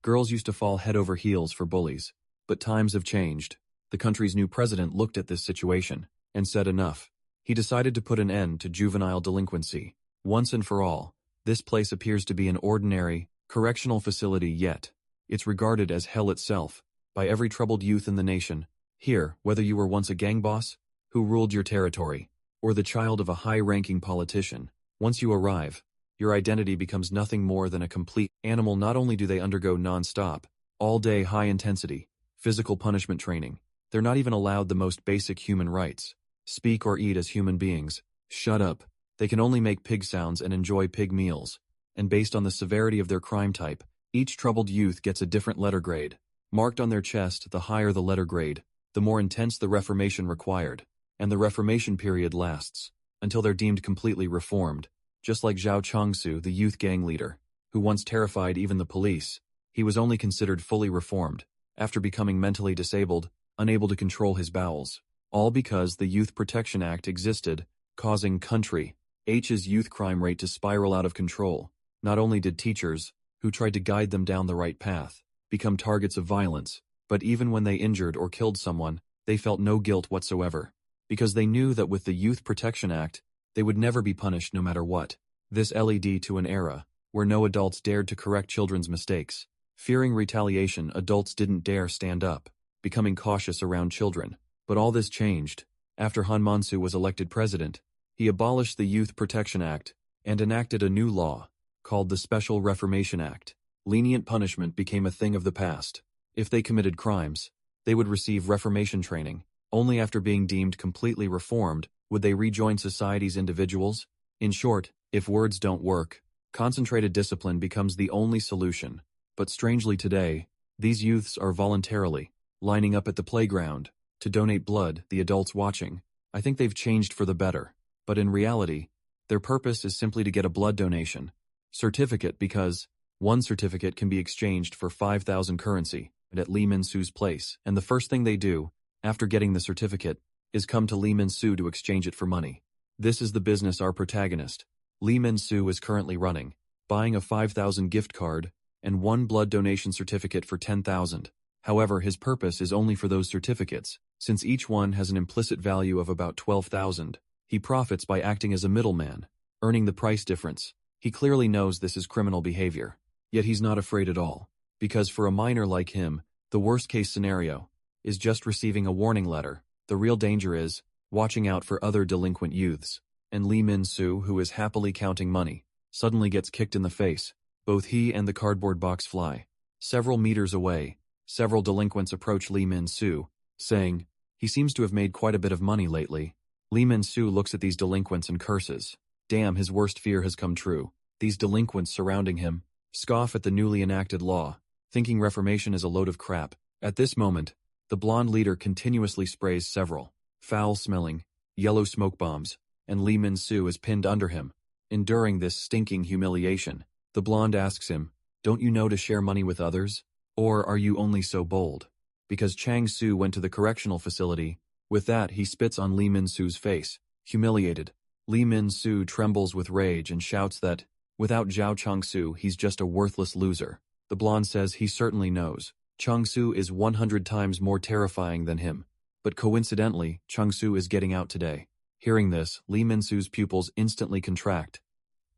Girls used to fall head over heels for bullies. But times have changed. The country's new president looked at this situation and said enough. He decided to put an end to juvenile delinquency. Once and for all, this place appears to be an ordinary, correctional facility yet. It's regarded as hell itself by every troubled youth in the nation. Here, whether you were once a gang boss who ruled your territory, or the child of a high-ranking politician, once you arrive, your identity becomes nothing more than a complete animal. Not only do they undergo non-stop, all-day high-intensity, physical punishment training, they're not even allowed the most basic human rights. Speak or eat as human beings. Shut up. They can only make pig sounds and enjoy pig meals. And based on the severity of their crime type, each troubled youth gets a different letter grade. Marked on their chest, the higher the letter grade, the more intense the reformation required. And the reformation period lasts until they're deemed completely reformed. Just like Zhao Changsu, the youth gang leader, who once terrified even the police, he was only considered fully reformed after becoming mentally disabled, unable to control his bowels. All because the Youth Protection Act existed, causing country H's youth crime rate to spiral out of control. Not only did teachers, who tried to guide them down the right path, become targets of violence, but even when they injured or killed someone, they felt no guilt whatsoever, because they knew that with the Youth Protection Act, they would never be punished no matter what. This led to an era where no adults dared to correct children's mistakes. Fearing retaliation, adults didn't dare stand up, becoming cautious around children. But all this changed. After Han Mansu was elected president, he abolished the Youth Protection Act and enacted a new law, called the Special Reformation Act. Lenient punishment became a thing of the past. If they committed crimes, they would receive reformation training. Only after being deemed completely reformed would they rejoin society's individuals. In short, if words don't work, concentrated discipline becomes the only solution. But strangely today, these youths are voluntarily lining up at the playground to donate blood. The adults watching, I think they've changed for the better. But in reality, their purpose is simply to get a blood donation certificate, because one certificate can be exchanged for 5,000 currency at Lee Min-soo's place. And the first thing they do, after getting the certificate, is come to Lee Min-soo to exchange it for money. This is the business our protagonist, Lee Min-soo, is currently running, buying a 5,000 gift card and one blood donation certificate for 10,000. However, his purpose is only for those certificates, since each one has an implicit value of about 12,000. He profits by acting as a middleman, earning the price difference. He clearly knows this is criminal behavior, yet he's not afraid at all, because for a minor like him, the worst-case scenario is just receiving a warning letter. The real danger is watching out for other delinquent youths. And Lee Min-soo, who is happily counting money, suddenly gets kicked in the face. Both he and the cardboard box fly. Several meters away, several delinquents approach Lee Min-soo, saying, "He seems to have made quite a bit of money lately." Lee Min-soo looks at these delinquents and curses. Damn, his worst fear has come true. These delinquents surrounding him scoff at the newly enacted law, thinking reformation is a load of crap. At this moment, the blonde leader continuously sprays several foul-smelling, yellow smoke bombs, and Lee Min-soo is pinned under him. Enduring this stinking humiliation, the blonde asks him, "Don't you know to share money with others? Or are you only so bold?" Because Chang-soo went to the correctional facility. With that, he spits on Lee Min-soo's face. Humiliated, Lee Min-soo trembles with rage and shouts that, without Zhao Chang-soo, he's just a worthless loser. The blonde says he certainly knows. Chang-soo is 100 times more terrifying than him. But coincidentally, Chang-soo is getting out today. Hearing this, Lee Min-soo's pupils instantly contract.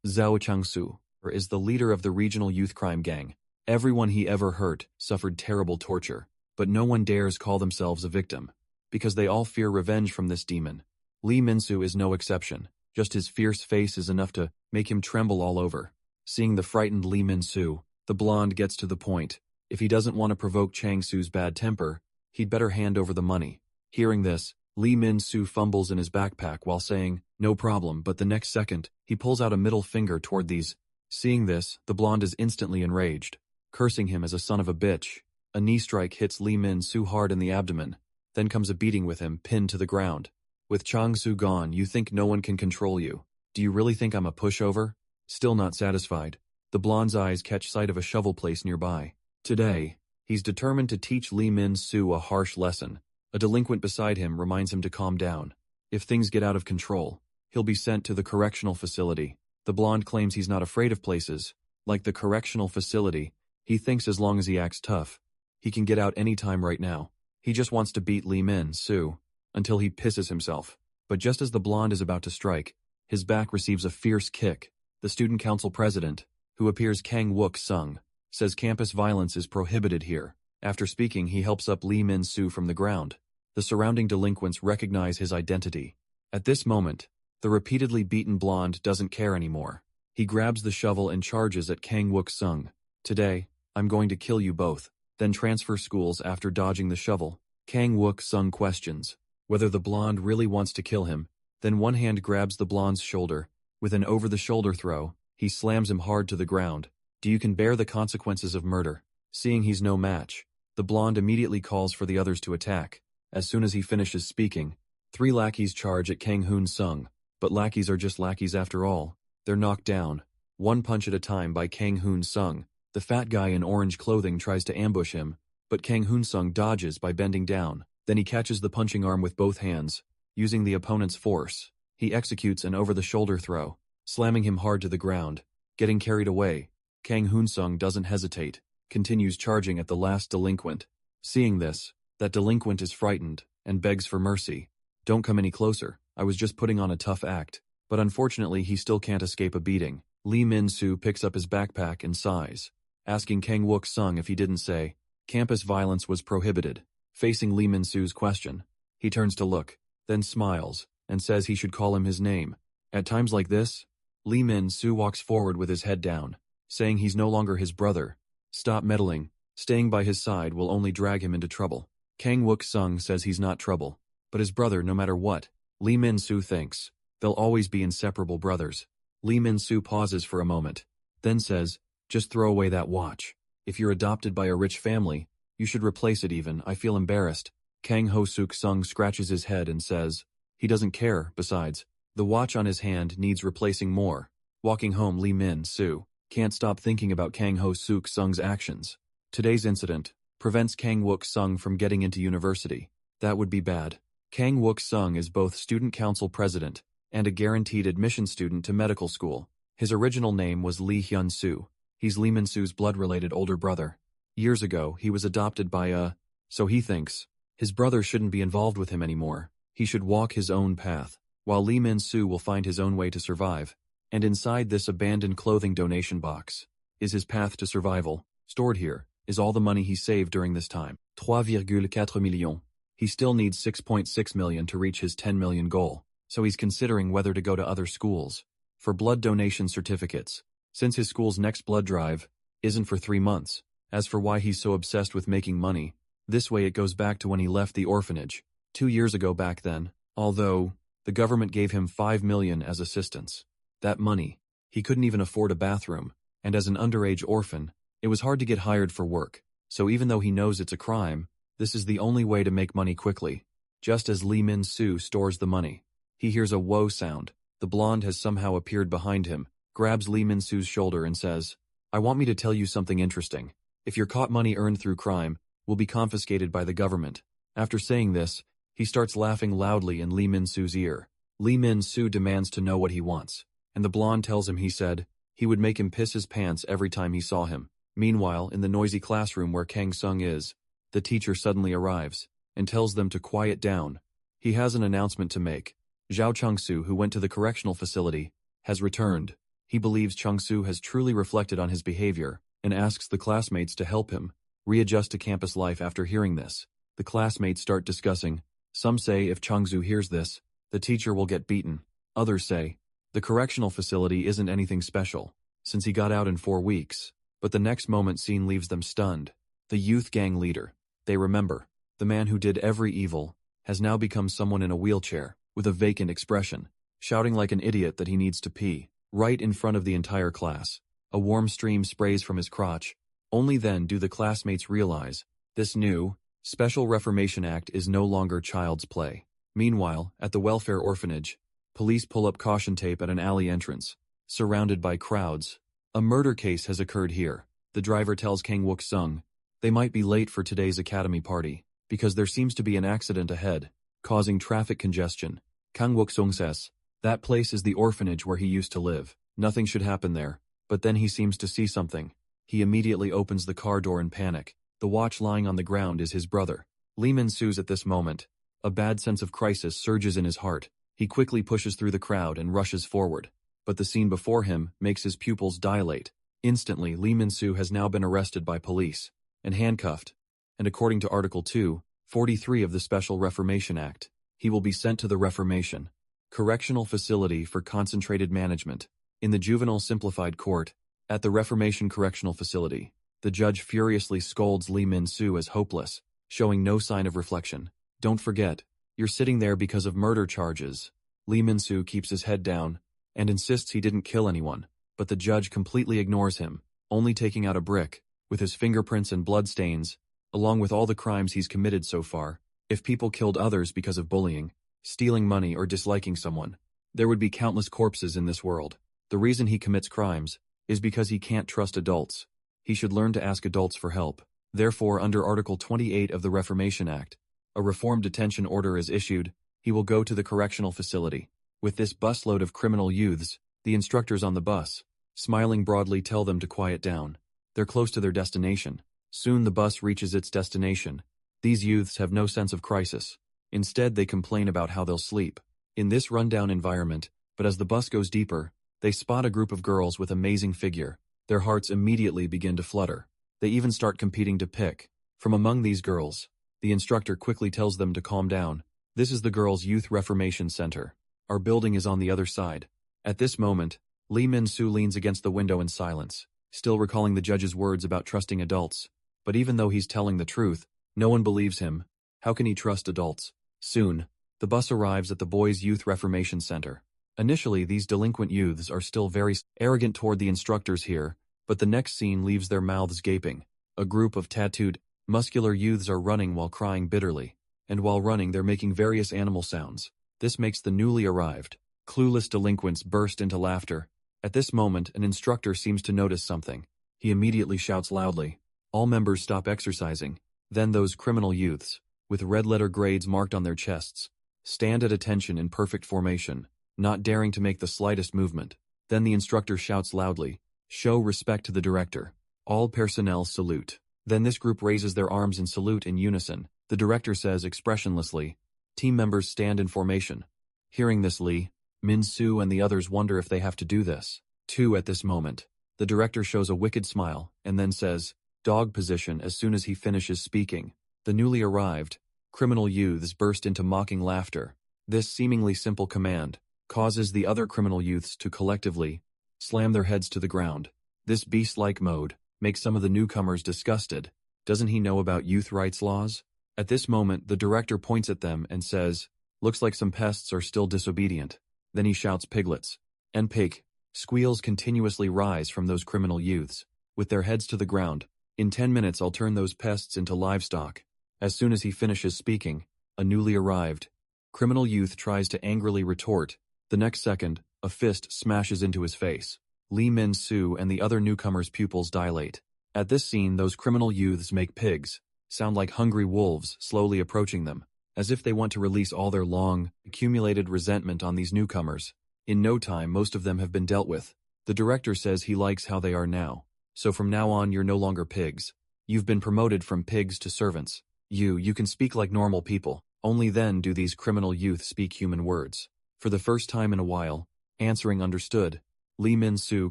Zhao Chang-soo is the leader of the regional youth crime gang. Everyone he ever hurt suffered terrible torture, but no one dares call themselves a victim, because they all fear revenge from this demon. Lee Min-soo is no exception. Just his fierce face is enough to make him tremble all over. Seeing the frightened Lee Min-soo, the blonde gets to the point. If he doesn't want to provoke Chang-soo's bad temper, he'd better hand over the money. Hearing this, Lee Min-soo fumbles in his backpack while saying, "No problem," but the next second, he pulls out a middle finger toward these. Seeing this, the blonde is instantly enraged, cursing him as a son of a bitch. A knee strike hits Lee Min-soo hard in the abdomen. Then comes a beating with him pinned to the ground. With Chang-soo gone, you think no one can control you. Do you really think I'm a pushover? Still not satisfied, the blonde's eyes catch sight of a shovel place nearby. Today, he's determined to teach Lee Min-soo a harsh lesson. A delinquent beside him reminds him to calm down. If things get out of control, he'll be sent to the correctional facility. The blonde claims he's not afraid of places like the correctional facility. He thinks as long as he acts tough, he can get out any time right now. He just wants to beat Lee Min-soo until he pisses himself. But just as the blonde is about to strike, his back receives a fierce kick. The student council president, who appears Kang Wook-sung, says campus violence is prohibited here. After speaking, he helps up Lee Min-soo from the ground. The surrounding delinquents recognize his identity. At this moment, the repeatedly beaten blonde doesn't care anymore. He grabs the shovel and charges at Kang Wook-sung. Today, I'm going to kill you both, then transfer schools after dodging the shovel. Kang Wook-sung questions whether the blonde really wants to kill him, then one hand grabs the blonde's shoulder. With an over-the-shoulder throw, he slams him hard to the ground. You can bear the consequences of murder. Seeing he's no match, the blonde immediately calls for the others to attack. As soon as he finishes speaking, 3 lackeys charge at Kang Hoon-sung, but lackeys are just lackeys after all. They're knocked down, one punch at a time by Kang Hoon-sung. The fat guy in orange clothing tries to ambush him, but Kang Hoon-sung dodges by bending down. Then he catches the punching arm with both hands. Using the opponent's force, he executes an over-the-shoulder throw, slamming him hard to the ground. Getting carried away, Kang Hoon-sung doesn't hesitate, continues charging at the last delinquent. Seeing this, that delinquent is frightened and begs for mercy. Don't come any closer, I was just putting on a tough act. But unfortunately he still can't escape a beating. Lee Min-soo picks up his backpack and sighs, asking Kang Wook-sung if he didn't say campus violence was prohibited. Facing Lee Min-soo's question, he turns to look, then smiles, and says he should call him his name. At times like this, Lee Min-soo walks forward with his head down, saying he's no longer his brother. Stop meddling, staying by his side will only drag him into trouble. Kang Wook-sung says he's not trouble, but his brother no matter what. Lee Min-soo thinks they'll always be inseparable brothers. Lee Min-soo pauses for a moment, then says, just throw away that watch. If you're adopted by a rich family, you should replace it even. I feel embarrassed. Kang Ho-suk-sung scratches his head and says, he doesn't care, besides, the watch on his hand needs replacing more. Walking home, Lee Min-soo can't stop thinking about Kang Ho-suk-sung's actions. Today's incident prevents Kang Wook-sung from getting into university. That would be bad. Kang Wook-sung is both student council president and a guaranteed admission student to medical school. His original name was Lee Hyun-soo. He's Lee Min-soo's blood-related older brother. Years ago, he was adopted by so he thinks his brother shouldn't be involved with him anymore. He should walk his own path, while Lee Min-soo will find his own way to survive. And inside this abandoned clothing donation box is his path to survival. Stored here is all the money he saved during this time. 3,4 millions. He still needs 6.6 million to reach his 10 million goal, so he's considering whether to go to other schools for blood donation certificates, since his school's next blood drive isn't for 3 months. As for why he's so obsessed with making money, this way it goes back to when he left the orphanage 2 years ago. Back then, although the government gave him 5 million as assistance, that money, he couldn't even afford a bathroom, and as an underage orphan, it was hard to get hired for work. So even though he knows it's a crime, this is the only way to make money quickly. Just as Lee Min-soo stores the money, he hears a whoa sound. The blonde has somehow appeared behind him, grabs Lee Min-soo's shoulder and says, I want me to tell you something interesting. If you're caught, money earned through crime will be confiscated by the government. After saying this, he starts laughing loudly in Lee Min-soo's ear. Lee Min-soo demands to know what he wants, and the blonde tells him he said he would make him piss his pants every time he saw him. Meanwhile, in the noisy classroom where Kang Sung is, the teacher suddenly arrives and tells them to quiet down. He has an announcement to make. Zhao Changsu, who went to the correctional facility, has returned. He believes Changsu has truly reflected on his behavior and asks the classmates to help him readjust to campus life. After hearing this, the classmates start discussing. Some say if Changsu hears this, the teacher will get beaten. Others say the correctional facility isn't anything special, since he got out in 4 weeks. But the next moment scene leaves them stunned. The youth gang leader, they remember, the man who did every evil, has now become someone in a wheelchair, with a vacant expression, shouting like an idiot that he needs to pee, right in front of the entire class. A warm stream sprays from his crotch. Only then do the classmates realize this new, Special Reformation Act is no longer child's play. Meanwhile, at the welfare orphanage, police pull up caution tape at an alley entrance, surrounded by crowds. A murder case has occurred here. The driver tells Kang Wook-sung they might be late for today's academy party, because there seems to be an accident ahead, causing traffic congestion. Kang Wook-sung says that place is the orphanage where he used to live. Nothing should happen there. But then he seems to see something. He immediately opens the car door in panic. The watch lying on the ground is his brother. Lee Min-soo's at this moment. A bad sense of crisis surges in his heart. He quickly pushes through the crowd and rushes forward. But the scene before him makes his pupils dilate. Instantly, Lee Min-soo has now been arrested by police and handcuffed. And according to Article 243 of the Special Reformation Act, he will be sent to the Reformation Correctional Facility for Concentrated Management in the Juvenile Simplified Court. At the Reformation Correctional Facility, the judge furiously scolds Lee Min-soo as hopeless, showing no sign of reflection. Don't forget, you're sitting there because of murder charges. Lee Min-soo keeps his head down and insists he didn't kill anyone, but the judge completely ignores him, only taking out a brick, with his fingerprints and bloodstains, along with all the crimes he's committed so far. If people killed others because of bullying, stealing money, or disliking someone, there would be countless corpses in this world. The reason he commits crimes is because he can't trust adults. He should learn to ask adults for help. Therefore, under Article 28 of the Reformation Act, a reform detention order is issued. He will go to the correctional facility. With this busload of criminal youths, the instructors on the bus, smiling broadly, tell them to quiet down. They're close to their destination. Soon the bus reaches its destination. These youths have no sense of crisis. Instead, they complain about how they'll sleep in this rundown environment, but as the bus goes deeper, they spot a group of girls with amazing figure. Their hearts immediately begin to flutter. They even start competing to pick from among these girls. The instructor quickly tells them to calm down. This is the Girls' Youth Reformation Center. Our building is on the other side. At this moment, Lee Min-soo leans against the window in silence, still recalling the judge's words about trusting adults. But even though he's telling the truth, no one believes him. How can he trust adults? Soon, the bus arrives at the Boys' Youth Reformation Center. Initially, these delinquent youths are still very arrogant toward the instructors here, but the next scene leaves their mouths gaping. A group of tattooed, muscular youths are running while crying bitterly, and while running they're making various animal sounds. This makes the newly arrived, clueless delinquents burst into laughter. At this moment, an instructor seems to notice something. He immediately shouts loudly. All members stop exercising. Then those criminal youths, with red-letter grades marked on their chests, stand at attention in perfect formation, not daring to make the slightest movement. Then the instructor shouts loudly, "Show respect to the director. All personnel salute." Then this group raises their arms in salute in unison. The director says expressionlessly, "Team members stand in formation." Hearing this, Lee Min-soo and the others wonder if they have to do this, too. At this moment, the director shows a wicked smile, and then says, "Dog position." As soon as he finishes speaking, the newly arrived, criminal youths burst into mocking laughter. This seemingly simple command causes the other criminal youths to collectively slam their heads to the ground. This beast-like mode makes some of the newcomers disgusted. Doesn't he know about youth rights laws? At this moment, the director points at them and says, "Looks like some pests are still disobedient." Then he shouts, "Piglets and pig." Squeals continuously rise from those criminal youths, with their heads to the ground. "In 10 minutes I'll turn those pests into livestock." As soon as he finishes speaking, a newly arrived criminal youth tries to angrily retort. The next second, a fist smashes into his face. Lee Min-soo and the other newcomers' pupils dilate. At this scene, those criminal youths make pigs sound like hungry wolves slowly approaching them, as if they want to release all their long, accumulated resentment on these newcomers. In no time, most of them have been dealt with. The director says he likes how they are now. "So from now on, you're no longer pigs. You've been promoted from pigs to servants. You can speak like normal people." Only then do these criminal youth speak human words. For the first time in a while, answering understood, Lee Min-soo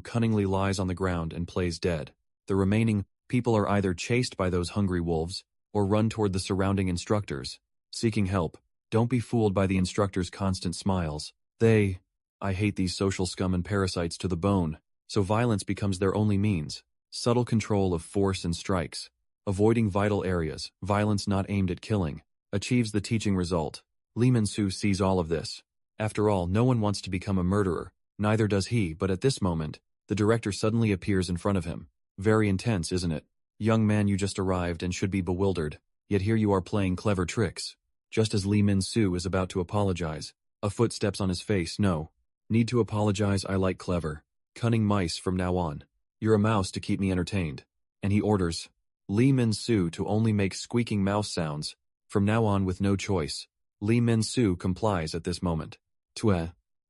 cunningly lies on the ground and plays dead. The remaining people are either chased by those hungry wolves or run toward the surrounding instructors, seeking help. Don't be fooled by the instructors' constant smiles. I hate these social scum and parasites to the bone. So violence becomes their only means. Subtle control of force and strikes. Avoiding vital areas, violence not aimed at killing, achieves the teaching result. Lee Min-soo sees all of this. After all, no one wants to become a murderer, neither does he, but at this moment, the director suddenly appears in front of him. Very intense, isn't it? Young man, you just arrived and should be bewildered, yet here you are playing clever tricks. Just as Lee Min-soo is about to apologize, a foot steps on his face. "No. Need to apologize, I like clever, cunning mice from now on. You're a mouse to keep me entertained." And he orders Lee Min-soo to only make squeaking mouse sounds from now on with no choice. Lee Min-soo complies at this moment.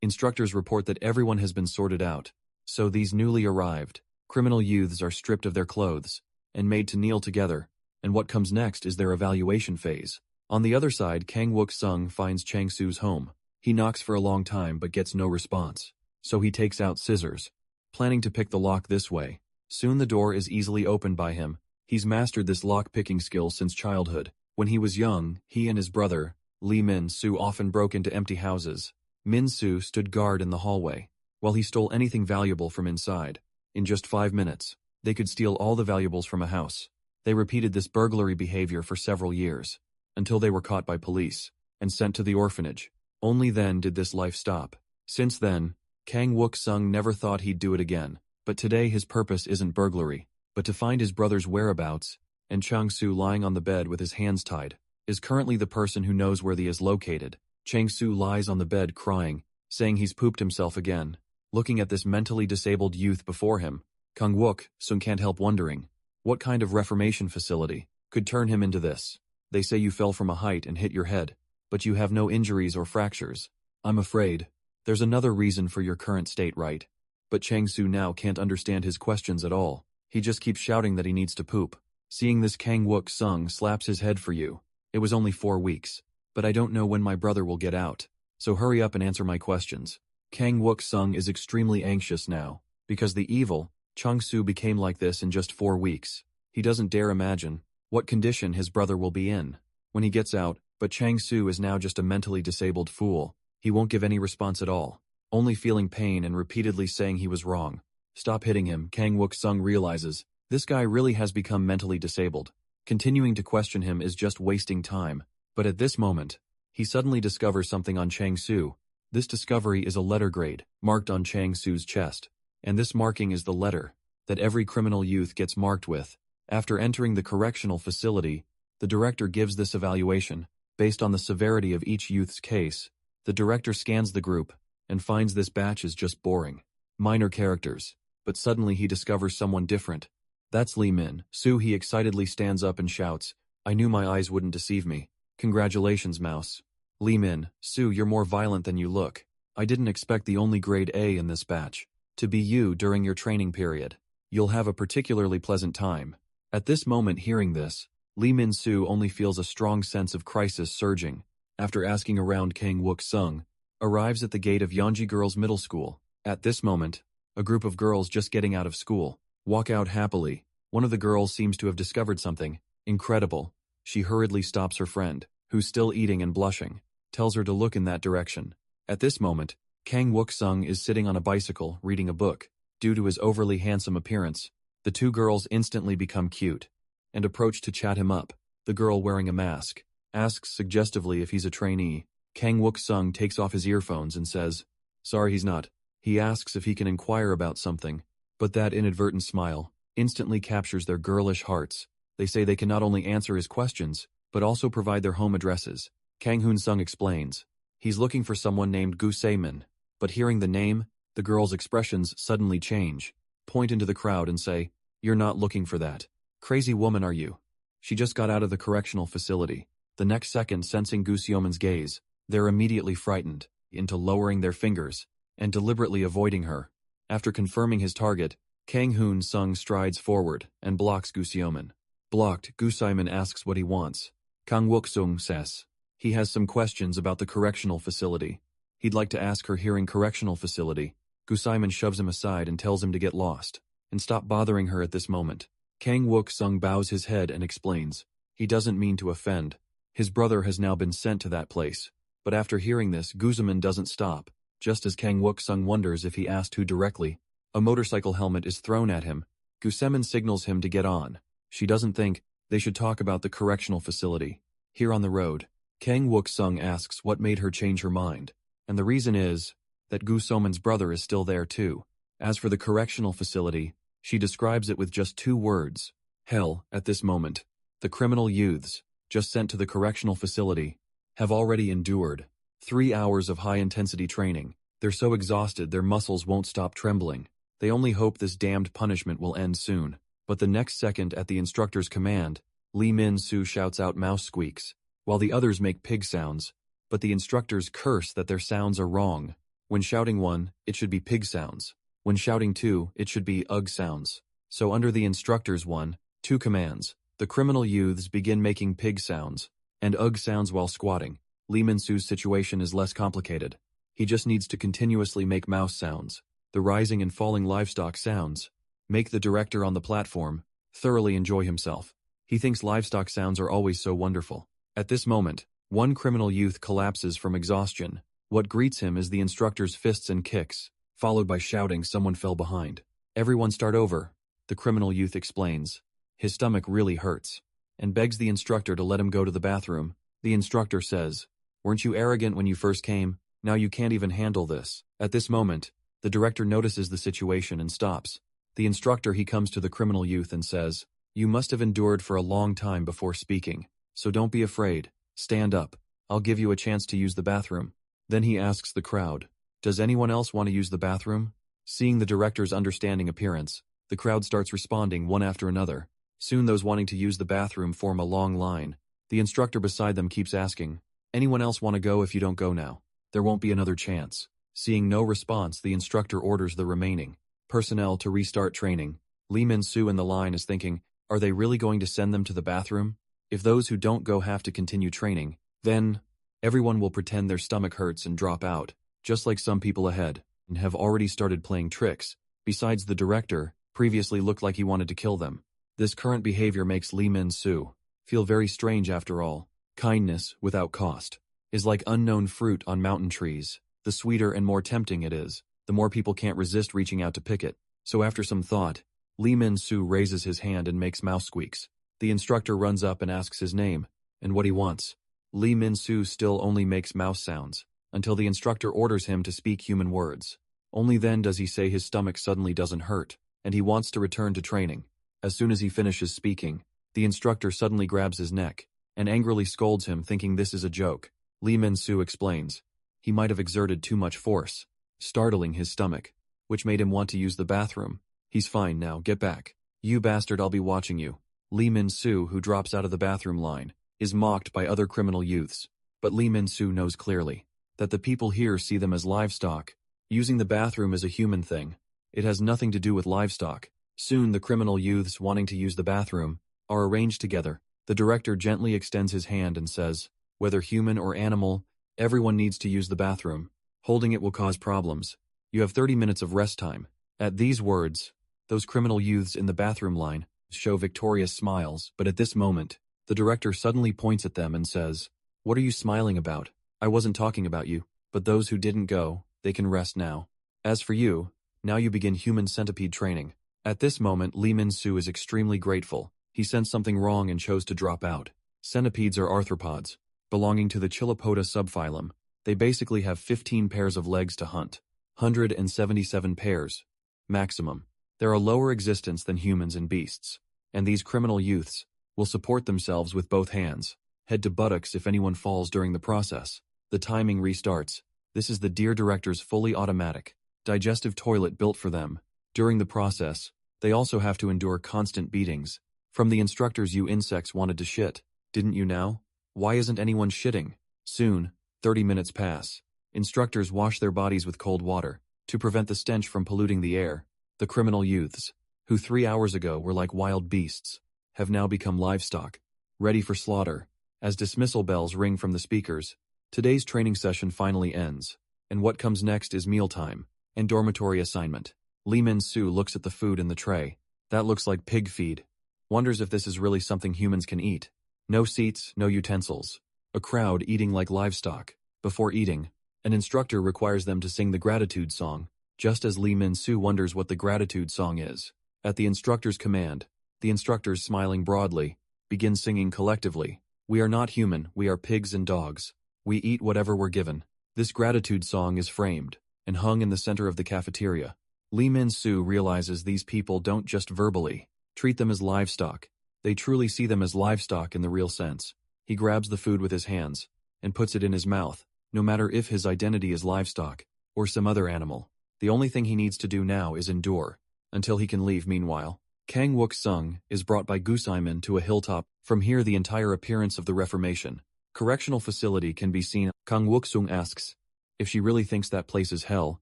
Instructors report that everyone has been sorted out, so these newly arrived Criminal youths are stripped of their clothes and made to kneel together, and what comes next is their evaluation phase. On the other side, Kang Wook-sung finds Chang Su's home. He knocks for a long time but gets no response. So he takes out scissors, planning to pick the lock this way. Soon the door is easily opened by him. He's mastered this lock-picking skill since childhood. When he was young, he and his brother, Lee Min-soo, often broke into empty houses. Min-soo stood guard in the hallway, while he stole anything valuable from inside. In just 5 minutes, they could steal all the valuables from a house. They repeated this burglary behavior for several years, until they were caught by police and sent to the orphanage. Only then did this life stop. Since then, Kang Wook-sung never thought he'd do it again. But today his purpose isn't burglary, but to find his brother's whereabouts, and Chang Su, lying on the bed with his hands tied, is currently the person who knows where he is located. Chang Su lies on the bed crying, saying he's pooped himself again. Looking at this mentally disabled youth before him, Kang Wook-sung can't help wondering, what kind of reformation facility could turn him into this? They say you fell from a height and hit your head, but you have no injuries or fractures. I'm afraid there's another reason for your current state, right? But Chang Su now can't understand his questions at all. He just keeps shouting that he needs to poop. Seeing this, Kang Wook-sung slaps his head. For you, it was only 4 weeks, but I don't know when my brother will get out, so hurry up and answer my questions. Kang Wook-sung is extremely anxious now, because the evil Chang Su became like this in just 4 weeks. He doesn't dare imagine what condition his brother will be in when he gets out, but Chang Su is now just a mentally disabled fool. He won't give any response at all, only feeling pain and repeatedly saying he was wrong. Stop hitting him. Kang Wook-sung realizes this guy really has become mentally disabled. Continuing to question him is just wasting time. But at this moment, he suddenly discovers something on Chang Su. This discovery is a letter grade marked on Chang Su's chest, and this marking is the letter that every criminal youth gets marked with. After entering the correctional facility, the director gives this evaluation based on the severity of each youth's case. The director scans the group and finds this batch is just boring, minor characters. But suddenly he discovers someone different. That's Lee Min-soo. He excitedly stands up and shouts, I knew my eyes wouldn't deceive me. Congratulations, Mouse. Lee Min-soo, you're more violent than you look. I didn't expect the only grade A in this batch to be you during your training period. You'll have a particularly pleasant time. At this moment, hearing this, Lee Min-soo only feels a strong sense of crisis surging. After asking around, Kang Wook-sung arrives at the gate of Yeonji Girls' Middle School. At this moment, a group of girls just getting out of school walk out happily. One of the girls seems to have discovered something incredible. She hurriedly stops her friend, who's still eating and blushing, tells her to look in that direction. At this moment, Kang Wook-sung is sitting on a bicycle reading a book. Due to his overly handsome appearance, the two girls instantly become cute and approach to chat him up. The girl wearing a mask asks suggestively if he's a trainee. Kang Wook-sung takes off his earphones and says, sorry, he's not. He asks if he can inquire about something, but that inadvertent smile instantly captures their girlish hearts. They say they can not only answer his questions, but also provide their home addresses. Kang Hoon-sung explains, he's looking for someone named Gu Se-min, but hearing the name, the girls' expressions suddenly change, point into the crowd and say, you're not looking for that. Crazy woman, are you? She just got out of the correctional facility. The next second, sensing Gu Se-min's gaze, they're immediately frightened into lowering their fingers and deliberately avoiding her. After confirming his target, Kang Hoon-sung strides forward and blocks Gu Se-min. Blocked, Gu Se-min asks what he wants. Kang Wook-sung says he has some questions about the correctional facility. He'd like to ask her. Hearing correctional facility, Gu Se-min shoves him aside and tells him to get lost and stop bothering her at this moment. Kang Wook-sung bows his head and explains he doesn't mean to offend. His brother has now been sent to that place. But after hearing this, Gu Se-min doesn't stop. Just as Kang Wook-sung wonders if he asked who directly, a motorcycle helmet is thrown at him. Gu Se-min signals him to get on. She doesn't think they should talk about the correctional facility. Here on the road, Kang Wook-sung asks what made her change her mind, and the reason is that Gu Se-min's brother is still there too. As for the correctional facility, she describes it with just 2 words, hell. At this moment, the criminal youths, just sent to the correctional facility, have already endured 3 hours of high-intensity training. They're so exhausted their muscles won't stop trembling. They only hope this damned punishment will end soon. But the next second, at the instructor's command, Lee Min-soo shouts out mouse squeaks, while the others make pig sounds. But the instructors curse that their sounds are wrong. When shouting one, it should be pig sounds. When shouting 2, it should be ugh sounds. So under the instructor's 1, 2 commands, the criminal youths begin making pig sounds and ugh sounds while squatting. Lee Min-soo's situation is less complicated. He just needs to continuously make mouse sounds, the rising and falling livestock sounds, make the director on the platform thoroughly enjoy himself. He thinks livestock sounds are always so wonderful. At this moment, one criminal youth collapses from exhaustion. What greets him is the instructor's fists and kicks, followed by shouting someone fell behind. Everyone start over, the criminal youth explains. His stomach really hurts, and begs the instructor to let him go to the bathroom. The instructor says, "Weren't you arrogant when you first came? Now you can't even handle this." At this moment, the director notices the situation and stops. The instructor he comes to the criminal youth and says, "You must have endured for a long time before speaking, so don't be afraid. Stand up. I'll give you a chance to use the bathroom." Then he asks the crowd, "Does anyone else want to use the bathroom?" Seeing the director's understanding appearance, the crowd starts responding one after another. Soon those wanting to use the bathroom form a long line. The instructor beside them keeps asking, "Anyone else want to go? If you don't go now, there won't be another chance." Seeing no response, the instructor orders the remaining personnel to restart training. Lee Min-soo in the line is thinking, are they really going to send them to the bathroom? If those who don't go have to continue training, then everyone will pretend their stomach hurts and drop out, just like some people ahead, and have already started playing tricks. Besides, the director previously looked like he wanted to kill them. This current behavior makes Lee Min-soo feel very strange after all. Kindness, without cost, is like unknown fruit on mountain trees. The sweeter and more tempting it is, the more people can't resist reaching out to pick it. So after some thought, Lee Min-soo raises his hand and makes mouse squeaks. The instructor runs up and asks his name and what he wants. Lee Min-soo still only makes mouse sounds, until the instructor orders him to speak human words. Only then does he say his stomach suddenly doesn't hurt, and he wants to return to training. As soon as he finishes speaking, the instructor suddenly grabs his neck and angrily scolds him, thinking this is a joke. Lee Min-soo explains he might have exerted too much force, startling his stomach, which made him want to use the bathroom. "He's fine now, get back. You bastard, I'll be watching you." Lee Min-soo, who drops out of the bathroom line, is mocked by other criminal youths. But Lee Min-soo knows clearly that the people here see them as livestock. Using the bathroom is a human thing. It has nothing to do with livestock. Soon the criminal youths wanting to use the bathroom are arranged together. The director gently extends his hand and says, whether human or animal, everyone needs to use the bathroom. Holding it will cause problems. You have 30 minutes of rest time. At these words, those criminal youths in the bathroom line show victorious smiles, but at this moment, the director suddenly points at them and says, "What are you smiling about? I wasn't talking about you, but those who didn't go, they can rest now. As for you, now you begin human centipede training." At this moment, Lee Min-soo is extremely grateful. He sensed something wrong and chose to drop out. Centipedes are arthropods, belonging to the Chilopoda subphylum. They basically have 15 pairs of legs to hunt. 177 pairs, maximum. They're a lower existence than humans and beasts, and these criminal youths will support themselves with both hands, head to buttocks if anyone falls during the process. The timing restarts. This is the dear director's fully automatic, digestive toilet built for them. During the process, they also have to endure constant beatings. From the instructors, "You insects wanted to shit, didn't you now? Why isn't anyone shitting?" Soon, 30 minutes pass. Instructors wash their bodies with cold water to prevent the stench from polluting the air. The criminal youths, who 3 hours ago were like wild beasts, have now become livestock, ready for slaughter. As dismissal bells ring from the speakers, today's training session finally ends, and what comes next is mealtime and dormitory assignment. Lee Min-soo looks at the food in the tray. That looks like pig feed. Wonders if this is really something humans can eat. No seats, no utensils. A crowd eating like livestock. Before eating, an instructor requires them to sing the gratitude song, just as Lee Min-soo wonders what the gratitude song is. At the instructor's command, the instructors, smiling broadly, begin singing collectively. "We are not human, we are pigs and dogs. We eat whatever we're given." This gratitude song is framed and hung in the center of the cafeteria. Lee Min-soo realizes these people don't just verbally treat them as livestock. They truly see them as livestock in the real sense. He grabs the food with his hands and puts it in his mouth, no matter if his identity is livestock or some other animal. The only thing he needs to do now is endure until he can leave. Meanwhile, Kang Wook-sung is brought by Gu Simon to a hilltop. From here, the entire appearance of the Reformation Correctional Facility can be seen. Kang Wook-sung asks if she really thinks that place is hell.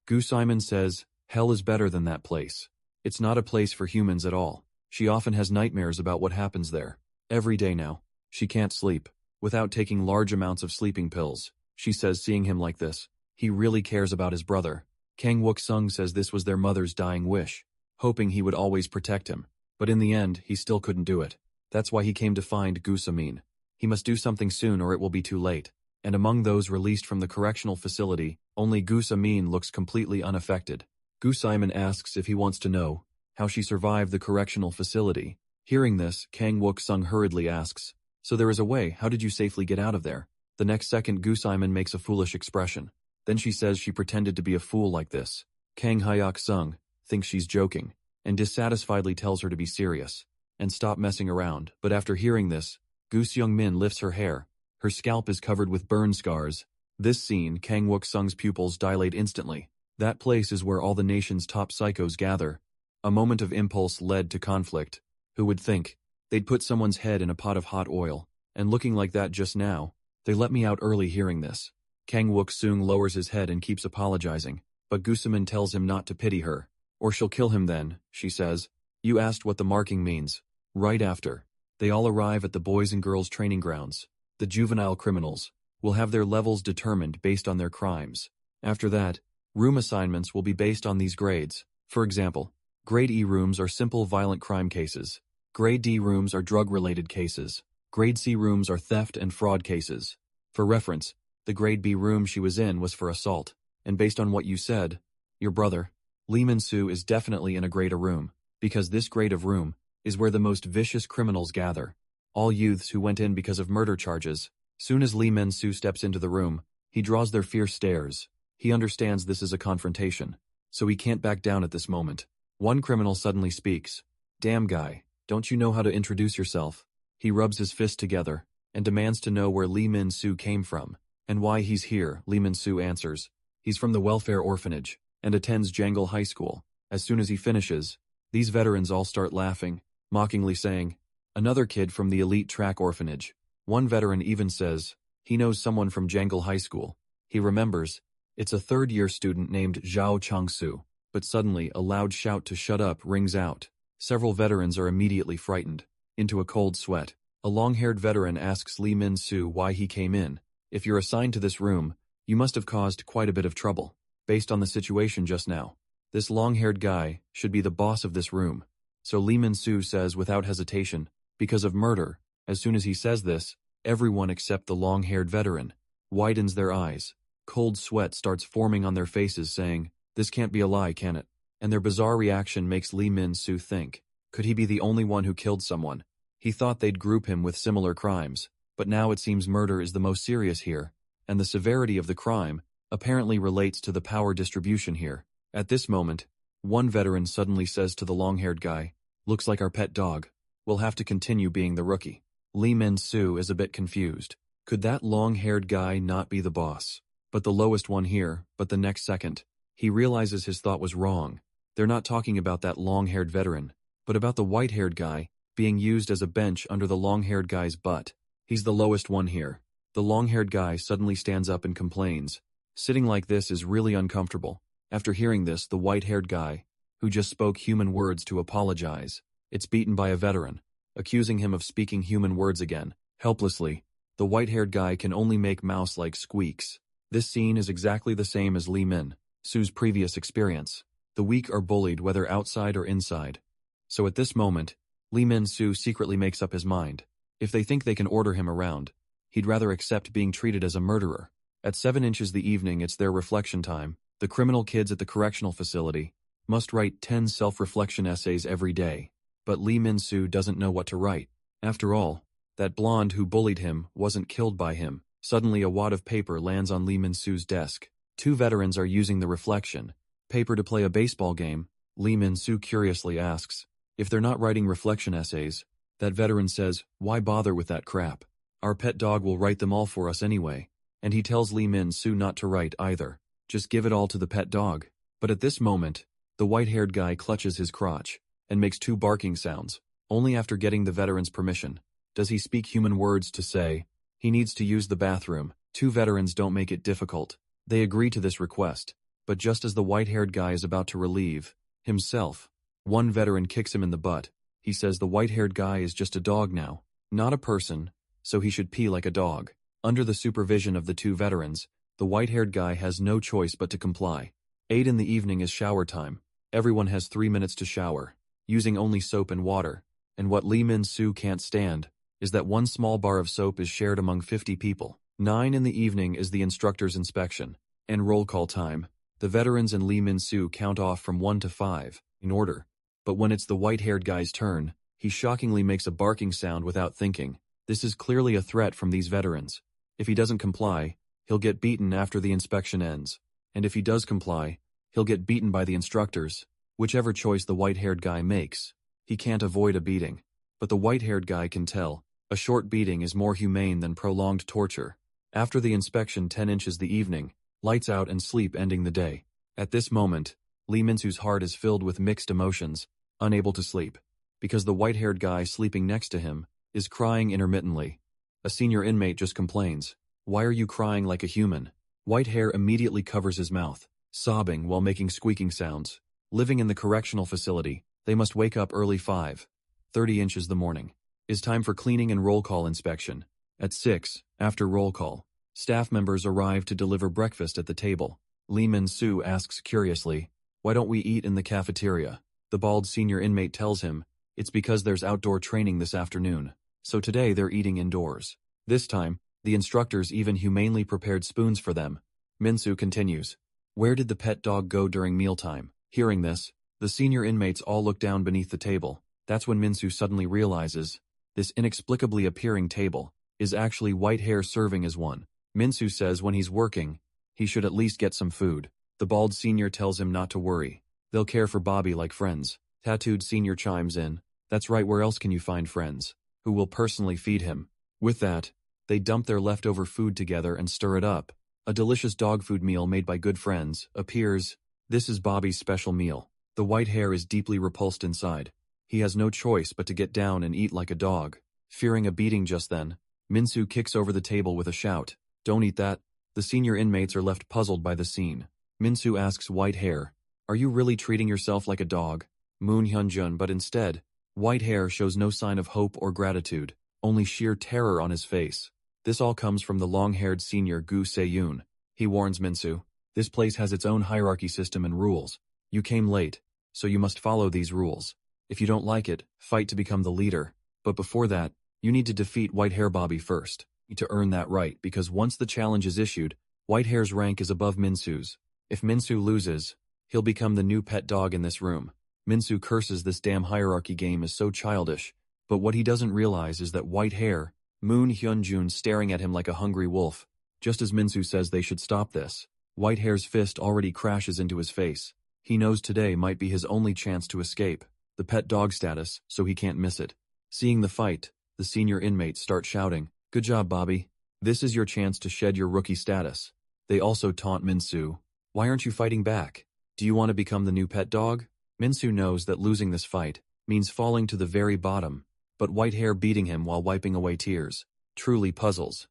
Gu Simon says, Hell is better than that place. It's not a place for humans at all. She often has nightmares about what happens there. Every day now. She can't sleep. Without taking large amounts of sleeping pills. She says seeing him like this. He really cares about his brother. Kang Wook-sung says this was their mother's dying wish, hoping he would always protect him. But in the end, he still couldn't do it. That's why he came to find Gu Samin. He must do something soon or it will be too late. And among those released from the correctional facility, only Gu Samin looks completely unaffected. Gu Simon asks if he wants to know how she survived the correctional facility. Hearing this, Kang Wook-sung hurriedly asks, "So there is a way, how did you safely get out of there?" The next second Gu Simon makes a foolish expression. Then she says she pretended to be a fool like this. Kang Hyok-sung thinks she's joking, and dissatisfiedly tells her to be serious, and stop messing around. But after hearing this, Gu Seung-min lifts her hair. Her scalp is covered with burn scars. This scene, Kang Wook-sung's pupils dilate instantly. That place is where all the nation's top psychos gather. A moment of impulse led to conflict. Who would think? They'd put someone's head in a pot of hot oil, and looking like that just now. They let me out early hearing this. Kang Wook-sung lowers his head and keeps apologizing, but Gu Samin tells him not to pity her. Or she'll kill him then, she says. You asked what the marking means. Right after. They all arrive at the boys and girls training grounds. The juvenile criminals will have their levels determined based on their crimes. After that, room assignments will be based on these grades. For example, Grade E rooms are simple violent crime cases. Grade D rooms are drug-related cases. Grade C rooms are theft and fraud cases. For reference, the Grade B room she was in was for assault. And based on what you said, your brother, Lee Min-soo, is definitely in a Grade A room, because this grade of room is where the most vicious criminals gather. All youths who went in because of murder charges. Soon as Lee Min-soo steps into the room, he draws their fierce stares. He understands this is a confrontation, so he can't back down at this moment. One criminal suddenly speaks. Damn guy, don't you know how to introduce yourself? He rubs his fist together and demands to know where Lee Min-soo came from and why he's here. Lee Min-soo answers. He's from the welfare orphanage and attends Jangle High School. As soon as he finishes, these veterans all start laughing, mockingly saying, another kid from the elite track orphanage. One veteran even says he knows someone from Jangle High School. He remembers it's a third-year student named Zhao Chang-soo. But suddenly a loud shout to shut up rings out. Several veterans are immediately frightened, into a cold sweat. A long-haired veteran asks Lee Min-soo why he came in. If you're assigned to this room, you must have caused quite a bit of trouble, based on the situation just now. This long-haired guy should be the boss of this room. So Lee Min-soo says without hesitation, because of murder. As soon as he says this, everyone except the long-haired veteran widens their eyes. Cold sweat starts forming on their faces saying, this can't be a lie, can it? And their bizarre reaction makes Lee Min-soo think, could he be the only one who killed someone? He thought they'd group him with similar crimes, but now it seems murder is the most serious here, and the severity of the crime apparently relates to the power distribution here. At this moment, one veteran suddenly says to the long-haired guy, looks like our pet dog. We'll have to continue being the rookie. Lee Min-soo is a bit confused. Could that long-haired guy not be the boss? But the lowest one here, but the next second, he realizes his thought was wrong. They're not talking about that long-haired veteran, but about the white-haired guy being used as a bench under the long-haired guy's butt. He's the lowest one here. The long-haired guy suddenly stands up and complains. Sitting like this is really uncomfortable. After hearing this, the white-haired guy, who just spoke human words to apologize, it's beaten by a veteran, accusing him of speaking human words again. Helplessly, the white-haired guy can only make mouse-like squeaks. This scene is exactly the same as Lee Min-soo's previous experience. The weak are bullied whether outside or inside. So at this moment, Lee Min-soo secretly makes up his mind. If they think they can order him around, he'd rather accept being treated as a murderer. At 7 inches the evening, it's their reflection time. The criminal kids at the correctional facility must write 10 self-reflection essays every day. But Lee Min-soo doesn't know what to write. After all, that blonde who bullied him wasn't killed by him. Suddenly a wad of paper lands on Lee Min-soo's desk. 2 veterans are using the reflection paper to play a baseball game. Lee Min-soo curiously asks if they're not writing reflection essays. That veteran says, why bother with that crap? Our pet dog will write them all for us anyway. And he tells Lee Min-soo not to write either. Just give it all to the pet dog. But at this moment, the white-haired guy clutches his crotch and makes 2 barking sounds. Only after getting the veteran's permission does he speak human words to say he needs to use the bathroom. 2 veterans don't make it difficult. They agree to this request. But just as the white-haired guy is about to relieve himself, one veteran kicks him in the butt. He says the white-haired guy is just a dog now, not a person, so he should pee like a dog. Under the supervision of the two veterans, the white-haired guy has no choice but to comply. 8 in the evening is shower time. Everyone has 3 minutes to shower, using only soap and water. And what Lee Min-soo can't stand is that one small bar of soap is shared among 50 people. 9 in the evening is the instructor's inspection and roll call time. The veterans and Lee Min-soo count off from 1 to 5, in order. But when it's the white-haired guy's turn, he shockingly makes a barking sound without thinking. This is clearly a threat from these veterans. If he doesn't comply, he'll get beaten after the inspection ends. And if he does comply, he'll get beaten by the instructors, whichever choice the white-haired guy makes. He can't avoid a beating. But the white-haired guy can tell. A short beating is more humane than prolonged torture. After the inspection 10 inches the evening, lights out and sleep ending the day. At this moment, Lee Min-soo's heart is filled with mixed emotions, unable to sleep, because the white-haired guy sleeping next to him is crying intermittently. A senior inmate just complains, "Why are you crying like a human?" White hair immediately covers his mouth, sobbing while making squeaking sounds. Living in the correctional facility, they must wake up early 5:30 inches the morning. Is time for cleaning and roll call inspection. At 6, after roll call, staff members arrive to deliver breakfast at the table. Lee Min-soo asks curiously, "Why don't we eat in the cafeteria?" The bald senior inmate tells him, "It's because there's outdoor training this afternoon, so today they're eating indoors." This time, the instructors even humanely prepared spoons for them. Min-soo continues, "Where did the pet dog go during mealtime?" Hearing this, the senior inmates all look down beneath the table. That's when Min-soo suddenly realizes, this inexplicably appearing table is actually white hair serving as one. Min-soo says when he's working, he should at least get some food. The bald senior tells him not to worry. They'll care for Bobby like friends. Tattooed senior chimes in, "That's right, where else can you find friends who will personally feed him?" With that, they dump their leftover food together and stir it up. A delicious dog food meal made by good friends appears. This is Bobby's special meal. The white hair is deeply repulsed inside. He has no choice but to get down and eat like a dog. Fearing a beating just then, Min-soo kicks over the table with a shout, "Don't eat that." The senior inmates are left puzzled by the scene. Min-soo asks white hair, "Are you really treating yourself like a dog?" Moon Hyun-jun, but instead, white hair shows no sign of hope or gratitude, only sheer terror on his face. This all comes from the long-haired senior Gu Se-yoon. He warns Min-soo, "This place has its own hierarchy system and rules. You came late, so you must follow these rules. If you don't like it, fight to become the leader. But before that, you need to defeat White Hair Bobby first, to earn that right, because once the challenge is issued, White Hair's rank is above Min-soo's. If Min-soo loses, he'll become the new pet dog in this room." Min-soo curses this damn hierarchy game is so childish, but what he doesn't realize is that White Hair, Moon Hyun-jun, staring at him like a hungry wolf. Just as Min-soo says they should stop this, White Hair's fist already crashes into his face. He knows today might be his only chance to escape the pet dog status, so he can't miss it. Seeing the fight, the senior inmates start shouting, "Good job, Bobby. This is your chance to shed your rookie status." They also taunt Min-soo, "Why aren't you fighting back? Do you want to become the new pet dog?" Min-soo knows that losing this fight means falling to the very bottom, but White Hair beating him while wiping away tears truly puzzles.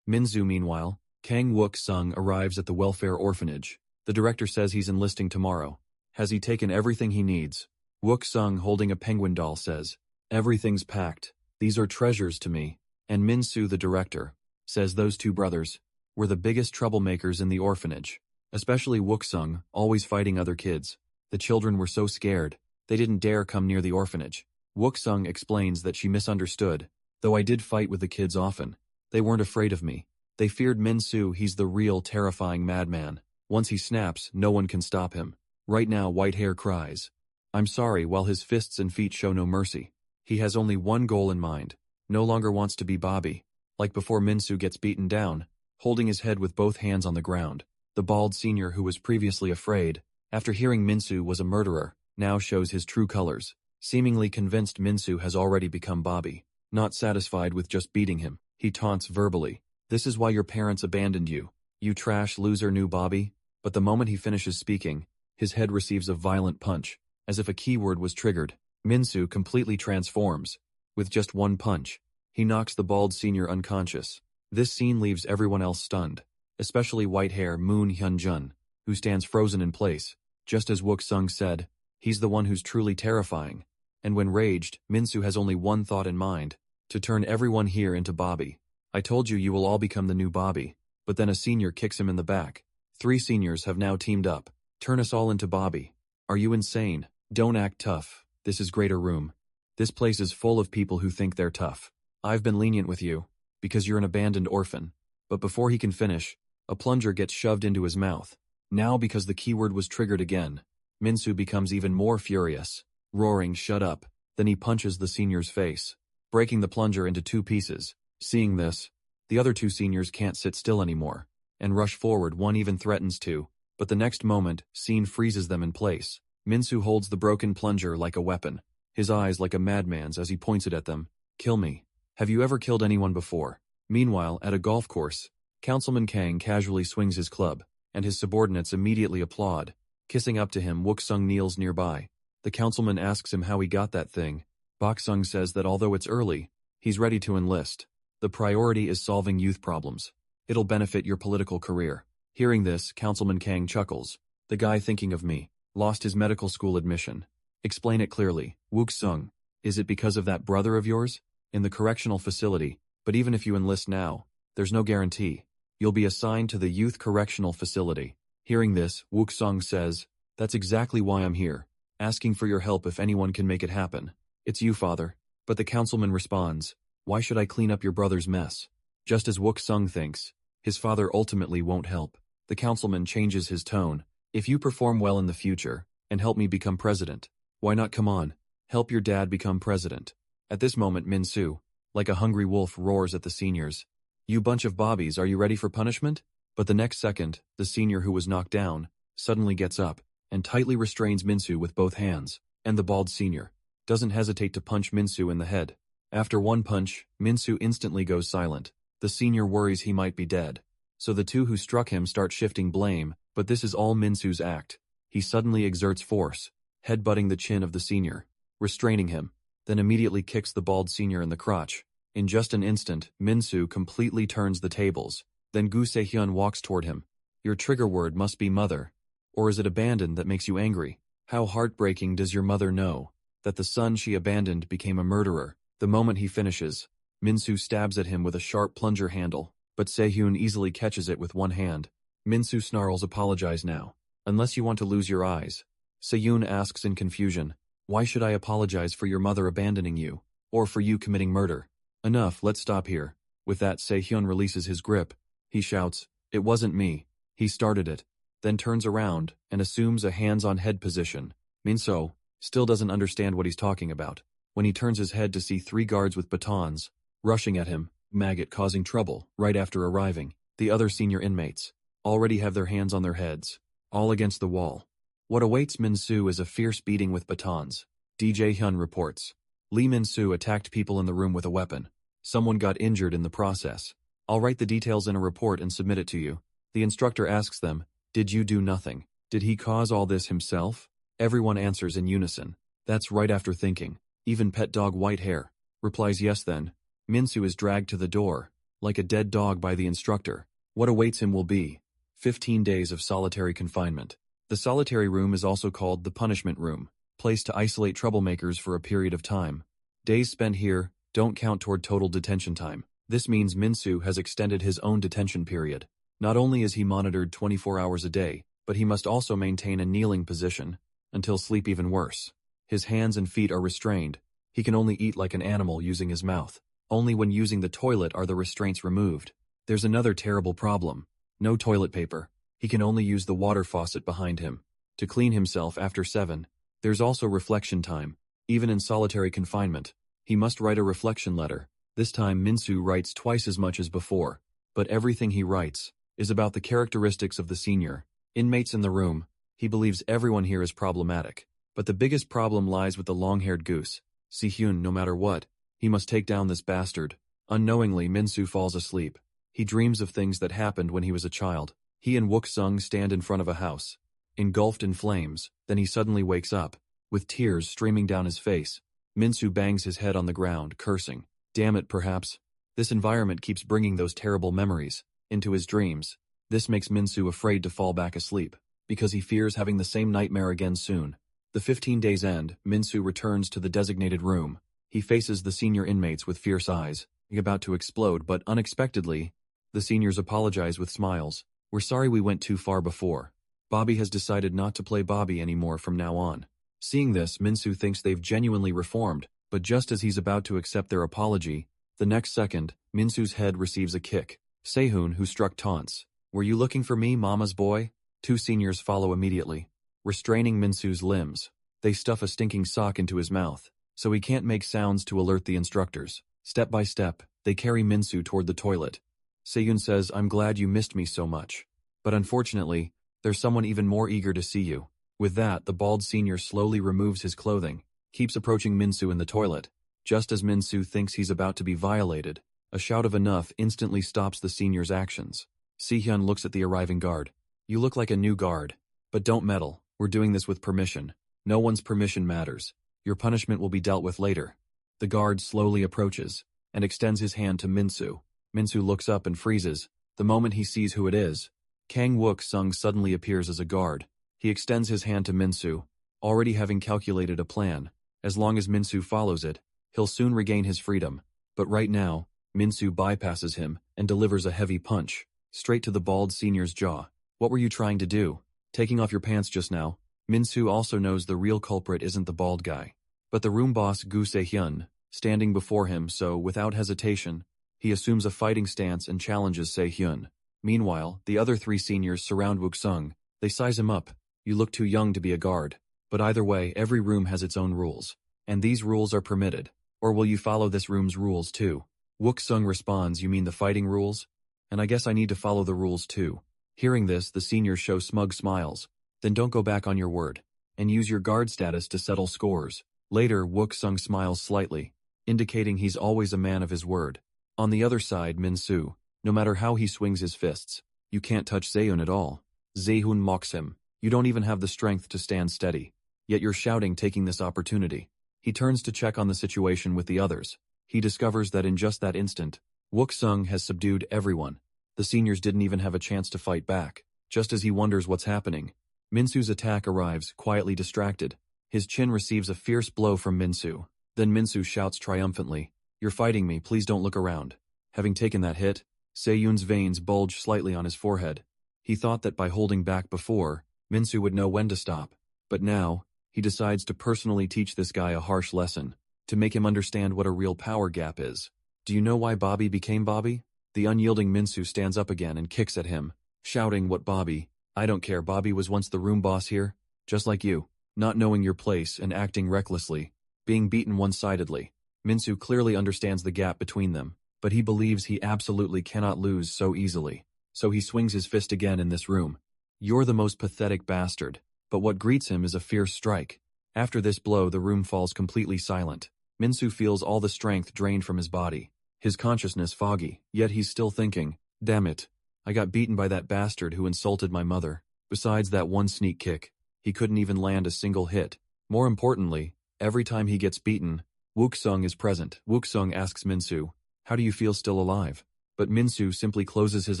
Min-soo, meanwhile, Kang Wook-sung arrives at the welfare orphanage. The director says he's enlisting tomorrow. Has he taken everything he needs? Wook-sung, holding a penguin doll, says, "Everything's packed. These are treasures to me." And Min-soo, the director, says those two brothers were the biggest troublemakers in the orphanage, especially Wook-sung, always fighting other kids. The children were so scared, they didn't dare come near the orphanage. Wook-sung explains that she misunderstood. "Though I did fight with the kids often, they weren't afraid of me. They feared Min-soo. He's the real terrifying madman. Once he snaps, no one can stop him." Right now, White Hair cries, "I'm sorry," while his fists and feet show no mercy. He has only one goal in mind, no longer wants to be Bobby. Like before Min-soo gets beaten down, holding his head with both hands on the ground. The bald senior, who was previously afraid, after hearing Min-soo was a murderer, now shows his true colors, seemingly convinced Min-soo has already become Bobby. Not satisfied with just beating him, he taunts verbally, "This is why your parents abandoned you. You trash loser new Bobby." But the moment he finishes speaking, his head receives a violent punch, as if a keyword was triggered. Min-soo completely transforms. With just one punch, he knocks the bald senior unconscious. This scene leaves everyone else stunned, especially White Hair Moon Hyun-jun, who stands frozen in place. Just as Wook-sung said, he's the one who's truly terrifying. And when raged, Minsu has only one thought in mind, to turn everyone here into Bobby. I told you you will all become the new Bobby. But then a senior kicks him in the back. 3 seniors have now teamed up. Turn us all into Bobby. Are you insane? Don't act tough. This is Greater Room. This place is full of people who think they're tough. I've been lenient with you, because you're an abandoned orphan. But before he can finish, a plunger gets shoved into his mouth. Now because the keyword was triggered again, Minsu becomes even more furious, roaring, "Shut up." Then he punches the senior's face, breaking the plunger into 2 pieces. Seeing this, the other 2 seniors can't sit still anymore, and rush forward. One even threatens to, but the next moment, Scene freezes them in place. Minsu holds the broken plunger like a weapon, his eyes like a madman's as he points it at them. "Kill me. Have you ever killed anyone before?" Meanwhile, at a golf course, Councilman Kang casually swings his club, and his subordinates immediately applaud. Kissing up to him, Wook-sung kneels nearby. The councilman asks him how he got that thing. Bok-sung says that although it's early, he's ready to enlist. The priority is solving youth problems. It'll benefit your political career. Hearing this, Councilman Kang chuckles. "The guy thinking of me lost his medical school admission. Explain it clearly." Wook-sung, "Is it because of that brother of yours? In the correctional facility, but even if you enlist now, there's no guarantee. You'll be assigned to the youth correctional facility." Hearing this, Wook-sung says, "That's exactly why I'm here, asking for your help if anyone can make it happen." "It's you, father." But the councilman responds, "Why should I clean up your brother's mess?" Just as Wook-sung thinks, his father ultimately won't help. The councilman changes his tone. "If you perform well in the future, and help me become president, why not come on, help your dad become president?" At this moment, Minsu, like a hungry wolf, roars at the seniors. "You bunch of bobbies, are you ready for punishment?" But the next second, the senior who was knocked down, suddenly gets up, and tightly restrains Minsu with both hands, and the bald senior doesn't hesitate to punch Minsu in the head. After one punch, Minsu instantly goes silent. The senior worries he might be dead. So the 2 who struck him start shifting blame, but this is all Minsu's act. He suddenly exerts force, headbutting the chin of the senior, restraining him, then immediately kicks the bald senior in the crotch. In just an instant, Minsu completely turns the tables. Then Gu Se-hyun walks toward him. "Your trigger word must be mother. Or is it abandoned that makes you angry? How heartbreaking does your mother know that the son she abandoned became a murderer?" The moment he finishes, Minsu stabs at him with a sharp plunger handle, but Se-hyun easily catches it with one hand. Minsu snarls, "Apologize now, unless you want to lose your eyes." Se-hyun asks in confusion, "Why should I apologize for your mother abandoning you, or for you committing murder?" "Enough, let's stop here." With that, Se-hyun releases his grip. He shouts, "It wasn't me. He started it." Then turns around and assumes a hands-on-head position. Minso still doesn't understand what he's talking about. When he turns his head to see 3 guards with batons rushing at him, Maggot causing trouble right after arriving. The other senior inmates already have their hands on their heads, all against the wall. What awaits Minsu is a fierce beating with batons. DJ Hyun reports. Lee Minsu attacked people in the room with a weapon. Someone got injured in the process. "I'll write the details in a report and submit it to you." The instructor asks them, "Did you do nothing? Did he cause all this himself?" Everyone answers in unison. That's right after thinking. Even pet dog Whitehair replies yes. Then Minsu is dragged to the door, like a dead dog, by the instructor. What awaits him will be 15 days of solitary confinement. The solitary room is also called the punishment room, placed to isolate troublemakers for a period of time. Days spent here don't count toward total detention time. This means Minsu has extended his own detention period. Not only is he monitored 24 hours a day, but he must also maintain a kneeling position, until sleep. Even worse, his hands and feet are restrained. He can only eat like an animal using his mouth. Only when using the toilet are the restraints removed. There's another terrible problem. No toilet paper. He can only use the water faucet behind him to clean himself after 7. There's also reflection time. Even in solitary confinement, he must write a reflection letter. This time Minsu writes twice as much as before, but everything he writes is about the characteristics of the senior inmates in the room. He believes everyone here is problematic, but the biggest problem lies with the long-haired goose, Si-hyun. No matter what, he must take down this bastard. Unknowingly, Minsu falls asleep. He dreams of things that happened when he was a child. He and Wook-sung stand in front of a house, engulfed in flames. Then he suddenly wakes up, with tears streaming down his face. Minsu bangs his head on the ground, cursing. Damn it, perhaps this environment keeps bringing those terrible memories into his dreams. This makes Minsu afraid to fall back asleep. because he fears having the same nightmare again soon. The 15 days end, Minsu returns to the designated room. He faces the senior inmates with fierce eyes, about to explode, but unexpectedly, the seniors apologize with smiles. We're sorry we went too far before. Bobby has decided not to play Bobby anymore from now on. Seeing this, Minsu thinks they've genuinely reformed, but just as he's about to accept their apology, the next second, Minsu's head receives a kick. Sehun, who struck, taunts. Were you looking for me, mama's boy? Two seniors follow immediately, restraining Minsu's limbs. They stuff a stinking sock into his mouth, so he can't make sounds to alert the instructors. Step by step, they carry Minsu toward the toilet. Sehun says, I'm glad you missed me so much. But unfortunately, there's someone even more eager to see you. With that, the bald senior slowly removes his clothing, keeps approaching Minsu in the toilet. Just as Minsu thinks he's about to be violated, a shout of enough instantly stops the senior's actions. Sehyun looks at the arriving guard. You look like a new guard. But don't meddle, we're doing this with permission. No one's permission matters. Your punishment will be dealt with later. The guard slowly approaches, and extends his hand to Minsu. Minsu looks up and freezes. The moment he sees who it is, Kang Wook-sung suddenly appears as a guard. He extends his hand to Minsu, already having calculated a plan. As long as Minsu follows it, he'll soon regain his freedom. But right now, Minsu bypasses him and delivers a heavy punch, straight to the bald senior's jaw. What were you trying to do? Taking off your pants just now? Minsu also knows the real culprit isn't the bald guy, but the room boss Gu Se-hyun, standing before him, so without hesitation, he assumes a fighting stance and challenges Se-hyun. Meanwhile, the other three seniors surround Wook-sung. They size him up. You look too young to be a guard. But either way, every room has its own rules. And these rules are permitted. Or will you follow this room's rules too? Wook-sung responds, you mean the fighting rules? And I guess I need to follow the rules too. Hearing this, the seniors show smug smiles. Then don't go back on your word. And use your guard status to settle scores. Later, Wook-sung smiles slightly, indicating he's always a man of his word. On the other side, Minsu, no matter how he swings his fists, you can't touch Sehun at all. Sehun mocks him. You don't even have the strength to stand steady. Yet you're shouting, taking this opportunity. He turns to check on the situation with the others. He discovers that in just that instant, Wook-sung has subdued everyone. The seniors didn't even have a chance to fight back. Just as he wonders what's happening, Minsu's attack arrives, quietly distracted. His chin receives a fierce blow from Minsu. Then Minsu shouts triumphantly, You're fighting me, please don't look around. Having taken that hit, Seyun's veins bulge slightly on his forehead. He thought that by holding back before, Minsu would know when to stop. But now, he decides to personally teach this guy a harsh lesson, to make him understand what a real power gap is. Do you know why Bobby became Bobby? The unyielding Minsu stands up again and kicks at him, shouting, What Bobby? I don't care, Bobby was once the room boss here, just like you, not knowing your place and acting recklessly, being beaten one-sidedly. Minsu clearly understands the gap between them, but he believes he absolutely cannot lose so easily. So he swings his fist again in this room. You're the most pathetic bastard. But what greets him is a fierce strike. After this blow, the room falls completely silent. Minsu feels all the strength drained from his body. His consciousness foggy, yet he's still thinking, damn it. I got beaten by that bastard who insulted my mother. Besides that one sneak kick, he couldn't even land a single hit. More importantly, every time he gets beaten, Wook-sung is present. Wook-sung asks Minsu, how do you feel still alive? But Minsu simply closes his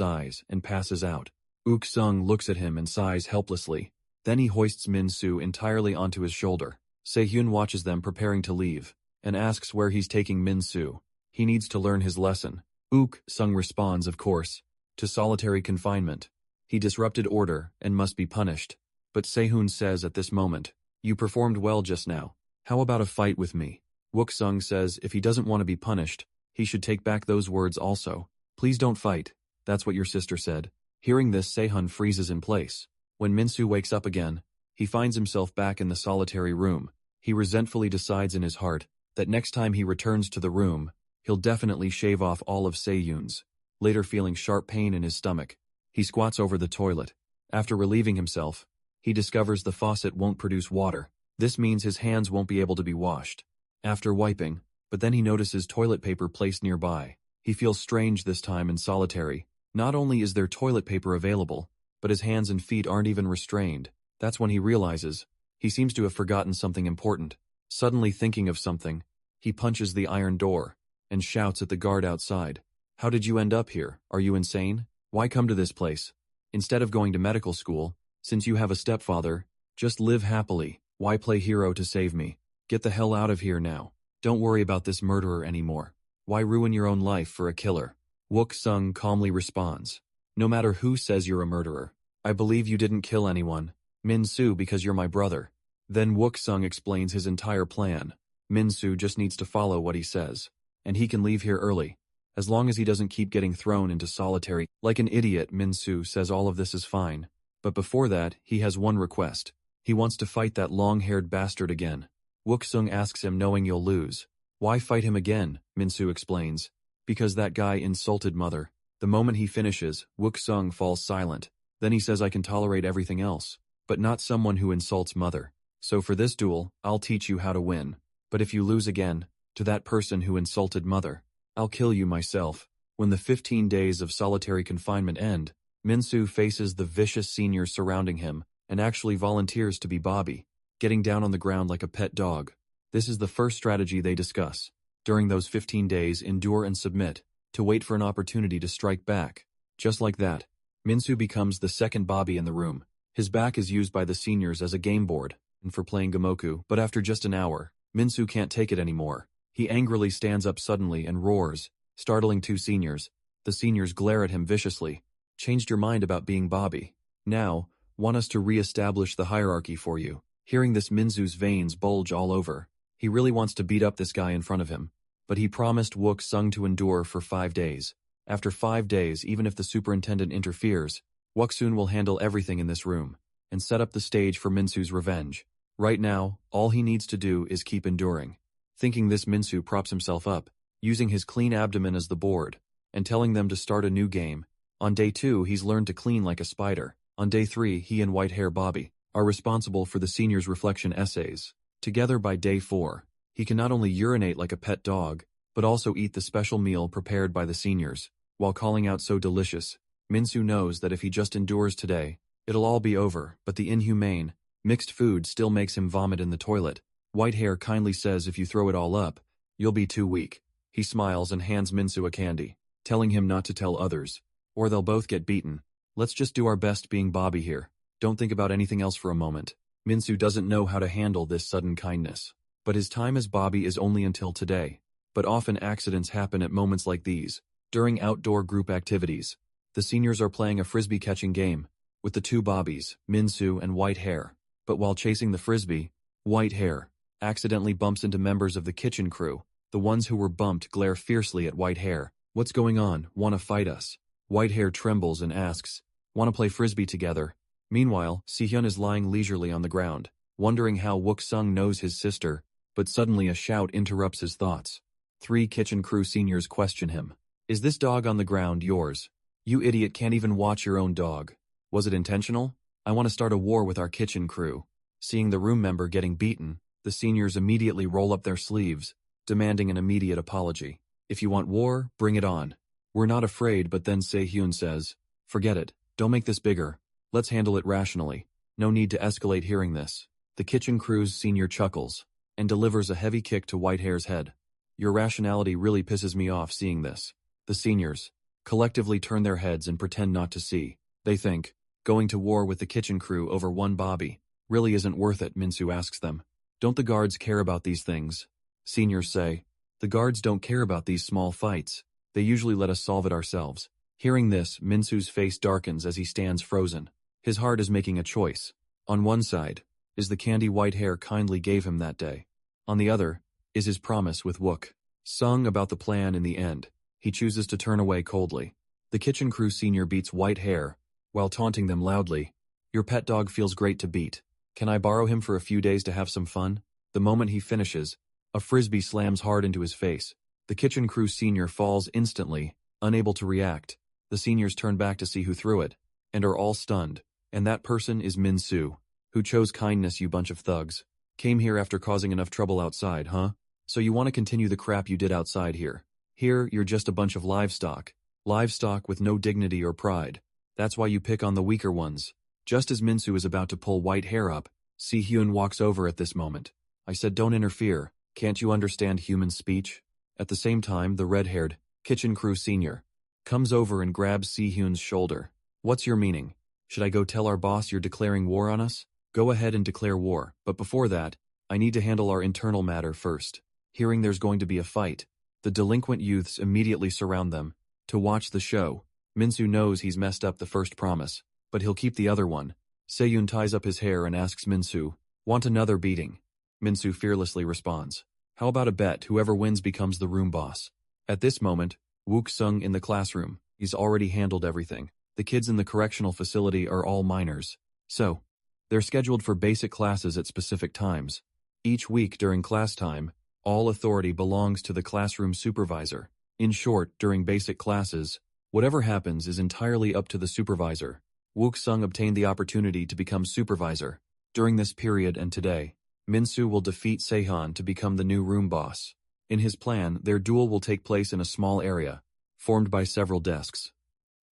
eyes and passes out. Wook-sung looks at him and sighs helplessly. Then he hoists Minsu entirely onto his shoulder. Sehun watches them preparing to leave, and asks where he's taking Minsu. He needs to learn his lesson. Wook-sung responds, of course, to solitary confinement. He disrupted order and must be punished. But Sehun says at this moment, you performed well just now. How about a fight with me? Wook-sung says if he doesn't want to be punished, he should take back those words also. Please don't fight. That's what your sister said. Hearing this, Sehun freezes in place. When Minsu wakes up again, he finds himself back in the solitary room. He resentfully decides in his heart that next time he returns to the room, he'll definitely shave off all of Seyun's. Later, feeling sharp pain in his stomach, he squats over the toilet. After relieving himself, he discovers the faucet won't produce water. This means his hands won't be able to be washed. After wiping, but then he notices toilet paper placed nearby. He feels strange this time and solitary. Not only is there toilet paper available, but his hands and feet aren't even restrained. That's when he realizes he seems to have forgotten something important. Suddenly thinking of something, he punches the iron door and shouts at the guard outside. How did you end up here? Are you insane? Why come to this place? Instead of going to medical school, Since you have a stepfather, just live happily. Why play hero to save me? Get the hell out of here now. Don't worry about this murderer anymore. Why ruin your own life for a killer? Wook Sung calmly responds. No matter who says you're a murderer, I believe you didn't kill anyone. Min Soo, because you're my brother. Then Wook Sung explains his entire plan. Min Soo just needs to follow what he says, and he can leave here early. As long as he doesn't keep getting thrown into solitary. Like an idiot, Min Soo says all of this is fine. But before that, he has one request. He wants to fight that long-haired bastard again. Wook Sung asks him, knowing you'll lose. Why fight him again? Min Soo explains. Because that guy insulted mother. The moment he finishes, Wook Sung falls silent. Then he says, I can tolerate everything else, but not someone who insults mother. So for this duel, I'll teach you how to win. But if you lose again, to that person who insulted mother, I'll kill you myself. When the 15 days of solitary confinement end, Min Soo faces the vicious seniors surrounding him and actually volunteers to be Bobby, getting down on the ground like a pet dog. This is the first strategy they discuss. During those 15 days, endure and submit, to wait for an opportunity to strike back. Just like that, Min Soo becomes the second Bobby in the room. His back is used by the seniors as a game board and for playing Gamoku, but after just an hour, Min Soo can't take it anymore. He angrily stands up suddenly and roars, startling two seniors. The seniors glare at him viciously. Changed your mind about being Bobby. Now, want us to re-establish the hierarchy for you. Hearing this, Min Soo's veins bulge all over. He really wants to beat up this guy in front of him. But he promised Wook Sung to endure for 5 days. After 5 days, even if the superintendent interferes, Wook Sung will handle everything in this room and set up the stage for Min Soo's revenge. Right now, all he needs to do is keep enduring. Thinking this, Min Soo props himself up, using his clean abdomen as the board, and telling them to start a new game. On day 2, he's learned to clean like a spider. On day 3, he and white-hair Bobby are responsible for the seniors' reflection essays. Together by day 4, he can not only urinate like a pet dog, but also eat the special meal prepared by the seniors, while calling out so delicious. Min Soo knows that if he just endures today, it'll all be over, but the inhumane, mixed food still makes him vomit in the toilet. Whitehair kindly says if you throw it all up, you'll be too weak. He smiles and hands Min Soo a candy, telling him not to tell others, or they'll both get beaten. Let's just do our best being Bobby here. Don't think about anything else for a moment. Min Soo doesn't know how to handle this sudden kindness, but his time as Bobby is only until today. But often accidents happen at moments like these. During outdoor group activities, the seniors are playing a frisbee catching game with the two Bobbies, Min Soo and Whitehair. But while chasing the frisbee, Whitehair accidentally bumps into members of the kitchen crew. The ones who were bumped glare fiercely at Whitehair. What's going on? Wanna fight us? Whitehair trembles and asks, wanna play frisbee together? Meanwhile, Sihyun is lying leisurely on the ground, wondering how Wook Sung knows his sister, but suddenly a shout interrupts his thoughts. 3 kitchen crew seniors question him. Is this dog on the ground yours? You idiot can't even watch your own dog. Was it intentional? I want to start a war with our kitchen crew. Seeing the room member getting beaten, the seniors immediately roll up their sleeves, demanding an immediate apology. If you want war, bring it on. We're not afraid, but then Se-hyun says, forget it, don't make this bigger. Let's handle it rationally. No need to escalate. Hearing this, the kitchen crew's senior chuckles and delivers a heavy kick to Whitehair's head. Your rationality really pisses me off. Seeing this, the seniors collectively turn their heads and pretend not to see. They think, going to war with the kitchen crew over one Bobby really isn't worth it. Min Soo asks them, don't the guards care about these things? Seniors say, the guards don't care about these small fights. They usually let us solve it ourselves. Hearing this, Min Soo's face darkens as he stands frozen. His heart is making a choice. On one side is the candy Whitehair kindly gave him that day. On the other is his promise with Wook Sung about the plan. In the end, he chooses to turn away coldly. The kitchen crew senior beats Whitehair while taunting them loudly. Your pet dog feels great to beat. Can I borrow him for a few days to have some fun? The moment he finishes, a frisbee slams hard into his face. The kitchen crew senior falls instantly, unable to react. The seniors turn back to see who threw it, and are all stunned. And that person is Min Soo, who chose kindness. You bunch of thugs. Came here after causing enough trouble outside, huh? So you want to continue the crap you did outside here. Here, you're just a bunch of livestock. Livestock with no dignity or pride. That's why you pick on the weaker ones. Just as Min Soo is about to pull Whitehair up, Si-hyun walks over at this moment. I said don't interfere. Can't you understand human speech? At the same time, the red-haired kitchen crew senior comes over and grabs Si-hyun's shoulder. What's your meaning? Should I go tell our boss you're declaring war on us? Go ahead and declare war, but before that, I need to handle our internal matter first. Hearing there's going to be a fight, the delinquent youths immediately surround them. To watch the show, Minsu knows he's messed up the first promise, but he'll keep the other one. Seyun ties up his hair and asks Minsu, "Want another beating?" Minsu fearlessly responds, "How about a bet whoever wins becomes the room boss?" At this moment, Wook Sung in the classroom. He's already handled everything. The kids in the correctional facility are all minors. So, they're scheduled for basic classes at specific times. Each week during class time, all authority belongs to the classroom supervisor. In short, during basic classes, whatever happens is entirely up to the supervisor. Wook Sung obtained the opportunity to become supervisor. During this period and today, Minsu will defeat Sehun to become the new room boss. In his plan, their duel will take place in a small area, formed by several desks.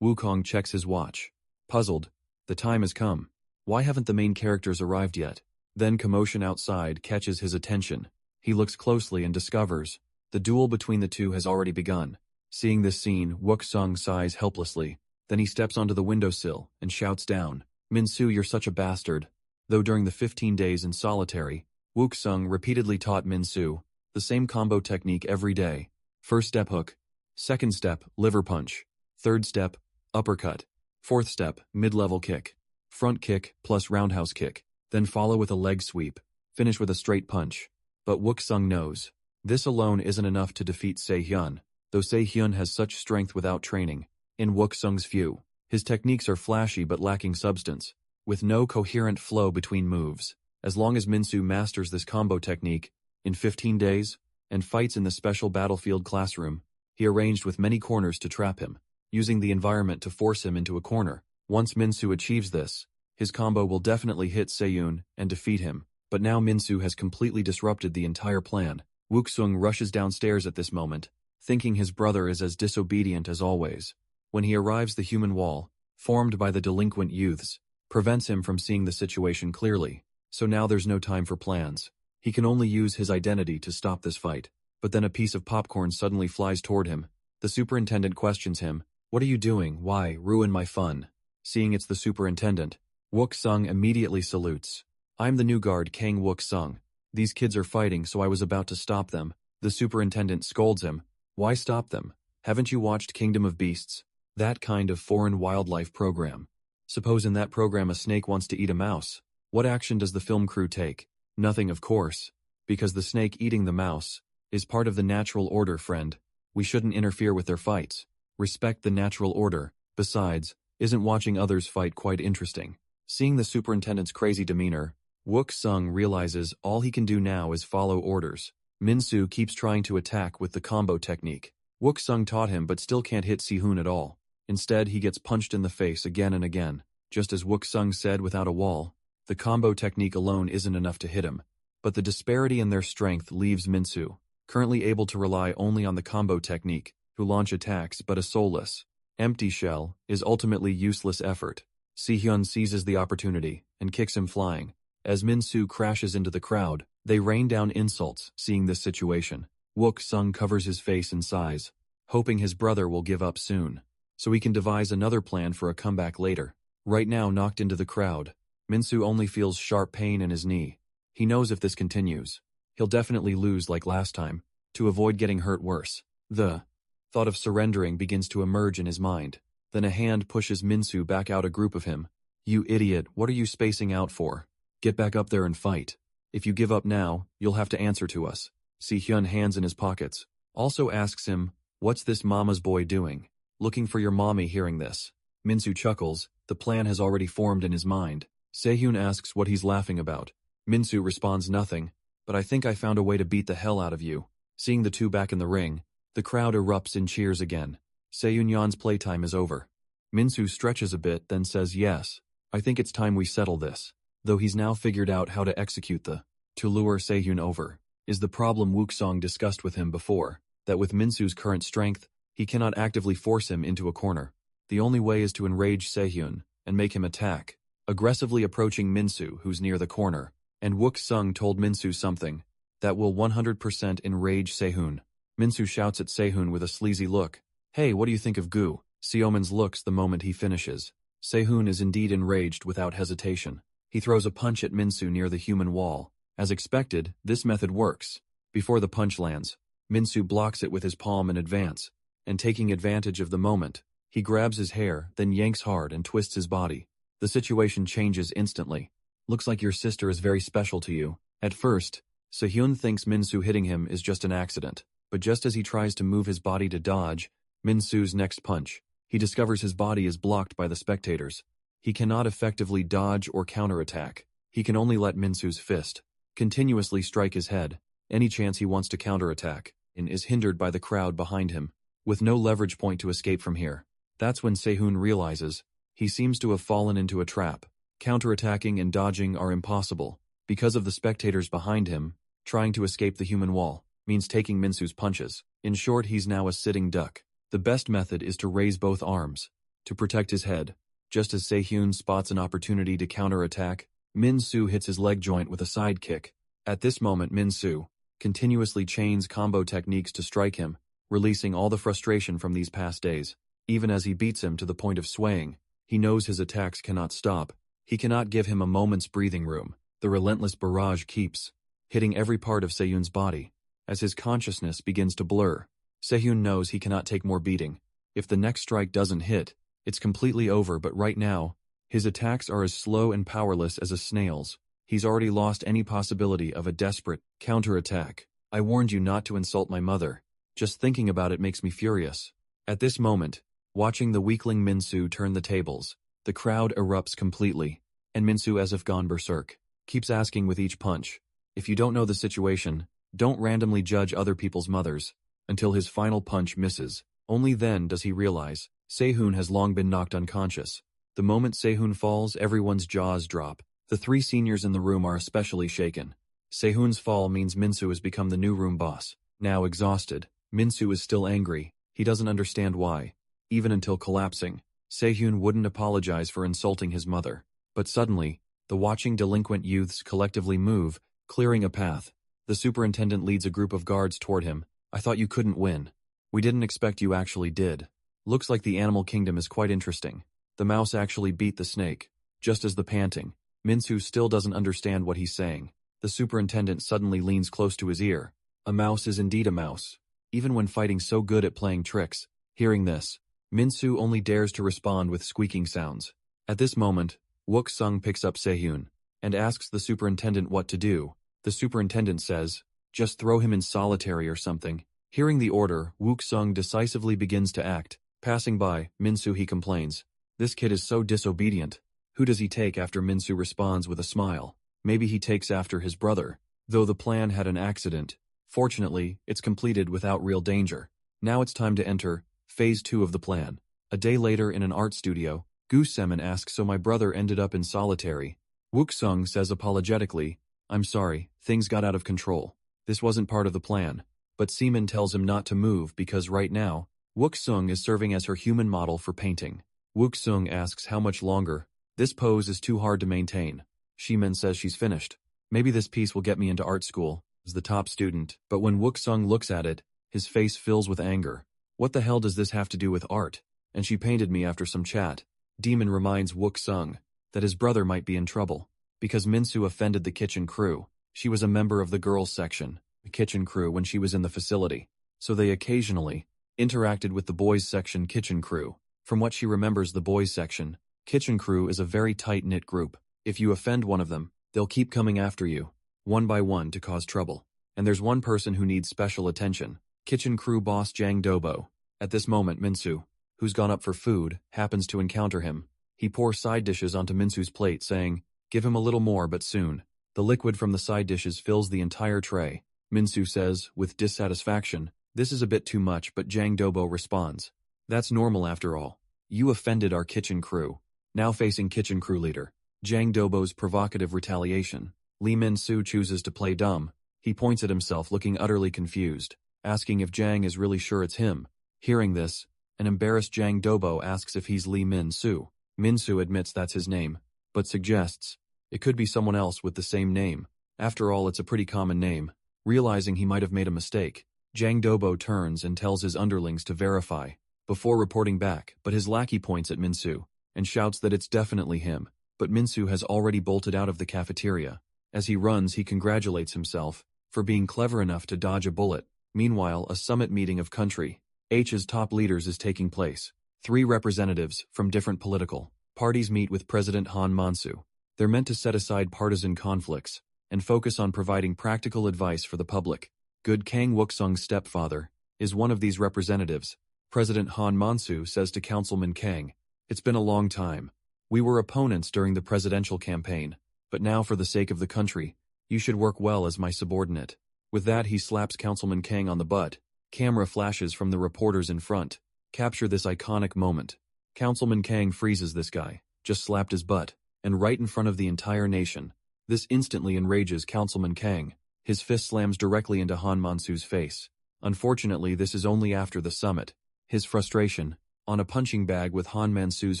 Wukong checks his watch. Puzzled, the time has come. Why haven't the main characters arrived yet? Then commotion outside catches his attention. He looks closely and discovers the duel between the two has already begun. Seeing this scene, Wook Sung sighs helplessly. Then he steps onto the windowsill and shouts down, "Minsu, you're such a bastard." Though during the 15 days in solitary, Wook Sung repeatedly taught Minsu the same combo technique every day. First step hook. Second step, liver punch. Third step, uppercut. Fourth step, mid-level kick. Front kick plus roundhouse kick. Then follow with a leg sweep. Finish with a straight punch. But Wook Sung knows this alone isn't enough to defeat Sehun, though Sehun has such strength without training. In Wook Sung's view, his techniques are flashy but lacking substance, with no coherent flow between moves. As long as Minsu masters this combo technique in 15 days and fights in the special battlefield classroom, he arranged with many corners to trap him, using the environment to force him into a corner. Once Minsu achieves this, his combo will definitely hit Seyun and defeat him. But now Minsu has completely disrupted the entire plan. Wook Sung rushes downstairs at this moment, thinking his brother is as disobedient as always. When he arrives, the human wall, formed by the delinquent youths, prevents him from seeing the situation clearly. So now there's no time for plans. He can only use his identity to stop this fight. But then a piece of popcorn suddenly flies toward him. The superintendent questions him, "What are you doing? Why ruin my fun?" Seeing it's the superintendent, Wook Sung immediately salutes. "I'm the new guard, Kang Wook Sung. These kids are fighting, so I was about to stop them." The superintendent scolds him. "Why stop them? Haven't you watched Kingdom of Beasts? That kind of foreign wildlife program. Suppose in that program a snake wants to eat a mouse. What action does the film crew take? Nothing, of course. Because the snake eating the mouse is part of the natural order, friend. We shouldn't interfere with their fights. Respect the natural order. Besides, isn't watching others fight quite interesting?" Seeing the superintendent's crazy demeanor, Wook Sung realizes all he can do now is follow orders. Minsu keeps trying to attack with the combo technique. Wook Sung taught him but still can't hit Sehun at all. Instead, he gets punched in the face again and again. Just as Wook Sung said, without a wall, the combo technique alone isn't enough to hit him. But the disparity in their strength leaves Minsu, currently able to rely only on the combo technique, who launch attacks but a soulless, empty shell, is ultimately useless effort. Sehun seizes the opportunity and kicks him flying. As Minsu crashes into the crowd, they rain down insults. Seeing this situation, Wook Sung covers his face and sighs, hoping his brother will give up soon, so he can devise another plan for a comeback later. Right now, knocked into the crowd, Minsu only feels sharp pain in his knee. He knows if this continues, he'll definitely lose like last time. To avoid getting hurt worse, the thought of surrendering begins to emerge in his mind. Then a hand pushes Minsu back out a group of him. "You idiot, what are you spacing out for? Get back up there and fight. If you give up now, you'll have to answer to us." Si-hyun, hands in his pockets, also asks him, "What's this mama's boy doing? Looking for your mommy?" Hearing this, Minsu chuckles. The plan has already formed in his mind. Sehun asks what he's laughing about. Minsu responds, "Nothing, but I think I found a way to beat the hell out of you." Seeing the two back in the ring, the crowd erupts in cheers again. Seyun-yeon's playtime is over. Minsu stretches a bit, then says, "Yes, I think it's time we settle this." Though he's now figured out how to execute to lure Sehun over, is the problem Wook Sung discussed with him before, that with Minsu's current strength, he cannot actively force him into a corner. The only way is to enrage Sehun and make him attack, aggressively approaching Minsu, who's near the corner. And Wook Sung told Minsu something that will 100% enrage Sehun. Minsu shouts at Sehun with a sleazy look, "Hey, what do you think of Gu?" Seoman's looks the moment he finishes. Sehun is indeed enraged without hesitation. He throws a punch at Minsu near the human wall. As expected, this method works. Before the punch lands, Minsu blocks it with his palm in advance, and taking advantage of the moment, he grabs his hair, then yanks hard and twists his body. The situation changes instantly. Looks like your sister is very special to you. At first, Sehun thinks Minsu hitting him is just an accident, but just as he tries to move his body to dodge Minsu's next punch, he discovers his body is blocked by the spectators. He cannot effectively dodge or counterattack. He can only let Minsu's fist continuously strike his head. Any chance he wants to counterattack and is hindered by the crowd behind him, with no leverage point to escape from here. That's when Sehun realizes he seems to have fallen into a trap. Counterattacking and dodging are impossible. Because of the spectators behind him, trying to escape the human wall means taking Minsu's punches. In short, he's now a sitting duck. The best method is to raise both arms to protect his head. Just as Sehun spots an opportunity to counterattack, Minsu hits his leg joint with a side kick. At this moment, Minsu continuously chains combo techniques to strike him, releasing all the frustration from these past days. Even as he beats him to the point of swaying, he knows his attacks cannot stop. He cannot give him a moment's breathing room. The relentless barrage keeps hitting every part of Sehun's body. As his consciousness begins to blur, Sehun knows he cannot take more beating. If the next strike doesn't hit, it's completely over, but right now, his attacks are as slow and powerless as a snail's. He's already lost any possibility of a desperate counterattack. I warned you not to insult my mother. Just thinking about it makes me furious. At this moment, watching the weakling Minsu turn the tables, the crowd erupts completely, and Minsu, as if gone berserk, keeps asking with each punch, if you don't know the situation, don't randomly judge other people's mothers, until his final punch misses. Only then does he realize Sehun has long been knocked unconscious. The moment Sehun falls, everyone's jaws drop. The three seniors in the room are especially shaken. Sehun's fall means Minsu has become the new room boss. Now exhausted, Minsu is still angry. He doesn't understand why. Even until collapsing, Sehun wouldn't apologize for insulting his mother. But suddenly, the watching delinquent youths collectively move, clearing a path. The superintendent leads a group of guards toward him. I thought you couldn't win. We didn't expect you actually did. Looks like the animal kingdom is quite interesting. The mouse actually beat the snake. Just as the panting, Minsu still doesn't understand what he's saying. The superintendent suddenly leans close to his ear. A mouse is indeed a mouse. Even when fighting so good at playing tricks. Hearing this, Minsu only dares to respond with squeaking sounds. At this moment, Wook Sung picks up Sehun and asks the superintendent what to do. The superintendent says, just throw him in solitary or something. Hearing the order, Wook Sung decisively begins to act. Passing by Minsu, he complains, this kid is so disobedient. Who does he take after? Minsu responds with a smile. Maybe he takes after his brother. Though the plan had an accident, fortunately, it's completed without real danger. Now it's time to enter Phase 2 of the plan. A day later in an art studio, Gu Semin asks, so my brother ended up in solitary. Wook Sung says apologetically, I'm sorry, things got out of control. This wasn't part of the plan. But Semin tells him not to move because right now, Wook Sung is serving as her human model for painting. Wook Sung asks how much longer. This pose is too hard to maintain. Semin says she's finished. Maybe this piece will get me into art school, as the top student. But when Wook Sung looks at it, his face fills with anger. What the hell does this have to do with art? And she painted me after some chat. Demon reminds Wook Sung that his brother might be in trouble. Because Minsu offended the kitchen crew. She was a member of the girls section, the kitchen crew, when she was in the facility. So they occasionally interacted with the boys section kitchen crew. From what she remembers, the boys section kitchen crew is a very tight-knit group. If you offend one of them, they'll keep coming after you, one by one, to cause trouble. And there's one person who needs special attention. Kitchen crew boss Jang Dobo. At this moment, Minsu, who's gone up for food, happens to encounter him. He pours side dishes onto Minsu's plate, saying, give him a little more, but soon. The liquid from the side dishes fills the entire tray. Minsu says, with dissatisfaction, this is a bit too much, but Jang Dobo responds, that's normal after all. You offended our kitchen crew. Now facing kitchen crew leader, Jang Dobo's provocative retaliation, Lee Min-soo chooses to play dumb. He points at himself, looking utterly confused, asking if Jang is really sure it's him. Hearing this, an embarrassed Jang Dobo asks if he's Lee Min-soo. Min-soo admits that's his name, but suggests it could be someone else with the same name. After all, it's a pretty common name. Realizing he might have made a mistake, Jang Dobo turns and tells his underlings to verify before reporting back, but his lackey points at Min-soo and shouts that it's definitely him, but Minsu has already bolted out of the cafeteria. As he runs, he congratulates himself for being clever enough to dodge a bullet. Meanwhile, a summit meeting of country H's top leaders is taking place. 3 representatives from different political parties meet with President Han Mansu. They're meant to set aside partisan conflicts and focus on providing practical advice for the public. Good Kang Wook-sung's stepfather is one of these representatives. President Han Mansu says to Councilman Kang, "It's been a long time. We were opponents during the presidential campaign, but now for the sake of the country, you should work well as my subordinate." With that, he slaps Councilman Kang on the butt. Camera flashes from the reporters in front. Capture this iconic moment. Councilman Kang freezes this guy, just slapped his butt, and right in front of the entire nation. This instantly enrages Councilman Kang. His fist slams directly into Han Mansu's face. Unfortunately, this is only after the summit. His frustration, on a punching bag with Han Mansu's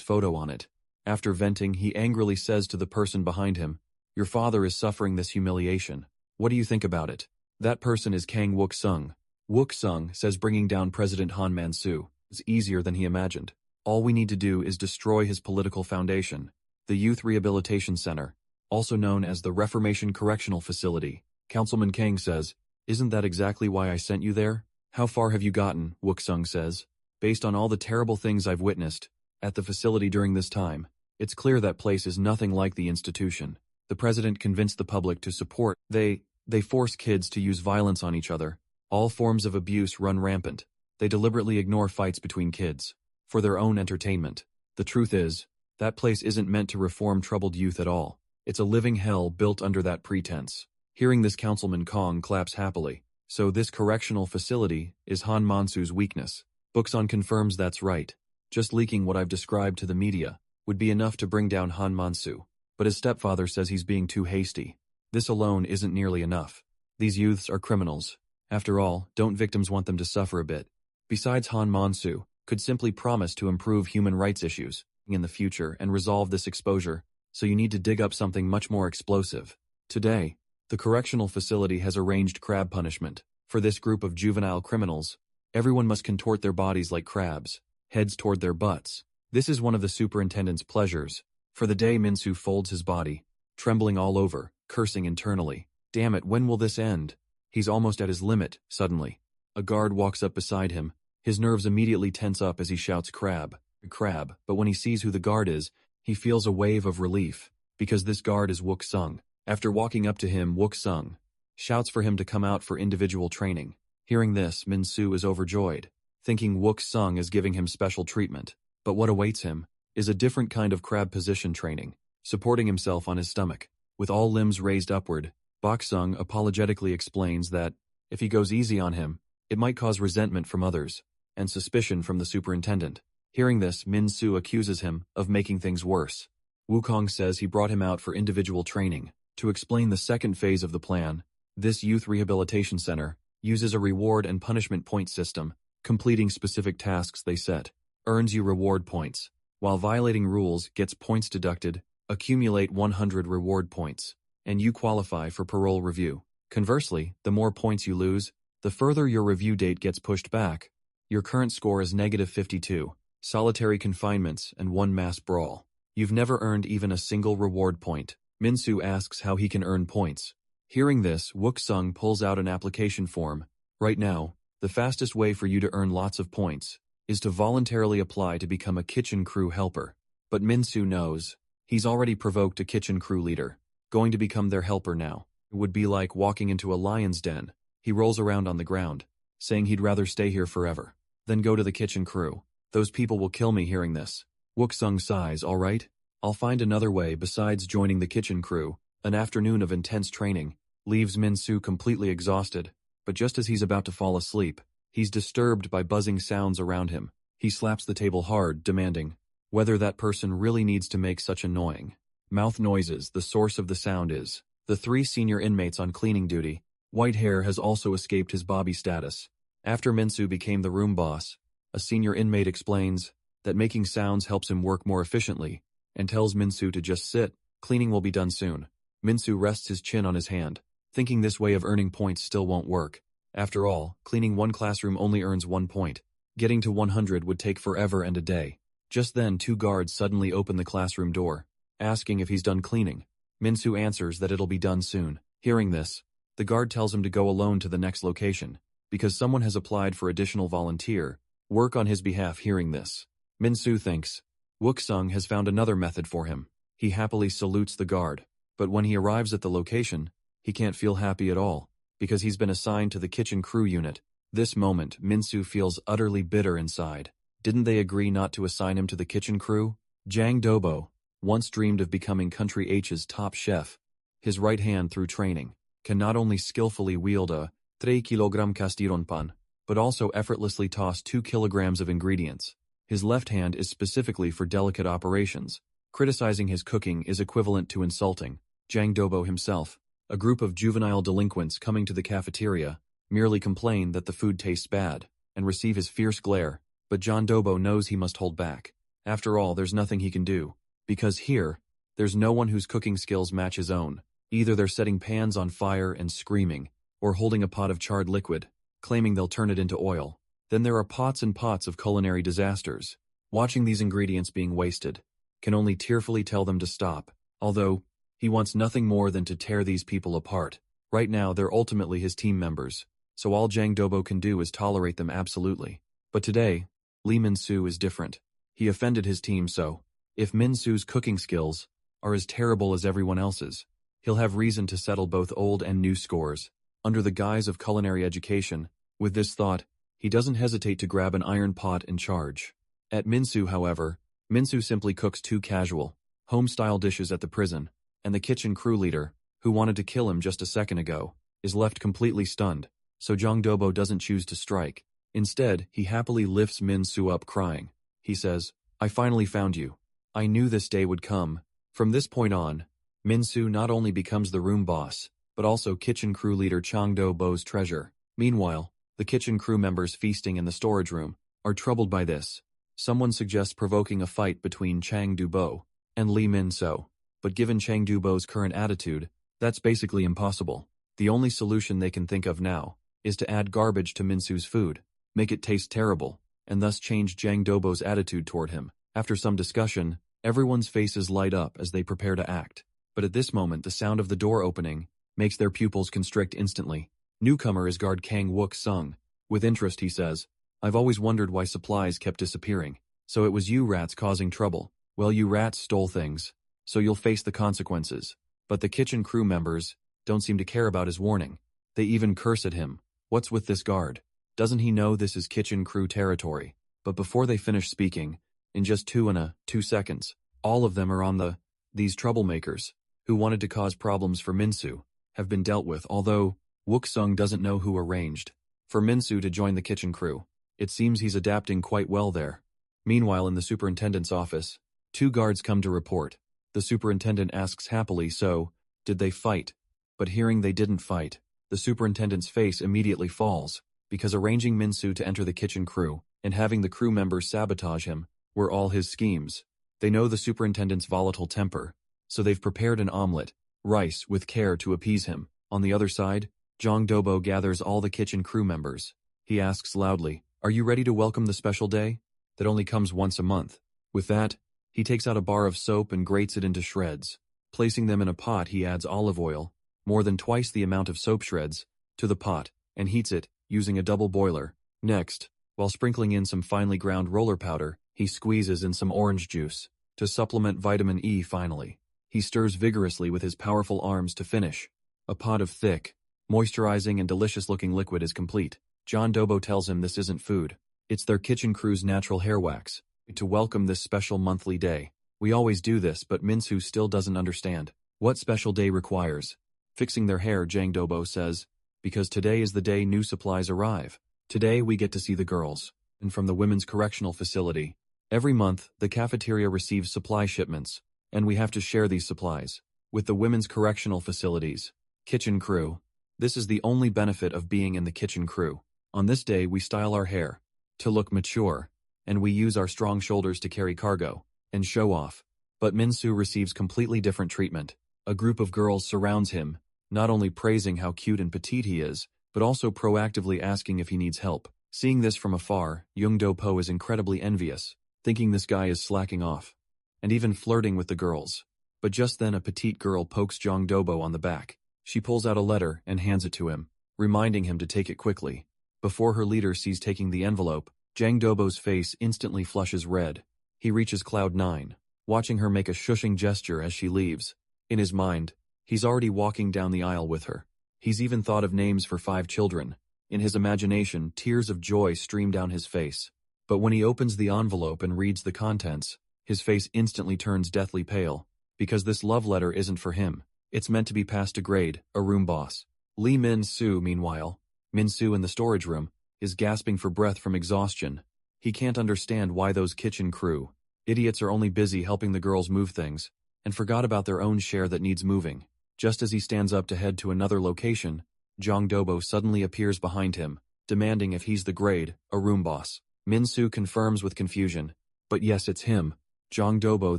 photo on it. After venting, he angrily says to the person behind him, "Your father is suffering this humiliation. What do you think about it?" That person is Kang Wook-sung. Wook-sung says bringing down President Han Mansu is easier than he imagined. All we need to do is destroy his political foundation. The Youth Rehabilitation Center, also known as the Reformation Correctional Facility. Councilman Kang says, "Isn't that exactly why I sent you there?" "How far have you gotten?" Wook-sung says. "Based on all the terrible things I've witnessed at the facility during this time, it's clear that place is nothing like the institution. The president convinced the public to support. They force kids to use violence on each other. All forms of abuse run rampant. They deliberately ignore fights between kids for their own entertainment. The truth is, that place isn't meant to reform troubled youth at all. It's a living hell built under that pretense." Hearing this, Councilman Kang claps happily. So this correctional facility is Han Mansu's weakness. Bookson confirms that's right. Just leaking what I've described to the media would be enough to bring down Han Mansu. But his stepfather says he's being too hasty. This alone isn't nearly enough. These youths are criminals. After all, don't victims want them to suffer a bit? Besides, Han Mansu could simply promise to improve human rights issues in the future and resolve this exposure, so you need to dig up something much more explosive. Today, the correctional facility has arranged crab punishment. For this group of juvenile criminals, everyone must contort their bodies like crabs, heads toward their butts. This is one of the superintendent's pleasures. For the day, Minsu folds his body, trembling all over, cursing internally. Damn it, when will this end? He's almost at his limit. Suddenly, a guard walks up beside him. His nerves immediately tense up as he shouts, "Crab, crab," but when he sees who the guard is, he feels a wave of relief, because this guard is Wook-sung. After walking up to him, Wook-sung shouts for him to come out for individual training. Hearing this, Minsu is overjoyed, thinking Wook-sung is giving him special treatment. But what awaits him is a different kind of crab position training, supporting himself on his stomach. With all limbs raised upward, Bok-sung apologetically explains that, if he goes easy on him, it might cause resentment from others, and suspicion from the superintendent. Hearing this, Minsu accuses him of making things worse. Wukong says he brought him out for individual training. To explain the second phase of the plan, this youth rehabilitation center uses a reward and punishment point system. Completing specific tasks they set earns you reward points, while violating rules gets points deducted. Accumulate 100 reward points, and you qualify for parole review. Conversely, the more points you lose, the further your review date gets pushed back. Your current score is -52, solitary confinements and 1 mass brawl. You've never earned even a single reward point. Minsu asks how he can earn points. Hearing this, Wook-sung pulls out an application form. Right now, the fastest way for you to earn lots of points is to voluntarily apply to become a kitchen crew helper. But Minsu knows he's already provoked a kitchen crew leader. Going to become their helper now would be like walking into a lion's den. He rolls around on the ground, saying he'd rather stay here forever than go to the kitchen crew. Those people will kill me hearing this. Wook-sung sighs, "All right, I'll find another way besides joining the kitchen crew." An afternoon of intense training leaves Minsu completely exhausted, but just as he's about to fall asleep, he's disturbed by buzzing sounds around him. He slaps the table hard, demanding whether that person really needs to make such annoying mouth noises. The source of the sound is the 3 senior inmates on cleaning duty. White hair has also escaped his Bobby status. After Minsu became the room boss, a senior inmate explains that making sounds helps him work more efficiently, and tells Minsu to just sit. Cleaning will be done soon. Minsu rests his chin on his hand, thinking this way of earning points still won't work. After all, cleaning one classroom only earns 1 point. Getting to 100 would take forever and a day. Just then 2 guards suddenly open the classroom door, asking if he's done cleaning. Min-soo answers that it'll be done soon. Hearing this, the guard tells him to go alone to the next location, because someone has applied for additional volunteer work on his behalf. Hearing this, Min-soo thinks Wook-sung has found another method for him. He happily salutes the guard, but when he arrives at the location, he can't feel happy at all, because he's been assigned to the kitchen crew unit. This moment, Min-soo feels utterly bitter inside. Didn't they agree not to assign him to the kitchen crew? Jang Do-bo once dreamed of becoming Country H's top chef. His right hand, through training, can not only skillfully wield a 3 kg castiron pan, but also effortlessly toss 2 kilograms of ingredients. His left hand is specifically for delicate operations. Criticizing his cooking is equivalent to insulting Jang Do-bo himself. A group of juvenile delinquents coming to the cafeteria merely complain that the food tastes bad and receive his fierce glare, but Jang Do-bo knows he must hold back. After all, there's nothing he can do, because here, there's no one whose cooking skills match his own. Either they're setting pans on fire and screaming, or holding a pot of charred liquid, claiming they'll turn it into oil. Then there are pots and pots of culinary disasters. Watching these ingredients being wasted can only tearfully tell them to stop, although he wants nothing more than to tear these people apart. Right now, they're ultimately his team members, so all Jang Do-bo can do is tolerate them absolutely. But today, Lee Min-soo is different. He offended his team, so if Min-soo's cooking skills are as terrible as everyone else's, he'll have reason to settle both old and new scores. Under the guise of culinary education, with this thought, he doesn't hesitate to grab an iron pot and charge. At Min-soo, however, Min-soo simply cooks 2 casual, home-style dishes at the prison, and the kitchen crew leader, who wanted to kill him just a second ago, is left completely stunned, so Jang Do-bo doesn't choose to strike. Instead, he happily lifts Min-soo up crying. He says, "I finally found you. I knew this day would come." From this point on, Min-soo not only becomes the room boss, but also kitchen crew leader Jang Do-bo's treasure. Meanwhile, the kitchen crew members feasting in the storage room are troubled by this. Someone suggests provoking a fight between Jang Do-bo and Lee Min-soo, but given Jang Do-bo's current attitude, that's basically impossible. The only solution they can think of now is to add garbage to Min-soo's food, make it taste terrible, and thus change Jang Do-bo's attitude toward him. After some discussion, everyone's faces light up as they prepare to act. But at this moment, the sound of the door opening makes their pupils constrict instantly. Newcomer is guard Kang Wook-sung. With interest, he says, "I've always wondered why supplies kept disappearing. So it was you rats causing trouble. Well, you rats stole things, so you'll face the consequences." But the kitchen crew members don't seem to care about his warning. They even curse at him. What's with this guard? Doesn't he know this is kitchen crew territory? But before they finish speaking, in just 2 seconds, all of them are on these troublemakers, who wanted to cause problems for Min-soo, have been dealt with, although Wook-sung doesn't know who arranged for Min-soo to join the kitchen crew. It seems he's adapting quite well there. Meanwhile, in the superintendent's office, 2 guards come to report. The superintendent asks happily, "So, did they fight?" But hearing they didn't fight, the superintendent's face immediately falls, because arranging Min-soo to enter the kitchen crew and having the crew members sabotage him were all his schemes. They know the superintendent's volatile temper, so they've prepared an omelet, rice with care to appease him. On the other side, Jang Do-bo gathers all the kitchen crew members. He asks loudly, "Are you ready to welcome the special day that only comes once a month?" With that, he takes out a bar of soap and grates it into shreds. Placing them in a pot, he adds olive oil, more than twice the amount of soap shreds, to the pot, and heats it, using a double boiler. Next, while sprinkling in some finely ground roller powder, he squeezes in some orange juice to supplement vitamin E. Finally, he stirs vigorously with his powerful arms to finish. A pot of thick, moisturizing and delicious-looking liquid is complete. Jang Do-bo tells him this isn't food. It's their kitchen crew's natural hair wax, to welcome this special monthly day. "We always do this, but Min-soo still doesn't understand what special day requires." Fixing their hair, Jang Do-bo says, "Because today is the day new supplies arrive. Today we get to see the girls, and from the women's correctional facility. Every month, the cafeteria receives supply shipments, and we have to share these supplies with the women's correctional facilities. Kitchen crew. This is the only benefit of being in the kitchen crew. On this day, we style our hair to look mature, and we use our strong shoulders to carry cargo and show off." But Min-soo receives completely different treatment. A group of girls surrounds him, not only praising how cute and petite he is, but also proactively asking if he needs help. Seeing this from afar, Jung Do-po is incredibly envious. thinking this guy is slacking off, and even flirting with the girls. But just then a petite girl pokes Jong Dobo on the back. She pulls out a letter and hands it to him, reminding him to take it quickly. Before her leader sees taking the envelope, Jang Dobo's face instantly flushes red. He reaches cloud 9, watching her make a shushing gesture as she leaves. In his mind, he's already walking down the aisle with her. He's even thought of names for 5 children. In his imagination, tears of joy stream down his face. But when he opens the envelope and reads the contents, his face instantly turns deathly pale, because this love letter isn't for him. It's meant to be passed to Grade, a room boss. Lee Min-soo, meanwhile, Min-soo in the storage room, is gasping for breath from exhaustion. He can't understand why those kitchen crew idiots are only busy helping the girls move things, and forgot about their own share that needs moving. Just as he stands up to head to another location, Jong Dobo suddenly appears behind him, demanding if he's the Grade, a room boss. Min-soo confirms with confusion, but yes, it's him. Jong Dobo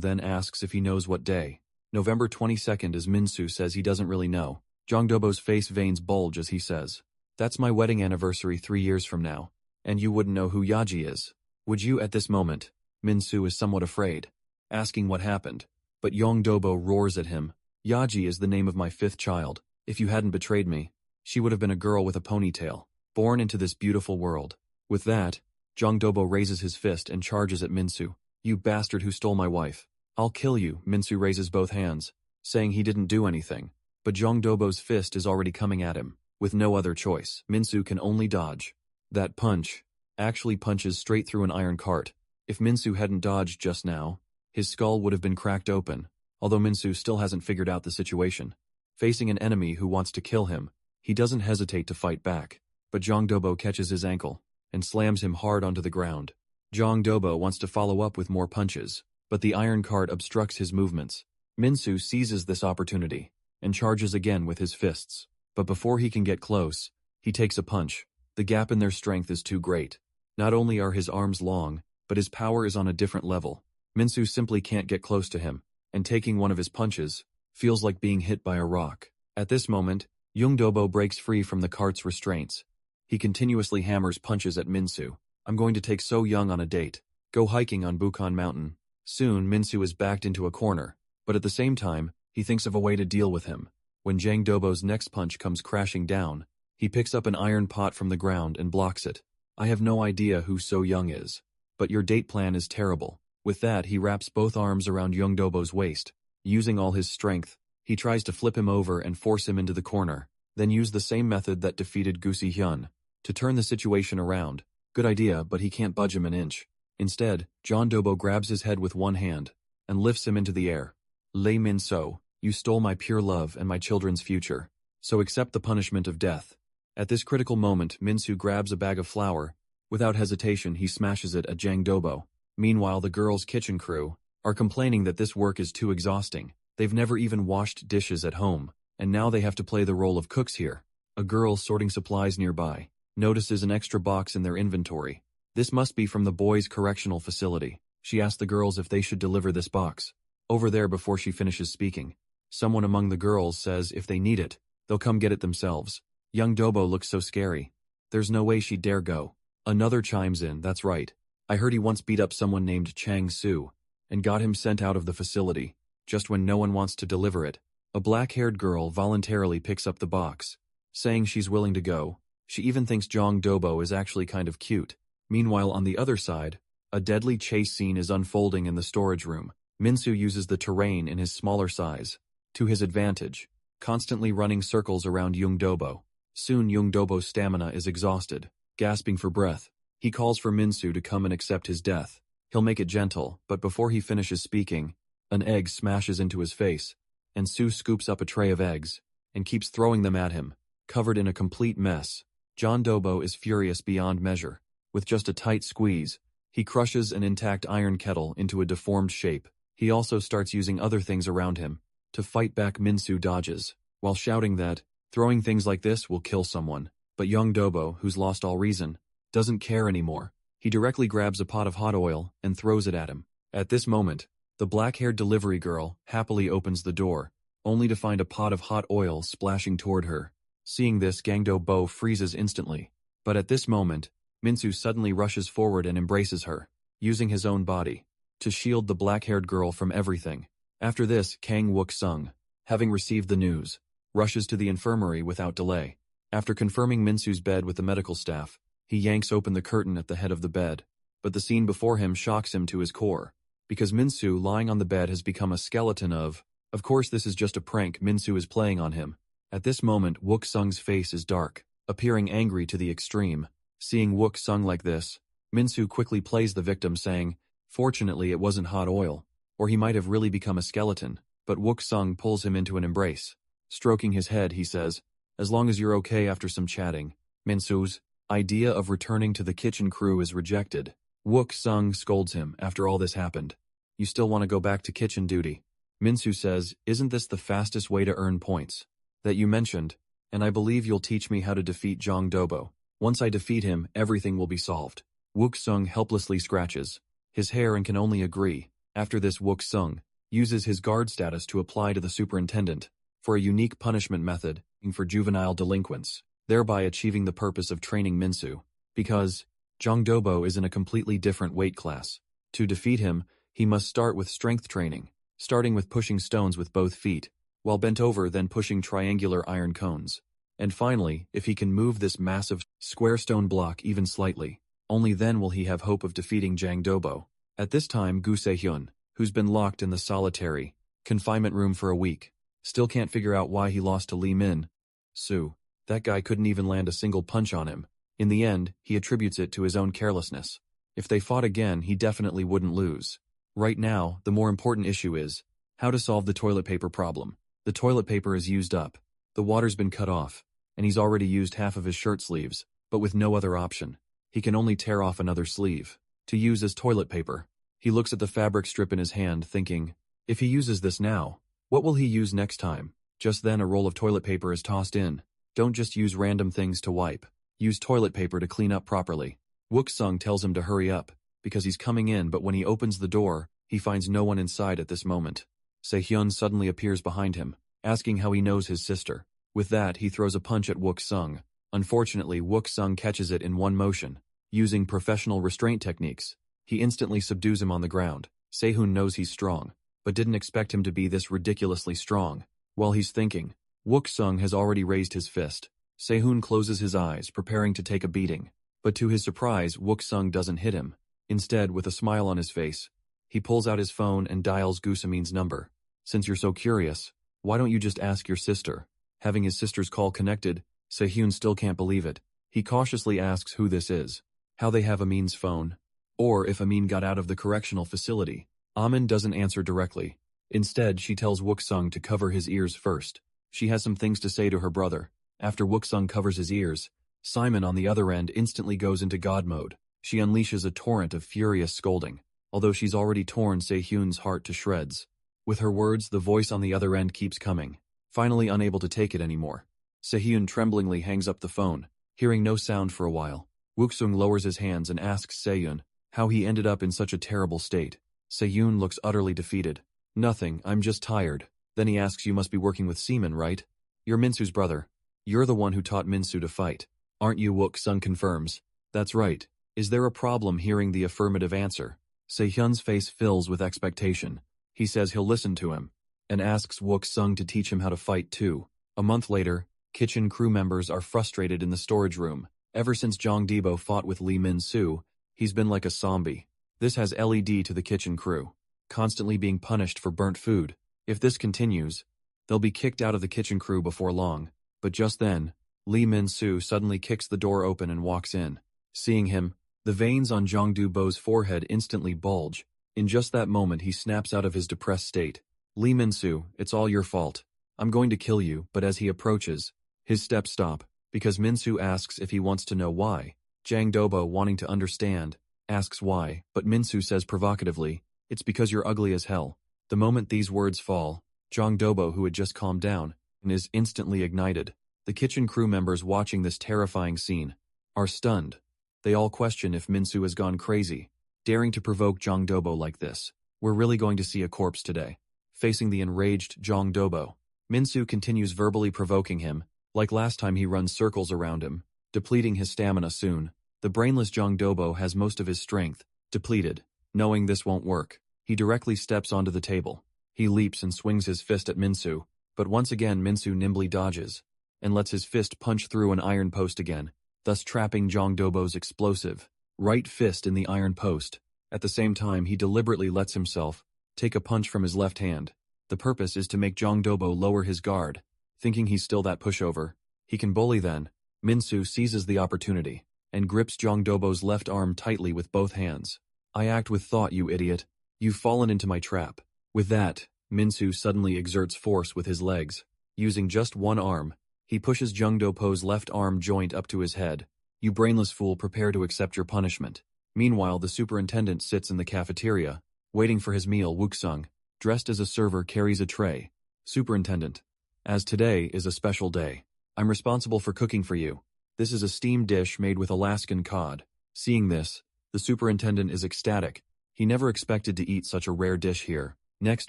then asks if he knows what day. November 22nd, as Min-soo says he doesn't really know. Jong Dobo's face veins bulge as he says, "That's my wedding anniversary 3 years from now, and you wouldn't know who Yaji is, would you?" At this moment, Min-soo is somewhat afraid, asking what happened, but Jong Dobo roars at him. "Yaji is the name of my 5th child. If you hadn't betrayed me, she would have been a girl with a ponytail, born into this beautiful world." With that, Jong Dobo raises his fist and charges at Min-soo. "You bastard who stole my wife. I'll kill you." Min-soo raises both hands, saying he didn't do anything, but Jong Dobo's fist is already coming at him. With no other choice, Min-soo can only dodge. That punch actually punches straight through an iron cart. If Min-soo hadn't dodged just now, his skull would have been cracked open, although Min-soo still hasn't figured out the situation. Facing an enemy who wants to kill him, he doesn't hesitate to fight back, but Jong Dobo catches his ankle and slams him hard onto the ground. Jong Dobo wants to follow up with more punches, but the iron cart obstructs his movements. Min-soo seizes this opportunity and charges again with his fists. But before he can get close, he takes a punch. The gap in their strength is too great. Not only are his arms long, but his power is on a different level. Min-soo simply can't get close to him, and taking one of his punches feels like being hit by a rock. At this moment, Jong Dobo breaks free from the cart's restraints. He continuously hammers punches at Min-soo. "I'm going to take So Young on a date. Go hiking on Bukon Mountain." Soon, Min-soo is backed into a corner, but at the same time, he thinks of a way to deal with him. When Jang Dobo's next punch comes crashing down, he picks up an iron pot from the ground and blocks it. "I have no idea who So Young is, but your date plan is terrible." With that, he wraps both arms around Jong Dobo's waist. Using all his strength, he tries to flip him over and force him into the corner, then use the same method that defeated Gu Si-hyun to turn the situation around. Good idea, but he can't budge him an inch. Instead, Jong Dobo grabs his head with one hand and lifts him into the air. "Lee Min-soo, you stole my pure love and my children's future, so accept the punishment of death." At this critical moment, Min-soo grabs a bag of flour. Without hesitation, he smashes it at Jang Dobo. Meanwhile, the girls' kitchen crew are complaining that this work is too exhausting. They've never even washed dishes at home, and now they have to play the role of cooks here. A girl sorting supplies nearby notices an extra box in their inventory. This must be from the boys' correctional facility. She asks the girls if they should deliver this box. Over there, before she finishes speaking, someone among the girls says if they need it, they'll come get it themselves. Young Dobo looks so scary. There's no way she'd dare go. Another chimes in, "That's right. I heard he once beat up someone named Chang Soo and got him sent out of the facility, just when no one wants to deliver it." A black-haired girl voluntarily picks up the box, saying she's willing to go. She even thinks Jong Dobo is actually kind of cute. Meanwhile, on the other side, a deadly chase scene is unfolding in the storage room. Min-soo uses the terrain in his smaller size to his advantage, constantly running circles around Jong Dobo. Soon Jong Dobo's stamina is exhausted. Gasping for breath, he calls for Min-soo to come and accept his death. He'll make it gentle, but before he finishes speaking, an egg smashes into his face, and Soo scoops up a tray of eggs and keeps throwing them at him, covered in a complete mess. Jong Dobo is furious beyond measure. With just a tight squeeze, he crushes an intact iron kettle into a deformed shape. He also starts using other things around him to fight back Min-soo dodges, while shouting that throwing things like this will kill someone. But Jong Dobo, who's lost all reason, doesn't care anymore. He directly grabs a pot of hot oil and throws it at him. At this moment, the black-haired delivery girl happily opens the door, only to find a pot of hot oil splashing toward her. Seeing this, Jang Dobo freezes instantly. But at this moment, Min-soo suddenly rushes forward and embraces her. using his own body to shield the black-haired girl from everything. After this, Kang Wook-sung, having received the news, rushes to the infirmary without delay. After confirming Minsu's bed with the medical staff, he yanks open the curtain at the head of the bed, but the scene before him shocks him to his core, because Minsu lying on the bed has become a skeleton of course this is just a prank Minsu is playing on him. At this moment, Wook-sung's face is dark, appearing angry to the extreme. Seeing Wook-sung like this, Minsu quickly plays the victim saying, fortunately it wasn't hot oil, or he might have really become a skeleton, but Wook-sung pulls him into an embrace. Stroking his head, he says, as long as you're okay after some chatting. Minsu's idea of returning to the kitchen crew is rejected. Wook-sung scolds him after all this happened. You still want to go back to kitchen duty? Minsu says, isn't this the fastest way to earn points that you mentioned, and I believe you'll teach me how to defeat Jong Dobo. Once I defeat him, everything will be solved. Wook-sung helplessly scratches his hair and can only agree. After this, Wook-sung uses his guard status to apply to the superintendent for a unique punishment method for juvenile delinquents, thereby achieving the purpose of training Minsu, because Jong Dobo is in a completely different weight class. To defeat him, he must start with strength training, starting with pushing stones with both feet, while bent over then pushing triangular iron cones. And finally, if he can move this massive square stone block even slightly, only then will he have hope of defeating Jang Dobo. At this time, Gu Se-hyun, who's been locked in the solitary confinement room for a week, still can't figure out why he lost to Lee Min-soo. That guy couldn't even land a single punch on him. In the end, he attributes it to his own carelessness. If they fought again, he definitely wouldn't lose. Right now, the more important issue is how to solve the toilet paper problem. The toilet paper is used up, the water's been cut off, and he's already used half of his shirt sleeves, but with no other option. He can only tear off another sleeve to use as toilet paper. He looks at the fabric strip in his hand, thinking, if he uses this now, what will he use next time? Just then a roll of toilet paper is tossed in. Don't just use random things to wipe. Use toilet paper to clean up properly. Wook-sung tells him to hurry up, because he's coming in, but when he opens the door, he finds no one inside at this moment. Se-hyun suddenly appears behind him, asking how he knows his sister. With that, he throws a punch at Wook-sung. Unfortunately, Wook-sung catches it in one motion. Using professional restraint techniques, he instantly subdues him on the ground. Se-hyun knows he's strong, but didn't expect him to be this ridiculously strong. While he's thinking, Wook-sung has already raised his fist. Se-hyun closes his eyes, preparing to take a beating. But to his surprise, Wook-sung doesn't hit him. Instead, with a smile on his face, he pulls out his phone and dials Gusamin's number. Since you're so curious, why don't you just ask your sister? Having his sister's call connected, Se-hyun still can't believe it. He cautiously asks who this is, how they have Amin's phone, or if Amin got out of the correctional facility. Amin doesn't answer directly. Instead, she tells Wook-sung to cover his ears first. She has some things to say to her brother. After Wook-sung covers his ears, Simon on the other end instantly goes into God mode. She unleashes a torrent of furious scolding, although she's already torn Se-hyun's heart to shreds. With her words, the voice on the other end keeps coming. Finally unable to take it anymore, Se-hyun tremblingly hangs up the phone, hearing no sound for a while. Wook-sung lowers his hands and asks Se-hyun how he ended up in such a terrible state. Se-hyun looks utterly defeated. Nothing, I'm just tired. Then he asks, you must be working with Seaman, right? You're Minsu's brother. You're the one who taught Minsu to fight, aren't you? Wook-sung confirms. That's right. Is there a problem hearing the affirmative answer? Se-hyun's face fills with expectation. He says he'll listen to him, and asks Wook-sung to teach him how to fight too. A month later, kitchen crew members are frustrated in the storage room. Ever since Jong Dobo fought with Lee Min-soo, he's been like a zombie. This has led to the kitchen crew constantly being punished for burnt food. If this continues, they'll be kicked out of the kitchen crew before long. But just then, Lee Min-soo suddenly kicks the door open and walks in. Seeing him, the veins on Jong Dobo's forehead instantly bulge. In just that moment, he snaps out of his depressed state. Lee Min-soo, it's all your fault. I'm going to kill you. But as he approaches, his steps stop, because Min-soo asks if he wants to know why. Jang Dobo, wanting to understand, asks why, but Min-soo says provocatively, it's because you're ugly as hell. The moment these words fall, Jong Dobo, who had just calmed down, and is instantly ignited. The kitchen crew members watching this terrifying scene are stunned. They all question if Min-soo has gone crazy, daring to provoke Jong Dobo like this. We're really going to see a corpse today. Facing the enraged Jong Dobo, Min-soo continues verbally provoking him. Like last time, he runs circles around him, depleting his stamina soon. The brainless Jong Dobo has most of his strength depleted. Knowing this won't work, he directly steps onto the table. He leaps and swings his fist at Minsu, but once again Minsu nimbly dodges, and lets his fist punch through an iron post again, thus trapping Jongdobo's explosive right fist in the iron post. At the same time, he deliberately lets himself take a punch from his left hand. The purpose is to make Jongdobo lower his guard, thinking he's still that pushover. He can bully then. Minsu seizes the opportunity and grips Jongdobo's left arm tightly with both hands. I act with thought, you idiot. You've fallen into my trap. With that, Minsu suddenly exerts force with his legs. Using just one arm, he pushes Jongdobo's left arm joint up to his head. You brainless fool, prepare to accept your punishment. Meanwhile, the superintendent sits in the cafeteria, waiting for his meal. Wuksung, dressed as a server, carries a tray. Superintendent, as today is a special day, I'm responsible for cooking for you. This is a steamed dish made with Alaskan cod. Seeing this, the superintendent is ecstatic. He never expected to eat such a rare dish here. Next,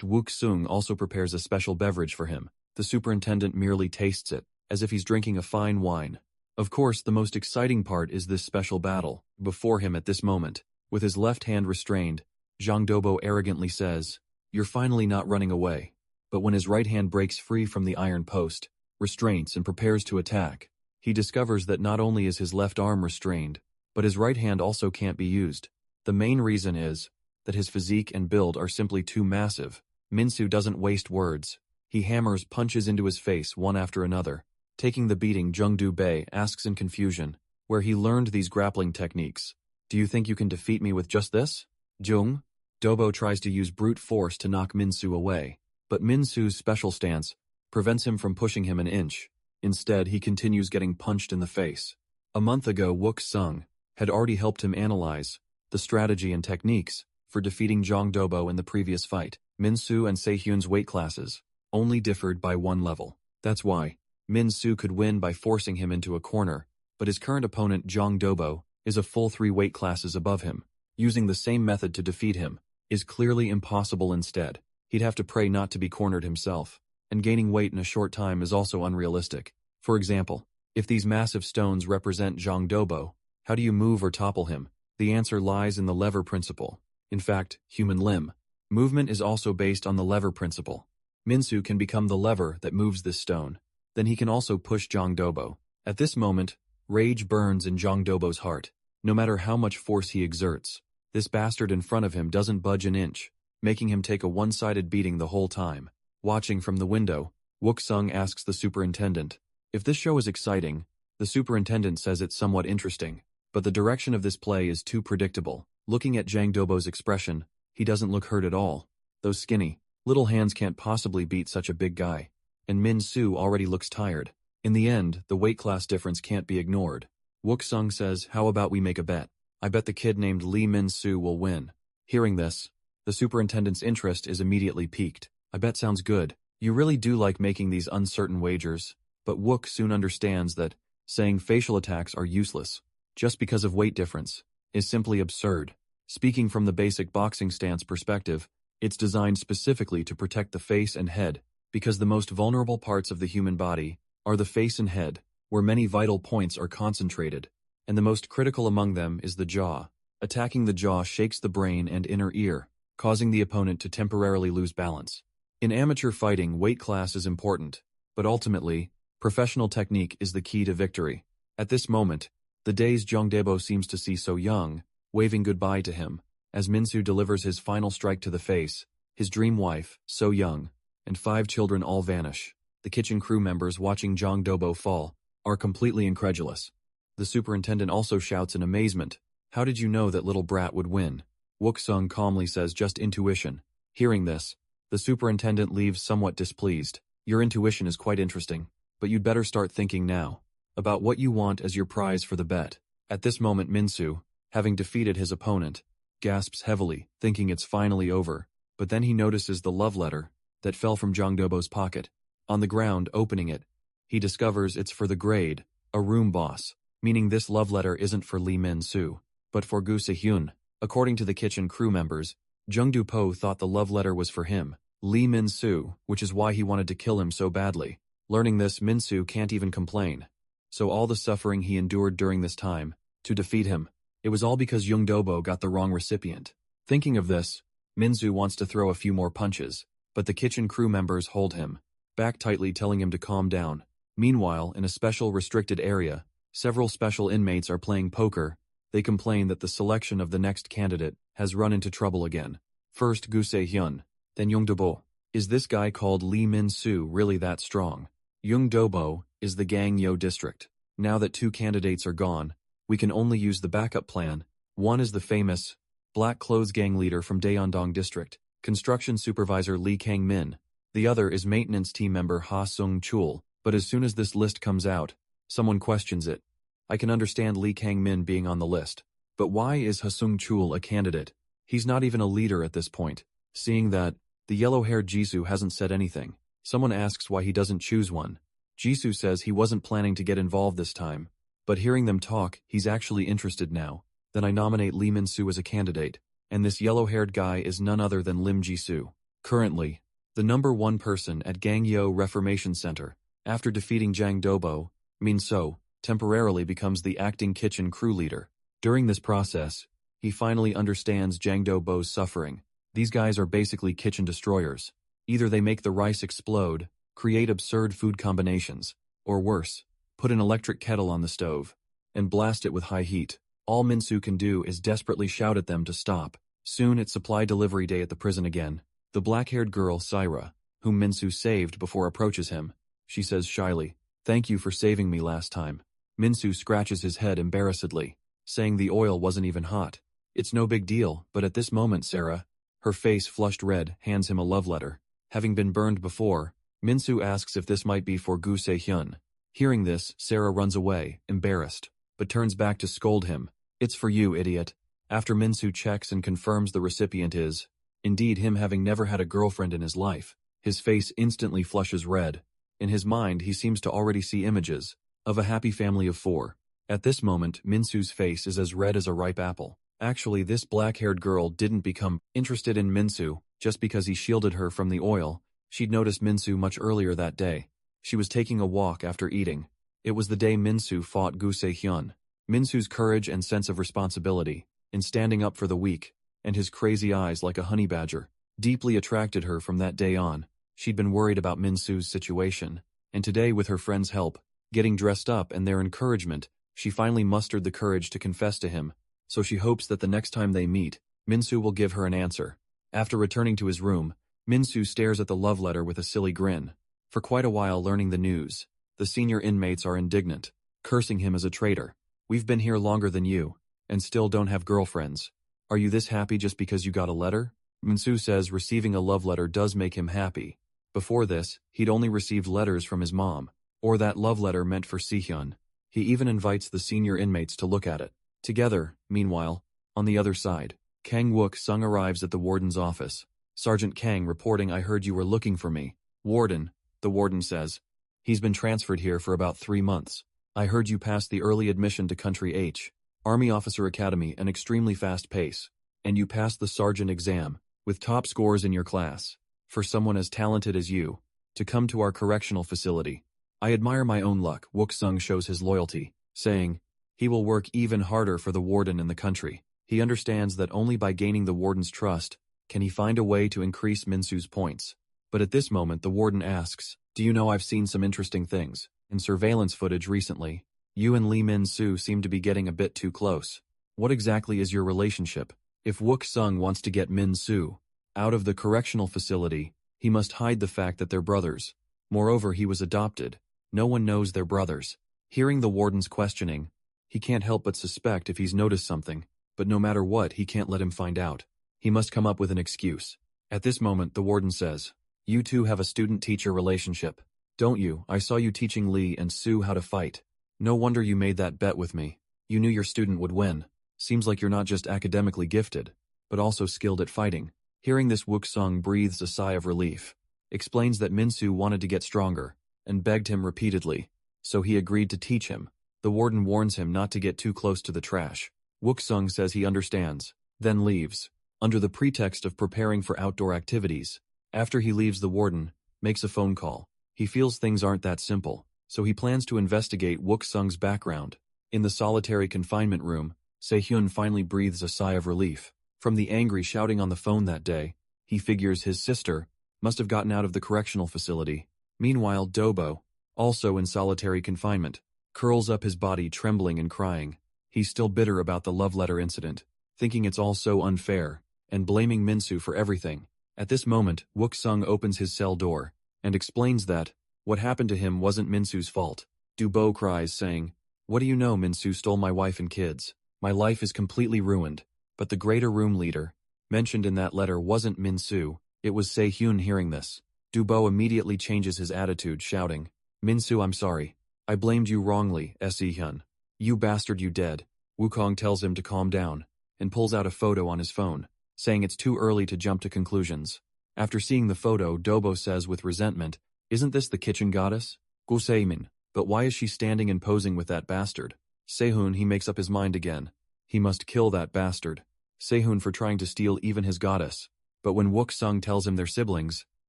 Wuksung also prepares a special beverage for him. The superintendent merely tastes it, as if he's drinking a fine wine. Of course, the most exciting part is this special battle. Before him at this moment, with his left hand restrained, Jongdobo arrogantly says, "You're finally not running away." But when his right hand breaks free from the iron post, restraints, and prepares to attack, he discovers that not only is his left arm restrained, but his right hand also can't be used. The main reason is that his physique and build are simply too massive. Minsu doesn't waste words. He hammers punches into his face one after another. Taking the beating, Jongdo asks in confusion where he learned these grappling techniques. Do you think you can defeat me with just this? Dobo tries to use brute force to knock Minsu away, but Minsu's special stance prevents him from pushing him an inch. Instead, he continues getting punched in the face. A month ago, Wuksung had already helped him analyze the strategy and techniques for defeating Jongdobo in the previous fight. Minsu and Sehyun's weight classes only differed by one level. That's why Minsu could win by forcing him into a corner, but his current opponent Jongdobo is a full 3 weight classes above him. Using the same method to defeat him is clearly impossible. Instead, he'd have to pray not to be cornered himself, and gaining weight in a short time is also unrealistic. For example, if these massive stones represent Jongdobo, how do you move or topple him? The answer lies in the lever principle. In fact, human limb movement is also based on the lever principle. Minsu can become the lever that moves this stone. Then he can also push Jongdobo. At this moment, rage burns in Jongdobo's heart. No matter how much force he exerts, this bastard in front of him doesn't budge an inch, making him take a one-sided beating the whole time. Watching from the window, Wuksung asks the superintendent, if this show is exciting. The superintendent says it's somewhat interesting, but the direction of this play is too predictable. Looking at Jongdobo's expression, he doesn't look hurt at all. Those skinny, little hands can't possibly beat such a big guy. And Minsu already looks tired. In the end, the weight class difference can't be ignored. Wuksung says, how about we make a bet? I bet the kid named Lee Minsu will win. Hearing this, the superintendent's interest is immediately piqued. I bet sounds good. You really do like making these uncertain wagers. But Wook soon understands that saying facial attacks are useless, just because of weight difference, is simply absurd. Speaking from the basic boxing stance perspective, it's designed specifically to protect the face and head, because the most vulnerable parts of the human body are the face and head, where many vital points are concentrated, and the most critical among them is the jaw. Attacking the jaw shakes the brain and inner ear, causing the opponent to temporarily lose balance. In amateur fighting, weight class is important, but ultimately, professional technique is the key to victory. At this moment, the dazed Jongdobo seems to see So Young, waving goodbye to him, as Minsu delivers his final strike to the face. His dream wife, So Young, and 5 children all vanish. The kitchen crew members watching Jongdobo fall are completely incredulous. The superintendent also shouts in amazement, how did you know that little brat would win? Wuksung calmly says, just intuition. Hearing this, the superintendent leaves somewhat displeased. Your intuition is quite interesting, but you'd better start thinking now about what you want as your prize for the bet. At this moment, Minsu, having defeated his opponent, gasps heavily, thinking it's finally over, but then he notices the love letter that fell from Jongdobo's pocket. On the ground, opening it, he discovers it's for the grade, a room boss, meaning this love letter isn't for Lee Min-soo, but for Gu Se-hyun. According to the kitchen crew members, Jungdu Po thought the love letter was for him, Lee Min-soo, which is why he wanted to kill him so badly. Learning this, Min-soo can't even complain. So all the suffering he endured during this time, to defeat him, it was all because Jongdobo got the wrong recipient. Thinking of this, Minsu wants to throw a few more punches, but the kitchen crew members hold him back tightly, telling him to calm down. Meanwhile, in a special restricted area, several special inmates are playing poker. They complain that the selection of the next candidate has run into trouble again. First Gu Se-hyun, then Young Do-bo. Is this guy called Lee Min-soo really that strong? Young Do-bo is the Gangyo district. Now that 2 candidates are gone, we can only use the backup plan. One is the famous black clothes gang leader from Daeondong district, construction supervisor Lee Kang-min. The other is maintenance team member Ha Sung-chul, but as soon as this list comes out, someone questions it. I can understand Lee Kang-min being on the list, but why is Ha Sung-chul a candidate? He's not even a leader at this point. Seeing that, the yellow-haired Jisoo hasn't said anything. Someone asks why he doesn't choose one. Jisoo says he wasn't planning to get involved this time, but hearing them talk, he's actually interested now. Then I nominate Lee Min-soo as a candidate, and this yellow-haired guy is none other than Lim Jisoo. Currently, the number 1 person at Gangyo Reformation Center, after defeating Jang Do-bo, Min-soo, temporarily becomes the acting kitchen crew leader. During this process, he finally understands Jang Do-bo's suffering. These guys are basically kitchen destroyers. Either they make the rice explode, create absurd food combinations, or worse, put an electric kettle on the stove, and blast it with high heat. All Min-soo can do is desperately shout at them to stop. Soon it's supply delivery day at the prison again. The black-haired girl, Syra, whom Min-soo saved before approaches him. She says shyly, "Thank you for saving me last time." Min-soo scratches his head embarrassedly, saying the oil wasn't even hot. It's no big deal, but at this moment Sarah, her face flushed red, hands him a love letter. Having been burned before, Min-soo asks if this might be for Gu Se-hyun. Hearing this, Sarah runs away, embarrassed, but turns back to scold him. "It's for you, idiot." After Min-soo checks and confirms the recipient is, indeed, him, having never had a girlfriend in his life, his face instantly flushes red. In his mind, he seems to already see images of a happy family of 4. At this moment, Min-soo's face is as red as a ripe apple. Actually, this black-haired girl didn't become interested in Min-soo just because he shielded her from the oil. She'd noticed Min-soo much earlier that day. She was taking a walk after eating. It was the day Min-soo fought Gu Se-hyun. Min-soo's courage and sense of responsibility in standing up for the weak, and his crazy eyes like a honey badger, deeply attracted her from that day on. She'd been worried about Min-soo's situation, and today, with her friend's help, getting dressed up and their encouragement, she finally mustered the courage to confess to him. So she hopes that the next time they meet, Min-soo will give her an answer. After returning to his room, Min-soo stares at the love letter with a silly grin. For quite a while learning the news, the senior inmates are indignant, cursing him as a traitor. "We've been here longer than you, and still don't have girlfriends. Are you this happy just because you got a letter?" Min-soo says receiving a love letter does make him happy. Before this, he'd only received letters from his mom, or that love letter meant for Si-hyun. He even invites the senior inmates to look at it. Together, meanwhile, on the other side, Kang Wook-sung arrives at the warden's office. "Sergeant Kang reporting, I heard you were looking for me." "Warden," the warden says. "He's been transferred here for about 3 months. I heard you passed the early admission to Country H, Army Officer Academy, an extremely fast pace, and you passed the sergeant exam, with top scores in your class. For someone as talented as you, to come to our correctional facility, I admire my own luck." Wook-sung shows his loyalty, saying, he will work even harder for the warden in the country. He understands that only by gaining the warden's trust can he find a way to increase Min-soo's points. But at this moment the warden asks, "Do you know, I've seen some interesting things in surveillance footage recently. You and Lee Min-soo seem to be getting a bit too close. What exactly is your relationship?" If Wook-sung wants to get Min-soo out of the correctional facility, he must hide the fact that they're brothers. Moreover, he was adopted. No one knows they're brothers. Hearing the warden's questioning, he can't help but suspect if he's noticed something, but no matter what, he can't let him find out. He must come up with an excuse. At this moment, the warden says, "You two have a student-teacher relationship, don't you? I saw you teaching Lee and Soo how to fight. No wonder you made that bet with me. You knew your student would win. Seems like you're not just academically gifted, but also skilled at fighting." Hearing this, Wook-sung breathes a sigh of relief, explains that Min-soo wanted to get stronger, and begged him repeatedly, so he agreed to teach him. The warden warns him not to get too close to the trash. Wook-sung says he understands, then leaves, under the pretext of preparing for outdoor activities. After he leaves, the warden makes a phone call. He feels things aren't that simple, so he plans to investigate Wook-sung's background. In the solitary confinement room, Se-hyun finally breathes a sigh of relief. From the angry shouting on the phone that day, he figures his sister must have gotten out of the correctional facility. Meanwhile, Dobo, also in solitary confinement, curls up his body trembling and crying. He's still bitter about the love letter incident, thinking it's all so unfair, and blaming Minsu for everything. At this moment, Wook-sung opens his cell door, and explains that what happened to him wasn't Minsu's fault. Dubo cries, saying, "What do you know? Minsu stole my wife and kids. My life is completely ruined." But the greater room leader, mentioned in that letter, wasn't Minsu, it was Se-hyun. Hearing this, Dubo immediately changes his attitude, shouting, "Minsu, I'm sorry. I blamed you wrongly, Se-hyun. You bastard, you dead." Wukong tells him to calm down, and pulls out a photo on his phone, saying it's too early to jump to conclusions. After seeing the photo, Dobo says with resentment, "Isn't this the kitchen goddess? Guseimin, but why is she standing and posing with that bastard?" Sehun, he makes up his mind again. He must kill that bastard. Sehun for trying to steal even his goddess. But when Wook-sung tells him they're siblings,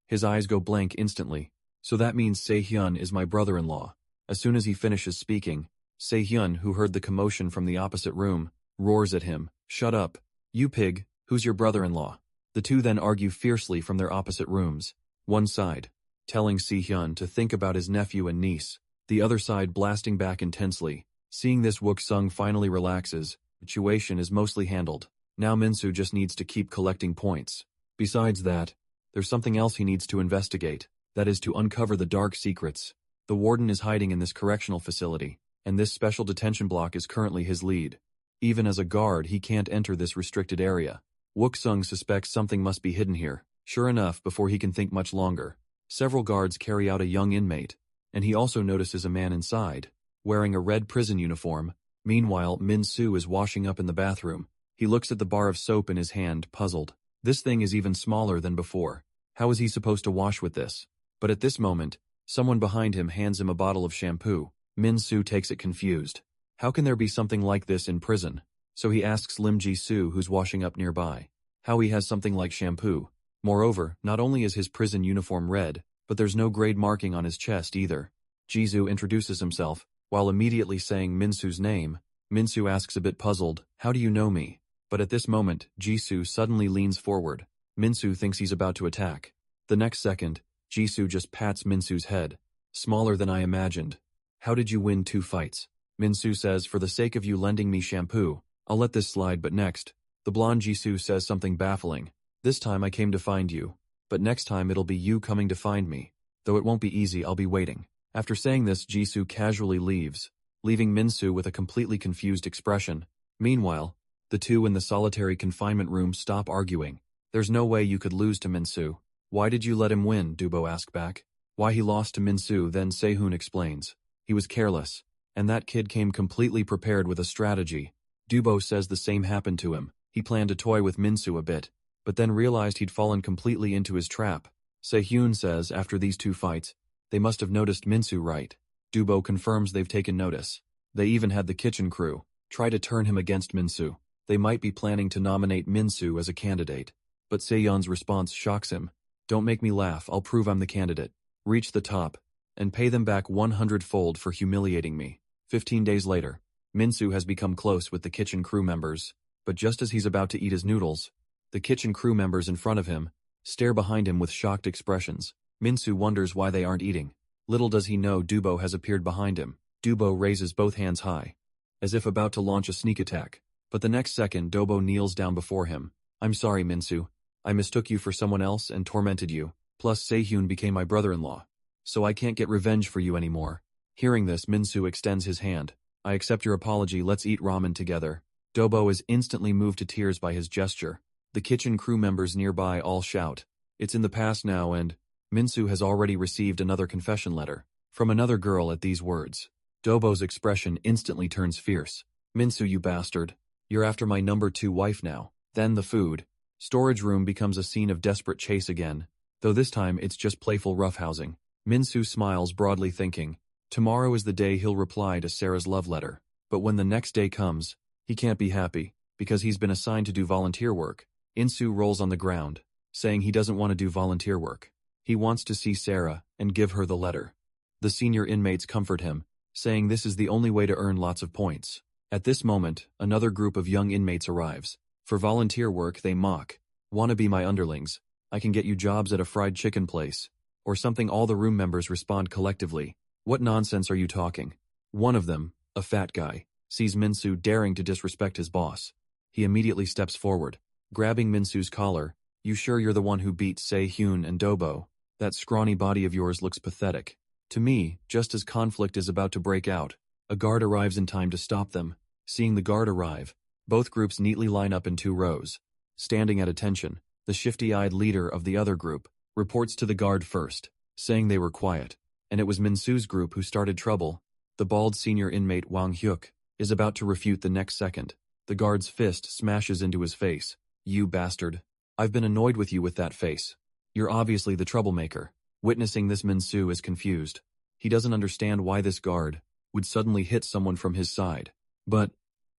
his eyes go blank instantly. So that means Se-hyun is my brother-in-law. As soon as he finishes speaking, Se-hyun, who heard the commotion from the opposite room, roars at him, "Shut up, you pig, who's your brother-in-law?" The two then argue fiercely from their opposite rooms, one side telling Se-hyun to think about his nephew and niece, the other side blasting back intensely. Seeing this, Wook-sung finally relaxes. The situation is mostly handled. Now Minsu just needs to keep collecting points. Besides that, there's something else he needs to investigate, that is to uncover the dark secrets. The warden is hiding in this correctional facility, and this special detention block is currently his lead. Even as a guard, he can't enter this restricted area. Wook-sung suspects something must be hidden here. Sure enough, before he can think much longer, several guards carry out a young inmate, and he also notices a man inside, wearing a red prison uniform. Meanwhile, Min-soo is washing up in the bathroom. He looks at the bar of soap in his hand, puzzled. This thing is even smaller than before. How is he supposed to wash with this? But at this moment, someone behind him hands him a bottle of shampoo. Min-soo takes it confused. How can there be something like this in prison? So he asks Lim Ji-soo, who's washing up nearby, how he has something like shampoo. Moreover, not only is his prison uniform red, but there's no grade marking on his chest either. Jisoo introduces himself, while immediately saying Min-soo's name. Min-soo asks, a bit puzzled, "How do you know me?" But at this moment, Jisoo suddenly leans forward. Min-soo thinks he's about to attack. The next second, Jisoo just pats Min-soo's head. "Smaller than I imagined. How did you win 2 fights?" Min-soo says, "For the sake of you lending me shampoo, I'll let this slide." But next, the blonde Jisoo says something baffling. "This time I came to find you, but next time it'll be you coming to find me. Though it won't be easy, I'll be waiting." After saying this, Jisoo casually leaves, leaving Min-soo with a completely confused expression. Meanwhile, the two in the solitary confinement room stop arguing. "There's no way you could lose to Min-soo. Why did you let him win?" Dubo asked back. Why he lost to Min-soo, then Sehun explains. "He was careless, and that kid came completely prepared with a strategy." Dubo says the same happened to him. He planned to toy with Min-soo a bit, but then realized he'd fallen completely into his trap. Sehun says after these 2 fights, they must have noticed Min-soo, right? Dubo confirms they've taken notice. They even had the kitchen crew try to turn him against Min-soo. They might be planning to nominate Min-soo as a candidate. But Sehun's response shocks him. "Don't make me laugh, I'll prove I'm the candidate. Reach the top, and pay them back 100-fold for humiliating me." 15 days later, Min-soo has become close with the kitchen crew members, but just as he's about to eat his noodles, the kitchen crew members in front of him stare behind him with shocked expressions. Min-soo wonders why they aren't eating. Little does he know Dubo has appeared behind him. Dubo raises both hands high, as if about to launch a sneak attack. But the next second, Dubo kneels down before him. "I'm sorry, Min-soo. I mistook you for someone else and tormented you. Plus, Sehun became my brother-in-law, so I can't get revenge for you anymore." Hearing this, Min-soo extends his hand. "I accept your apology, let's eat ramen together." Dubo is instantly moved to tears by his gesture. The kitchen crew members nearby all shout. It's in the past now, and Min-soo has already received another confession letter from another girl. At these words, Dubo's expression instantly turns fierce. "Min-soo, you bastard. You're after my number 2 wife now." Then the food storage room becomes a scene of desperate chase again, though this time it's just playful roughhousing. Min-soo smiles broadly, thinking, tomorrow is the day he'll reply to Sarah's love letter. But when the next day comes, he can't be happy, because he's been assigned to do volunteer work. In-soo rolls on the ground, saying he doesn't want to do volunteer work. He wants to see Sarah and give her the letter. The senior inmates comfort him, saying this is the only way to earn lots of points. At this moment, another group of young inmates arrives. For volunteer work, they mock. Wanna be my underlings? I can get you jobs at a fried chicken place. Or something. All the room members respond collectively. What nonsense are you talking? One of them, a fat guy, sees Minsu daring to disrespect his boss. He immediately steps forward, grabbing Minsu's collar. You sure you're the one who beat Se-hyun and Dobo? That scrawny body of yours looks pathetic. To me, just as conflict is about to break out, a guard arrives in time to stop them. Seeing the guard arrive, both groups neatly line up in 2 rows. Standing at attention, the shifty-eyed leader of the other group reports to the guard first, saying they were quiet, and it was Minsu's group who started trouble. The bald senior inmate Wang Hyuk is about to refute the next second. The guard's fist smashes into his face. You bastard. I've been annoyed with you with that face. You're obviously the troublemaker. Witnessing this, Minsu is confused. He doesn't understand why this guard would suddenly hit someone from his side. But,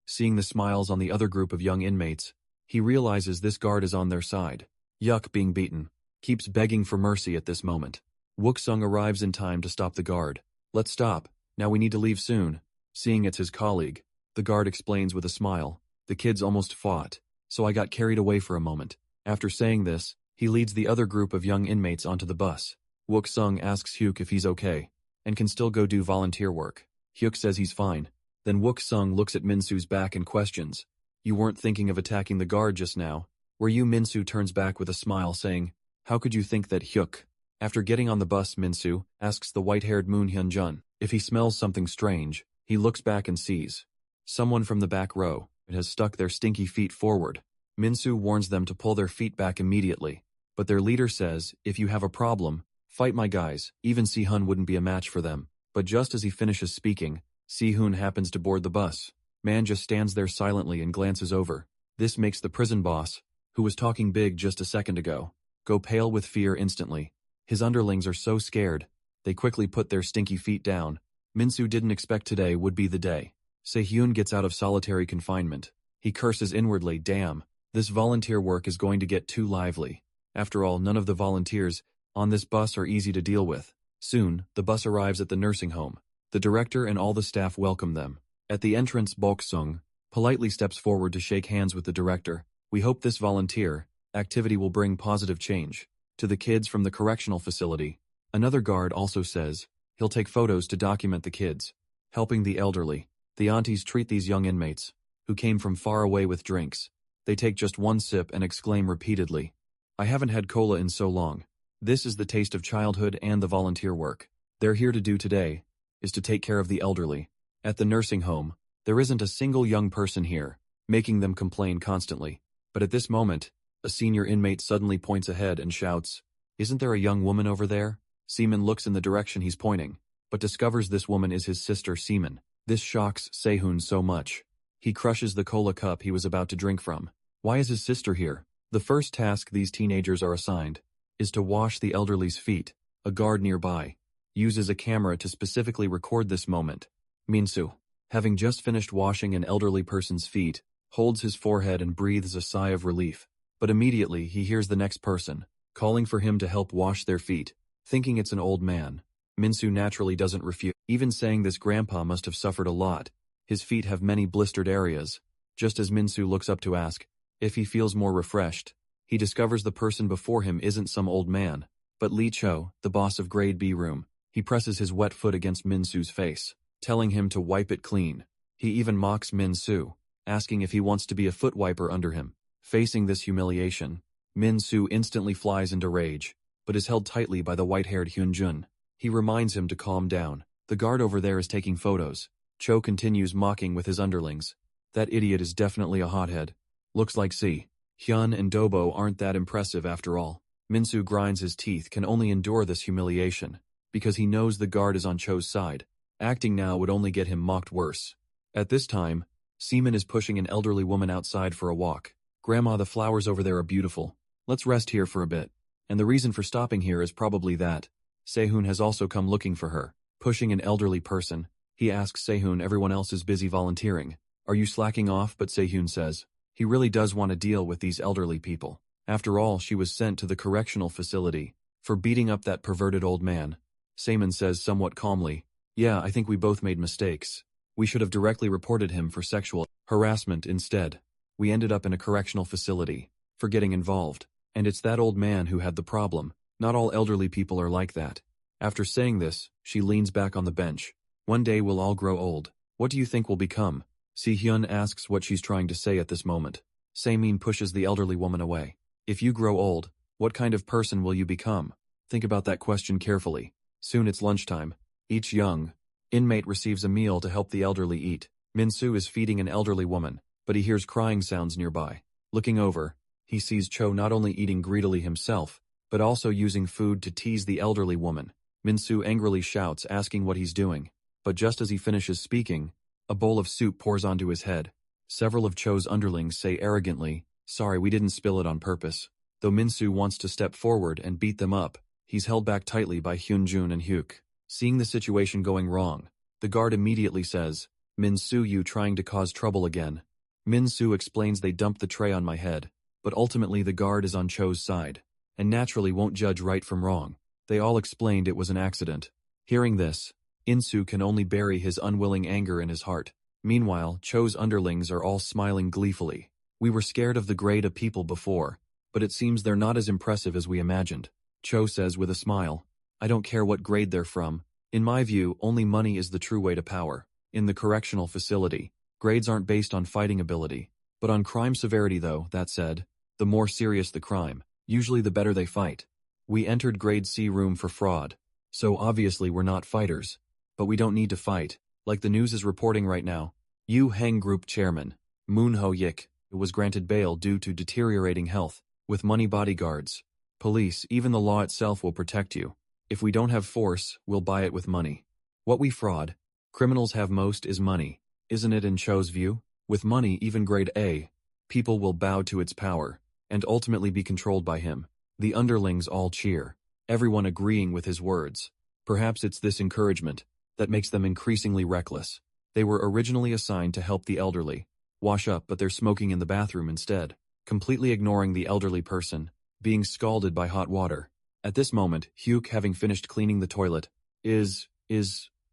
seeing the smiles on the other group of young inmates, he realizes this guard is on their side. Yuk, being beaten, keeps begging for mercy at this moment. Wook-sung arrives in time to stop the guard. Let's stop. Now we need to leave soon. Seeing it's his colleague, the guard explains with a smile. The kids almost fought, so I got carried away for a moment. After saying this, he leads the other group of young inmates onto the bus. Wook-sung asks Hyuk if he's okay, and can still go do volunteer work. Hyuk says he's fine. Then Wook-sung looks at Minsu's back and questions. You weren't thinking of attacking the guard just now, were you? Minsu turns back with a smile saying, how could you think that, Hyuk? After getting on the bus, Minsu asks the white-haired Moon Hyun-jun if he smells something strange. He looks back and sees someone from the back row. It has stuck their stinky feet forward. Minsu warns them to pull their feet back immediately, but their leader says, if you have a problem, fight my guys. Even Si-hun wouldn't be a match for them. But just as he finishes speaking, Si-hun happens to board the bus. Man just stands there silently and glances over. This makes the prison boss, who was talking big just a second ago, go pale with fear instantly. His underlings are so scared, they quickly put their stinky feet down. Minsu didn't expect today would be the day. Se-hyun gets out of solitary confinement. He curses inwardly, damn, this volunteer work is going to get too lively. After all, none of the volunteers on this bus are easy to deal with. Soon, the bus arrives at the nursing home. The director and all the staff welcome them. At the entrance, Bok-sung politely steps forward to shake hands with the director. We hope this volunteer activity will bring positive change to the kids from the correctional facility. Another guard also says he'll take photos to document the kids. Helping the elderly. The aunties treat these young inmates, who came from far away, with drinks. They take just one sip and exclaim repeatedly, I haven't had cola in so long. This is the taste of childhood and the volunteer work they're here to do today, is to take care of the elderly. At the nursing home, there isn't a single young person here, making them complain constantly. But at this moment, a senior inmate suddenly points ahead and shouts, isn't there a young woman over there? Seaman looks in the direction he's pointing, but discovers this woman is his sister Seaman. This shocks Se-hyun so much. He crushes the cola cup he was about to drink from. Why is his sister here? The first task these teenagers are assigned is to wash the elderly's feet. A guard nearby uses a camera to specifically record this moment. Minsu, having just finished washing an elderly person's feet, holds his forehead and breathes a sigh of relief. But immediately he hears the next person calling for him to help wash their feet. Thinking it's an old man, Minsu naturally doesn't refuse, even saying this grandpa must have suffered a lot. His feet have many blistered areas. Just as Minsu looks up to ask if he feels more refreshed, he discovers the person before him isn't some old man, but Lee Cho, the boss of Grade B room. He presses his wet foot against Minsu's face, telling him to wipe it clean. He even mocks Minsu, asking if he wants to be a foot wiper under him. Facing this humiliation, Minsu instantly flies into rage, but is held tightly by the white-haired Hyun-jun. He reminds him to calm down. The guard over there is taking photos. Cho continues mocking with his underlings. That idiot is definitely a hothead. Looks like Hyun and Dobo aren't that impressive after all. Minsu grinds his teeth, can only endure this humiliation, because he knows the guard is on Cho's side. Acting now would only get him mocked worse. At this time, Seaman is pushing an elderly woman outside for a walk. Grandma, the flowers over there are beautiful. Let's rest here for a bit. And the reason for stopping here is probably that Se-hyun has also come looking for her. Pushing an elderly person, he asks Se-hyun, everyone else is busy volunteering. Are you slacking off? But Se-hyun says he really does want to deal with these elderly people. After all, she was sent to the correctional facility for beating up that perverted old man. Seaman says somewhat calmly, yeah, I think we both made mistakes. We should have directly reported him for sexual harassment instead. We ended up in a correctional facility for getting involved. And it's that old man who had the problem. Not all elderly people are like that. After saying this, she leans back on the bench. One day we'll all grow old. What do you think we'll become? Si-hyun asks what she's trying to say at this moment. Se-min pushes the elderly woman away. If you grow old, what kind of person will you become? Think about that question carefully. Soon it's lunchtime. Each young inmate receives a meal to help the elderly eat. Min-soo is feeding an elderly woman, but he hears crying sounds nearby. Looking over, he sees Cho not only eating greedily himself, but also using food to tease the elderly woman. Min-soo angrily shouts, asking what he's doing. But just as he finishes speaking, a bowl of soup pours onto his head. Several of Cho's underlings say arrogantly, "Sorry, we didn't spill it on purpose." Though Min-soo wants to step forward and beat them up, he's held back tightly by Hyun-jun and Hyuk. Seeing the situation going wrong, the guard immediately says, "Min-soo, you trying to cause trouble again." Min-soo explains they dumped the tray on my head, but ultimately the guard is on Cho's side, and naturally won't judge right from wrong. They all explained it was an accident. Hearing this, In-soo can only bury his unwilling anger in his heart. Meanwhile, Cho's underlings are all smiling gleefully. We were scared of the grade of people before, but it seems they're not as impressive as we imagined. Cho says with a smile, "I don't care what grade they're from. In my view, only money is the true way to power. In the correctional facility, grades aren't based on fighting ability, but on crime severity though. That said, the more serious the crime, usually the better they fight. We entered grade C room for fraud, so obviously we're not fighters. But we don't need to fight, like the news is reporting right now. Yu Heng Group Chairman, Moon Ho-yik, was granted bail due to deteriorating health, with money bodyguards. Police, even the law itself will protect you. If we don't have force, we'll buy it with money. What we fraud, criminals have most is money, isn't it in Cho's view? With money, even grade A, people will bow to its power, and ultimately be controlled by him. The underlings all cheer, everyone agreeing with his words. Perhaps it's this encouragement that makes them increasingly reckless. They were originally assigned to help the elderly wash up, but they're smoking in the bathroom instead, completely ignoring the elderly person, being scalded by hot water. At this moment, Hyuk, having finished cleaning the toilet, is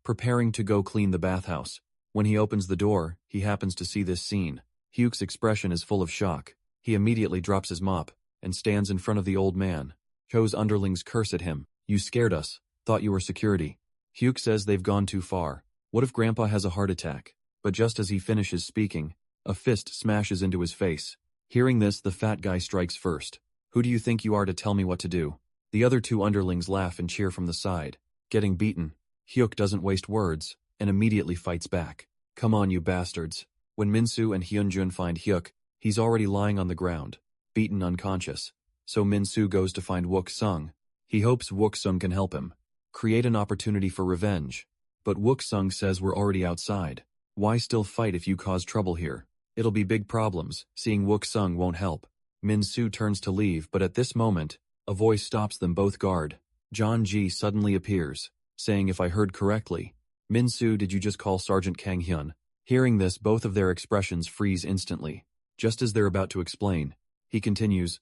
preparing to go clean the bathhouse. When he opens the door, he happens to see this scene. Hyuk's expression is full of shock. He immediately drops his mop and stands in front of the old man. Cho's underlings curse at him. "You scared us. Thought you were security." Hyuk says they've gone too far. What if Grandpa has a heart attack? But just as he finishes speaking, a fist smashes into his face. Hearing this, the fat guy strikes first. "Who do you think you are to tell me what to do?" The other two underlings laugh and cheer from the side. Getting beaten, Hyuk doesn't waste words and immediately fights back. "Come on, you bastards." When Min-soo and Hyun-jun find Hyuk, he's already lying on the ground, beaten unconscious. So Min-soo goes to find Wook-sung. He hopes Wook-sung can help him create an opportunity for revenge. But Wook-sung says we're already outside. Why still fight if you cause trouble here? It'll be big problems. Seeing Wook-sung won't help. Min-soo turns to leave, but at this moment, a voice stops them both. Guard John Ji suddenly appears, saying, "If I heard correctly, Min-soo, did you just call Sergeant Kang-hyun?" Hearing this, both of their expressions freeze instantly. Just as they're about to explain, he continues,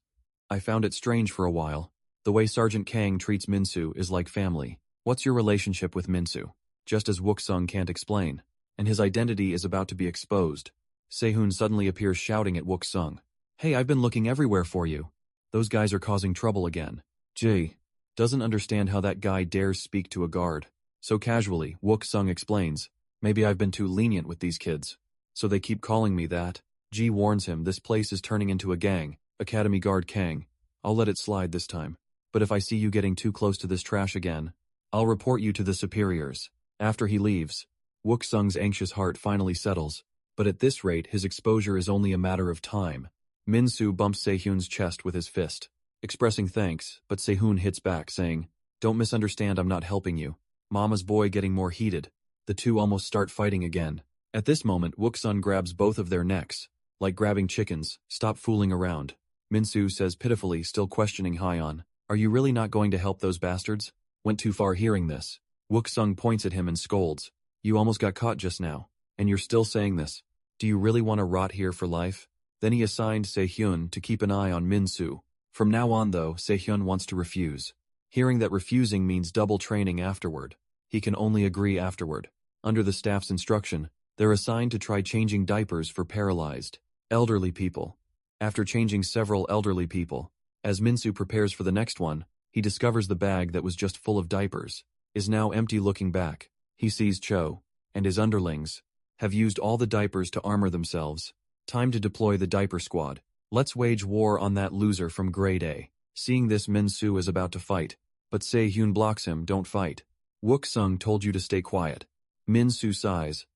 "I found it strange for a while. The way Sergeant Kang treats Min-soo is like family. What's your relationship with Min-soo?" Just as Wook-sung can't explain, and his identity is about to be exposed, Se-hoon suddenly appears shouting at Wook-sung, "Hey, I've been looking everywhere for you. Those guys are causing trouble again." Ji doesn't understand how that guy dares speak to a guard. So casually, Wook-sung explains, "Maybe I've been too lenient with these kids, so they keep calling me that." Ji warns him this place is turning into a gang. "Academy Guard Kang, I'll let it slide this time. But if I see you getting too close to this trash again, I'll report you to the superiors." After he leaves, Wook-sung's anxious heart finally settles, but at this rate his exposure is only a matter of time. Min-soo bumps Se-hoon's chest with his fist, expressing thanks, but Se-hoon hits back, saying, "Don't misunderstand, I'm not helping you." Mama's boy getting more heated. The two almost start fighting again. At this moment, Wook-sung grabs both of their necks, like grabbing chickens. "Stop fooling around." Min-soo says pitifully, still questioning Hyeon, "Are you really not going to help those bastards?" Went too far. Hearing this, Wook-sung points at him and scolds, "You almost got caught just now, and you're still saying this. Do you really want to rot here for life?" Then he assigned Se-hyun to keep an eye on Min-soo. From now on though, Se-hyun wants to refuse. Hearing that refusing means double training afterward, he can only agree afterward. Under the staff's instruction, they're assigned to try changing diapers for paralyzed Elderly people. After changing several elderly people, as Minsu prepares for the next one, he discovers the bag that was just full of diapers is now empty. Looking back, he sees Cho and his underlings have used all the diapers to armor themselves. Time to deploy the diaper squad. Let's wage war on that loser from grade A. Seeing this, Minsu is about to fight, but Se-hyun blocks him. Don't fight. Wook-sung told you to stay quiet. Minsu sighs.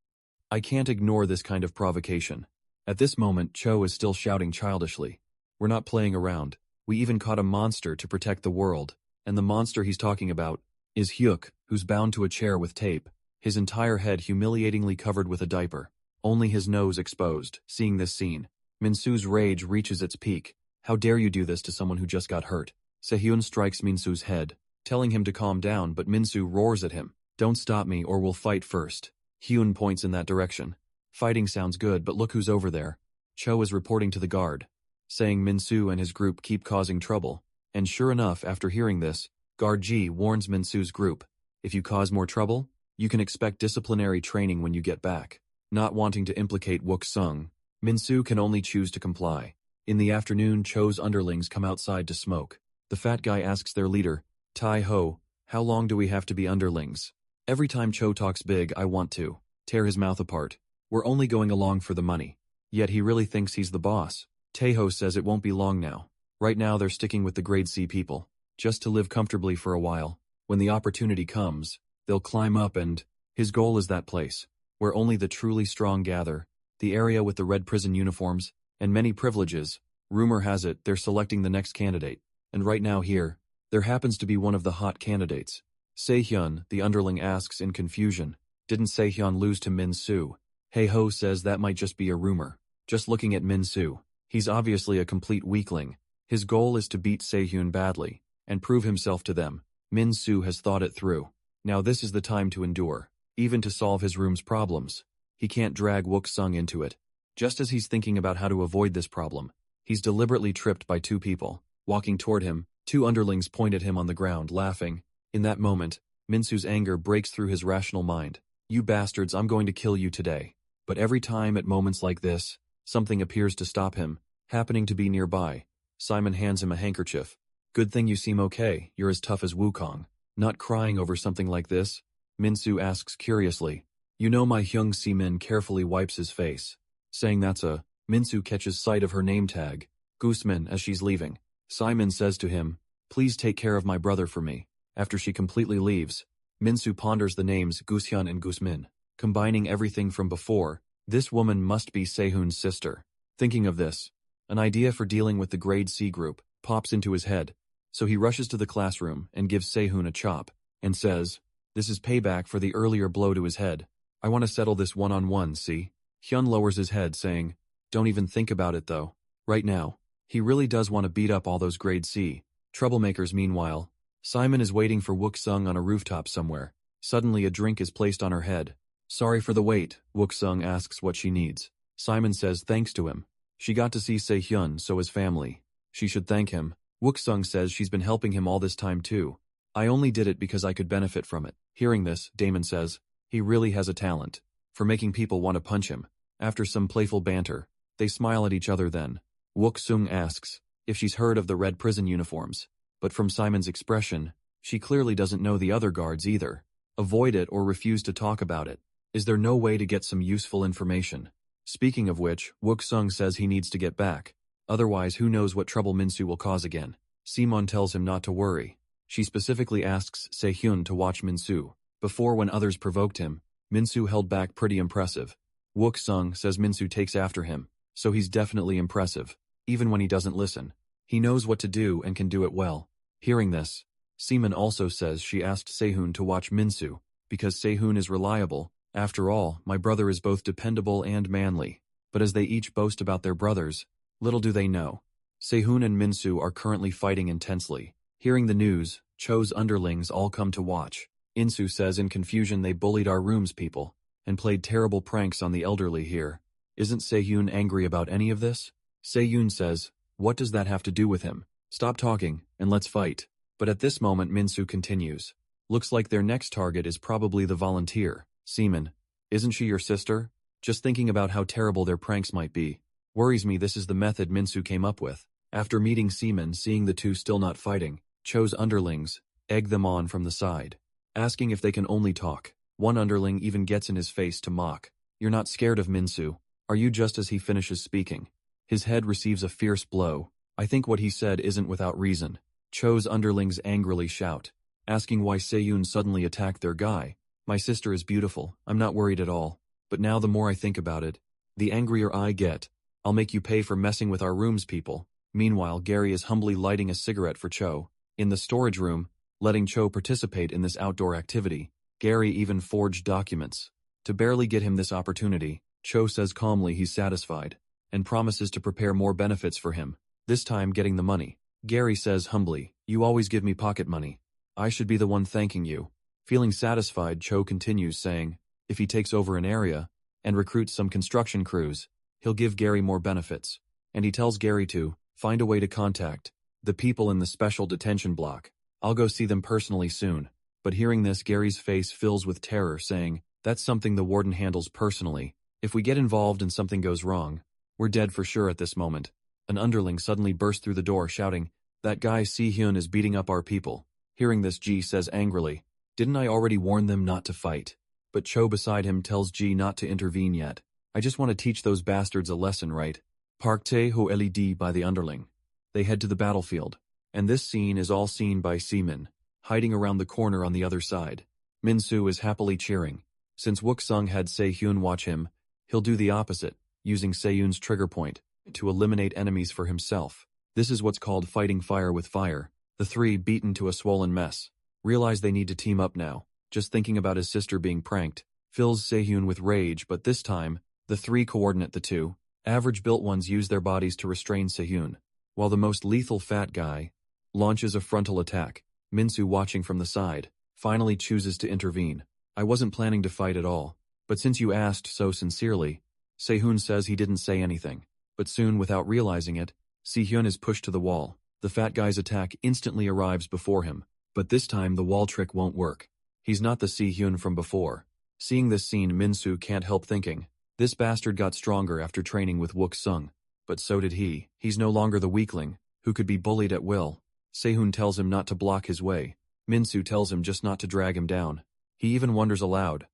I can't ignore this kind of provocation. At this moment, Cho is still shouting childishly. We're not playing around. We even caught a monster to protect the world, and the monster he's talking about is Hyuk, who's bound to a chair with tape, his entire head humiliatingly covered with a diaper, only his nose exposed. Seeing this scene, Minsu's rage reaches its peak. How dare you do this to someone who just got hurt? Se-hyun strikes Minsu's head, telling him to calm down, but Minsu roars at him. Don't stop me or we'll fight first. Hyun points in that direction. Fighting sounds good, but look who's over there. Cho is reporting to the guard, saying Minsu and his group keep causing trouble. And sure enough, after hearing this, Guard G warns Minsu's group, if you cause more trouble, you can expect disciplinary training when you get back. Not wanting to implicate Wook-sung, Minsu can only choose to comply. In the afternoon, Cho's underlings come outside to smoke. The fat guy asks their leader, Tai-ho, how long do we have to be underlings? Every time Cho talks big, I want to tear his mouth apart. We're only going along for the money. Yet he really thinks he's the boss. Taeho says it won't be long now. Right now they're sticking with the grade C people, just to live comfortably for a while. When the opportunity comes, they'll climb up, and his goal is that place, where only the truly strong gather, the area with the red prison uniforms, and many privileges. Rumor has it they're selecting the next candidate, and right now here, there happens to be one of the hot candidates. Se-hyun, the underling, asks in confusion, didn't Se-hyun lose to Min-soo? Hae-ho says that might just be a rumor. Just looking at Min-soo, he's obviously a complete weakling. His goal is to beat Se-hyun badly, and prove himself to them. Min-soo has thought it through. Now this is the time to endure, even to solve his room's problems. He can't drag Wook-sung into it. Just as he's thinking about how to avoid this problem, he's deliberately tripped by two people. Walking toward him, two underlings point at him on the ground, laughing. In that moment, Min-soo's anger breaks through his rational mind. You bastards, I'm going to kill you today. But every time at moments like this, something appears to stop him, happening to be nearby. Simon hands him a handkerchief. Good thing you seem okay, you're as tough as Wukong. Not crying over something like this? Min-soo asks curiously. You know, my Hyung Si-min carefully wipes his face, saying that's a... Min-soo catches sight of her name tag, Gusmin, as she's leaving. Simon says to him, please take care of my brother for me. After she completely leaves, Min-soo ponders the names Gushyun and Gusmin. Combining everything from before, this woman must be Se-hyun's sister. Thinking of this, an idea for dealing with the grade C group pops into his head, so he rushes to the classroom and gives Se-hyun a chop, and says, this is payback for the earlier blow to his head. I want to settle this one-on-one, see? Hyun lowers his head, saying, don't even think about it though. Right now, he really does want to beat up all those grade C troublemakers. Meanwhile, Simon is waiting for Wook-sung on a rooftop somewhere. Suddenly a drink is placed on her head. Sorry for the wait, Wook-sung asks what she needs. Simon says thanks to him. She got to see Se-hyun, so his family. She should thank him. Wook-sung says she's been helping him all this time too. I only did it because I could benefit from it. Hearing this, Damon says, he really has a talent for making people want to punch him. After some playful banter, they smile at each other. Then Wook-sung asks if she's heard of the red prison uniforms, but from Simon's expression, she clearly doesn't know the other guards either. Avoid it or refuse to talk about it. Is there no way to get some useful information? Speaking of which, Wook-sung says he needs to get back. Otherwise, who knows what trouble Min-soo will cause again. Simon tells him not to worry. She specifically asks Se-hyun to watch Min-soo. Before, when others provoked him, Min-soo held back pretty impressive. Wook-sung says Min-soo takes after him, so he's definitely impressive. Even when he doesn't listen, he knows what to do and can do it well. Hearing this, Simon also says she asked Se-hyun to watch Min-soo, because Se-hyun is reliable. After all, my brother is both dependable and manly. But as they each boast about their brothers, little do they know, Se-hyun and Min-soo are currently fighting intensely. Hearing the news, Cho's underlings all come to watch. In-soo says in confusion they bullied our room's people, and played terrible pranks on the elderly here. Isn't Se-hyun angry about any of this? Se-hyun says, what does that have to do with him? Stop talking, and let's fight. But at this moment Min-soo continues. Looks like their next target is probably the volunteer. Seaman, isn't she your sister? Just thinking about how terrible their pranks might be. Worries me this is the method Minsu came up with. After meeting Seaman, seeing the two still not fighting, Cho's underlings egg them on from the side, asking if they can only talk. One underling even gets in his face to mock. You're not scared of Minsu, are you? Just as he finishes speaking, his head receives a fierce blow. I think what he said isn't without reason. Cho's underlings angrily shout, asking why Seyun suddenly attacked their guy. My sister is beautiful, I'm not worried at all. But now the more I think about it, the angrier I get. I'll make you pay for messing with our rooms, people. Meanwhile, Gary is humbly lighting a cigarette for Cho. In the storage room, letting Cho participate in this outdoor activity. Gary even forged documents. To barely get him this opportunity, Cho says calmly he's satisfied, and promises to prepare more benefits for him, this time getting the money. Gary says humbly, you always give me pocket money. I should be the one thanking you. Feeling satisfied, Cho continues saying, if he takes over an area, and recruits some construction crews, he'll give Gary more benefits. And he tells Gary to find a way to contact the people in the special detention block. I'll go see them personally soon. But hearing this, Gary's face fills with terror, saying, that's something the warden handles personally. If we get involved and something goes wrong, we're dead for sure at this moment. An underling suddenly burst through the door shouting, that guy Si-hyun is beating up our people. Hearing this, Ji says angrily, didn't I already warn them not to fight? But Cho beside him tells Ji not to intervene yet. I just want to teach those bastards a lesson, right? Park Tae-ho led by the underling. They head to the battlefield, and this scene is all seen by Seaman, hiding around the corner on the other side. Minsu is happily cheering. Since Wook-sung had Se-hyun watch him, he'll do the opposite, using Se-hyun's trigger point to eliminate enemies for himself. This is what's called fighting fire with fire. The three, beaten to a swollen mess, realize they need to team up now. Just thinking about his sister being pranked fills Se-hyun with rage, but this time, the three coordinate the two. Average-built ones use their bodies to restrain Se-hyun, while the most lethal fat guy launches a frontal attack. Minsu, watching from the side, finally chooses to intervene. I wasn't planning to fight at all, but since you asked so sincerely, Se-hyun says he didn't say anything. But soon, without realizing it, Se-hyun is pushed to the wall. The fat guy's attack instantly arrives before him, but this time the wall trick won't work. He's not the Se-hyun from before. Seeing this scene, Minsu can't help thinking, this bastard got stronger after training with Wook-sung. But so did he. He's no longer the weakling, who could be bullied at will. Se-hyun tells him not to block his way. Minsu tells him just not to drag him down. He even wonders aloud,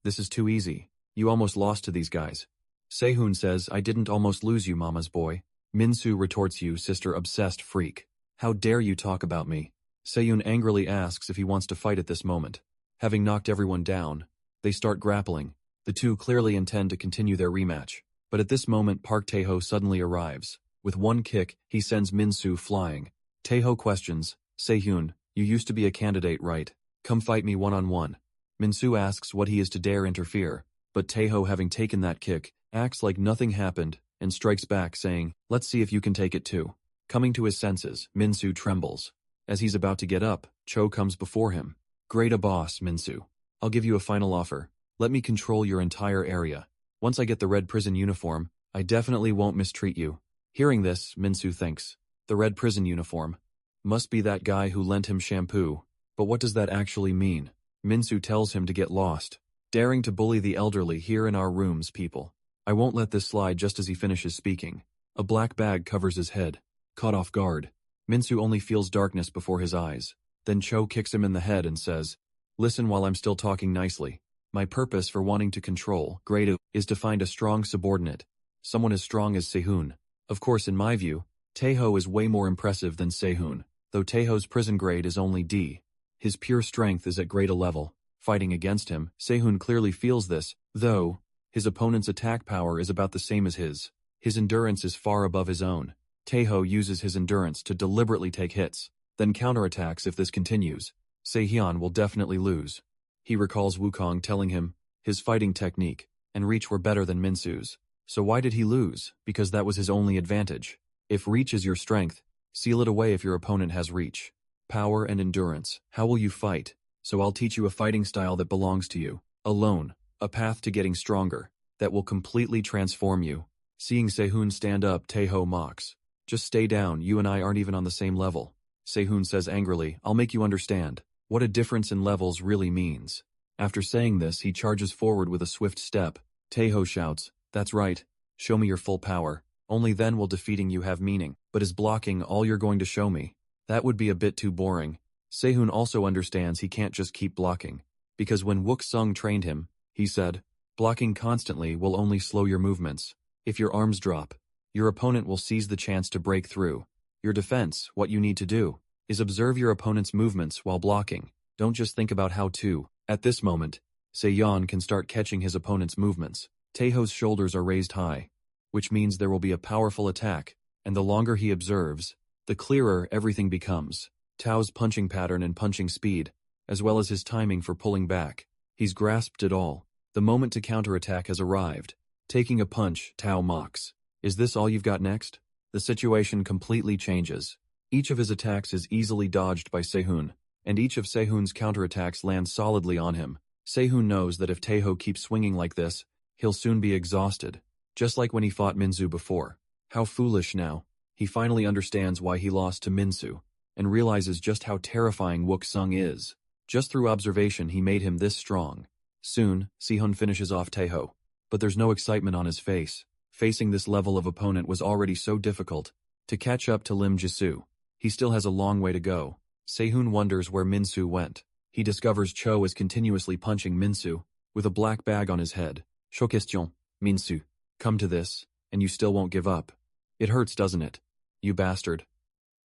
this is too easy. You almost lost to these guys. Se-hyun says, I didn't almost lose you, mama's boy. Minsu retorts, you sister-obsessed freak. How dare you talk about me? Se-hyun angrily asks if he wants to fight at this moment. Having knocked everyone down, they start grappling. The two clearly intend to continue their rematch. But at this moment, Park Tae-ho suddenly arrives. With one kick, he sends Minsu flying. Tae-ho questions, Se-hyun, you used to be a candidate, right? Come fight me one-on-one. Minsu asks what he is to dare interfere, but Tae-ho, having taken that kick, acts like nothing happened and strikes back, saying, let's see if you can take it too. Coming to his senses, Minsu trembles. As he's about to get up, Cho comes before him. Great a boss, Minsu. I'll give you a final offer. Let me control your entire area. Once I get the red prison uniform, I definitely won't mistreat you. Hearing this, Minsu thinks, the red prison uniform must be that guy who lent him shampoo. But what does that actually mean? Minsu tells him to get lost. Daring to bully the elderly here in our rooms, people. I won't let this slide. Just as he finishes speaking, a black bag covers his head. Caught off guard, Minsu only feels darkness before his eyes. Then Cho kicks him in the head and says, listen while I'm still talking nicely. My purpose for wanting to control grade is to find a strong subordinate. Someone as strong as Se-hyun. Of course, in my view, Tae-ho is way more impressive than Se-hyun, though Tae-ho's prison grade is only D. His pure strength is at grade A level. Fighting against him, Se-hyun clearly feels this, though his opponent's attack power is about the same as his. His endurance is far above his own. Tae-ho uses his endurance to deliberately take hits, then counterattacks. If this continues, Se-hyun will definitely lose. He recalls Wukong telling him his fighting technique and reach were better than Minsu's. So why did he lose? Because that was his only advantage. If reach is your strength, seal it away. If your opponent has reach, power, and endurance, how will you fight? So I'll teach you a fighting style that belongs to you, alone, a path to getting stronger, that will completely transform you. Seeing Se-hyun stand up, Tae-ho mocks. Just stay down, you and I aren't even on the same level. Se-hyun says angrily, I'll make you understand what a difference in levels really means. After saying this, he charges forward with a swift step. Tae-ho shouts, that's right. Show me your full power. Only then will defeating you have meaning. But is blocking all you're going to show me? That would be a bit too boring. Sehun also understands he can't just keep blocking. Because when Wook Sung trained him, he said, blocking constantly will only slow your movements. If your arms drop, your opponent will seize the chance to break through. Your defense, what you need to do, is observe your opponent's movements while blocking. Don't just think about how to. At this moment, Seyon can start catching his opponent's movements. Taeho's shoulders are raised high, which means there will be a powerful attack, and the longer he observes, the clearer everything becomes. Tao's punching pattern and punching speed, as well as his timing for pulling back. He's grasped it all. The moment to counterattack has arrived. Taking a punch, Tao mocks. Is this all you've got next? The situation completely changes. Each of his attacks is easily dodged by Sehun, and each of Sehun's counterattacks lands solidly on him. Sehun knows that if Taeho keeps swinging like this, he'll soon be exhausted, just like when he fought Minsu before. How foolish now. He finally understands why he lost to Minsu, and realizes just how terrifying Wook Sung is. Just through observation he made him this strong. Soon, Sehun finishes off Taeho, but there's no excitement on his face. Facing this level of opponent was already so difficult. To catch up to Lim Jisoo, he still has a long way to go. Sehun wonders where Minsu went. He discovers Cho is continuously punching Minsu, with a black bag on his head. "Cho question, Minsu. Come to this, and you still won't give up. It hurts, doesn't it? You bastard."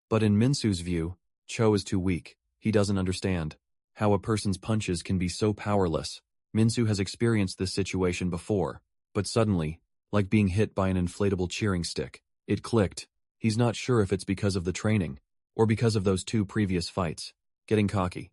But in Minsu's view, Cho is too weak. He doesn't understand how a person's punches can be so powerless. Minsu has experienced this situation before, but suddenly, like being hit by an inflatable cheering stick, it clicked. He's not sure if it's because of the training, or because of those two previous fights. Getting cocky.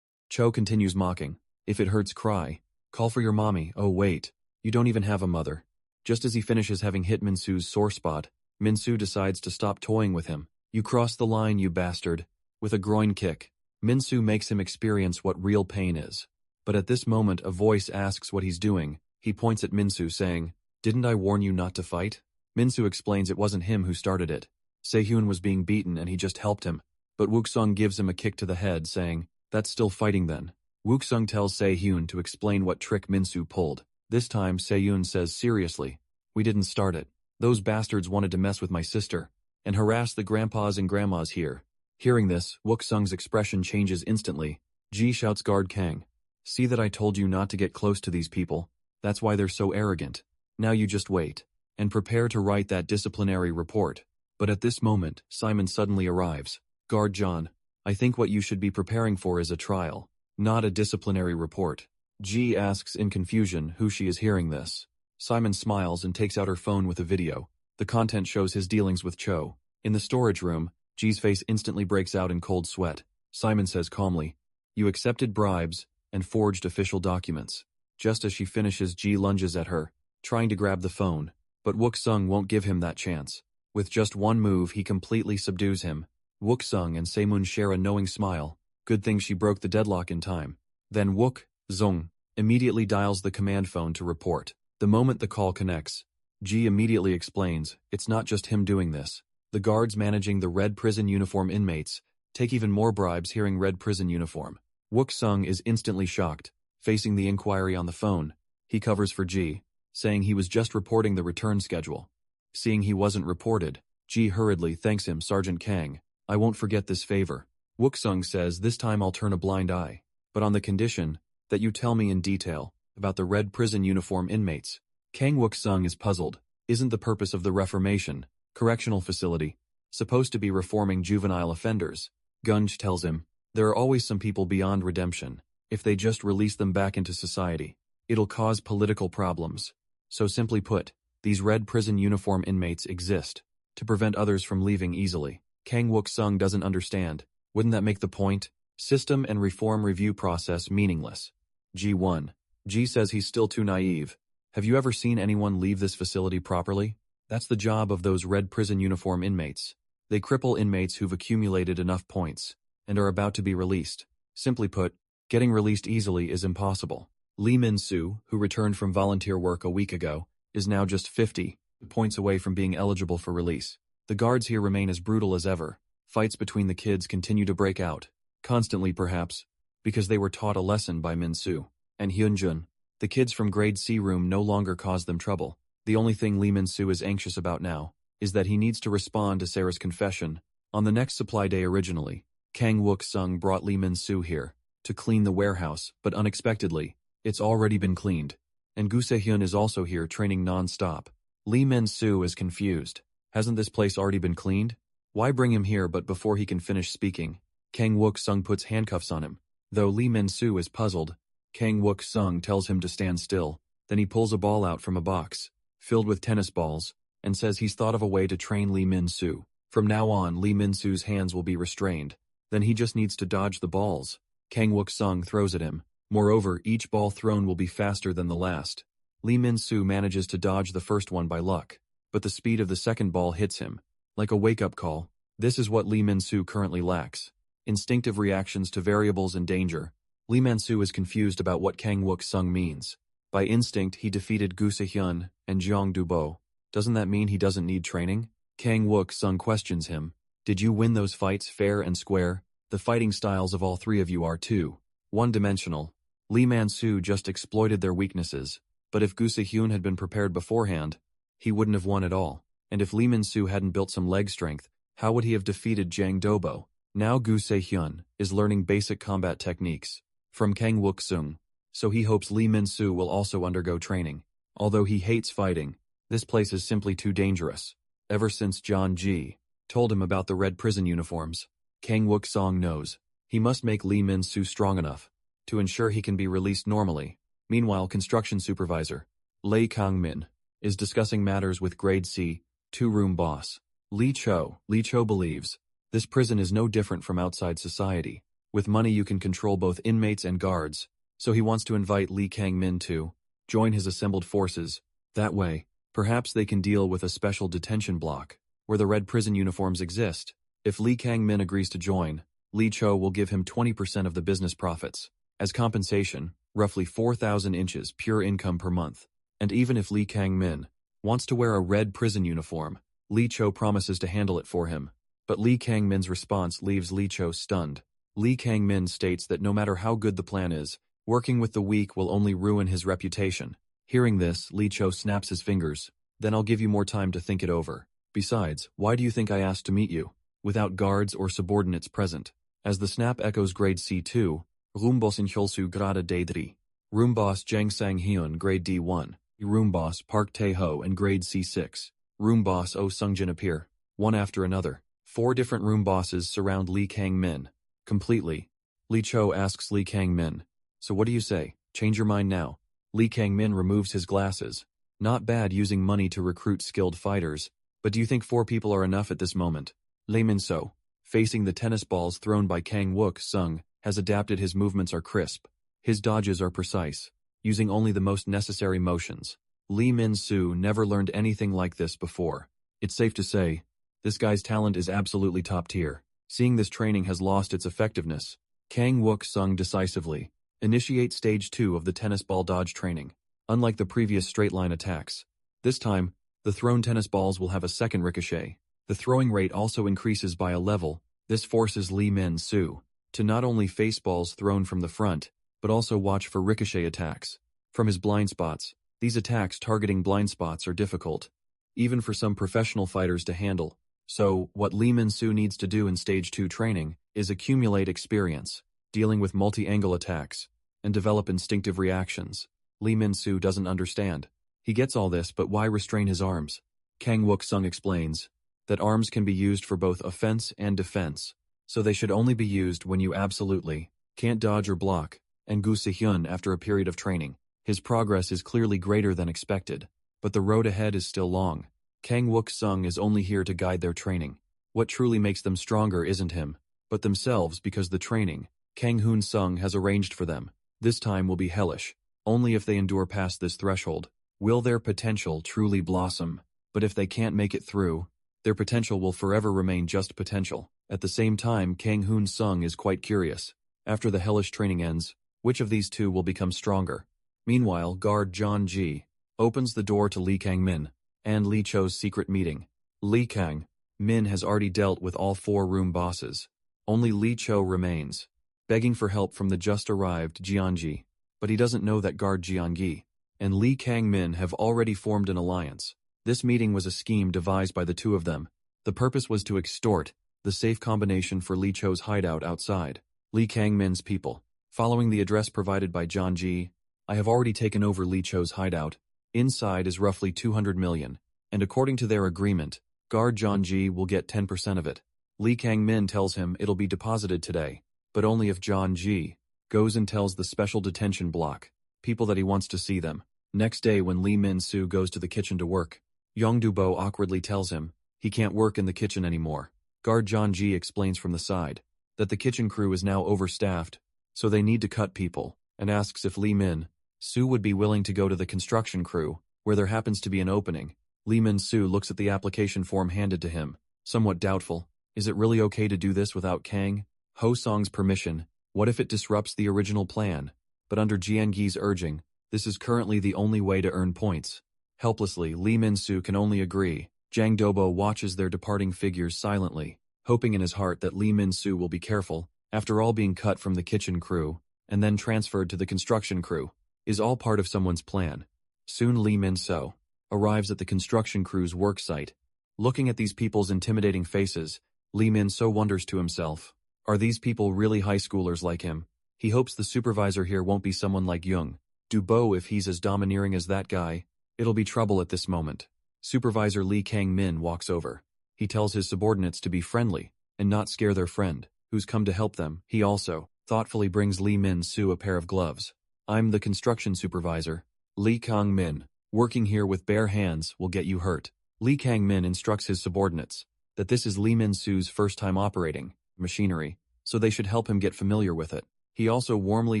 Cho continues mocking. "If it hurts, cry. Call for your mommy. Oh wait, you don't even have a mother." Just as he finishes having hit Minsu's sore spot, Minsu decides to stop toying with him. "You crossed the line, you bastard." With a groin kick, Minsu makes him experience what real pain is. But at this moment a voice asks what he's doing. He points at Minsu saying, "Didn't I warn you not to fight?" Minsu explains it wasn't him who started it. Sehun was being beaten and he just helped him. But Wook Sung gives him a kick to the head saying, "That's still fighting then." Wook Sung tells Sehun to explain what trick Minsu pulled. This time Sehun says seriously, "We didn't start it. Those bastards wanted to mess with my sister and harass the grandpas and grandmas here." Hearing this, Wook Sung's expression changes instantly. Ji shouts, "Guard Kang. See that I told you not to get close to these people. That's why they're so arrogant. Now you just wait and prepare to write that disciplinary report." But at this moment, Simon suddenly arrives. "Guard John, I think what you should be preparing for is a trial, not a disciplinary report." Ji asks in confusion who she is hearing this. Simon smiles and takes out her phone with a video. The content shows his dealings with Cho. In the storage room, Ji's face instantly breaks out in cold sweat. Simon says calmly, "You accepted bribes and forged official documents." Just as she finishes, Ji lunges at her, trying to grab the phone, but Wook Sung won't give him that chance. With just one move, he completely subdues him. Wook Sung and Seymoon share a knowing smile. Good thing she broke the deadlock in time. Then Wook Sung immediately dials the command phone to report. The moment the call connects, Ji immediately explains, it's not just him doing this. The guards managing the red prison uniform inmates take even more bribes hearing red prison uniform. Wook Sung is instantly shocked. Facing the inquiry on the phone, he covers for Ji, saying he was just reporting the return schedule. Seeing he wasn't reported, Ji hurriedly thanks him, "Sergeant Kang, I won't forget this favor." Wook Sung says, "This time I'll turn a blind eye, but on the condition that you tell me in detail about the red prison uniform inmates." Kang Wook Sung is puzzled. Isn't the purpose of the Reformation Correctional Facility supposed to be reforming juvenile offenders? Gunj tells him, "There are always some people beyond redemption. If they just release them back into society, it'll cause political problems. So simply put, these red prison uniform inmates exist to prevent others from leaving easily." Kang Wook Sung doesn't understand. Wouldn't that make the point? System and reform review process meaningless. G1. G says he's still too naive. Have you ever seen anyone leave this facility properly? That's the job of those red prison uniform inmates. They cripple inmates who've accumulated enough points and are about to be released. Simply put, getting released easily is impossible. Lee Min-soo, who returned from volunteer work a week ago, is now just 50 points away from being eligible for release. The guards here remain as brutal as ever. Fights between the kids continue to break out. Constantly perhaps, because they were taught a lesson by Min-soo and Hyunjun. The kids from grade C room no longer cause them trouble. The only thing Lee Min-soo is anxious about now is that he needs to respond to Sarah's confession. On the next supply day originally, Kang Wook-sung brought Lee Min-soo here to clean the warehouse, but unexpectedly, it's already been cleaned. And Gu Se-hyun is also here training non-stop. Lee Min-soo is confused. Hasn't this place already been cleaned? Why bring him here? But before he can finish speaking, Kang Wook-sung puts handcuffs on him. Though Lee Min-soo is puzzled, Kang Wook-sung tells him to stand still. Then he pulls a ball out from a box, filled with tennis balls, and says he's thought of a way to train Lee Min-soo. From now on, Lee Min-soo's hands will be restrained. Then he just needs to dodge the balls Kang Wook-sung throws at him. Moreover, each ball thrown will be faster than the last. Lee Min-soo manages to dodge the first one by luck, but the speed of the second ball hits him. Like a wake-up call, this is what Lee Min-soo currently lacks: instinctive reactions to variables and danger. Lee Min-soo is confused about what Kang Wook-sung means. By instinct, he defeated Gu Se-hyun and Jeong Do-bo. Doesn't that mean he doesn't need training? Kang Wook-sung questions him. Did you win those fights fair and square? The fighting styles of all three of you are too one-dimensional. Lee Man-soo just exploited their weaknesses, but if Gu Se-hyun had been prepared beforehand, he wouldn't have won at all. And if Lee Min-soo hadn't built some leg strength, how would he have defeated Jang Do-bo? Now Gu Se-hyun is learning basic combat techniques from Kang Wook-sung, so he hopes Lee Min-soo will also undergo training. Although he hates fighting, this place is simply too dangerous. Ever since John Ji told him about the red prison uniforms, Kang Wook-sung knows he must make Lee Min-soo strong enough to ensure he can be released normally. Meanwhile, construction supervisor Lee Kang-min is discussing matters with grade C, two-room boss Lee Cho. Lee Cho believes this prison is no different from outside society. With money you can control both inmates and guards, so he wants to invite Lee Kang-min to join his assembled forces. That way, perhaps they can deal with a special detention block where the red prison uniforms exist. If Lee Kang-min agrees to join, Lee Cho will give him 20% of the business profits. As compensation, roughly 4,000 inches pure income per month. And even if Lee Kang-min wants to wear a red prison uniform, Lee Cho promises to handle it for him. But Lee Kang-min's response leaves Lee Cho stunned. Lee Kang-min states that no matter how good the plan is, working with the weak will only ruin his reputation. Hearing this, Lee Cho snaps his fingers. Then I'll give you more time to think it over. Besides, why do you think I asked to meet you? Without guards or subordinates present. As the snap echoes grade C2, Roomboss Inhyolsu grade D3. Roomboss Jang Sang-hyun grade D1. Roomboss Park Tae-ho and grade C6. Roomboss Oh Sung-jin appear, one after another. 4 different room bosses surround Lee Kang-min. Completely. Lee Cho asks Lee Kang-min, so what do you say? Change your mind now. Lee Kang-min removes his glasses. Not bad using money to recruit skilled fighters, but do you think 4 people are enough at this moment? Lee Min-soo, facing the tennis balls thrown by Kang Wook-sung, has adapted. His movements are crisp. His dodges are precise, using only the most necessary motions. Lee Min-soo never learned anything like this before. It's safe to say, this guy's talent is absolutely top tier. Seeing this training has lost its effectiveness, Kang Wook-sung decisively initiate stage 2 of the tennis ball dodge training. Unlike the previous straight-line attacks, this time, the thrown tennis balls will have a second ricochet. The throwing rate also increases by a level. This forces Lee Min-soo to not only face balls thrown from the front, but also watch for ricochet attacks from his blind spots. These attacks targeting blind spots are difficult, even for some professional fighters to handle. So, what Lee Min-soo needs to do in Stage 2 training is accumulate experience, dealing with multi-angle attacks, and develop instinctive reactions. Lee Min-soo doesn't understand. He gets all this, but why restrain his arms? Kang Wook-sung explains that arms can be used for both offense and defense, so they should only be used when you absolutely can't dodge or block. And Gu Se-hyun, after a period of training, his progress is clearly greater than expected, but the road ahead is still long. Kang Wook-sung is only here to guide their training. What truly makes them stronger isn't him, but themselves, because the training Kang Hoon-sung has arranged for them this time will be hellish. Only if they endure past this threshold will their potential truly blossom. But if they can't make it through, their potential will forever remain just potential. At the same time, Kang Hoon-sung is quite curious. After the hellish training ends, which of these two will become stronger? Meanwhile, guard John Ji opens the door to Lee Kang-min and Lee Cho's secret meeting. Lee Kang-min has already dealt with all 4 room bosses. Only Lee Cho remains, begging for help from the just-arrived Jeongi. But he doesn't know that guard Jeongi and Lee Kang-min have already formed an alliance. This meeting was a scheme devised by the two of them. The purpose was to extort the safe combination for Lee Cho's hideout outside. Lee Kang-min's people. Following the address provided by John Ji, I have already taken over Lee Cho's hideout. Inside is roughly 200 million, and according to their agreement, guard John Ji will get 10% of it. Lee Kang-min tells him it'll be deposited today, but only if John Ji goes and tells the special detention block people that he wants to see them. Next day when Lee Min-soo goes to the kitchen to work, Yong Do-bo awkwardly tells him he can't work in the kitchen anymore. Guard John Ji explains from the side that the kitchen crew is now overstaffed, so they need to cut people, and asks if Lee Min-soo would be willing to go to the construction crew, where there happens to be an opening. Lee Min-soo looks at the application form handed to him, somewhat doubtful. Is it really okay to do this without Kang Ho-song's permission? What if it disrupts the original plan? But under Jian-gi's urging, this is currently the only way to earn points. Helplessly, Lee Min-soo can only agree. Jang Do-bo watches their departing figures silently, hoping in his heart that Lee Min-soo will be careful. After all, being cut from the kitchen crew, and then transferred to the construction crew, is all part of someone's plan. Soon Lee Min-soo arrives at the construction crew's work site. Looking at these people's intimidating faces, Lee Min-soo wonders to himself, are these people really high schoolers like him? He hopes the supervisor here won't be someone like Young Do-bo. If he's as domineering as that guy, it'll be trouble at this moment. Supervisor Lee Kang-min walks over. He tells his subordinates to be friendly and not scare their friend, who's come to help them. He also thoughtfully brings Lee Min-soo a pair of gloves. I'm the construction supervisor, Lee Kang-min. Working here with bare hands will get you hurt. Lee Kang-min instructs his subordinates that this is Lee Min-soo's first time operating machinery, so they should help him get familiar with it. He also warmly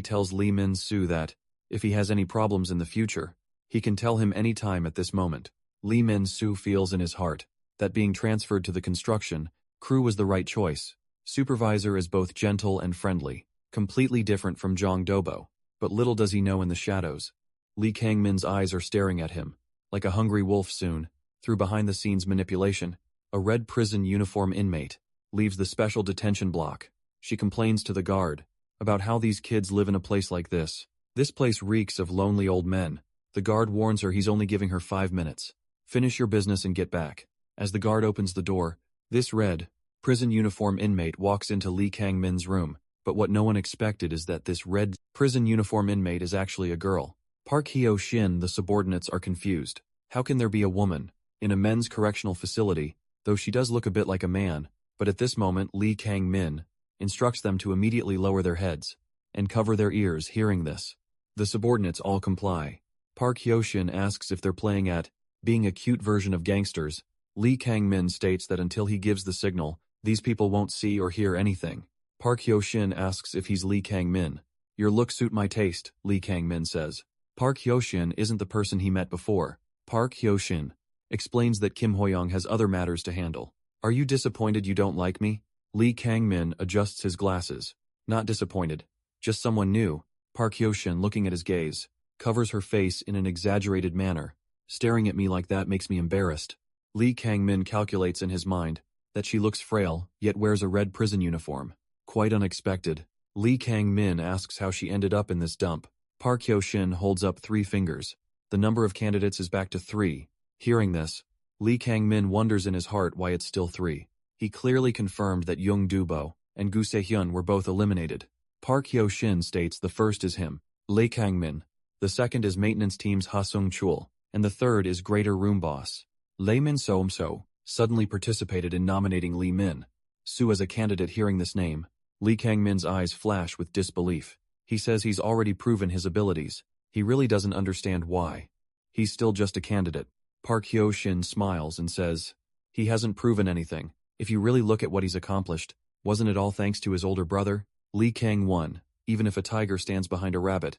tells Lee Min-soo that, if he has any problems in the future, he can tell him any time at this moment. Lee Min-soo feels in his heart that being transferred to the construction crew was the right choice. Supervisor is both gentle and friendly, completely different from Jong Do-bo, but little does he know in the shadows. Lee Kang-min's eyes are staring at him, like a hungry wolf soon, through behind-the-scenes manipulation. A red prison uniform inmate leaves the special detention block. She complains to the guard about how these kids live in a place like this. This place reeks of lonely old men. The guard warns her he's only giving her 5 minutes. Finish your business and get back. As the guard opens the door, this red prison uniform inmate walks into Lee Kang-min's room, but what no one expected is that this red prison uniform inmate is actually a girl. Park Hyo-shin. The subordinates are confused. How can there be a woman in a men's correctional facility, though she does look a bit like a man? But at this moment Lee Kang-min instructs them to immediately lower their heads and cover their ears. Hearing this, the subordinates all comply. Park Hyo-shin asks if they're playing at being a cute version of gangsters. Lee Kang-min states that until he gives the signal, these people won't see or hear anything. Park Hyo-shin asks if he's Lee Kang-min. Your looks suit my taste, Lee Kang-min says. Park Hyo-shin isn't the person he met before. Park Hyo-shin explains that Kim Ho-young has other matters to handle. Are you disappointed you don't like me? Lee Kang-min adjusts his glasses. Not disappointed. Just someone new. Park Hyo-shin, looking at his gaze, covers her face in an exaggerated manner. Staring at me like that makes me embarrassed. Lee Kang-min calculates in his mind that she looks frail, yet wears a red prison uniform. Quite unexpected. Lee Kang-min asks how she ended up in this dump. Park Hyo-shin holds up 3 fingers. The number of candidates is back to 3. Hearing this, Lee Kang-min wonders in his heart why it's still 3. He clearly confirmed that Young Do-bo and Gu Se-hyun were both eliminated. Park Hyo-shin states the first is him, Lee Kang-min, the second is maintenance team's Ha Sung-chul, and the third is greater room boss. Lee Min-soo suddenly participated in nominating Lee Min-soo as a candidate. Hearing this name, Lee Kang-min's eyes flash with disbelief. He says he's already proven his abilities. He really doesn't understand why he's still just a candidate. Park Hyo-shin smiles and says, he hasn't proven anything. If you really look at what he's accomplished, wasn't it all thanks to his older brother? Lee Kang-won. Even if a tiger stands behind a rabbit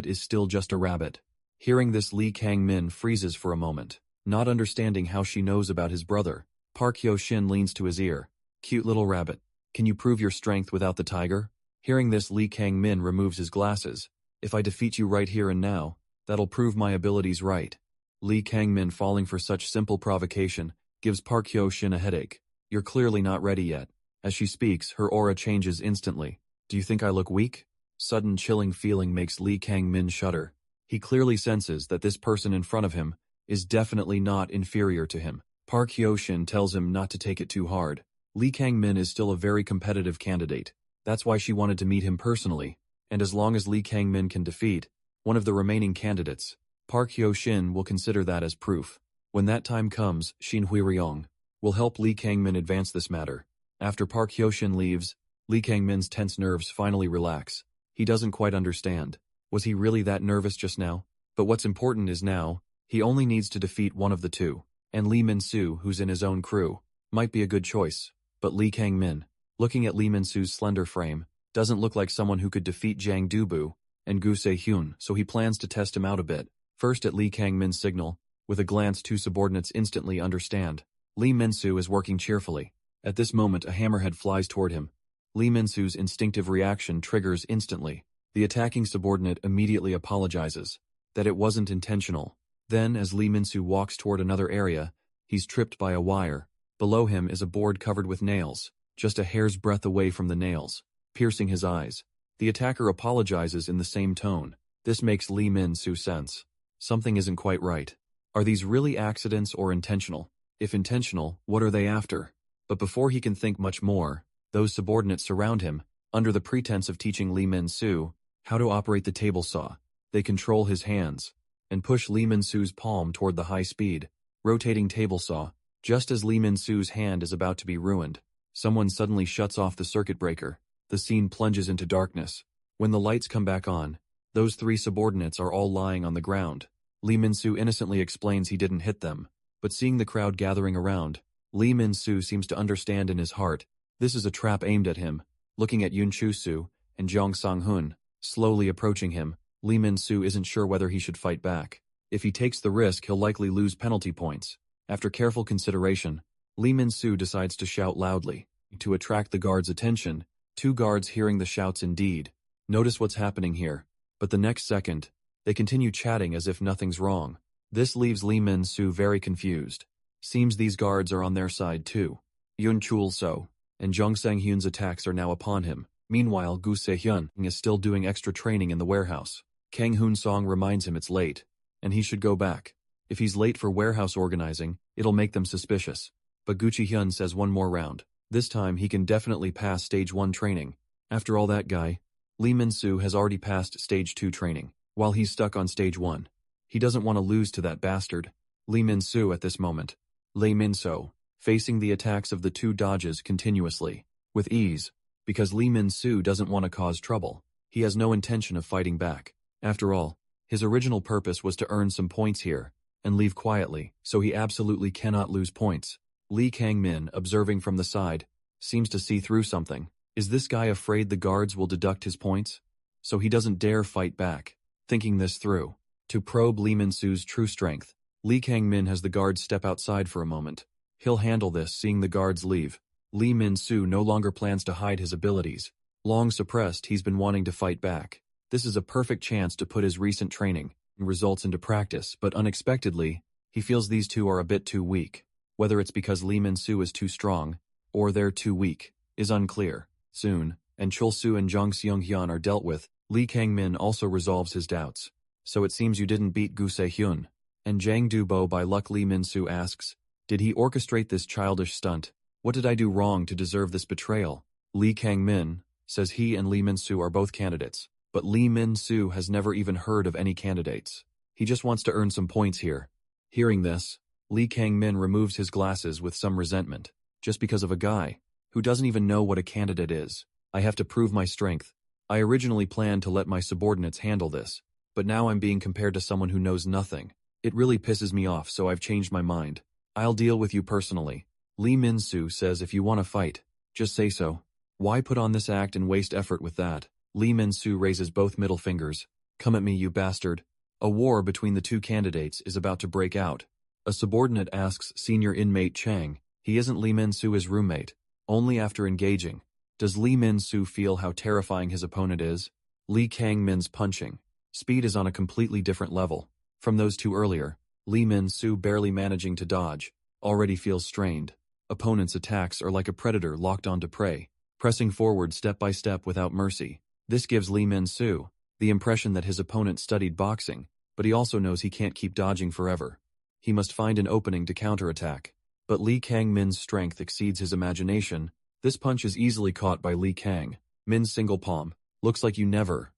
is still just a rabbit. Hearing this, Lee Kang-min freezes for a moment, not understanding how she knows about his brother. Park Hyo-shin leans to his ear. Cute little rabbit. Can you prove your strength without the tiger? Hearing this, Lee Kang-min removes his glasses. If I defeat you right here and now, that'll prove my abilities right. Lee Kang-min, falling for such simple provocation, gives Park Hyo-shin a headache. You're clearly not ready yet. As she speaks, her aura changes instantly. Do you think I look weak? Sudden chilling feeling makes Lee Kang-min shudder. He clearly senses that this person in front of him is definitely not inferior to him. Park Hyo-shin tells him not to take it too hard. Lee Kang-min is still a very competitive candidate. That's why she wanted to meet him personally, and as long as Lee Kang-min can defeat one of the remaining candidates, Park Hyo-shin will consider that as proof. When that time comes, Shin Hui-ryong will help Lee Kang-min advance this matter. After Park Hyo-shin leaves, Lee Kang-min's tense nerves finally relax. He doesn't quite understand. Was he really that nervous just now? But what's important is now, he only needs to defeat one of the two, and Lee Min-soo, who's in his own crew, might be a good choice. But Lee Kang-min, looking at Lee Min-soo's slender frame, doesn't look like someone who could defeat Jang Du-bu and Gu Se-hyun, so he plans to test him out a bit. First at Lee Kang-min's signal, with a glance two subordinates instantly understand. Lee Min-soo is working cheerfully. At this moment a hammerhead flies toward him. Lee Min-soo's instinctive reaction triggers instantly. The attacking subordinate immediately apologizes that it wasn't intentional. Then, as Lee Min-soo walks toward another area, he's tripped by a wire. Below him is a board covered with nails, just a hair's breadth away from the nails, piercing his eyes. The attacker apologizes in the same tone. This makes Lee Min-soo sense something isn't quite right. Are these really accidents or intentional? If intentional, what are they after? But before he can think much more, those subordinates surround him, under the pretense of teaching Lee Min-soo how to operate the table saw. They control his hands and push Lee Min-soo's palm toward the high-speed, rotating table saw. Just as Lee Min-soo's hand is about to be ruined, someone suddenly shuts off the circuit breaker. The scene plunges into darkness. When the lights come back on, those three subordinates are all lying on the ground. Lee Min-soo innocently explains he didn't hit them, but seeing the crowd gathering around, Lee Min-soo seems to understand in his heart this is a trap aimed at him. Looking at Yoon Choo-soo and Jong Sang-hun slowly approaching him, Lee Min-soo isn't sure whether he should fight back. If he takes the risk, he'll likely lose penalty points. After careful consideration, Lee Min-soo decides to shout loudly. To attract the guards' attention, two guards hearing the shouts indeed notice what's happening here, but the next second, they continue chatting as if nothing's wrong. This leaves Lee Min-soo very confused. Seems these guards are on their side too. Yoon Chul-soo and Jung Sang-hyun's attacks are now upon him. Meanwhile, Gu Se-hyun is still doing extra training in the warehouse. Kang Hoon-song reminds him it's late, and he should go back. If he's late for warehouse organizing, it'll make them suspicious. But Gu Chi-hyun says one more round. This time he can definitely pass stage 1 training. After all that guy, Lee Min-soo has already passed stage 2 training, while he's stuck on stage 1. He doesn't want to lose to that bastard. Lee Min-soo at this moment. Lee Min-soo, facing the attacks of the two dodges continuously, with ease, because Lee Min-soo doesn't want to cause trouble. He has no intention of fighting back. After all, his original purpose was to earn some points here, and leave quietly, so he absolutely cannot lose points. Lee Kang-min, observing from the side, seems to see through something. Is this guy afraid the guards will deduct his points? So he doesn't dare fight back. Thinking this through, to probe Lee Min-soo's true strength, Lee Kang-min has the guards step outside for a moment. He'll handle this, seeing the guards leave. Lee Min-soo no longer plans to hide his abilities. Long suppressed, he's been wanting to fight back. This is a perfect chance to put his recent training and results into practice, but unexpectedly, he feels these two are a bit too weak. Whether it's because Lee Min-soo is too strong, or they're too weak, is unclear. Soon, and Chul-soo and Jung Seung-hyun are dealt with, Lee Kang-min also resolves his doubts. So it seems you didn't beat Gu Se-hyun. And Jang Du-bo by luck. Lee Min-soo asks, did he orchestrate this childish stunt? What did I do wrong to deserve this betrayal? Lee Kang-min says he and Lee Min-soo are both candidates, but Lee Min-soo has never even heard of any candidates. He just wants to earn some points here. Hearing this, Lee Kang-min removes his glasses with some resentment, just because of a guy who doesn't even know what a candidate is. I have to prove my strength. I originally planned to let my subordinates handle this, but now I'm being compared to someone who knows nothing. It really pisses me off, so I've changed my mind. I'll deal with you personally. Lee Min-soo says if you want to fight, just say so. Why put on this act and waste effort with that? Lee Min-soo raises both middle fingers. Come at me, you bastard. A war between the two candidates is about to break out. A subordinate asks senior inmate Chang. He isn't Lee Min-soo's roommate. Only after engaging. Does Lee Min-soo feel how terrifying his opponent is? Lee Kang-min's punching speed is on a completely different level. From those two earlier, Lee Min-soo barely managing to dodge, already feels strained. Opponent's attacks are like a predator locked onto prey, pressing forward step by step without mercy. This gives Lee Min-soo the impression that his opponent studied boxing, but he also knows he can't keep dodging forever. He must find an opening to counterattack. But Lee Kang-min's strength exceeds his imagination. This punch is easily caught by Lee Kang-min's single palm. Looks like you never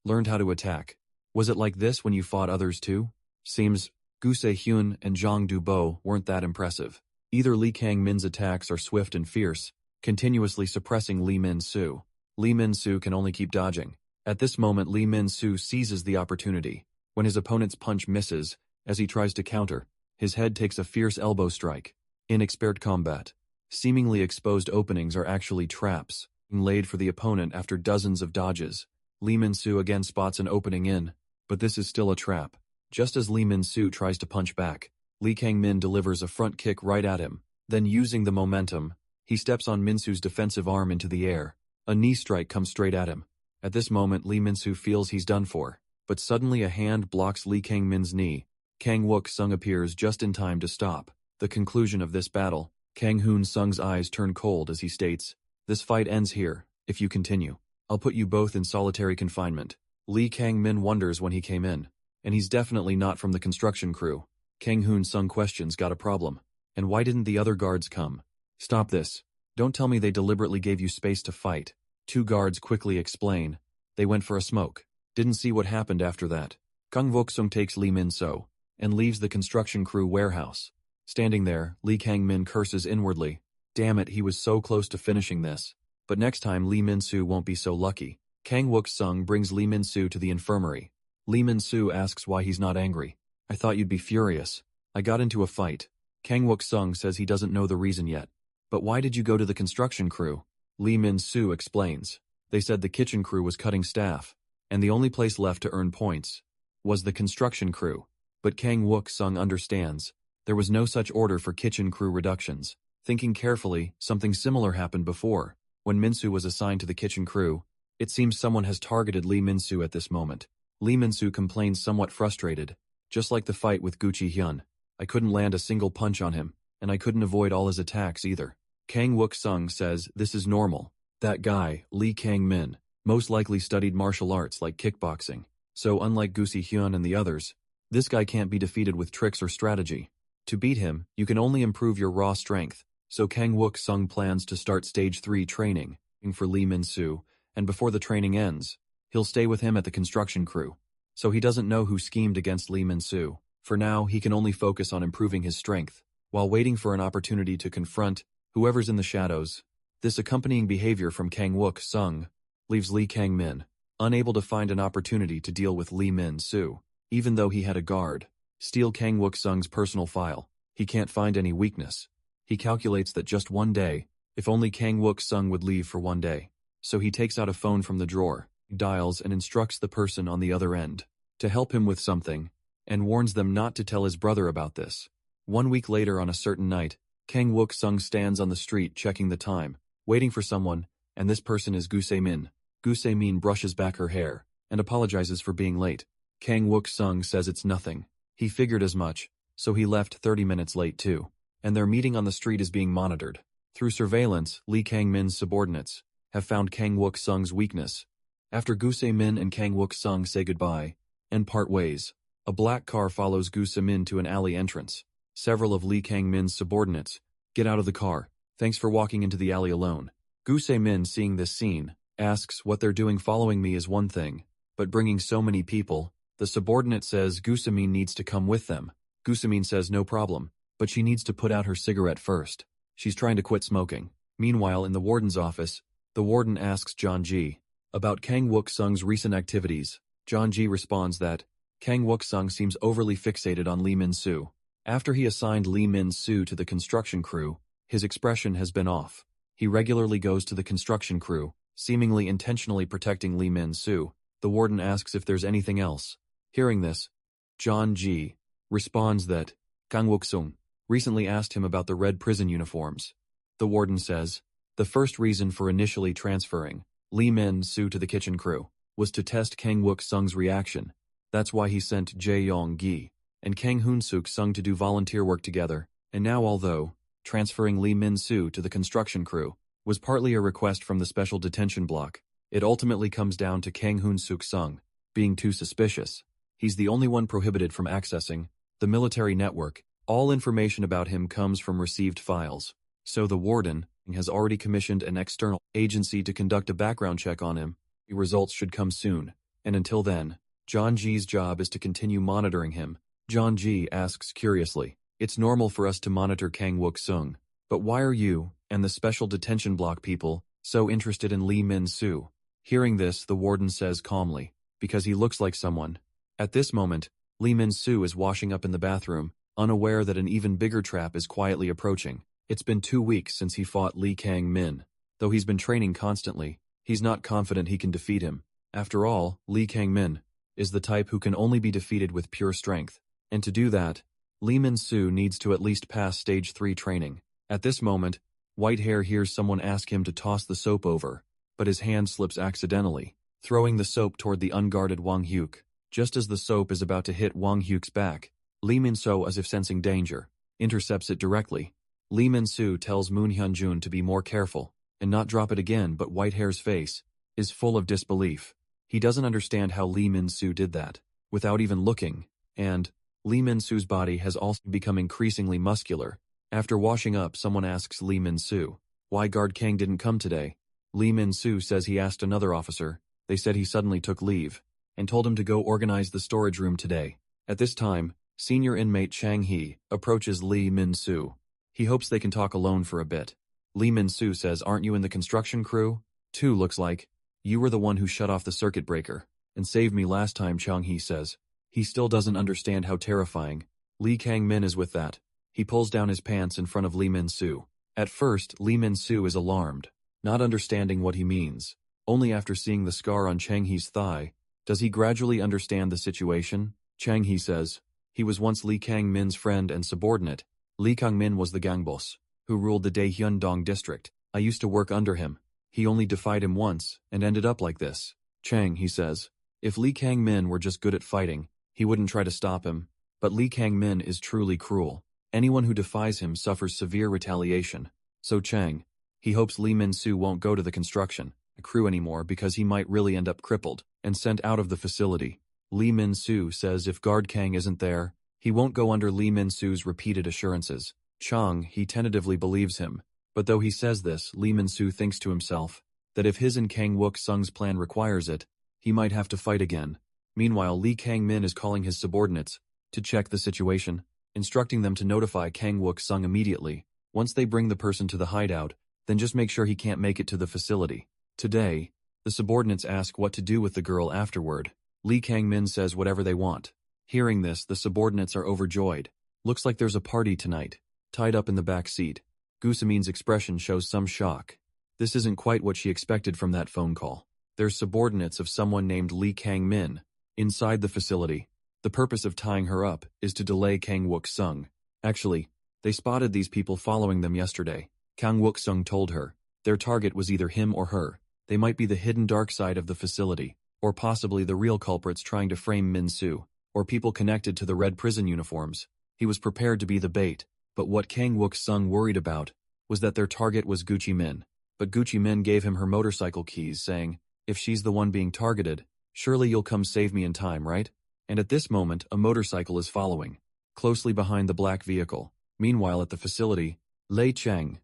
learned how to attack. Was it like this when you fought others too? Seems Gu Se-hyun and Zhang Du-bo weren't that impressive. Either Lee Kang-min's attacks are swift and fierce, continuously suppressing Lee Min-soo. Lee Min-soo can only keep dodging. At this moment Lee Min-soo seizes the opportunity. When his opponent's punch misses, as he tries to counter, his head takes a fierce elbow strike. In expert combat, seemingly exposed openings are actually traps, laid for the opponent after dozens of dodges. Lee Min-soo again spots an opening in, but this is still a trap. Just as Lee Min-soo tries to punch back, Lee Kang-min delivers a front kick right at him. Then using the momentum, he steps on Min-soo's defensive arm into the air. A knee strike comes straight at him. At this moment Lee Min-soo feels he's done for, but suddenly a hand blocks Lee Kang-min's knee. Kang Wook-sung appears just in time to stop the conclusion of this battle. Kang Hoon-sung's eyes turn cold as he states, "This fight ends here. If you continue, I'll put you both in solitary confinement." Lee Kang-min wonders when he came in, and he's definitely not from the construction crew. Kang Hoon-sung questions, "Got a problem? And why didn't the other guards come?" "Stop this. Don't tell me they deliberately gave you space to fight." Two guards quickly explain, "They went for a smoke. Didn't see what happened after that." Kang Wook-sung takes Lee Min-soo and leaves the construction crew warehouse. Standing there, Lee Kang-min curses inwardly. Damn it, he was so close to finishing this. But next time Lee Min-soo won't be so lucky. Kang Wook-sung brings Lee Min-soo to the infirmary. Lee Min-soo asks why he's not angry. "I thought you'd be furious. I got into a fight." Kang Wook-sung says he doesn't know the reason yet. "But why did you go to the construction crew?" Lee Min-soo explains. "They said the kitchen crew was cutting staff, and the only place left to earn points was the construction crew." But Kang Wook-sung understands. There was no such order for kitchen crew reductions. Thinking carefully, something similar happened before. When Min-soo was assigned to the kitchen crew, it seems someone has targeted Lee Min-soo at this moment. Lee Min-soo complains, somewhat frustrated. "Just like the fight with Gu Chi-hyun, I couldn't land a single punch on him, and I couldn't avoid all his attacks either." Kang Wook-sung says this is normal. That guy, Lee Kang-min, most likely studied martial arts like kickboxing. So unlike Gu Si-hyun and the others, this guy can't be defeated with tricks or strategy. To beat him, you can only improve your raw strength. So Kang Wook-sung plans to start Stage 3 training for Lee Min-soo, and before the training ends, he'll stay with him at the construction crew. So he doesn't know who schemed against Lee Min-soo. For now, he can only focus on improving his strength, while waiting for an opportunity to confront whoever's in the shadows. This accompanying behavior from Kang Wook-sung leaves Lee Kang-min unable to find an opportunity to deal with Lee Min-soo, even though he had a guard. Steal Kang Wook-sung's personal file. He can't find any weakness. He calculates that just one day, if only Kang Wook-sung would leave for one day. So he takes out a phone from the drawer, dials and instructs the person on the other end to help him with something, and warns them not to tell his brother about this. 1 week later on a certain night, Kang Wook-sung stands on the street checking the time, waiting for someone, and this person is Gu Se-min. Gu Se-min brushes back her hair and apologizes for being late. Kang Wook-sung says it's nothing. He figured as much, so he left 30 minutes late too. And their meeting on the street is being monitored. Through surveillance, Lee Kang-min's subordinates have found Kang Wook-sung's weakness. After Gu Se-min and Kang Wook-sung say goodbye and part ways, a black car follows Gu Se-min to an alley entrance. Several of Lee Kang-min's subordinates get out of the car. "Thanks for walking into the alley alone." Gu Se-min, seeing this scene, asks what they're doing. "Following me is one thing, but bringing so many people." The subordinate says Gu Se-min needs to come with them. Gu Se-min says no problem, but she needs to put out her cigarette first. She's trying to quit smoking. Meanwhile, in the warden's office, the warden asks John Ji about Kang Wook-sung's recent activities. John Ji responds that Kang Wook-sung seems overly fixated on Lee Min-soo. After he assigned Lee Min-soo to the construction crew, his expression has been off. He regularly goes to the construction crew, seemingly intentionally protecting Lee Min-soo. The warden asks if there's anything else. Hearing this, John Ji responds that Kang Wook-sung recently asked him about the red prison uniforms. The warden says, the first reason for initially transferring Lee Min-soo to the kitchen crew was to test Kang Wook-sung's reaction. That's why he sent Jae Yong-gi and Kang Hoon-suk-sung to do volunteer work together. And now, although transferring Lee Min-soo to the construction crew was partly a request from the special detention block, it ultimately comes down to Kang Hoon-suk-sung being too suspicious. He's the only one prohibited from accessing the military network. All information about him comes from received files. So the warden has already commissioned an external agency to conduct a background check on him. The results should come soon. And until then, John G's job is to continue monitoring him. John G asks curiously, "It's normal for us to monitor Kang Wook-sung, but why are you, and the special detention block people, so interested in Lee Min-soo?" Hearing this, the warden says calmly, "Because he looks like someone." At this moment, Lee Min-soo is washing up in the bathroom, unaware that an even bigger trap is quietly approaching. It's been 2 weeks since he fought Lee Kang-min. Though he's been training constantly, he's not confident he can defeat him. After all, Lee Kang-min is the type who can only be defeated with pure strength. And to do that, Lee Min-soo needs to at least pass Stage 3 training. At this moment, Whitehair hears someone ask him to toss the soap over, but his hand slips accidentally, throwing the soap toward the unguarded Wang Hyuk. Just as the soap is about to hit Wang Hyuk's back, Lee Min-soo, as if sensing danger, intercepts it directly. Lee Min-soo tells Moon Hyun-jun to be more careful and not drop it again, but Whitehair's face is full of disbelief. He doesn't understand how Lee Min-soo did that without even looking, and Lee Min-soo's body has also become increasingly muscular. After washing up, someone asks Lee Min-soo why Guard Kang didn't come today. Lee Min-soo says he asked another officer. They said he suddenly took leave and told him to go organize the storage room today. At this time, senior inmate Chang Hee approaches Lee Min-soo. He hopes they can talk alone for a bit. Lee Min-soo says, "Aren't you in the construction crew? Too, looks like. You were the one who shut off the circuit breaker and saved me last time," Chang Hee says. He still doesn't understand how terrifying Lee Kang-min is with that. He pulls down his pants in front of Lee Min-soo. At first, Lee Min-soo is alarmed, not understanding what he means. Only after seeing the scar on Chang Hee's thigh does he gradually understand the situation. Chang Hee says, "He was once Lee Kang-min's friend and subordinate. Lee Kang-min was the gang boss who ruled the Daehyun-dong district. I used to work under him. He only defied him once and ended up like this." Chang, he says, "If Lee Kang-min were just good at fighting, he wouldn't try to stop him. But Lee Kang-min is truly cruel. Anyone who defies him suffers severe retaliation." So Chang, he hopes Lee Min-soo won't go to the construction crew anymore because he might really end up crippled and sent out of the facility. Lee Min-soo says if Guard Kang isn't there, he won't go under Lee Min-soo's repeated assurances. Chang, he tentatively believes him. But though he says this, Lee Min-soo thinks to himself that if his and Kang Wook-sung's plan requires it, he might have to fight again. Meanwhile, Lee Kang-min is calling his subordinates to check the situation, instructing them to notify Kang Wook-sung immediately. Once they bring the person to the hideout, then just make sure he can't make it to the facility. Today, the subordinates ask what to do with the girl afterward. Lee Kang-min says whatever they want. Hearing this, the subordinates are overjoyed. Looks like there's a party tonight. Tied up in the back seat, Gusamin's expression shows some shock. This isn't quite what she expected from that phone call. There's subordinates of someone named Lee Kang-min inside the facility. The purpose of tying her up is to delay Kang Wook-sung. Actually, they spotted these people following them yesterday. Kang Wook-sung told her their target was either him or her. They might be the hidden dark side of the facility, or possibly the real culprits trying to frame Min-soo, or people connected to the red prison uniforms. He was prepared to be the bait, but what Kang Wook-sung worried about was that their target was Gucci Min. But Gucci Min gave him her motorcycle keys, saying, "If she's the one being targeted, surely you'll come save me in time, right?" And at this moment, a motorcycle is following, closely behind the black vehicle. Meanwhile at the facility, Lei Cheng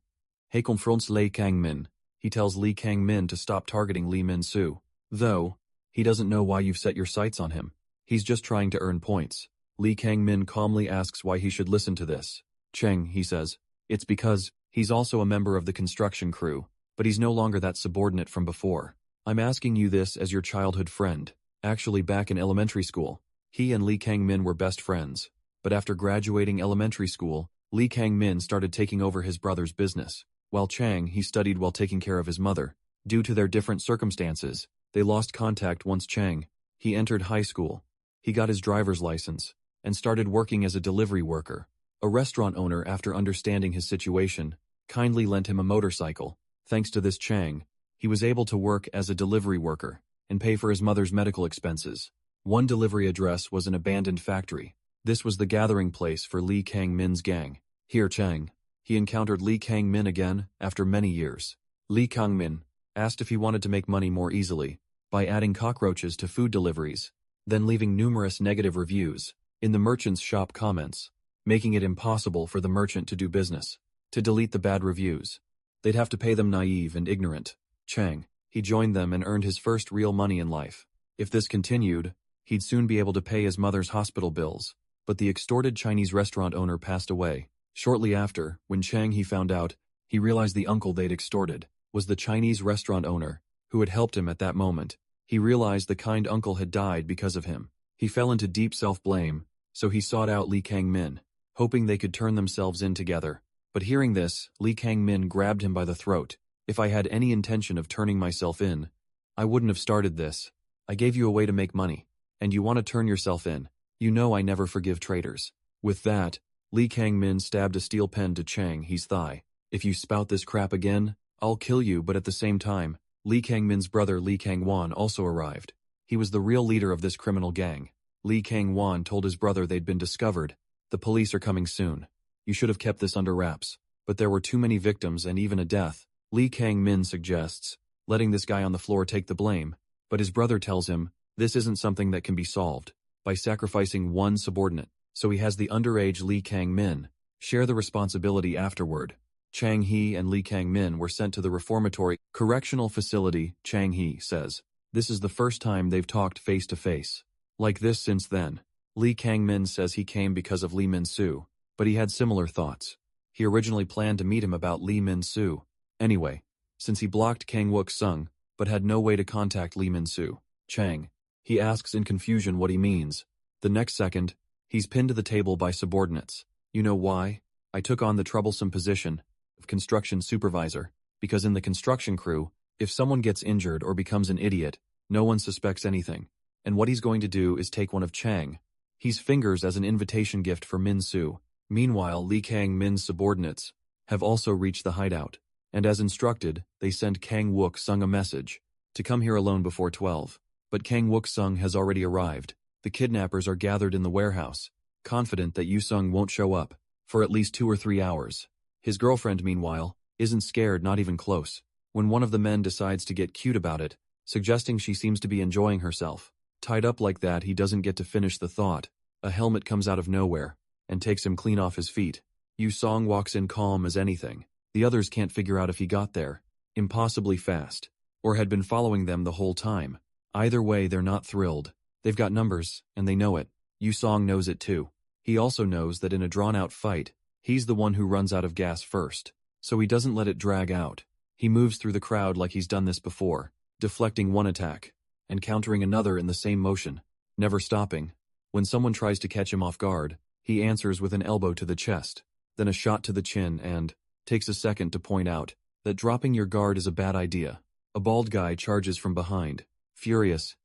confronts Lee Kang-min. He tells Lee Kang-min to stop targeting Lee Min-soo. Though, he doesn't know why you've set your sights on him. He's just trying to earn points. Lee Kang-min calmly asks why he should listen to this. Cheng, he says, it's because he's also a member of the construction crew, but he's no longer that subordinate from before. I'm asking you this as your childhood friend. Actually, back in elementary school, he and Lee Kang-min were best friends. But after graduating elementary school, Lee Kang-min started taking over his brother's business. While Chang, he studied while taking care of his mother. Due to their different circumstances, they lost contact once Chang, he entered high school. He got his driver's license and started working as a delivery worker. A restaurant owner, after understanding his situation, kindly lent him a motorcycle. Thanks to this Chang, he was able to work as a delivery worker and pay for his mother's medical expenses. One delivery address was an abandoned factory. This was the gathering place for Lee Kang-min's gang. Here Chang, he encountered Lee Kang-min again after many years. Lee Kang-min asked if he wanted to make money more easily by adding cockroaches to food deliveries. then leaving numerous negative reviews in the merchant's shop comments, making it impossible for the merchant to do business. To delete the bad reviews, they'd have to pay them naive and ignorant. Chang, he joined them and earned his first real money in life. If this continued, he'd soon be able to pay his mother's hospital bills. But the extorted Chinese restaurant owner passed away. Shortly after, when Chang he found out, he realized the uncle they'd extorted was the Chinese restaurant owner who had helped him at that moment. He realized the kind uncle had died because of him. He fell into deep self-blame, so he sought out Li Kangmin, hoping they could turn themselves in together. But hearing this, Li Kangmin grabbed him by the throat. If I had any intention of turning myself in, I wouldn't have started this. I gave you a way to make money, and you want to turn yourself in. You know I never forgive traitors. With that, Li Kangmin stabbed a steel pen to Chang He's thigh. If you spout this crap again, I'll kill you. But at the same time, Li Kangmin's brother Li Kangwan also arrived. He was the real leader of this criminal gang. Li Kangwan told his brother they'd been discovered. The police are coming soon. You should have kept this under wraps. But there were too many victims and even a death. Li Kangmin suggests letting this guy on the floor take the blame, but his brother tells him this isn't something that can be solved by sacrificing one subordinate, so he has the underage Li Kangmin share the responsibility afterward. Chang He and Li Kangmin were sent to the reformatory correctional facility. Chang He says this is the first time they've talked face to face like this since then. Li Kangmin says he came because of Li Min-soo, but he had similar thoughts. He originally planned to meet him about Li Min-soo. Anyway, since he blocked Kang Wook-sung, but had no way to contact Li Min-soo, Chang, he asks in confusion what he means. The next second, he's pinned to the table by subordinates. You know why? I took on the troublesome position of construction supervisor, because in the construction crew, if someone gets injured or becomes an idiot, no one suspects anything. And what he's going to do is take one of Chang He's fingers as an invitation gift for Min-soo. Meanwhile, Li Kang-min's subordinates have also reached the hideout, and as instructed, they send Kang Wook-sung a message to come here alone before 12. But Kang Wook-sung has already arrived. The kidnappers are gathered in the warehouse, confident that Yu-sung won't show up for at least 2 or 3 hours. His girlfriend, meanwhile, isn't scared, not even close, when one of the men decides to get cute about it, suggesting she seems to be enjoying herself. Tied up like that, he doesn't get to finish the thought. A helmet comes out of nowhere and takes him clean off his feet. Yu-sung walks in calm as anything. The others can't figure out if he got there impossibly fast or had been following them the whole time. Either way, they're not thrilled. They've got numbers, and they know it. Yu-sung knows it too. He also knows that in a drawn-out fight, he's the one who runs out of gas first, so he doesn't let it drag out. He moves through the crowd like he's done this before, deflecting one attack and countering another in the same motion, never stopping. When someone tries to catch him off guard, he answers with an elbow to the chest, then a shot to the chin, and takes a second to point out that dropping your guard is a bad idea. A bald guy charges from behind, furious.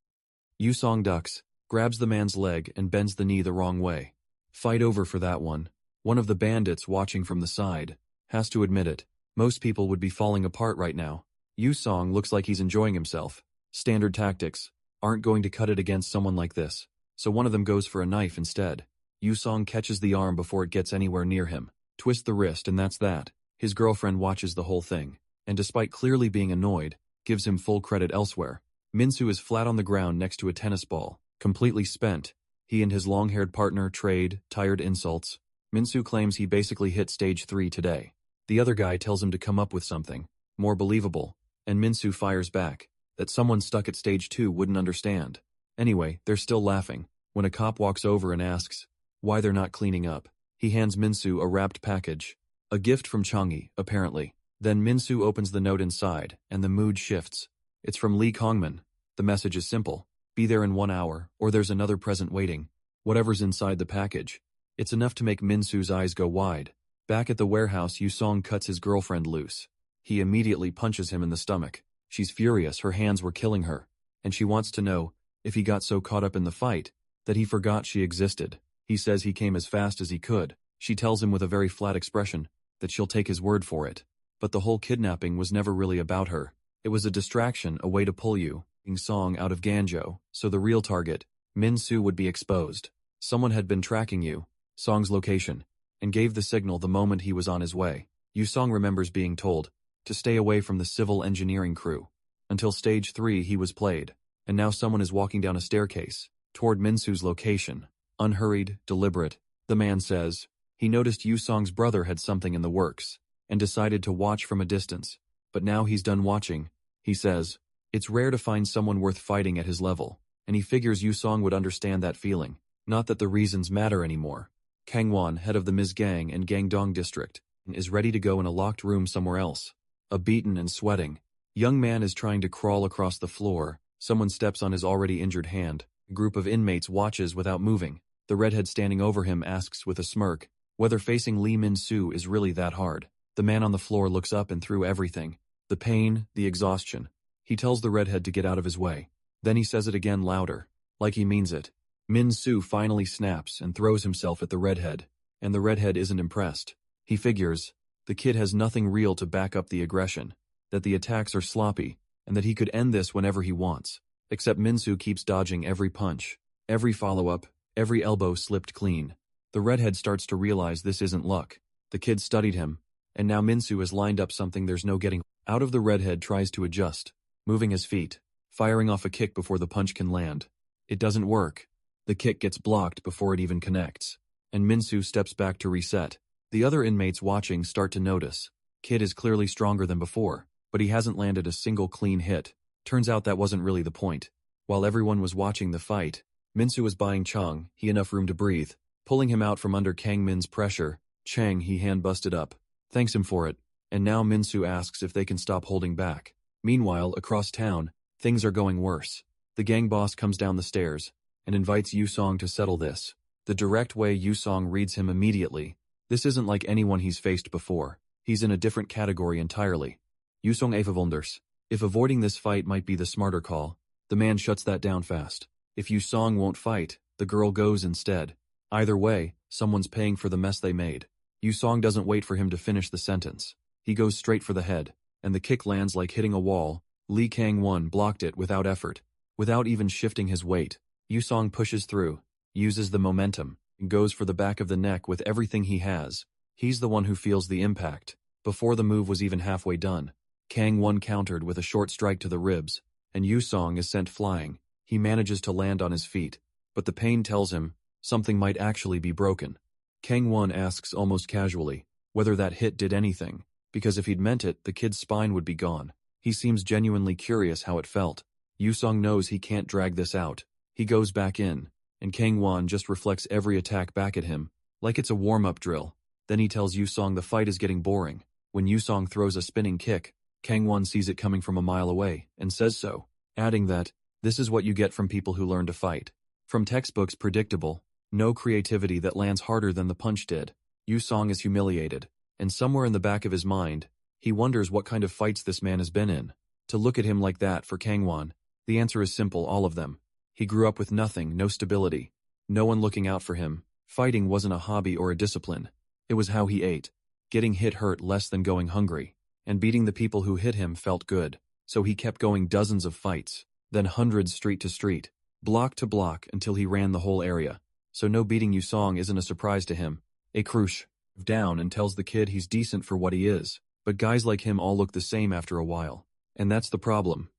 Yu-sung ducks, grabs the man's leg and bends the knee the wrong way. Fight over for that one. One of the bandits watching from the side has to admit it. Most people would be falling apart right now. Yu-sung looks like he's enjoying himself. Standard tactics aren't going to cut it against someone like this, so one of them goes for a knife instead. Yu-sung catches the arm before it gets anywhere near him, twists the wrist, and that's that. His girlfriend watches the whole thing, and despite clearly being annoyed, gives him full credit elsewhere. Min-soo is flat on the ground next to a tennis ball, completely spent. He and his long-haired partner trade tired insults. Min-soo claims he basically hit stage 3 today. The other guy tells him to come up with something more believable, and Min-soo fires back that someone stuck at stage 2 wouldn't understand. Anyway, they're still laughing when a cop walks over and asks why they're not cleaning up. He hands Min-soo a wrapped package, a gift from Chang'e, apparently. Then Min-soo opens the note inside, and the mood shifts. It's from Li Kangmin. The message is simple: be there in 1 hour, or there's another present waiting. Whatever's inside the package. It's enough to make Min-soo's eyes go wide. Back at the warehouse, Yu-sung cuts his girlfriend loose. He immediately punches him in the stomach. She's furious, her hands were killing her, and she wants to know if he got so caught up in the fight that he forgot she existed. He says he came as fast as he could. She tells him with a very flat expression that she'll take his word for it. But the whole kidnapping was never really about her. It was a distraction, a way to pull Yu-sung out of Ganzhou, so the real target, Min-soo, would be exposed. Someone had been tracking Yu-sung's location and gave the signal the moment he was on his way. Yu-sung remembers being told to stay away from the civil engineering crew. Until stage 3 he was played, and now someone is walking down a staircase toward Minsu's location. Unhurried, deliberate, the man says. He noticed Yusong's brother had something in the works, and decided to watch from a distance. But now he's done watching, he says. It's rare to find someone worth fighting at his level, and he figures Yusong would understand that feeling. Not that the reasons matter anymore. Kangwon, head of the Ms. Gang and Gangdong district, is ready to go in a locked room somewhere else. A beaten and sweating young man is trying to crawl across the floor. Someone steps on his already injured hand. A group of inmates watches without moving. The redhead standing over him asks with a smirk whether facing Lee Min-soo is really that hard. The man on the floor looks up and through everything. The pain, the exhaustion. He tells the redhead to get out of his way. Then he says it again louder, like he means it. Min-soo finally snaps and throws himself at the redhead, and the redhead isn't impressed. He figures the kid has nothing real to back up the aggression, that the attacks are sloppy, and that he could end this whenever he wants. Except Min-soo keeps dodging every punch, every follow-up, every elbow slipped clean. The redhead starts to realize this isn't luck. The kid studied him, and now Min-soo has lined up something there's no getting out of. The redhead tries to adjust, moving his feet, firing off a kick before the punch can land. It doesn't work. The kick gets blocked before it even connects, and Min-soo steps back to reset. The other inmates watching start to notice. Kid is clearly stronger than before, but he hasn't landed a single clean hit. Turns out that wasn't really the point. While everyone was watching the fight, Min-soo was buying Chang he enough room to breathe, pulling him out from under Kang Min's pressure. Chang he hand busted up, thanks him for it, and now Min-soo asks if they can stop holding back. Meanwhile, across town, things are going worse. The gang boss comes down the stairs and invites Yusong to settle this. The direct way Yusong reads him immediately. This isn't like anyone he's faced before. He's in a different category entirely. Yusong even wonders if avoiding this fight might be the smarter call. The man shuts that down fast. If Yusong won't fight, the girl goes instead. Either way, someone's paying for the mess they made. Yusong doesn't wait for him to finish the sentence. He goes straight for the head, and the kick lands like hitting a wall. Lee Kang-won blocked it without effort. Without even shifting his weight, Yusong pushes through, uses the momentum, and goes for the back of the neck with everything he has. He's the one who feels the impact. Before the move was even halfway done, Kang-won countered with a short strike to the ribs, and Yusong is sent flying. He manages to land on his feet, but the pain tells him something might actually be broken. Kang-won asks almost casually whether that hit did anything, because if he'd meant it, the kid's spine would be gone. He seems genuinely curious how it felt. Yusong knows he can't drag this out. He goes back in, and Kang-won just reflects every attack back at him, like it's a warm-up drill. Then he tells Yusong the fight is getting boring. When Yusong throws a spinning kick, Kang-won sees it coming from a mile away, and says so, adding that, this is what you get from people who learn to fight. From textbooks predictable, no creativity that lands harder than the punch did. Yusong is humiliated, and somewhere in the back of his mind, he wonders what kind of fights this man has been in. To look at him like that for Kang-won, the answer is simple, all of them. He grew up with nothing, no stability, no one looking out for him. Fighting wasn't a hobby or a discipline. It was how he ate. Getting hit hurt less than going hungry, and beating the people who hit him felt good. So he kept going dozens of fights, then hundreds street to street, block to block until he ran the whole area. So no beating Yusong isn't a surprise to him. A Krush down and tells the kid he's decent for what he is, but guys like him all look the same after a while. And that's the problem.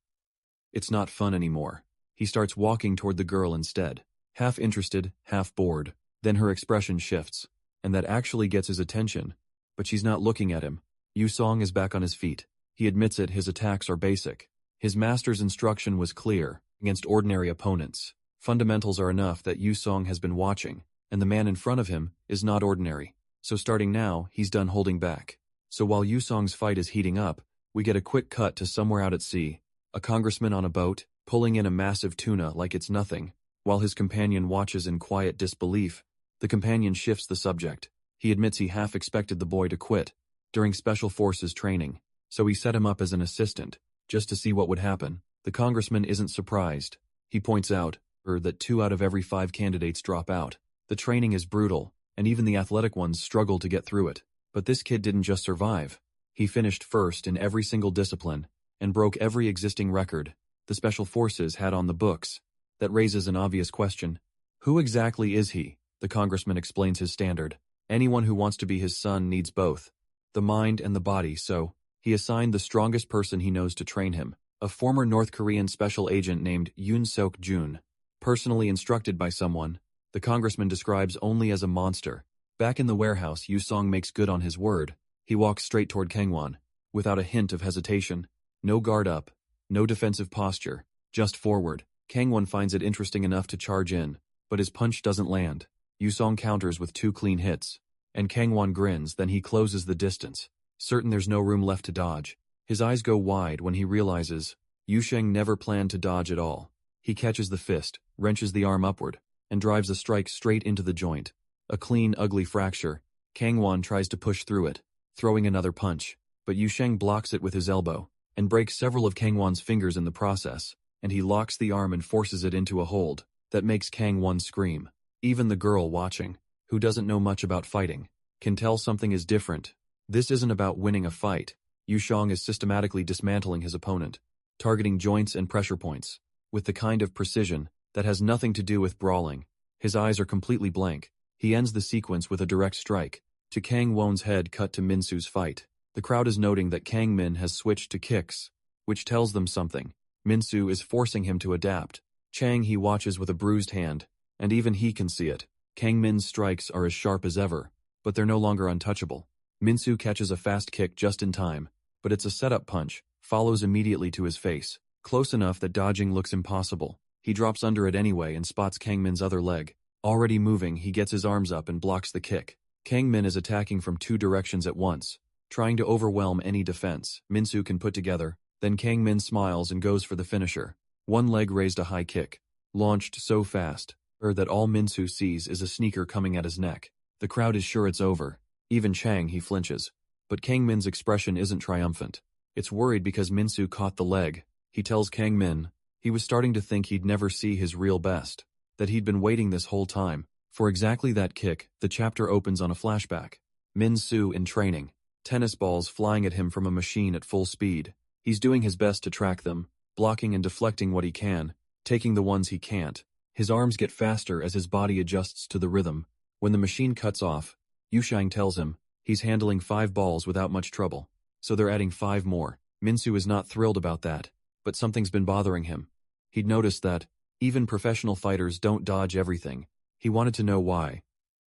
It's not fun anymore. He starts walking toward the girl instead, half interested, half bored. Then her expression shifts, and that actually gets his attention, but she's not looking at him. Yusong is back on his feet. He admits it, his attacks are basic. His master's instruction was clear, against ordinary opponents. Fundamentals are enough that Yusong has been watching, and the man in front of him is not ordinary. So starting now, he's done holding back. So while Yusong's fight is heating up, we get a quick cut to somewhere out at sea. A congressman on a boat, pulling in a massive tuna like it's nothing, while his companion watches in quiet disbelief. The companion shifts the subject. He admits he half expected the boy to quit during Special Forces training, so he set him up as an assistant, just to see what would happen. The congressman isn't surprised. He points out that 2 out of every 5 candidates drop out. The training is brutal, and even the athletic ones struggle to get through it. But this kid didn't just survive. He finished first in every single discipline, and broke every existing record the Special Forces had on the books. That raises an obvious question. Who exactly is he? The congressman explains his standard. Anyone who wants to be his son needs both, the mind and the body, so he assigned the strongest person he knows to train him, a former North Korean special agent named Yoon Sok-jun. Personally instructed by someone, the congressman describes only as a monster. Back in the warehouse, Yusong makes good on his word. He walks straight toward Kangwon, without a hint of hesitation. No guard up, no defensive posture, just forward. Kangwon finds it interesting enough to charge in, but his punch doesn't land. Yusong counters with 2 clean hits, and Kangwon grins, then he closes the distance, certain there's no room left to dodge. His eyes go wide when he realizes Yusheng never planned to dodge at all. He catches the fist, wrenches the arm upward, and drives a strike straight into the joint. A clean, ugly fracture. Kangwon tries to push through it, throwing another punch, but Yusheng blocks it with his elbow, and breaks several of Kangwon's fingers in the process, and he locks the arm and forces it into a hold that makes Kangwon scream. Even the girl watching, who doesn't know much about fighting, can tell something is different. This isn't about winning a fight. Yusong is systematically dismantling his opponent, targeting joints and pressure points, with the kind of precision that has nothing to do with brawling. His eyes are completely blank. He ends the sequence with a direct strike to Kang Won's head. Cut to Minsu's fight. The crowd is noting that Kang Min has switched to kicks, which tells them something. Minsu is forcing him to adapt. Chang He watches with a bruised hand, and even he can see it. Kang Min's strikes are as sharp as ever, but they're no longer untouchable. Minsu catches a fast kick just in time, but it's a setup punch, follows immediately to his face, close enough that dodging looks impossible. He drops under it anyway and spots Kang Min's other leg. Already moving, he gets his arms up and blocks the kick. Kang Min is attacking from 2 directions at once, trying to overwhelm any defense Minsu can put together. Then Kang Min smiles and goes for the finisher. One leg raised a high kick, launched so fast that all Minsu sees is a sneaker coming at his neck. The crowd is sure it's over. Even Chang He flinches. But Kang Min's expression isn't triumphant. It's worried because Minsu caught the leg. He tells Kang Min he was starting to think he'd never see his real best, that he'd been waiting this whole time for exactly that kick. The chapter opens on a flashback. Minsu in training, tennis balls flying at him from a machine at full speed. He's doing his best to track them, blocking and deflecting what he can, taking the ones he can't. His arms get faster as his body adjusts to the rhythm. When the machine cuts off, Yushang tells him he's handling 5 balls without much trouble, so they're adding 5 more. Minsu is not thrilled about that, but something's been bothering him. He'd noticed that even professional fighters don't dodge everything. He wanted to know why.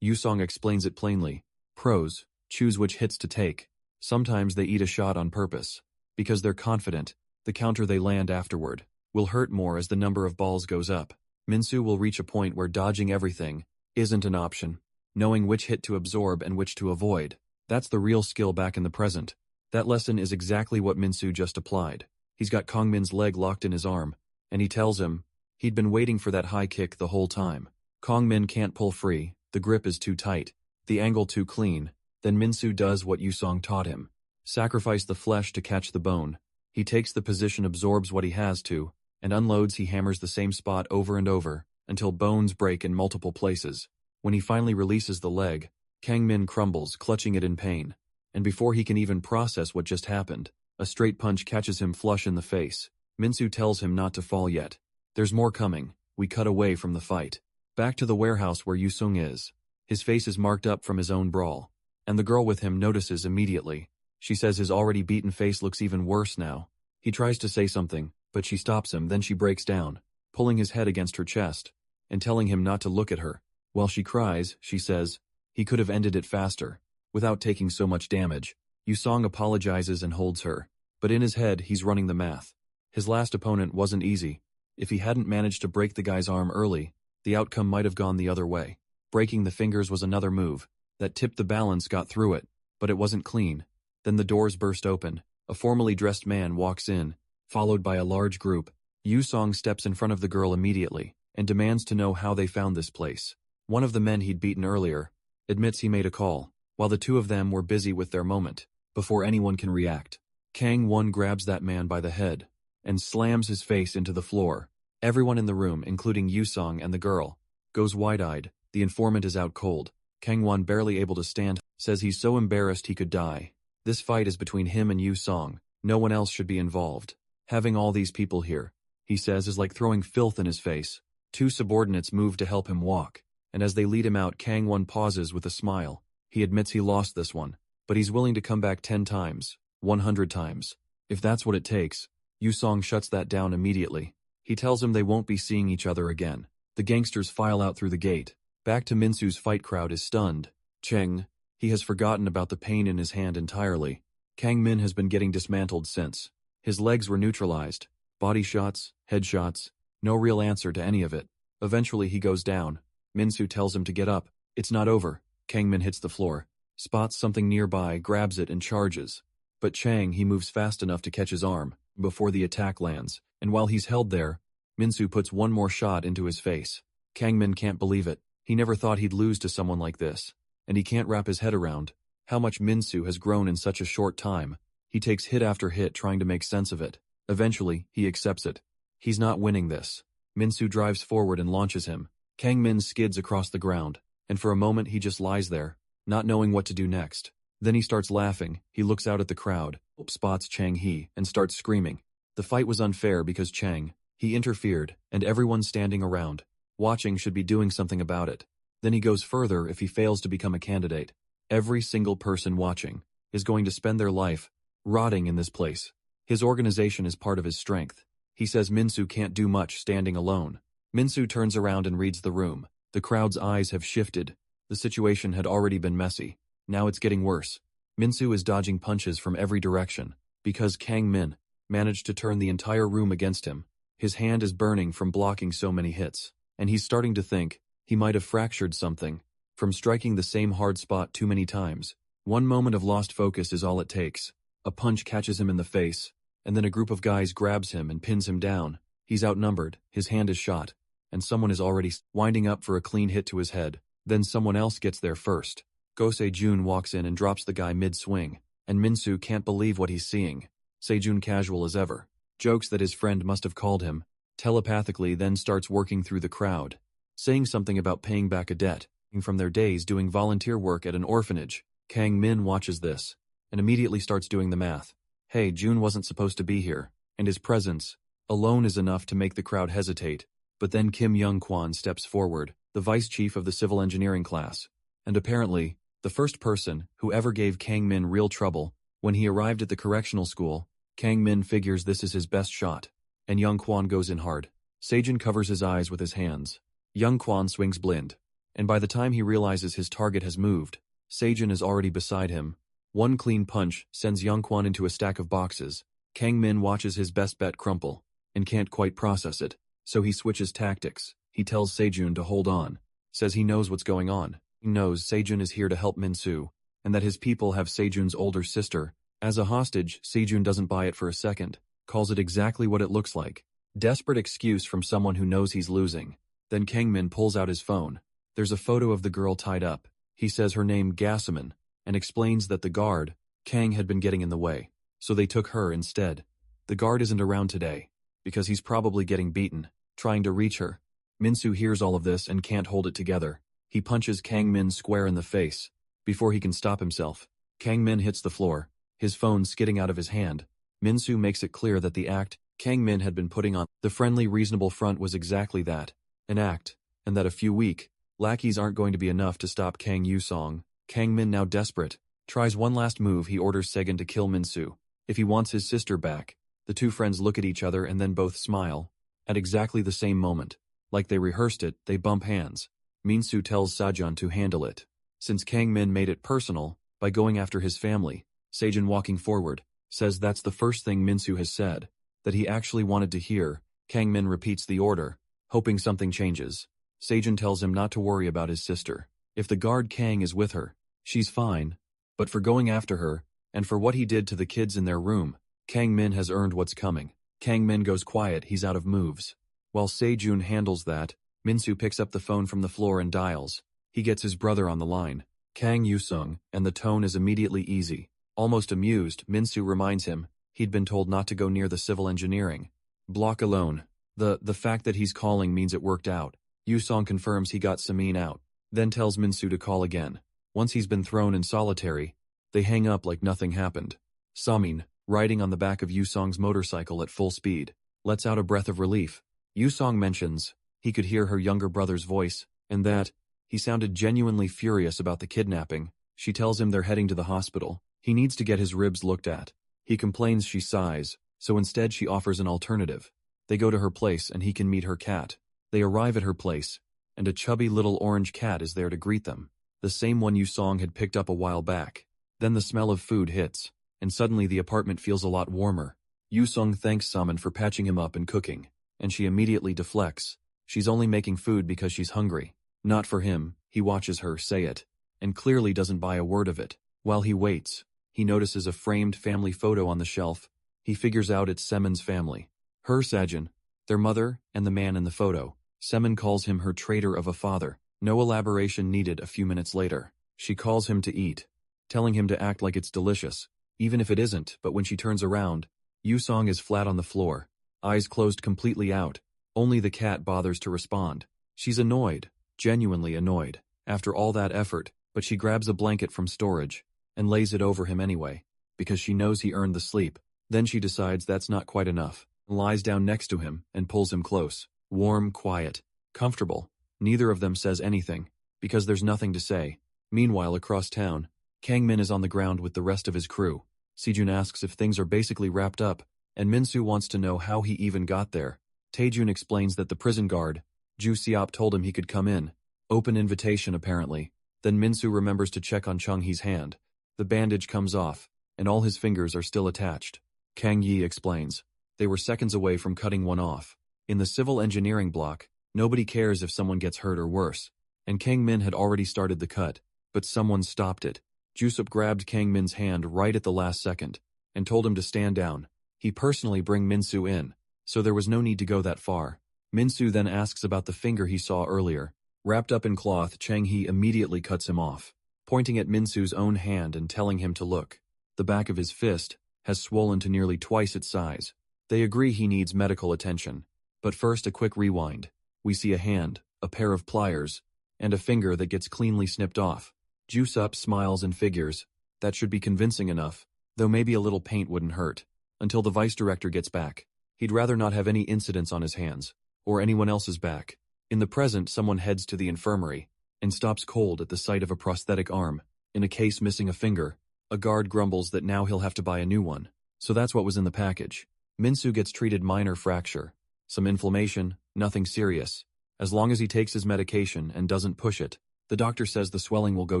Yusong explains it plainly. Pros choose which hits to take. Sometimes they eat a shot on purpose, because they're confident the counter they land afterward will hurt more as the number of balls goes up. Minsu will reach a point where dodging everything isn't an option. Knowing which hit to absorb and which to avoid, that's the real skill back in the present. That lesson is exactly what Minsu just applied. He's got Kang Min's leg locked in his arm, and he tells him he'd been waiting for that high kick the whole time. Kang Min can't pull free, the grip is too tight, the angle too clean. Then Minsu does what Yusong taught him. Sacrifice the flesh to catch the bone. He takes the position, absorbs what he has to, and unloads. He hammers the same spot over and over, until bones break in multiple places. When he finally releases the leg, Kang Min crumbles, clutching it in pain. And before he can even process what just happened, a straight punch catches him flush in the face. Minsu tells him not to fall yet. There's more coming. We cut away from the fight. Back to the warehouse where Yusung is. His face is marked up from his own brawl, and the girl with him notices immediately. She says his already beaten face looks even worse now. He tries to say something, but she stops him. Then she breaks down, pulling his head against her chest, and telling him not to look at her. While she cries, she says he could have ended it faster, without taking so much damage. Yusong apologizes and holds her, but in his head he's running the math. His last opponent wasn't easy. If he hadn't managed to break the guy's arm early, the outcome might have gone the other way. Breaking the fingers was another move that tipped the balance, got through it, but it wasn't clean. Then the doors burst open. A formally dressed man walks in, followed by a large group. Yusong steps in front of the girl immediately and demands to know how they found this place. One of the men he'd beaten earlier admits he made a call, while the two of them were busy with their moment. Before anyone can react, Kang Won grabs that man by the head and slams his face into the floor. Everyone in the room, including Yusong and the girl, goes wide-eyed. The informant is out cold. Kang Won, barely able to stand, says he's so embarrassed he could die. This fight is between him and Yusong. No one else should be involved. Having all these people here, he says, is like throwing filth in his face. Two subordinates move to help him walk, and as they lead him out, Kang Won pauses with a smile. He admits he lost this one, but he's willing to come back 10 times, 100 times. If that's what it takes. Yusong shuts that down immediately. He tells him they won't be seeing each other again. The gangsters file out through the gate. Back to Minsu's fight crowd is stunned. Cheng. He has forgotten about the pain in his hand entirely. Kang Min has been getting dismantled since. His legs were neutralized. Body shots, headshots, no real answer to any of it. Eventually he goes down. Minsu tells him to get up. It's not over. Kang Min hits the floor, spots something nearby, grabs it and charges. But Chang, he moves fast enough to catch his arm before the attack lands, and while he's held there, Minsu puts one more shot into his face. Kang Min can't believe it. He never thought he'd lose to someone like this, and he can't wrap his head around how much Minsu has grown in such a short time. He takes hit after hit trying to make sense of it. Eventually, he accepts it. He's not winning this. Minsu drives forward and launches him. Kang Min skids across the ground, and for a moment he just lies there, not knowing what to do next. Then he starts laughing. He looks out at the crowd, spots Chang He, and starts screaming. The fight was unfair because Chang He interfered, and everyone standing around, watching, should be doing something about it. Then he goes further. If he fails to become a candidate, every single person watching is going to spend their life rotting in this place. His organization is part of his strength. He says Minsu can't do much standing alone. Minsu turns around and reads the room. The crowd's eyes have shifted. The situation had already been messy. Now it's getting worse. Minsu is dodging punches from every direction because Kang Min managed to turn the entire room against him. His hand is burning from blocking so many hits, and he's starting to think he might have fractured something from striking the same hard spot too many times. One moment of lost focus is all it takes. A punch catches him in the face, and then a group of guys grabs him and pins him down. He's outnumbered, his hand is shot, and someone is already winding up for a clean hit to his head. Then someone else gets there first. Go Sejun walks in and drops the guy mid-swing, and Minsu can't believe what he's seeing. Sejun, casual as ever, jokes that his friend must have called him telepathically, then starts working through the crowd, saying something about paying back a debt from their days doing volunteer work at an orphanage. Kang Min watches this and immediately starts doing the math. Hey, Jun wasn't supposed to be here, and his presence alone is enough to make the crowd hesitate. But then Kim Young-kwan steps forward, the vice chief of the civil engineering class, and apparently the first person who ever gave Kang Min real trouble. When he arrived at the correctional school, Kang Min figures this is his best shot, and Young-kwan goes in hard. Sejun covers his eyes with his hands. Young-kwan swings blind, and by the time he realizes his target has moved, Sejun is already beside him. One clean punch sends Young-kwan into a stack of boxes. Kang Min watches his best bet crumple, and can't quite process it, so he switches tactics. He tells Sejun to hold on, says he knows what's going on. He knows Sejun is here to help Minsu, and that his people have Sejun's older sister as a hostage. Sejun doesn't buy it for a second, calls it exactly what it looks like. Desperate excuse from someone who knows he's losing. Then Kang Min pulls out his phone. There's a photo of the girl tied up. He says her name Gasaman, and explains that the guard, Kang, had been getting in the way, so they took her instead. The guard isn't around today, because he's probably getting beaten, trying to reach her. Minsu hears all of this and can't hold it together. He punches Kang Min square in the face. Before he can stop himself, Kang Min hits the floor, his phone skidding out of his hand. Minsu makes it clear that the act Kang Min had been putting on the friendly, reasonable front was exactly that, an act, and that a few weak lackeys aren't going to be enough to stop Kang Yusong. Kang Min, now desperate, tries one last move. He orders Segan to kill Minsu if he wants his sister back. The two friends look at each other and then both smile. At exactly the same moment, like they rehearsed it, they bump hands. Minsu tells Sajun to handle it, since Kang Min made it personal by going after his family. Sejun, walking forward, says that's the first thing Minsu has said that he actually wanted to hear. Kang Min repeats the order, hoping something changes. Sejun tells him not to worry about his sister. If the guard Kang is with her, she's fine. But for going after her, and for what he did to the kids in their room, Kang Min has earned what's coming. Kang Min goes quiet. He's out of moves. While Sejun handles that, Minsu picks up the phone from the floor and dials. He gets his brother on the line, Kang Yusung, and the tone is immediately easy. Almost amused, Minsu reminds him he'd been told not to go near the civil engineering block alone. The fact that he's calling means it worked out. Yusong confirms he got Samin out, then tells Minsu to call again. Once he's been thrown in solitary, they hang up like nothing happened. Samin, riding on the back of Yusong's motorcycle at full speed, lets out a breath of relief. Yusong mentions he could hear her younger brother's voice, and that he sounded genuinely furious about the kidnapping. She tells him they're heading to the hospital. He needs to get his ribs looked at. He complains. She sighs, so instead she offers an alternative. They go to her place and he can meet her cat. They arrive at her place, and a chubby little orange cat is there to greet them. The same one Yu-song had picked up a while back. Then the smell of food hits, and suddenly the apartment feels a lot warmer. Yu-song thanks Saman for patching him up and cooking, and she immediately deflects. She's only making food because she's hungry. Not for him. He watches her say it, and clearly doesn't buy a word of it. While he waits, he notices a framed family photo on the shelf. He figures out it's Semon's family. Her Sajin, their mother, and the man in the photo. Semon calls him her traitor of a father. No elaboration needed. A few minutes later, she calls him to eat, telling him to act like it's delicious, even if it isn't. But when she turns around, Yu-song is flat on the floor, eyes closed completely out. Only the cat bothers to respond. She's annoyed, genuinely annoyed, after all that effort, but she grabs a blanket from storage and lays it over him anyway, because she knows he earned the sleep. Then she decides that's not quite enough, lies down next to him and pulls him close. Warm, quiet, comfortable. Neither of them says anything, because there's nothing to say. Meanwhile, across town, Kang Min is on the ground with the rest of his crew. Sejun asks if things are basically wrapped up, and Minsu wants to know how he even got there. Taejun explains that the prison guard, Ju Seop, told him he could come in. Open invitation apparently. Then Minsu remembers to check on Chung Hee's hand. The bandage comes off, and all his fingers are still attached. Kang Yi explains. They were seconds away from cutting one off. In the civil engineering block, nobody cares if someone gets hurt or worse, and Kang Min had already started the cut, but someone stopped it. Ju-sup grabbed Kang Min's hand right at the last second, and told him to stand down. He personally bring Minsu in, so there was no need to go that far. Minsu then asks about the finger he saw earlier. Wrapped up in cloth, Chang Hee immediately cuts him off, pointing at Minsu's own hand and telling him to look. The back of his fist has swollen to nearly twice its size. They agree he needs medical attention. But first, a quick rewind. We see a hand, a pair of pliers, and a finger that gets cleanly snipped off. Ju-sup smiles and figures. That should be convincing enough, though maybe a little paint wouldn't hurt. Until the vice director gets back. He'd rather not have any incidents on his hands, or anyone else's back. In the present, someone heads to the infirmary, and stops cold at the sight of a prosthetic arm. In a case missing a finger, a guard grumbles that now he'll have to buy a new one. So that's what was in the package. Minsu gets treated minor fracture. Some inflammation, nothing serious. As long as he takes his medication and doesn't push it, the doctor says the swelling will go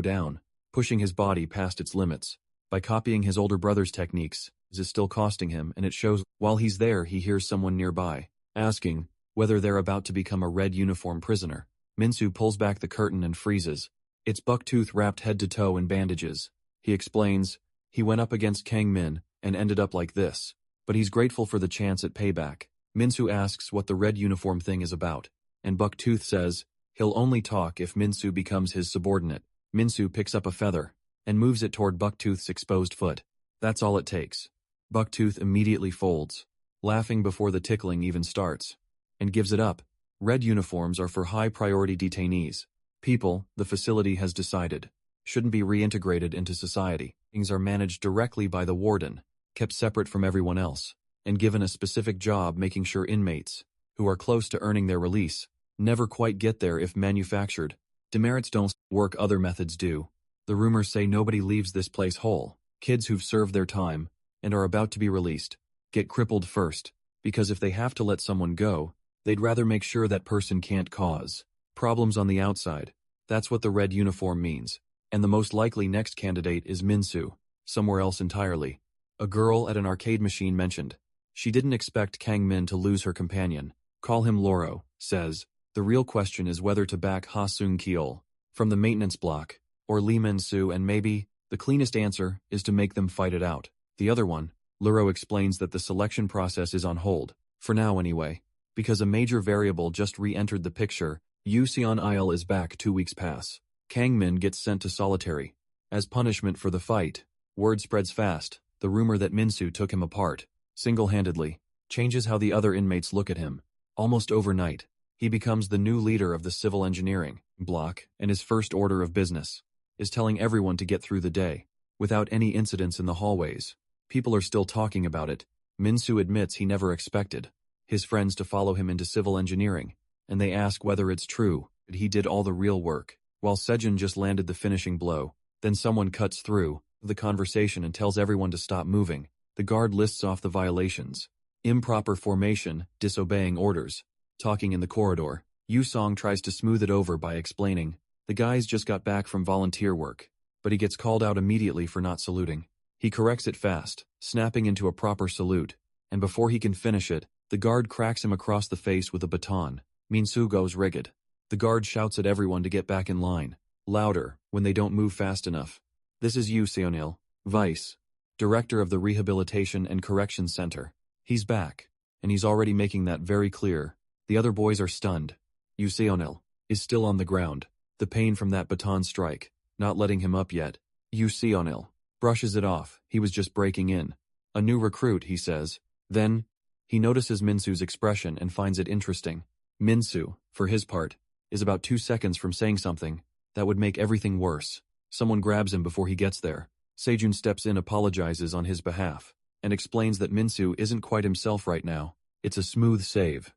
down, pushing his body past its limits. By copying his older brother's techniques, this is still costing him, and it shows. While he's there, he hears someone nearby, asking whether they're about to become a red uniform prisoner. Minsu pulls back the curtain and freezes. It's Bucktooth wrapped head to toe in bandages. He explains, he went up against Kang Min and ended up like this, but he's grateful for the chance at payback. Minsu asks what the red uniform thing is about, and Bucktooth says he'll only talk if Minsu becomes his subordinate. Minsu picks up a feather and moves it toward Bucktooth's exposed foot. That's all it takes. Bucktooth immediately folds, laughing before the tickling even starts, and gives it up. Red uniforms are for high-priority detainees. People, the facility has decided, shouldn't be reintegrated into society. Things are managed directly by the warden, kept separate from everyone else, and given a specific job making sure inmates, who are close to earning their release, never quite get there if manufactured. Demerits don't work, other methods do. The rumors say nobody leaves this place whole. Kids who've served their time and are about to be released get crippled first, because if they have to let someone go, they'd rather make sure that person can't cause problems on the outside. That's what the red uniform means. And the most likely next candidate is Minsu, somewhere else entirely. A girl at an arcade machine mentioned she didn't expect Kang Min to lose her companion. Call him Loro, says. The real question is whether to back Ha Sung Kiol from the maintenance block, or Lee Min-soo, and maybe the cleanest answer is to make them fight it out. The other one, Luro explains that the selection process is on hold, for now anyway, because a major variable just re-entered the picture. Yuseon Il is back 2 weeks pass. Kang Min gets sent to solitary. As punishment for the fight, word spreads fast. The rumor that Minsu took him apart, single-handedly, changes how the other inmates look at him. Almost overnight, he becomes the new leader of the civil engineering block, and his first order of business is telling everyone to get through the day, without any incidents in the hallways. People are still talking about it. Minsu admits he never expected his friends to follow him into civil engineering, and they ask whether it's true that he did all the real work, while Sejun just landed the finishing blow. Then someone cuts through the conversation and tells everyone to stop moving. The guard lists off the violations. Improper formation, disobeying orders. Talking in the corridor. Yu-song tries to smooth it over by explaining, the guys just got back from volunteer work, but he gets called out immediately for not saluting. He corrects it fast, snapping into a proper salute, and before he can finish it, the guard cracks him across the face with a baton. Minsu goes rigid. The guard shouts at everyone to get back in line, louder, when they don't move fast enough. This is Yu Seonil, Vice, Director of the Rehabilitation and Correction Center. He's back, and he's already making that very clear. The other boys are stunned. Yu Seonil is still on the ground, the pain from that baton strike, not letting him up yet. Yu Seonil brushes it off, he was just breaking in. A new recruit, he says. Then, he notices Minsu's expression and finds it interesting. Minsu, for his part, is about 2 seconds from saying something that would make everything worse. Someone grabs him before he gets there. Sejun steps in, apologizes on his behalf, and explains that Minsu isn't quite himself right now. It's a smooth save.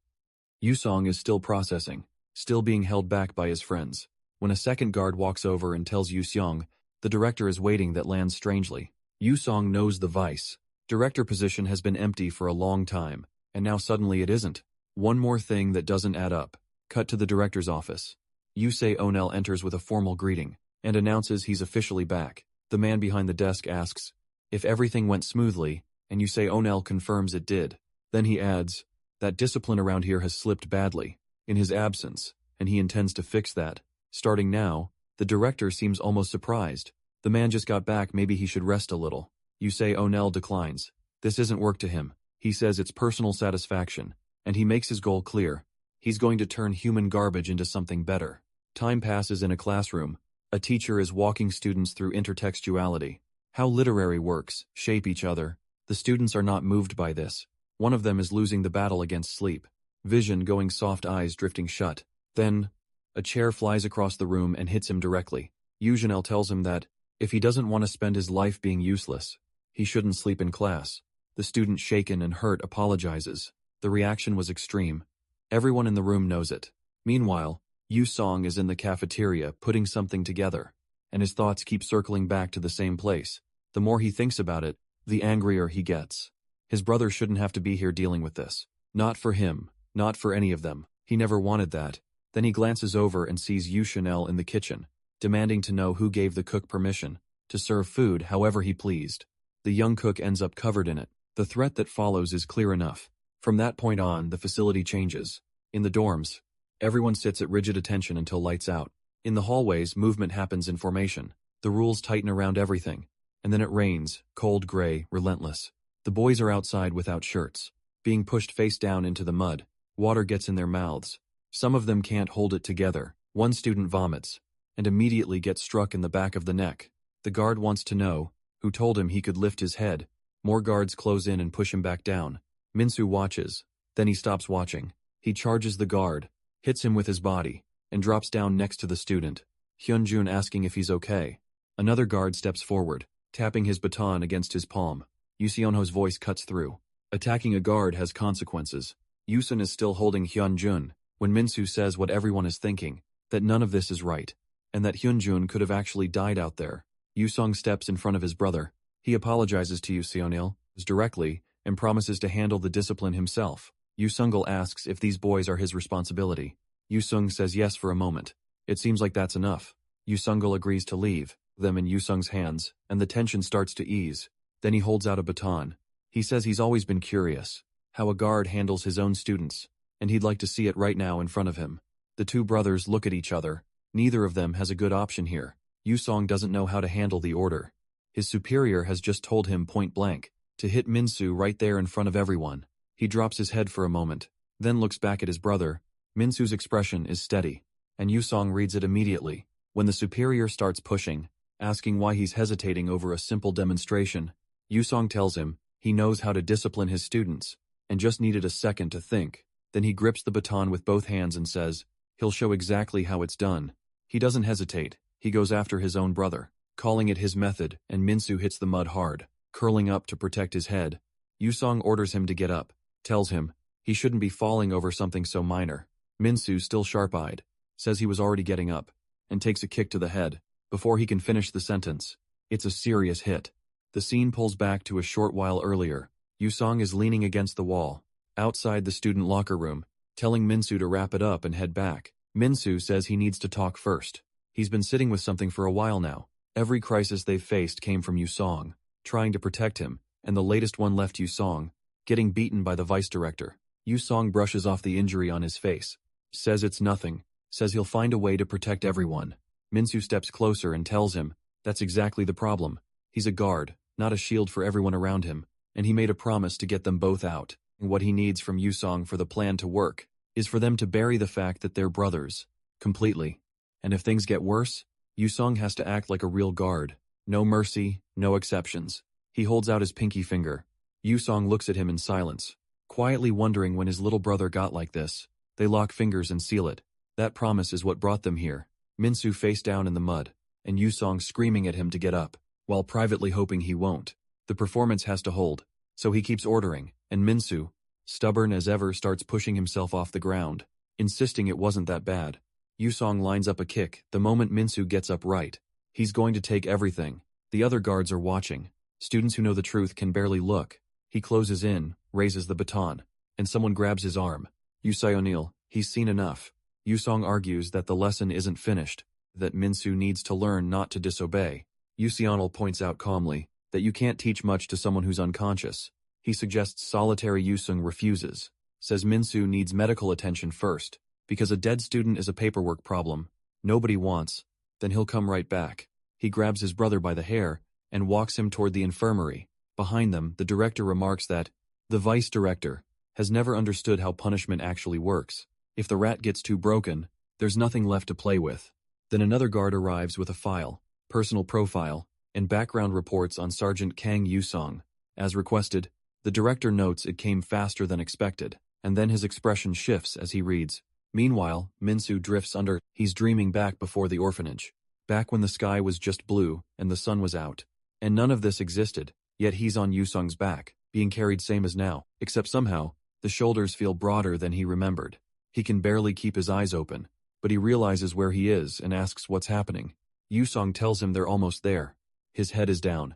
Yu-song is still processing, still being held back by his friends, when a second guard walks over and tells Yu-seong the director is waiting. That lands strangely. Yu-song knows the vice director position has been empty for a long time, and now suddenly it isn't. One more thing that doesn't add up. Cut to the director's office. Yu Se-onel enters with a formal greeting, and announces he's officially back. The man behind the desk asks if everything went smoothly, and Yu Se-onel confirms it did. Then he adds that discipline around here has slipped badly, in his absence, and he intends to fix that. Starting now, the director seems almost surprised. The man just got back, maybe he should rest a little. Yu Se-onel declines. This isn't work to him. He says it's personal satisfaction, and he makes his goal clear. He's going to turn human garbage into something better. Time passes in a classroom. A teacher is walking students through intertextuality. How literary works shape each other. The students are not moved by this. One of them is losing the battle against sleep. Vision going soft, eyes drifting shut. Then, a chair flies across the room and hits him directly. Eugenel tells him that, if he doesn't want to spend his life being useless, he shouldn't sleep in class. The student, shaken and hurt, apologizes. The reaction was extreme. Everyone in the room knows it. Meanwhile, Yu-song is in the cafeteria putting something together, and his thoughts keep circling back to the same place. The more he thinks about it, the angrier he gets. His brother shouldn't have to be here dealing with this. Not for him, not for any of them. He never wanted that. Then he glances over and sees Yu Chanel in the kitchen, demanding to know who gave the cook permission to serve food however he pleased. The young cook ends up covered in it. The threat that follows is clear enough. From that point on, the facility changes. In the dorms, everyone sits at rigid attention until lights out. In the hallways, movement happens in formation. The rules tighten around everything. And then it rains, cold gray, relentless. The boys are outside without shirts, being pushed face down into the mud. Water gets in their mouths. Some of them can't hold it together. One student vomits, and immediately gets struck in the back of the neck. The guard wants to know who told him he could lift his head. More guards close in and push him back down. Minsu watches, then he stops watching. He charges the guard, hits him with his body, and drops down next to the student. Hyunjun asking if he's okay. Another guard steps forward, tapping his baton against his palm. Yuseonho's voice cuts through. Attacking a guard has consequences. Yusun is still holding Hyunjun when Minsu says what everyone is thinking, that none of this is right, and that Hyunjun could have actually died out there. Yusong steps in front of his brother. He apologizes to Yuseonil directly and promises to handle the discipline himself. Yusungil asks if these boys are his responsibility. Yusung says yes for a moment. It seems like that's enough. Yusungil agrees to leave them in Yusung's hands, and the tension starts to ease. Then he holds out a baton. He says he's always been curious how a guard handles his own students, and he'd like to see it right now in front of him. The two brothers look at each other. Neither of them has a good option here. Yusong doesn't know how to handle the order. His superior has just told him point blank to hit Minsu right there in front of everyone. He drops his head for a moment, then looks back at his brother. Minsu's expression is steady, and Yusong reads it immediately. When the superior starts pushing, asking why he's hesitating over a simple demonstration, Yusong tells him he knows how to discipline his students, and just needed a second to think. Then he grips the baton with both hands and says he'll show exactly how it's done. He doesn't hesitate. He goes after his own brother, calling it his method, and Minsu hits the mud hard, curling up to protect his head. Yusong orders him to get up, tells him he shouldn't be falling over something so minor. Minsu, still sharp-eyed, says he was already getting up, and takes a kick to the head. Before he can finish the sentence, it's a serious hit. The scene pulls back to a short while earlier. Yusong is leaning against the wall, outside the student locker room, telling Minsu to wrap it up and head back. Minsu says he needs to talk first. He's been sitting with something for a while now. Every crisis they've faced came from Yusong, trying to protect him, and the latest one left Yusong, getting beaten by the vice director. Yusong brushes off the injury on his face, says it's nothing, says he'll find a way to protect everyone. Minsu steps closer and tells him, that's exactly the problem. He's a guard, not a shield for everyone around him, and he made a promise to get them both out. And what he needs from Yusong for the plan to work is for them to bury the fact that they're brothers, completely. And if things get worse, Yusong has to act like a real guard. No mercy, no exceptions. He holds out his pinky finger. Yusong looks at him in silence, quietly wondering when his little brother got like this. They lock fingers and seal it. That promise is what brought them here. Minsu face down in the mud, and Yusong screaming at him to get up, while privately hoping he won't. The performance has to hold, so he keeps ordering, and Minsu, stubborn as ever, starts pushing himself off the ground, insisting it wasn't that bad. Yusong lines up a kick the moment Minsu gets up right. He's going to take everything. The other guards are watching. Students who know the truth can barely look. He closes in, raises the baton, and someone grabs his arm. Yusayonil, he's seen enough. Yusong argues that the lesson isn't finished, that Minsu needs to learn not to disobey. Yusayonil points out calmly that you can't teach much to someone who's unconscious. He suggests solitary. Yusong refuses, says Minsu needs medical attention first, because a dead student is a paperwork problem nobody wants. Then he'll come right back. He grabs his brother by the hair and walks him toward the infirmary. Behind them, the director remarks that the vice director has never understood how punishment actually works. If the rat gets too broken, there's nothing left to play with. Then another guard arrives with a file, personal profile, and background reports on Sergeant Kang Yusong. As requested, the director notes it came faster than expected, and then his expression shifts as he reads. Meanwhile, Minsu drifts under. He's dreaming back before the orphanage, back when the sky was just blue and the sun was out. And none of this existed, yet he's on Yusong's back, being carried same as now, except somehow, the shoulders feel broader than he remembered. He can barely keep his eyes open, but he realizes where he is and asks what's happening. Yusong tells him they're almost there. His head is down.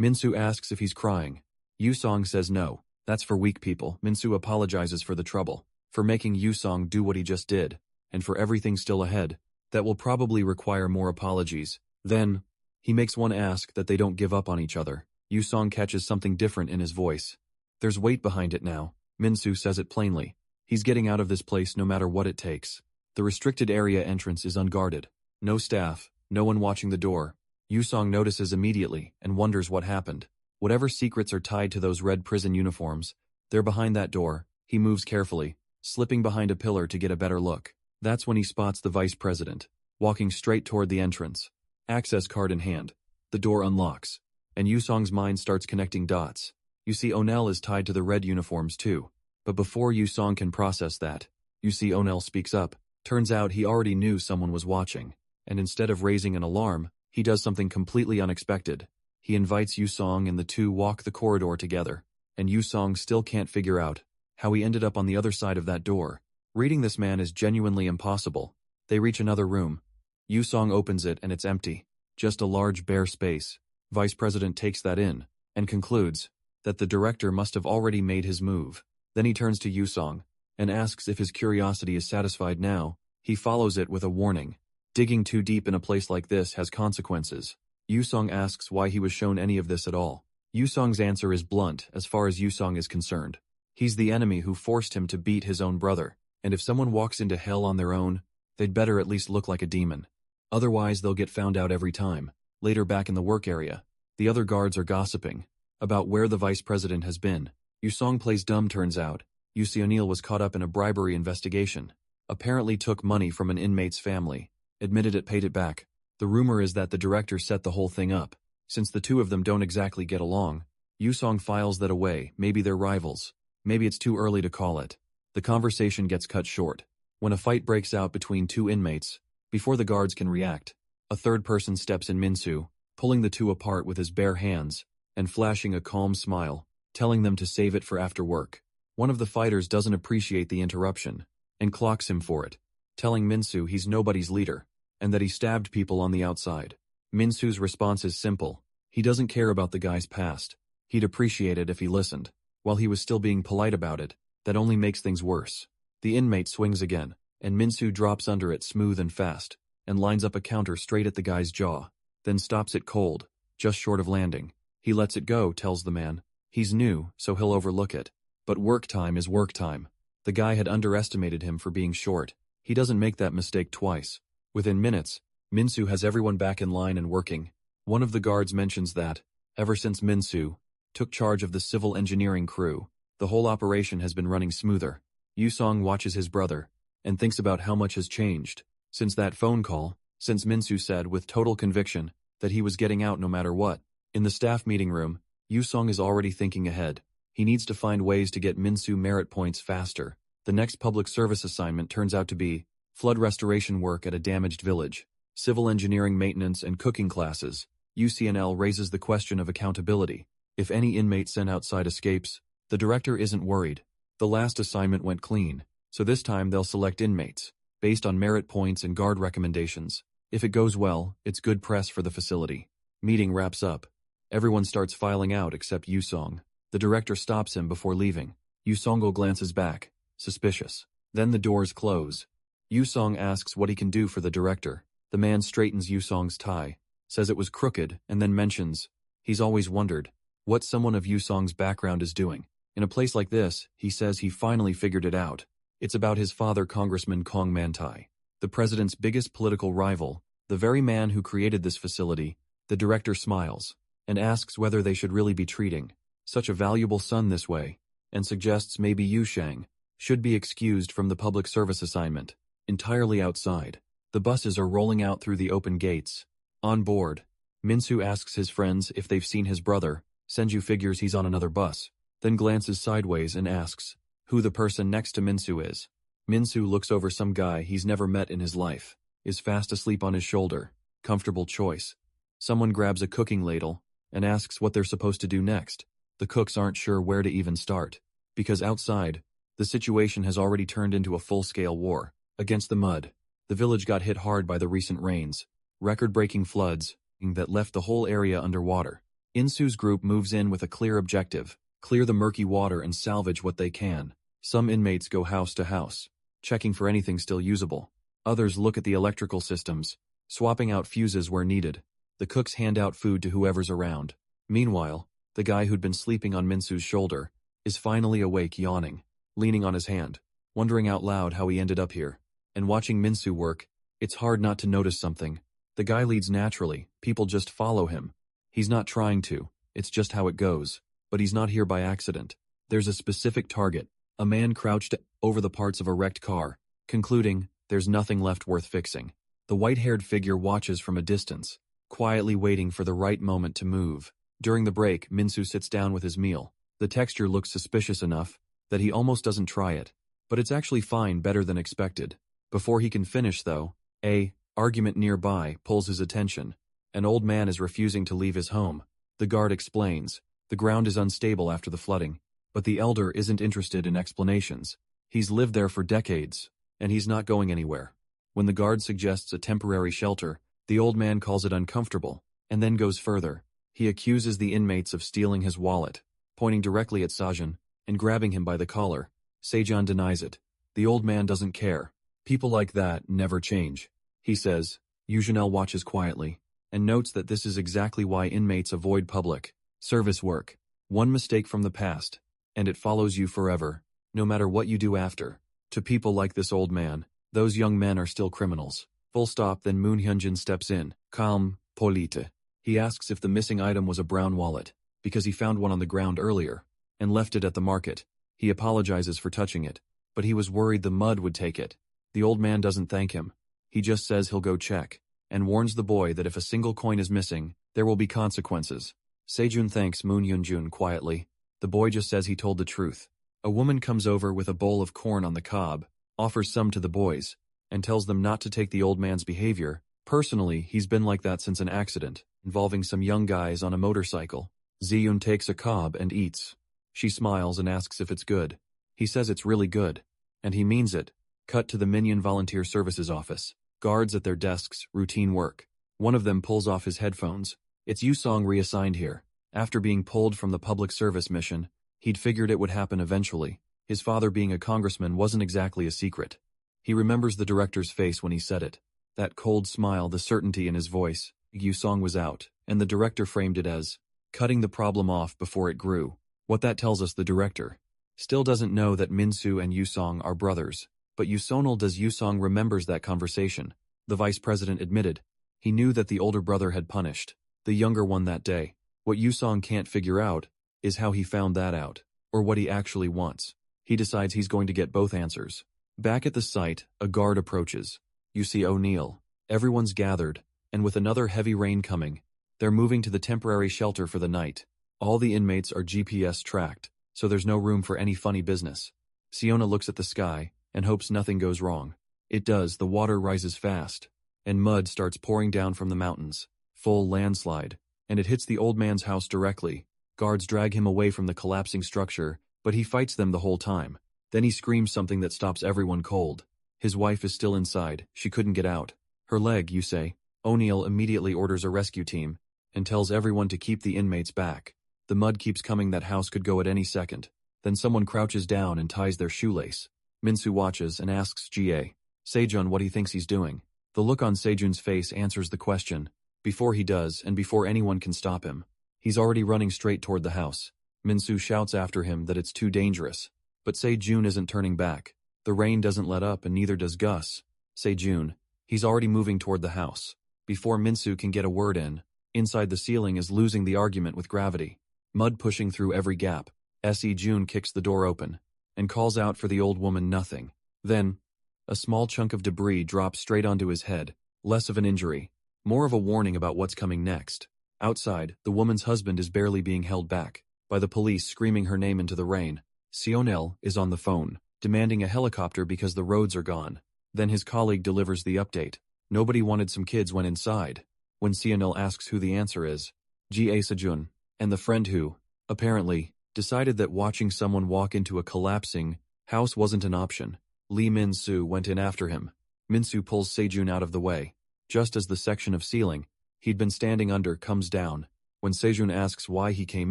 Minsu asks if he's crying. Yusong says no, that's for weak people. Minsu apologizes for the trouble, for making Yusong do what he just did, and for everything still ahead. That will probably require more apologies. Then, he makes one ask that they don't give up on each other. Yusong catches something different in his voice. There's weight behind it now. Minsu says it plainly. He's getting out of this place no matter what it takes. The restricted area entrance is unguarded. No staff, no one watching the door. Yusong notices immediately and wonders what happened. Whatever secrets are tied to those red prison uniforms, they're behind that door. He moves carefully, slipping behind a pillar to get a better look. That's when he spots the vice president, walking straight toward the entrance, access card in hand. The door unlocks, and Yusong's mind starts connecting dots. You see Onel is tied to the red uniforms too. But before Yusong can process that, you see Onel speaks up. Turns out he already knew someone was watching, and instead of raising an alarm, he does something completely unexpected. He invites Yusong and the two walk the corridor together, and Yusong still can't figure out how he ended up on the other side of that door. Reading this man is genuinely impossible. They reach another room. Yusong opens it and it's empty. Just a large bare space. Vice President takes that in, and concludes that the director must have already made his move. Then he turns to Yusong, and asks if his curiosity is satisfied now. He follows it with a warning. Digging too deep in a place like this has consequences. Yusong asks why he was shown any of this at all. Yusong's answer is blunt as far as Yusong is concerned. He's the enemy who forced him to beat his own brother, and if someone walks into hell on their own, they'd better at least look like a demon. Otherwise they'll get found out every time. Later back in the work area, the other guards are gossiping about where the vice president has been. Yusong plays dumb. Turns out, Yusayonil was caught up in a bribery investigation. Apparently took money from an inmate's family, admitted it, paid it back. The rumor is that the director set the whole thing up. Since the two of them don't exactly get along, Yusong files that away. Maybe they're rivals. Maybe it's too early to call it. The conversation gets cut short when a fight breaks out between two inmates. Before the guards can react, a third person steps in. Minsu, pulling the two apart with his bare hands and flashing a calm smile, telling them to save it for after work. One of the fighters doesn't appreciate the interruption and clocks him for it, telling Minsu he's nobody's leader and that he stabbed people on the outside. Minsu's response is simple. He doesn't care about the guy's past. He'd appreciate it if he listened. While he was still being polite about it, that only makes things worse. The inmate swings again, and Minsu drops under it smooth and fast, and lines up a counter straight at the guy's jaw, then stops it cold, just short of landing. He lets it go, tells the man. He's new, so he'll overlook it. But work time is work time. The guy had underestimated him for being short. He doesn't make that mistake twice. Within minutes, Minsu has everyone back in line and working. One of the guards mentions that, ever since Minsu took charge of the civil engineering crew, the whole operation has been running smoother. Yusong watches his brother, and thinks about how much has changed since that phone call, since Minsu said with total conviction that he was getting out no matter what. In the staff meeting room, Yusong is already thinking ahead. He needs to find ways to get Minsu merit points faster. The next public service assignment turns out to be flood restoration work at a damaged village, civil engineering maintenance and cooking classes. UCNL raises the question of accountability. If any inmate sent outside escapes, the director isn't worried. The last assignment went clean, so this time they'll select inmates, based on merit points and guard recommendations. If it goes well, it's good press for the facility. Meeting wraps up. Everyone starts filing out except Yusong. The director stops him before leaving. Yusongo glances back, suspicious. Then the doors close. Yusong asks what he can do for the director. The man straightens Yusong's tie, says it was crooked, and then mentions he's always wondered what someone of Yusong's background is doing. In a place like this, he says he finally figured it out. It's about his father, Congressman Kong Mantai, the president's biggest political rival, the very man who created this facility. The director smiles and asks whether they should really be treating such a valuable son this way, and suggests maybe Yu Shang should be excused from the public service assignment. Entirely outside, the buses are rolling out through the open gates. On board, Minsu asks his friends if they've seen his brother. Senju figures he's on another bus, then glances sideways and asks who the person next to Minsu is. Minsu looks over some guy he's never met in his life, is fast asleep on his shoulder. Comfortable choice. Someone grabs a cooking ladle and asks what they're supposed to do next. The cooks aren't sure where to even start, because outside, the situation has already turned into a full-scale war against the mud. The village got hit hard by the recent rains, record-breaking floods that left the whole area underwater. Insu's group moves in with a clear objective: clear the murky water and salvage what they can. Some inmates go house to house, checking for anything still usable. Others look at the electrical systems, swapping out fuses where needed. The cooks hand out food to whoever's around. Meanwhile, the guy who'd been sleeping on Minsu's shoulder is finally awake, yawning, leaning on his hand, wondering out loud how he ended up here. And watching Minsu work, it's hard not to notice something. The guy leads naturally, people just follow him. He's not trying to, it's just how it goes. But he's not here by accident. There's a specific target, a man crouched over the parts of a wrecked car, concluding there's nothing left worth fixing. The white-haired figure watches from a distance, quietly waiting for the right moment to move. During the break, Minsu sits down with his meal. The texture looks suspicious enough that he almost doesn't try it, but it's actually fine, better than expected. Before he can finish, though, a argument nearby pulls his attention. An old man is refusing to leave his home. The guard explains. The ground is unstable after the flooding, but the elder isn't interested in explanations. He's lived there for decades, and he's not going anywhere. When the guard suggests a temporary shelter, the old man calls it uncomfortable, and then goes further. He accuses the inmates of stealing his wallet, pointing directly at Sajin, and grabbing him by the collar. Sejun denies it. The old man doesn't care. People like that never change, he says. Yuzhanel watches quietly, and notes that this is exactly why inmates avoid public service work. One mistake from the past, and it follows you forever, no matter what you do after. To people like this old man, those young men are still criminals. Full stop. Then Moon Hyunjin steps in. Calm, polite. He asks if the missing item was a brown wallet, because he found one on the ground earlier, and left it at the market. He apologizes for touching it, but he was worried the mud would take it. The old man doesn't thank him. He just says he'll go check, and warns the boy that if a single coin is missing, there will be consequences. Sejun thanks Moon Hyunjun quietly. The boy just says he told the truth. A woman comes over with a bowl of corn on the cob, offers some to the boys, and tells them not to take the old man's behavior. Personally, he's been like that since an accident involving some young guys on a motorcycle. Ziyun takes a cob and eats. She smiles and asks if it's good. He says it's really good, and he means it. Cut to the Minion Volunteer Services office. Guards at their desks, routine work. One of them pulls off his headphones. It's Yusong reassigned here. After being pulled from the public service mission, He'd figured it would happen eventually. His father being a congressman wasn't exactly a secret. He remembers the director's face when he said it. That cold smile, the certainty in his voice. Yu-song was out, and the director framed it as cutting the problem off before it grew. What that tells us, the director still doesn't know that Min-soo and Yu-song are brothers. But Yu-sonal does. Yu-song remembers that conversation. The vice president admitted. He knew that the older brother had punished the younger one that day. What Yu-song can't figure out is how he found that out, or what he actually wants. He decides he's going to get both answers. Back at the site, a guard approaches. You see O'Neill. Everyone's gathered, and with another heavy rain coming, they're moving to the temporary shelter for the night. All the inmates are GPS tracked, so there's no room for any funny business. Siona looks at the sky and hopes nothing goes wrong. It does. The water rises fast, and mud starts pouring down from the mountains. Full landslide, and it hits the old man's house directly. Guards drag him away from the collapsing structure, but he fights them the whole time. Then he screams something that stops everyone cold. His wife is still inside. She couldn't get out. Her leg, you say. O'Neill immediately orders a rescue team and tells everyone to keep the inmates back. The mud keeps coming. That house could go at any second. Then someone crouches down and ties their shoelace. Min-soo watches and asks Ga Sejun what he thinks he's doing. The look on Sejun's face answers the question. Before he does, and before anyone can stop him, he's already running straight toward the house. Min-soo shouts after him that it's too dangerous. But Sejun isn't turning back. The rain doesn't let up, and neither does Gus. Sejun, he's already moving toward the house. Before Min-soo can get a word in, inside the ceiling is losing the argument with gravity. Mud pushing through every gap. Sejun kicks the door open and calls out for the old woman. Nothing. Then, a small chunk of debris drops straight onto his head. Less of an injury, more of a warning about what's coming next. Outside, the woman's husband is barely being held back by the police screaming her name into the rain. Sionel is on the phone, demanding a helicopter because the roads are gone. Then his colleague delivers the update. Nobody wanted some kids went inside. When Sionel asks who the answer is, Ga Sejun, and the friend who, apparently, decided that watching someone walk into a collapsing house wasn't an option. Lee Min-soo went in after him. Min-soo pulls Sejun out of the way. Just as the section of ceiling he'd been standing under comes down. When Sejun asks why he came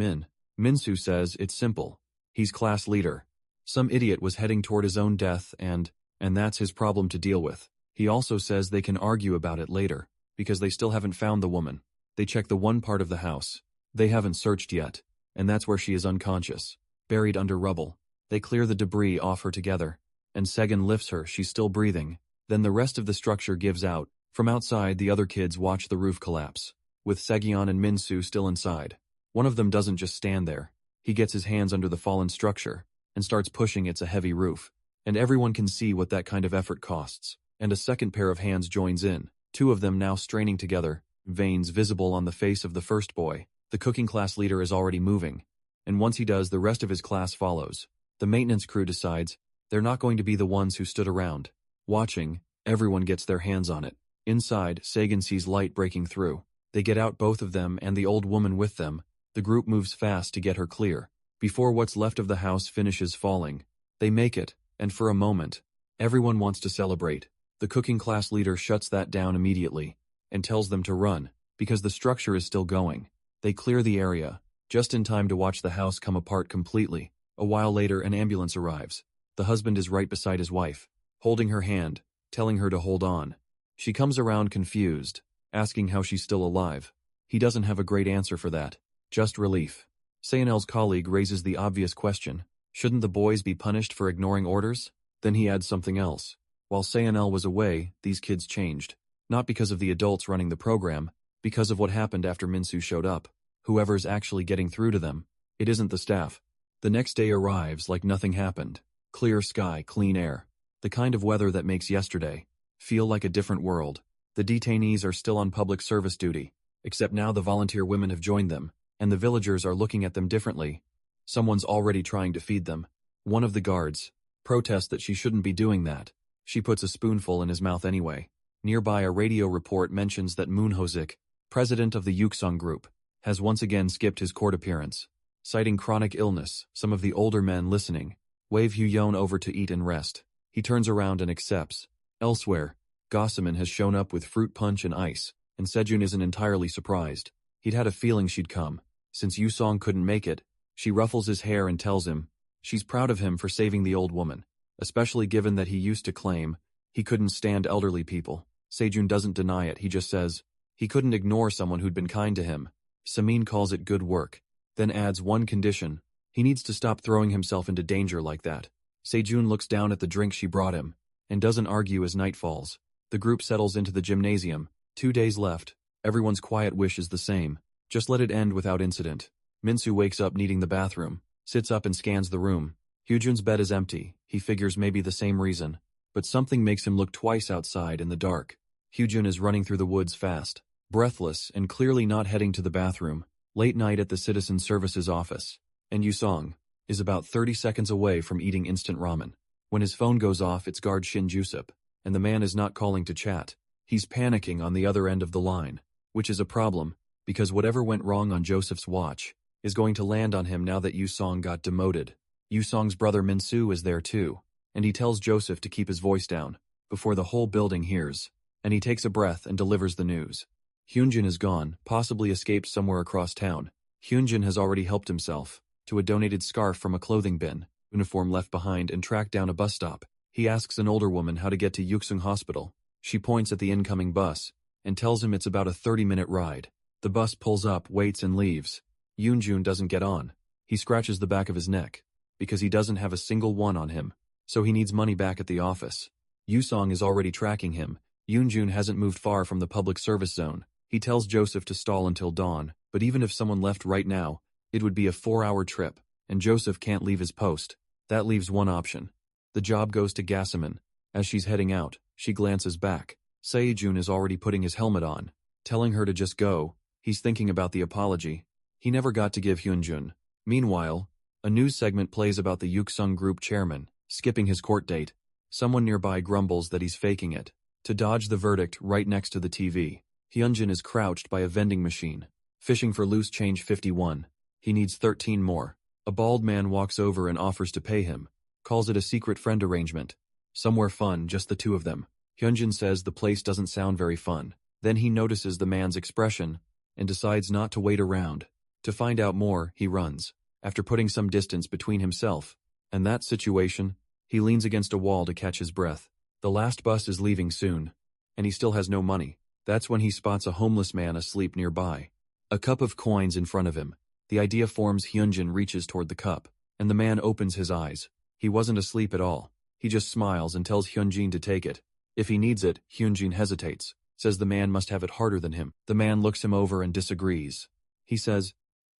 in, Min-soo says it's simple. He's class leader. Some idiot was heading toward his own death and that's his problem to deal with. He also says they can argue about it later, because they still haven't found the woman. They check the one part of the house they haven't searched yet, and that's where she is unconscious, buried under rubble. They clear the debris off her together, and Segan lifts her. She's still breathing. Then the rest of the structure gives out. From outside, the other kids watch the roof collapse, with Segyeon and Min-soo still inside. One of them doesn't just stand there. He gets his hands under the fallen structure and starts pushing. It's a heavy roof, and everyone can see what that kind of effort costs. And a second pair of hands joins in, two of them now straining together, veins visible on the face of the first boy. The cooking class leader is already moving, and once he does, the rest of his class follows. The maintenance crew decides they're not going to be the ones who stood around, watching. Everyone gets their hands on it. Inside, Sagan sees light breaking through. They get out, both of them and the old woman with them. The group moves fast to get her clear, before what's left of the house finishes falling. They make it, and for a moment, everyone wants to celebrate. The cooking class leader shuts that down immediately, and tells them to run, because the structure is still going. They clear the area, just in time to watch the house come apart completely. A while later, an ambulance arrives. The husband is right beside his wife, holding her hand, telling her to hold on. She comes around confused, asking how she's still alive. He doesn't have a great answer for that, just relief. Seonel's colleague raises the obvious question. Shouldn't the boys be punished for ignoring orders? Then he adds something else. While Seonel was away, these kids changed. Not because of the adults running the program, because of what happened after Min-soo showed up. Whoever's actually getting through to them, it isn't the staff. The next day arrives like nothing happened. Clear sky, clean air. The kind of weather that makes yesterday feel like a different world. The detainees are still on public service duty, except now the volunteer women have joined them, and the villagers are looking at them differently. Someone's already trying to feed them. One of the guards protests that she shouldn't be doing that. She puts a spoonful in his mouth anyway. Nearby, a radio report mentions that Moon Ho-sik, president of the Yuksung group, has once again skipped his court appearance. Citing chronic illness, some of the older men listening wave Hyo-yeon over to eat and rest. He turns around and accepts. Elsewhere, Gossaman has shown up with fruit punch and ice, and Sejun isn't entirely surprised. He'd had a feeling she'd come. Since Yu-song couldn't make it, She ruffles his hair and tells him she's proud of him for saving the old woman, especially given that he used to claim he couldn't stand elderly people. Sejun doesn't deny it, he just says he couldn't ignore someone who'd been kind to him. Samin calls it good work, then adds one condition: he needs to stop throwing himself into danger like that. Sejun looks down at the drink she brought him, and doesn't argue as night falls. The group settles into the gymnasium. 2 days left. Everyone's quiet wish is the same: just let it end without incident. Minsu wakes up needing the bathroom, sits up and scans the room. Hyujun's bed is empty. He figures maybe the same reason, but something makes him look twice outside in the dark. Hyujun is running through the woods fast, breathless and clearly not heading to the bathroom. Late night at the citizen services office, and Yusong is about 30 seconds away from eating instant ramen. When his phone goes off, it's guard Shin Jusup, and the man is not calling to chat. He's panicking on the other end of the line, which is a problem, because whatever went wrong on Joseph's watch is going to land on him now that Yusong got demoted. Yusong's brother Minsu is there too, and he tells Joseph to keep his voice down before the whole building hears, and he takes a breath and delivers the news. Hyunjin is gone, possibly escaped somewhere across town. Hyunjin has already helped himself to a donated scarf from a clothing bin, uniform left behind, and tracked down a bus stop. He asks an older woman how to get to Yuksung Hospital. She points at the incoming bus and tells him it's about a 30-minute ride. The bus pulls up, waits, and leaves. Yoonjun doesn't get on. He scratches the back of his neck because he doesn't have a single one on him, so he needs money back at the office. Yusong is already tracking him. Yoonjun hasn't moved far from the public service zone. He tells Joseph to stall until dawn, but even if someone left right now, it would be a 4-hour trip, and Joseph can't leave his post. That leaves one option. The job goes to Gasaman. As she's heading out, she glances back. Saejun is already putting his helmet on, telling her to just go. He's thinking about the apology he never got to give Hyunjun. Meanwhile, a news segment plays about the Yuksung Group chairman skipping his court date. Someone nearby grumbles that he's faking it to dodge the verdict. Right next to the TV, Hyunjin is crouched by a vending machine, fishing for loose change. 51. He needs 13 more. A bald man walks over and offers to pay him, calls it a secret friend arrangement. Somewhere fun, just the two of them. Hyunjin says the place doesn't sound very fun. Then he notices the man's expression and decides not to wait around. To find out more, he runs. After putting some distance between himself and that situation, he leans against a wall to catch his breath. The last bus is leaving soon, and he still has no money. That's when he spots a homeless man asleep nearby. A cup of coins in front of him. The idea forms. Hyunjin reaches toward the cup, and the man opens his eyes. He wasn't asleep at all. He just smiles and tells Hyunjin to take it. If he needs it, Hyunjin hesitates, says the man must have it harder than him. The man looks him over and disagrees. He says,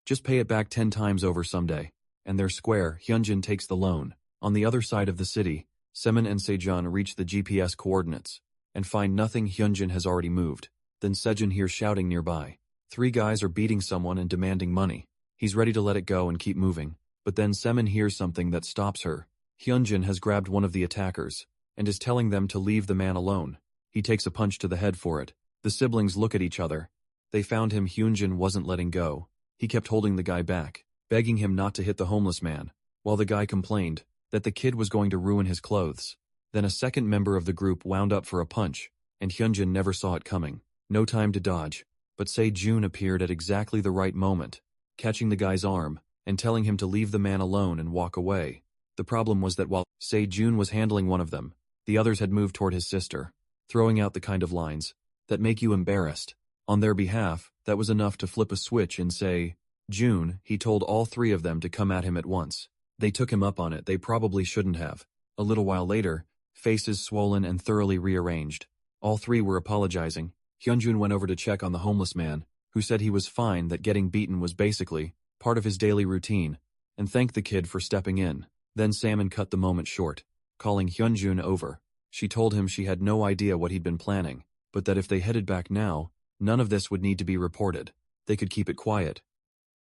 just pay it back 10 times over someday. And they're square. Hyunjin takes the loan. On the other side of the city, Semin and Sejun reach the GPS coordinates and find nothing. Hyunjin has already moved. Then Sejun hears shouting nearby. 3 guys are beating someone and demanding money. He's ready to let it go and keep moving, but then Semin hears something that stops her. Hyunjin has grabbed one of the attackers and is telling them to leave the man alone. He takes a punch to the head for it. The siblings look at each other. They found him. Hyunjin wasn't letting go. He kept holding the guy back, begging him not to hit the homeless man, while the guy complained that the kid was going to ruin his clothes. Then a second member of the group wound up for a punch, and Hyunjin never saw it coming. No time to dodge, but Sejun appeared at exactly the right moment, catching the guy's arm and telling him to leave the man alone and walk away. The problem was that while Sejun was handling one of them, the others had moved toward his sister, throwing out the kind of lines that make you embarrassed. On their behalf, that was enough to flip a switch and say, June. He told all 3 of them to come at him at once. They took him up on it. They probably shouldn't have. A little while later, faces swollen and thoroughly rearranged. All 3 were apologizing. Hyunjun went over to check on the homeless man, who said he was fine, that getting beaten was basically part of his daily routine, and thanked the kid for stepping in. Then Salmon cut the moment short, calling Hyunjun over. She told him she had no idea what he'd been planning, but that if they headed back now, none of this would need to be reported. They could keep it quiet.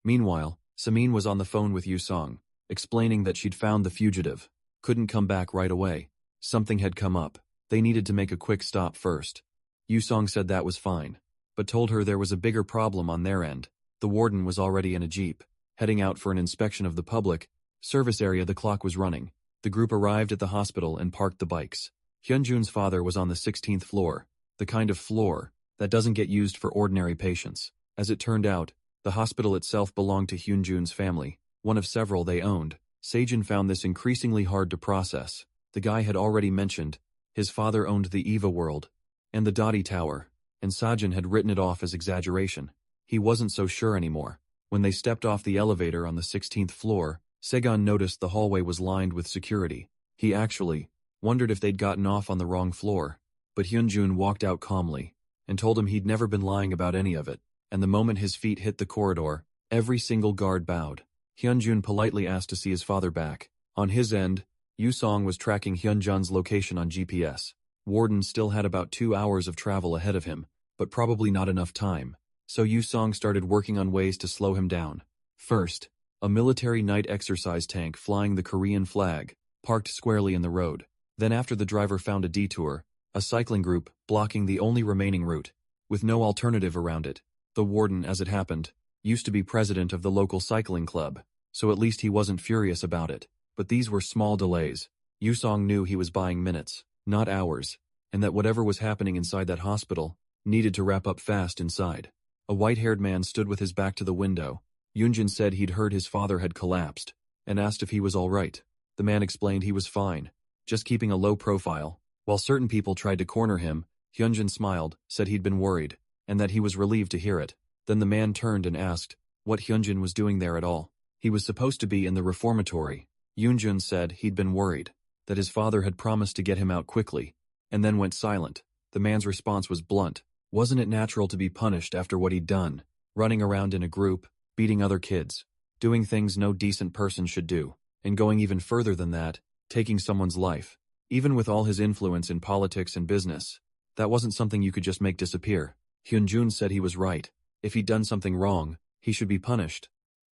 Meanwhile, Samin was on the phone with Yusong, explaining that she'd found the fugitive. Couldn't come back right away. Something had come up. They needed to make a quick stop first. Yusong said that was fine, but told her there was a bigger problem on their end. The warden was already in a jeep, heading out for an inspection of the public service area. The clock was running. The group arrived at the hospital and parked the bikes. Hyunjun's father was on the 16th floor, the kind of floor that doesn't get used for ordinary patients. As it turned out, the hospital itself belonged to Hyunjun's family. one of several they owned. Sejun found this increasingly hard to process. The guy had already mentioned his father owned the Eva world and the Dottie Tower, and Sajin had written it off as exaggeration. He wasn't so sure anymore. When they stepped off the elevator on the 16th floor, Segan noticed the hallway was lined with security. He actually wondered if they'd gotten off on the wrong floor, but Hyunjun walked out calmly and told him he'd never been lying about any of it, and the moment his feet hit the corridor, every single guard bowed. Hyunjun politely asked to see his father back. On his end, Yusong was tracking Hyunjun's location on GPS. Warden still had about 2 hours of travel ahead of him, but probably not enough time, so Yusong started working on ways to slow him down. First, a military night exercise tank flying the Korean flag, parked squarely in the road. Then after the driver found a detour, a cycling group blocking the only remaining route, with no alternative around it. The warden, as it happened, used to be president of the local cycling club, so at least he wasn't furious about it. But these were small delays. Yusong knew he was buying minutes, not hours, and that whatever was happening inside that hospital needed to wrap up fast inside. A white-haired man stood with his back to the window. Yunjin said he'd heard his father had collapsed, and asked if he was all right. The man explained he was fine, just keeping a low profile. While certain people tried to corner him, Hyunjin smiled, said he'd been worried, and that he was relieved to hear it. Then the man turned and asked what Hyunjin was doing there at all. He was supposed to be in the reformatory. Yunjin said he'd been worried, that his father had promised to get him out quickly, and then went silent. The man's response was blunt. Wasn't it natural to be punished after what he'd done? Running around in a group, beating other kids, doing things no decent person should do, and going even further than that, taking someone's life. Even with all his influence in politics and business, that wasn't something you could just make disappear. Hyunjun said he was right. If he'd done something wrong, he should be punished.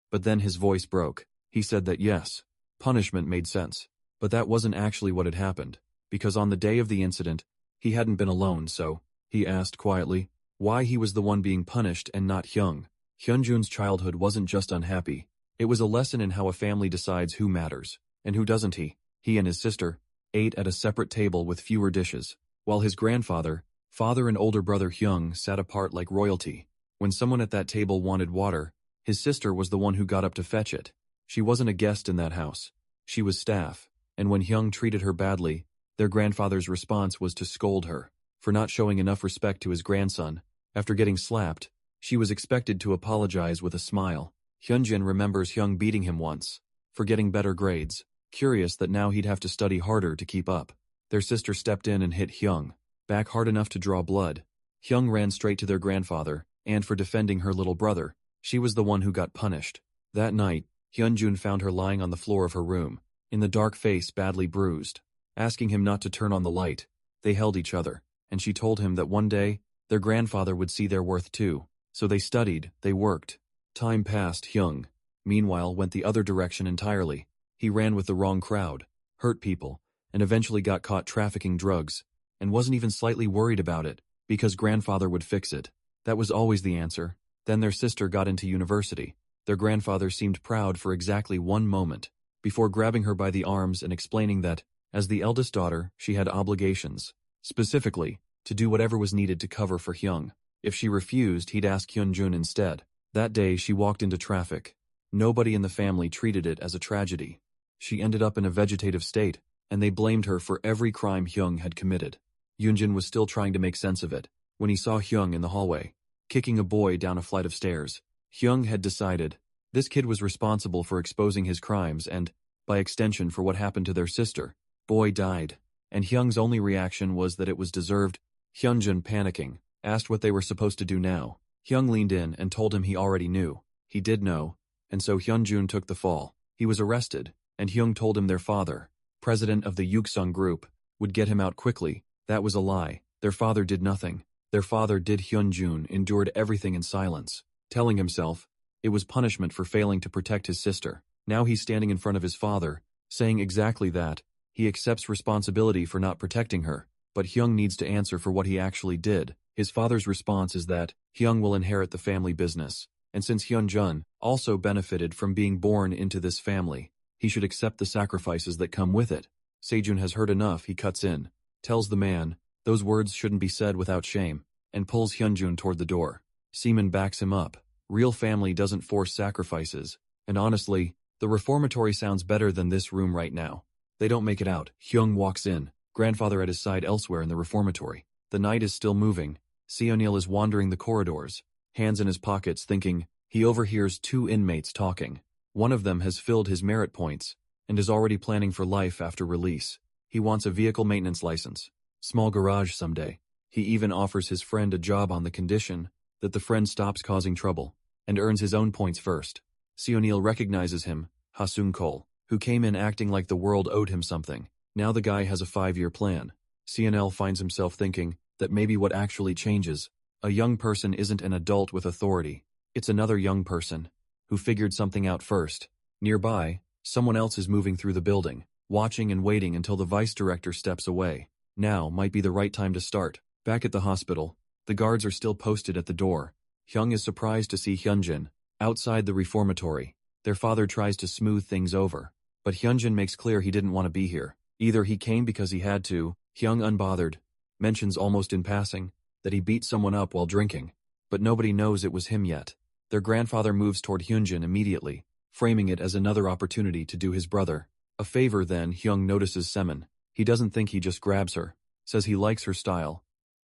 But then his voice broke. He said that yes, punishment made sense, but that wasn't actually what had happened, because on the day of the incident, he hadn't been alone, so he asked quietly why he was the one being punished and not Hyung. Hyunjun's childhood wasn't just unhappy. It was a lesson in how a family decides who matters, and who doesn't. He and his sister ate at a separate table with fewer dishes, while his grandfather, father and older brother Hyung sat apart like royalty. When someone at that table wanted water, his sister was the one who got up to fetch it. She wasn't a guest in that house. She was staff, and when Hyung treated her badly, their grandfather's response was to scold her for not showing enough respect to his grandson. After getting slapped, she was expected to apologize with a smile. Hyunjin remembers Hyung beating him once for getting better grades, curious that now he'd have to study harder to keep up. Their sister stepped in and hit Hyung back hard enough to draw blood. Hyung ran straight to their grandfather, and for defending her little brother, she was the one who got punished. That night, Hyunjun found her lying on the floor of her room, in the dark face badly bruised. Asking him not to turn on the light, they held each other, and she told him that one day, their grandfather would see their worth too. So they studied, they worked. Time passed. Hyung, meanwhile, went the other direction entirely. He ran with the wrong crowd, hurt people, and eventually got caught trafficking drugs, and wasn't even slightly worried about it, because grandfather would fix it. That was always the answer. Then their sister got into university. Their grandfather seemed proud for exactly one moment, before grabbing her by the arms and explaining that, as the eldest daughter, she had obligations, specifically, to do whatever was needed to cover for Hyung. If she refused, he'd ask Hyunjun instead. That day she walked into traffic. Nobody in the family treated it as a tragedy. She ended up in a vegetative state, and they blamed her for every crime Hyung had committed. Yunjin was still trying to make sense of it, when he saw Hyung in the hallway, kicking a boy down a flight of stairs. Hyung had decided this kid was responsible for exposing his crimes and, by extension, for what happened to their sister. Boy died, and Hyung's only reaction was that it was deserved. Hyunjin, panicking, asked what they were supposed to do now. Hyung leaned in and told him he already knew. He did know, and so Hyunjun took the fall. He was arrested, and Hyung told him their father, president of the Yuksung group, would get him out quickly. That was a lie. Their father did nothing. Their father did. Hyunjun endured everything in silence, telling himself it was punishment for failing to protect his sister. Now he's standing in front of his father, saying exactly that. He accepts responsibility for not protecting her, but Hyung needs to answer for what he actually did. His father's response is that Hyung will inherit the family business, and since Hyunjun also benefited from being born into this family, he should accept the sacrifices that come with it. Sejun has heard enough. He cuts in, tells the man those words shouldn't be said without shame, and pulls Hyunjun toward the door. Seaman backs him up. Real family doesn't force sacrifices, and honestly, The reformatory sounds better than this room right now. They don't make it out. Hyung walks in, grandfather at his side elsewhere in the reformatory. The night is still moving. Seonil is wandering the corridors, hands in his pockets thinking. He overhears two inmates talking. One of them has filled his merit points and is already planning for life after release. He wants a vehicle maintenance license, small garage someday. He even offers his friend a job on the condition that the friend stops causing trouble and earns his own points first. Seonil recognizes him, Ha-sung Kol, who came in acting like the world owed him something. Now the guy has a 5-year plan. Seonil finds himself thinking that maybe what actually changes, a young person isn't an adult with authority. It's another young person who figured something out first. Nearby, someone else is moving through the building, watching and waiting until the vice director steps away. Now might be the right time to start. Back at the hospital, the guards are still posted at the door. Hyung is surprised to see Hyunjin outside the reformatory. Their father tries to smooth things over, but Hyunjin makes clear he didn't want to be here. Either he came because he had to. Hyung, unbothered, mentions almost in passing that he beat someone up while drinking, but nobody knows it was him yet. Their grandfather moves toward Hyunjin immediately, framing it as another opportunity to do his brother a favor. Then Hyung notices Semin. He doesn't think he just grabs her, says he likes her style.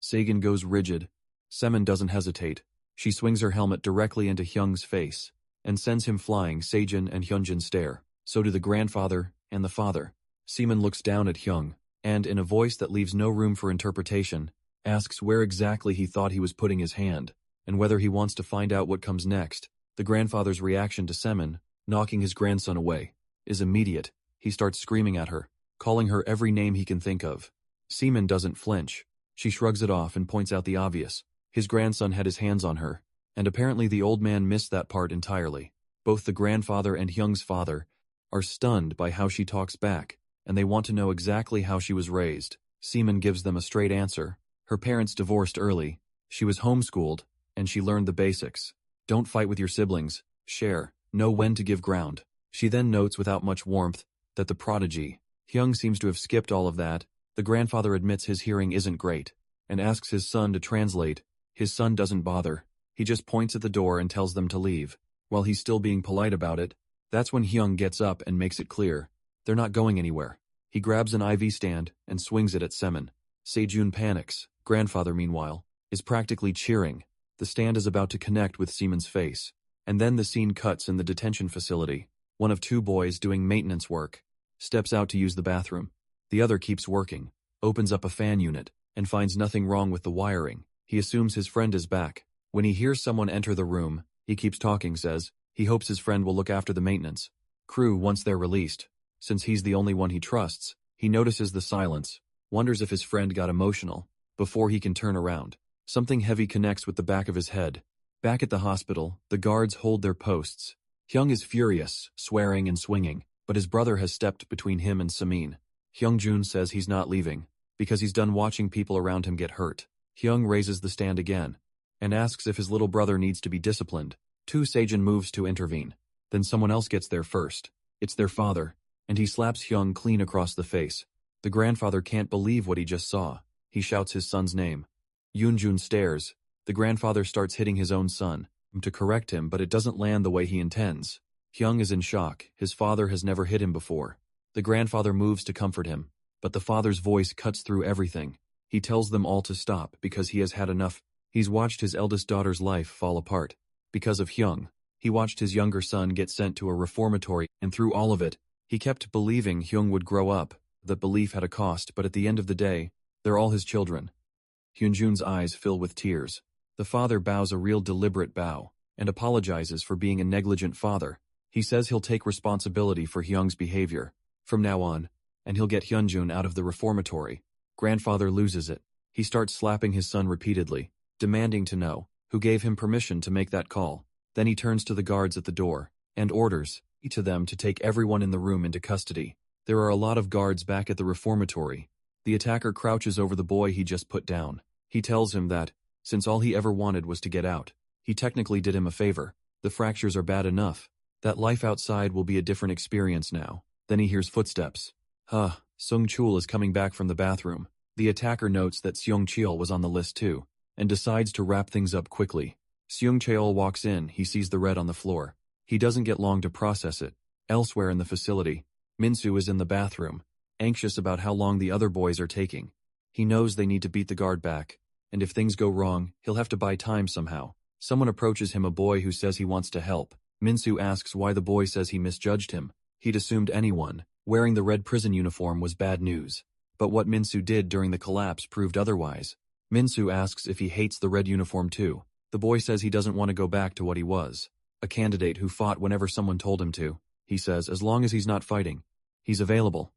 Sagan goes rigid. Semin doesn't hesitate. She swings her helmet directly into Hyung's face and sends him flying. Sejin and Hyunjin stare. So do the grandfather and the father. Semin looks down at Hyung and, in a voice that leaves no room for interpretation, asks where exactly he thought he was putting his hand and whether he wants to find out what comes next. The grandfather's reaction to Semin, knocking his grandson away, is immediate. He starts screaming at her, calling her every name he can think of. Semin doesn't flinch. She shrugs it off and points out the obvious. His grandson had his hands on her, and apparently the old man missed that part entirely. Both the grandfather and Hyung's father are stunned by how she talks back, and they want to know exactly how she was raised. Semin gives them a straight answer. Her parents divorced early. She was homeschooled, and she learned the basics. Don't fight with your siblings. Share. Know when to give ground. She then notes without much warmth that the prodigy, Hyung, seems to have skipped all of that. The grandfather admits his hearing isn't great and asks his son to translate. His son doesn't bother. He just points at the door and tells them to leave. While he's still being polite about it, that's when Hyung gets up and makes it clear they're not going anywhere. He grabs an IV stand and swings it at Semin. Sejun panics. Grandfather, meanwhile, is practically cheering. The stand is about to connect with Semin's face. And then the scene cuts in the detention facility. One of two boys doing maintenance work steps out to use the bathroom. The other keeps working, opens up a fan unit, and finds nothing wrong with the wiring. He assumes his friend is back. When he hears someone enter the room, he keeps talking, says he hopes his friend will look after the maintenance crew once they're released. Since he's the only one he trusts, he notices the silence, wonders if his friend got emotional. Before he can turn around, something heavy connects with the back of his head. Back at the hospital, the guards hold their posts. Hyung is furious, swearing and swinging, but his brother has stepped between him and Semin. Hyungjun says he's not leaving, because he's done watching people around him get hurt. Hyung raises the stand again, and asks if his little brother needs to be disciplined. Sejin moves to intervene. Then someone else gets there first. It's their father, and he slaps Hyung clean across the face. The grandfather can't believe what he just saw. He shouts his son's name. Yoonjun stares. The grandfather starts hitting his own son to correct him, but it doesn't land the way he intends. Hyung is in shock. His father has never hit him before. The grandfather moves to comfort him, but the father's voice cuts through everything. He tells them all to stop because he has had enough. He's watched his eldest daughter's life fall apart. Because of Hyung, he watched his younger son get sent to a reformatory, and through all of it, he kept believing Hyung would grow up. That belief had a cost, but at the end of the day, they're all his children. Hyunjun's eyes fill with tears. The father bows a real deliberate bow and apologizes for being a negligent father. He says he'll take responsibility for Hyung's behavior from now on, and he'll get Hyunjun out of the reformatory. Grandfather loses it. He starts slapping his son repeatedly, demanding to know who gave him permission to make that call. Then he turns to the guards at the door and orders each of them to take everyone in the room into custody. There are a lot of guards back at the reformatory. The attacker crouches over the boy he just put down. He tells him that, since all he ever wanted was to get out, he technically did him a favor. The fractures are bad enough. That life outside will be a different experience now. Then he hears footsteps. Sung Chul is coming back from the bathroom. The attacker notes that Seung Cheol was on the list too, and decides to wrap things up quickly. Seung Cheol walks in. He sees the red on the floor. He doesn't get long to process it. Elsewhere in the facility, Minsu is in the bathroom, anxious about how long the other boys are taking. He knows they need to beat the guard back, and if things go wrong, he'll have to buy time somehow. Someone approaches him, a boy who says he wants to help. Minsu asks why the boy says he misjudged him. He'd assumed anyone wearing the red prison uniform was bad news. But what Minsu did during the collapse proved otherwise. Minsu asks if he hates the red uniform too. The boy says he doesn't want to go back to what he was, a candidate who fought whenever someone told him to. He says as long as he's not fighting, he's available.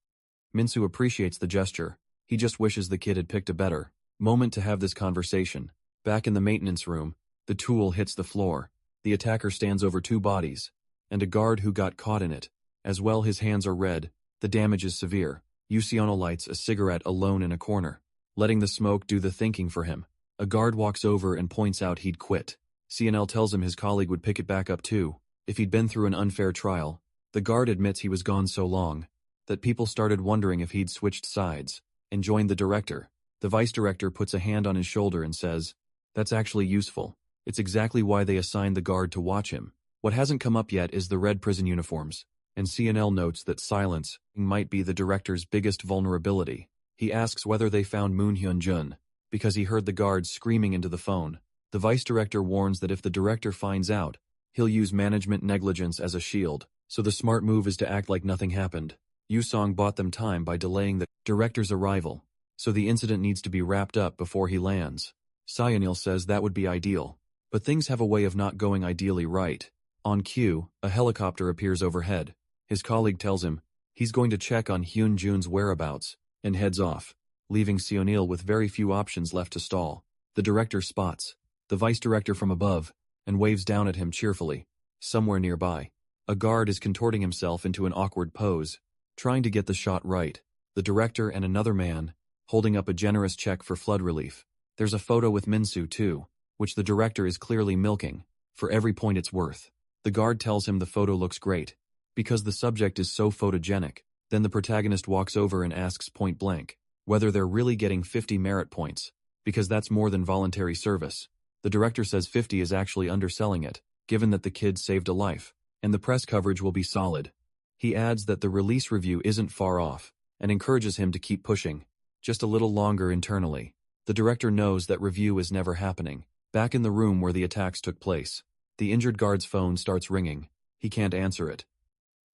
Minsu appreciates the gesture. He just wishes the kid had picked a better moment to have this conversation. Back in the maintenance room, the tool hits the floor. The attacker stands over two bodies, and a guard who got caught in it. As well, his hands are red. The damage is severe. Yusiono lights a cigarette alone in a corner, letting the smoke do the thinking for him. A guard walks over and points out he'd quit. CNL tells him his colleague would pick it back up too, if he'd been through an unfair trial. The guard admits he was gone so long that people started wondering if he'd switched sides and joined the director. The vice director puts a hand on his shoulder and says, "That's actually useful. It's exactly why they assigned the guard to watch him. What hasn't come up yet is the red prison uniforms." And CNL notes that silence might be the director's biggest vulnerability. He asks whether they found Moon Hyun-jun, because he heard the guards screaming into the phone. The vice director warns that if the director finds out, he'll use management negligence as a shield, so the smart move is to act like nothing happened. Yusong bought them time by delaying the director's arrival, so the incident needs to be wrapped up before he lands. Sionil says that would be ideal, but things have a way of not going ideally right. On cue, a helicopter appears overhead. His colleague tells him he's going to check on Hyun-jun's whereabouts, and heads off, leaving Sionil with very few options left to stall. The director spots the vice director from above and waves down at him cheerfully. Somewhere nearby, a guard is contorting himself into an awkward pose, trying to get the shot right. The director and another man, holding up a generous check for flood relief. There's a photo with Minsu too, which the director is clearly milking, for every point it's worth. The guard tells him the photo looks great, because the subject is so photogenic. Then the protagonist walks over and asks point blank whether they're really getting 50 merit points, because that's more than voluntary service. The director says 50 is actually underselling it, given that the kid saved a life, and the press coverage will be solid. He adds that the release review isn't far off, and encourages him to keep pushing, just a little longer internally. The director knows that review is never happening. Back in the room where the attacks took place, the injured guard's phone starts ringing. He can't answer it.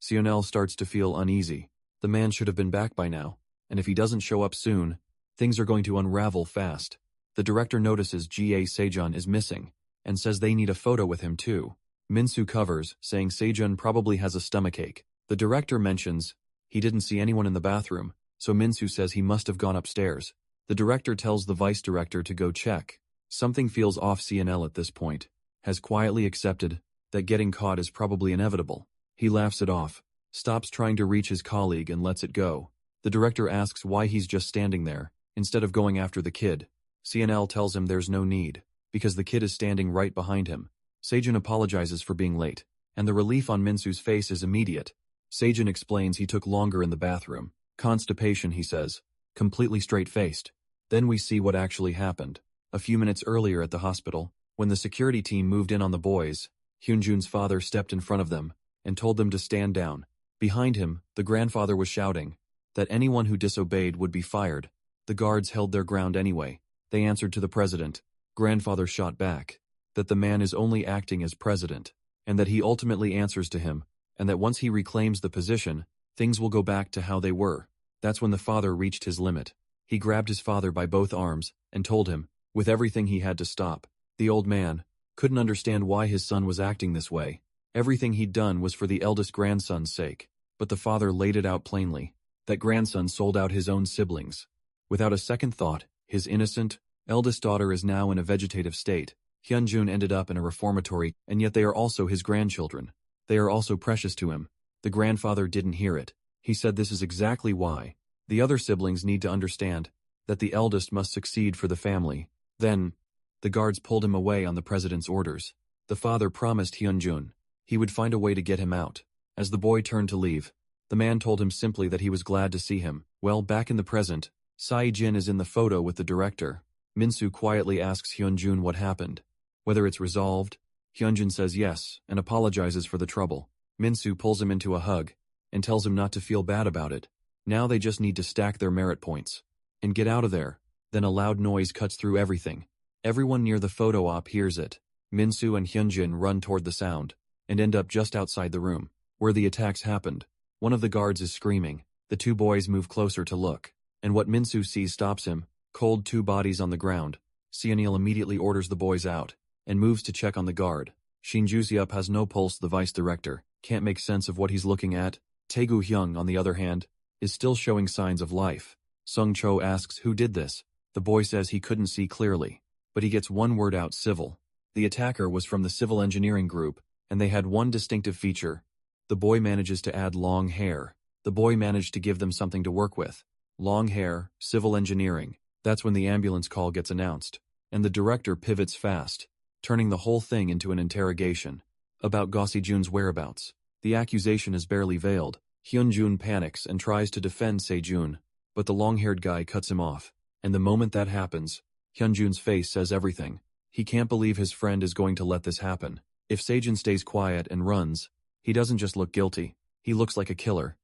Sionel starts to feel uneasy. The man should have been back by now, and if he doesn't show up soon, things are going to unravel fast. The director notices Ga Sejun is missing, and says they need a photo with him too. Minsu covers, saying Sejun probably has a stomachache. The director mentions he didn't see anyone in the bathroom, so Minsu says he must have gone upstairs. The director tells the vice director to go check. Something feels off. CNL at this point has quietly accepted that getting caught is probably inevitable. He laughs it off, stops trying to reach his colleague and lets it go. The director asks why he's just standing there, instead of going after the kid. CNL tells him there's no need, because the kid is standing right behind him. Sejun apologizes for being late, and the relief on Minsu's face is immediate. Sejun explains he took longer in the bathroom. Constipation, he says, completely straight-faced. Then we see what actually happened. A few minutes earlier at the hospital, when the security team moved in on the boys, Hyunjun's father stepped in front of them and told them to stand down. Behind him, the grandfather was shouting that anyone who disobeyed would be fired. The guards held their ground anyway. They answered to the president. Grandfather shot back that the man is only acting as president, and that he ultimately answers to him, and that once he reclaims the position, things will go back to how they were. That's when the father reached his limit. He grabbed his father by both arms and told him, with everything he had to stop. The old man couldn't understand why his son was acting this way. Everything he'd done was for the eldest grandson's sake, but the father laid it out plainly. That grandson sold out his own siblings. Without a second thought, his innocent, eldest daughter is now in a vegetative state. Hyunjun ended up in a reformatory, and yet they are also his grandchildren. They are also precious to him. The grandfather didn't hear it. He said this is exactly why. The other siblings need to understand that the eldest must succeed for the family. Then, the guards pulled him away on the president's orders. The father promised Hyunjun he would find a way to get him out. As the boy turned to leave, the man told him simply that he was glad to see him. Well, back in the present, Sae-jin is in the photo with the director. Minsu quietly asks Hyunjun what happened, whether it's resolved. Hyunjun says yes, and apologizes for the trouble. Minsu pulls him into a hug and tells him not to feel bad about it. Now they just need to stack their merit points and get out of there. Then a loud noise cuts through everything. Everyone near the photo op hears it. Minsu and Hyunjin run toward the sound and end up just outside the room where the attacks happened. One of the guards is screaming. The two boys move closer to look, and what Minsu sees stops him. Cold, two bodies on the ground. Seonil immediately orders the boys out and moves to check on the guard. Shin Ju-seop has no pulse. The vice director can't make sense of what he's looking at. Taegu Hyung, on the other hand, is still showing signs of life. Sung Cho asks who did this. The boy says he couldn't see clearly, but he gets one word out: civil. The attacker was from the civil engineering group, and they had one distinctive feature. The boy manages to add long hair. The boy managed to give them something to work with. Long hair, civil engineering. That's when the ambulance call gets announced, and the director pivots fast, turning the whole thing into an interrogation about Go Se-jun's whereabouts. The accusation is barely veiled. Hyun-jun panics and tries to defend Se-jun, but the long-haired guy cuts him off. And the moment that happens, Hyun-jun's face says everything. He can't believe his friend is going to let this happen. If Se-jun stays quiet and runs, he doesn't just look guilty, he looks like a killer.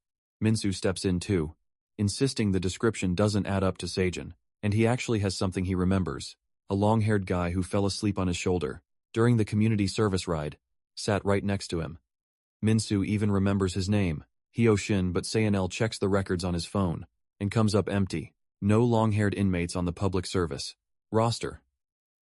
Minsu steps in too, insisting the description doesn't add up to Se-jun, and he actually has something he remembers. A long-haired guy who fell asleep on his shoulder during the community service ride sat right next to him. Minsu even remembers hyo name, Hyo-shin, but Seonil checks the records on his phone and comes up empty. No long-haired inmates on the public service roster.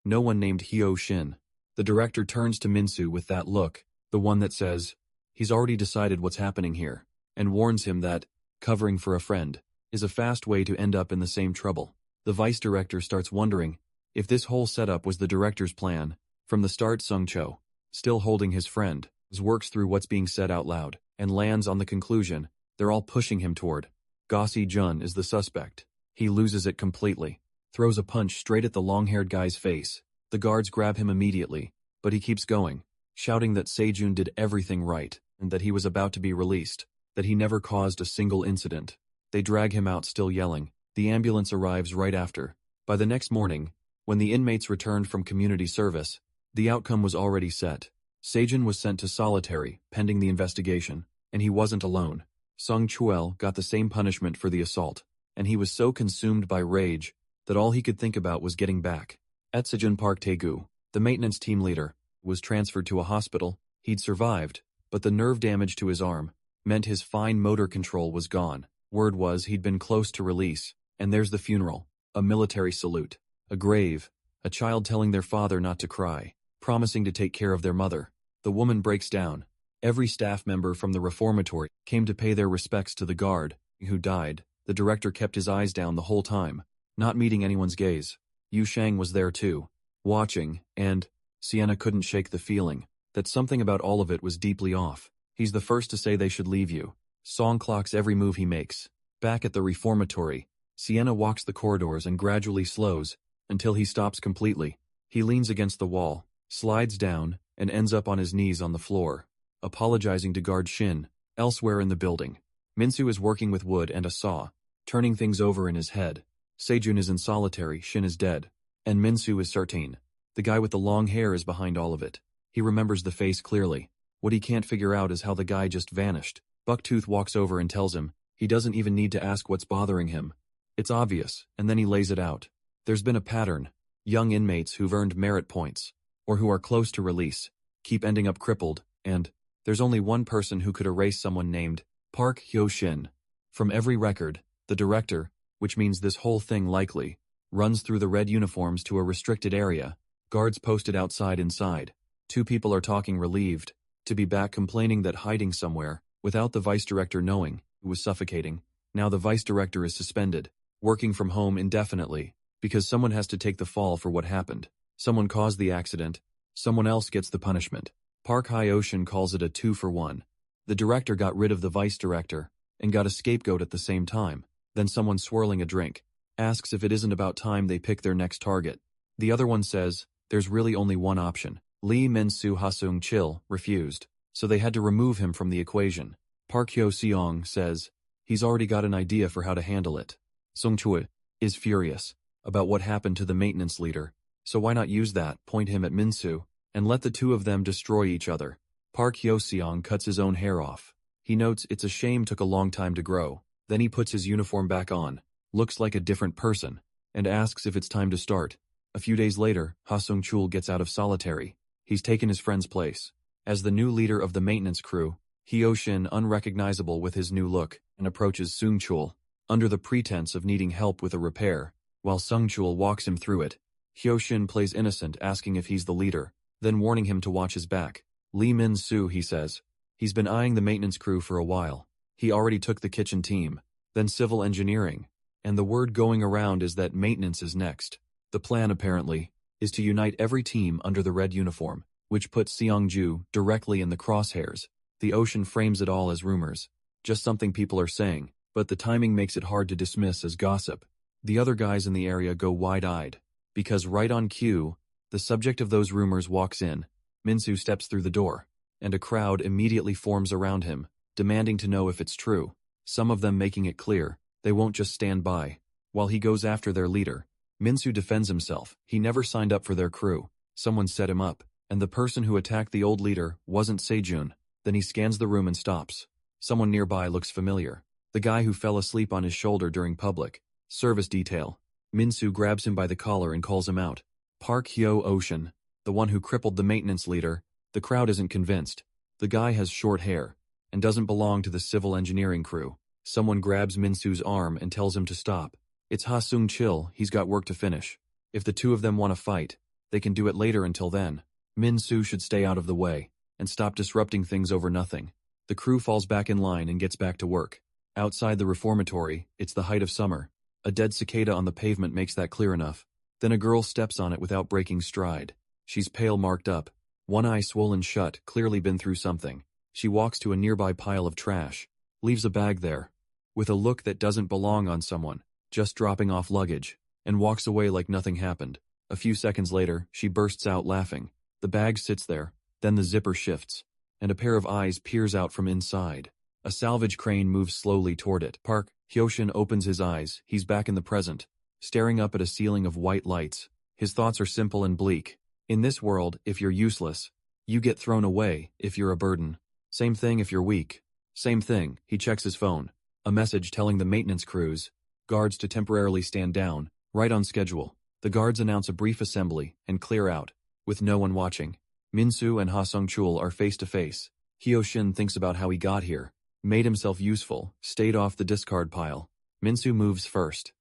No one named Hyo-shin. The director turns to Minsu with that look, the one that says, he's already decided what's happening here, and warns him that covering for a friend is a fast way to end up in the same trouble. The vice director starts wondering if this whole setup was the director's plan. From the start, Sung Cho, still holding his friend, works through what's being said out loud and lands on the conclusion they're all pushing him toward. Go Se-jun is the suspect. He loses it completely, throws a punch straight at the long-haired guy's face. The guards grab him immediately, but he keeps going, shouting that Se-jun did everything right and that he was about to be released, that he never caused a single incident. They drag him out still yelling. The ambulance arrives right after. By the next morning, when the inmates returned from community service, the outcome was already set. Se-jun was sent to solitary, pending the investigation, and he wasn't alone. Sung Chuel got the same punishment for the assault, and he was so consumed by rage that all he could think about was getting back. At Se-jun Park, Taegu, the maintenance team leader, was transferred to a hospital. He'd survived, but the nerve damage to his arm meant his fine motor control was gone. Word was he'd been close to release, and there's the funeral, a military salute, a grave, a child telling their father not to cry, promising to take care of their mother. The woman breaks down. Every staff member from the reformatory came to pay their respects to the guard who died. The director kept his eyes down the whole time, not meeting anyone's gaze. Yu Shang was there too, watching, and Sienna couldn't shake the feeling that something about all of it was deeply off. He's the first to say they should leave you. Song clocks every move he makes. Back at the reformatory, Sienna walks the corridors and gradually slows until he stops completely. He leans against the wall, slides down, and ends up on his knees on the floor, apologizing to guard Shin. Elsewhere in the building, Minsu is working with wood and a saw, turning things over in his head. Se-jun is in solitary, Shin is dead, and Minsu is certain. The guy with the long hair is behind all of it. He remembers the face clearly. What he can't figure out is how the guy just vanished. Bucktooth walks over and tells him he doesn't even need to ask what's bothering him. It's obvious, and then he lays it out. There's been a pattern. Young inmates who've earned merit points, or who are close to release, keep ending up crippled, and there's only one person who could erase someone named Park Hyo-shin from every record. The director, which means this whole thing likely, runs through the red uniforms to a restricted area. Guards posted outside inside. Two people are talking, relieved to be back, complaining that hiding somewhere, without the vice director knowing, was suffocating. Now the vice director is suspended, working from home indefinitely, because someone has to take the fall for what happened. Someone caused the accident, someone else gets the punishment. Park Hyo-shin calls it a 2-for-1. The director got rid of the vice director, and got a scapegoat at the same time. Then someone swirling a drink asks if it isn't about time they pick their next target. The other one says, there's really only one option. Lee Min-soo Hasung Chil refused, so they had to remove him from the equation. Park Hyo-seong says, he's already got an idea for how to handle it. Sung Choi is furious about what happened to the maintenance leader, so why not use that, point him at Min-soo, and let the two of them destroy each other. Park Hyo-seong cuts his own hair off. He notes it's a shame took a long time to grow. Then he puts his uniform back on, looks like a different person, and asks if it's time to start. A few days later, Ha Sung-chul gets out of solitary. He's taken his friend's place. As the new leader of the maintenance crew, Hyo-shin, unrecognizable with his new look, and approaches Sung-chul, under the pretense of needing help with a repair. While Sung-chul walks him through it, Hyo-shin plays innocent, asking if he's the leader, then warning him to watch his back. Lee Min-soo, he says. He's been eyeing the maintenance crew for a while. He already took the kitchen team, then civil engineering, and the word going around is that maintenance is next. The plan, apparently, is to unite every team under the red uniform, which puts Seongju directly in the crosshairs. The ocean frames it all as rumors, just something people are saying, but the timing makes it hard to dismiss as gossip. The other guys in the area go wide-eyed, because right on cue, the subject of those rumors walks in. Min-soo steps through the door, and a crowd immediately forms around him, demanding to know if it's true, some of them making it clear they won't just stand by. While he goes after their leader, Min-soo defends himself. He never signed up for their crew. Someone set him up, and the person who attacked the old leader wasn't Sejun. Then he scans the room and stops. Someone nearby looks familiar. The guy who fell asleep on his shoulder during public service detail. Min-soo grabs him by the collar and calls him out. Park Hyo-ocean, the one who crippled the maintenance leader. The crowd isn't convinced. The guy has short hair and doesn't belong to the civil engineering crew. Someone grabs Min-soo's arm and tells him to stop. It's Ha Sung-chul, he's got work to finish. If the two of them want to fight, they can do it later. Until then, Min-soo should stay out of the way and stop disrupting things over nothing. The crew falls back in line and gets back to work. Outside the reformatory, it's the height of summer. A dead cicada on the pavement makes that clear enough. Then a girl steps on it without breaking stride. She's pale, marked up, one eye swollen shut, clearly been through something. She walks to a nearby pile of trash, leaves a bag there, with a look that doesn't belong on someone, just dropping off luggage, and walks away like nothing happened. A few seconds later, she bursts out laughing. The bag sits there, then the zipper shifts, and a pair of eyes peers out from inside. A salvage crane moves slowly toward it. Park Hyo-shin opens his eyes. He's back in the present, staring up at a ceiling of white lights. His thoughts are simple and bleak. In this world, if you're useless, you get thrown away. If you're a burden, same thing. If you're weak, same thing. He checks his phone. A message telling the maintenance crews, guards to temporarily stand down, right on schedule. The guards announce a brief assembly and clear out, with no one watching. Min-soo and Ha Sung-chul are face to face. Hyo-shin thinks about how he got here, made himself useful, stayed off the discard pile. Min-soo moves first,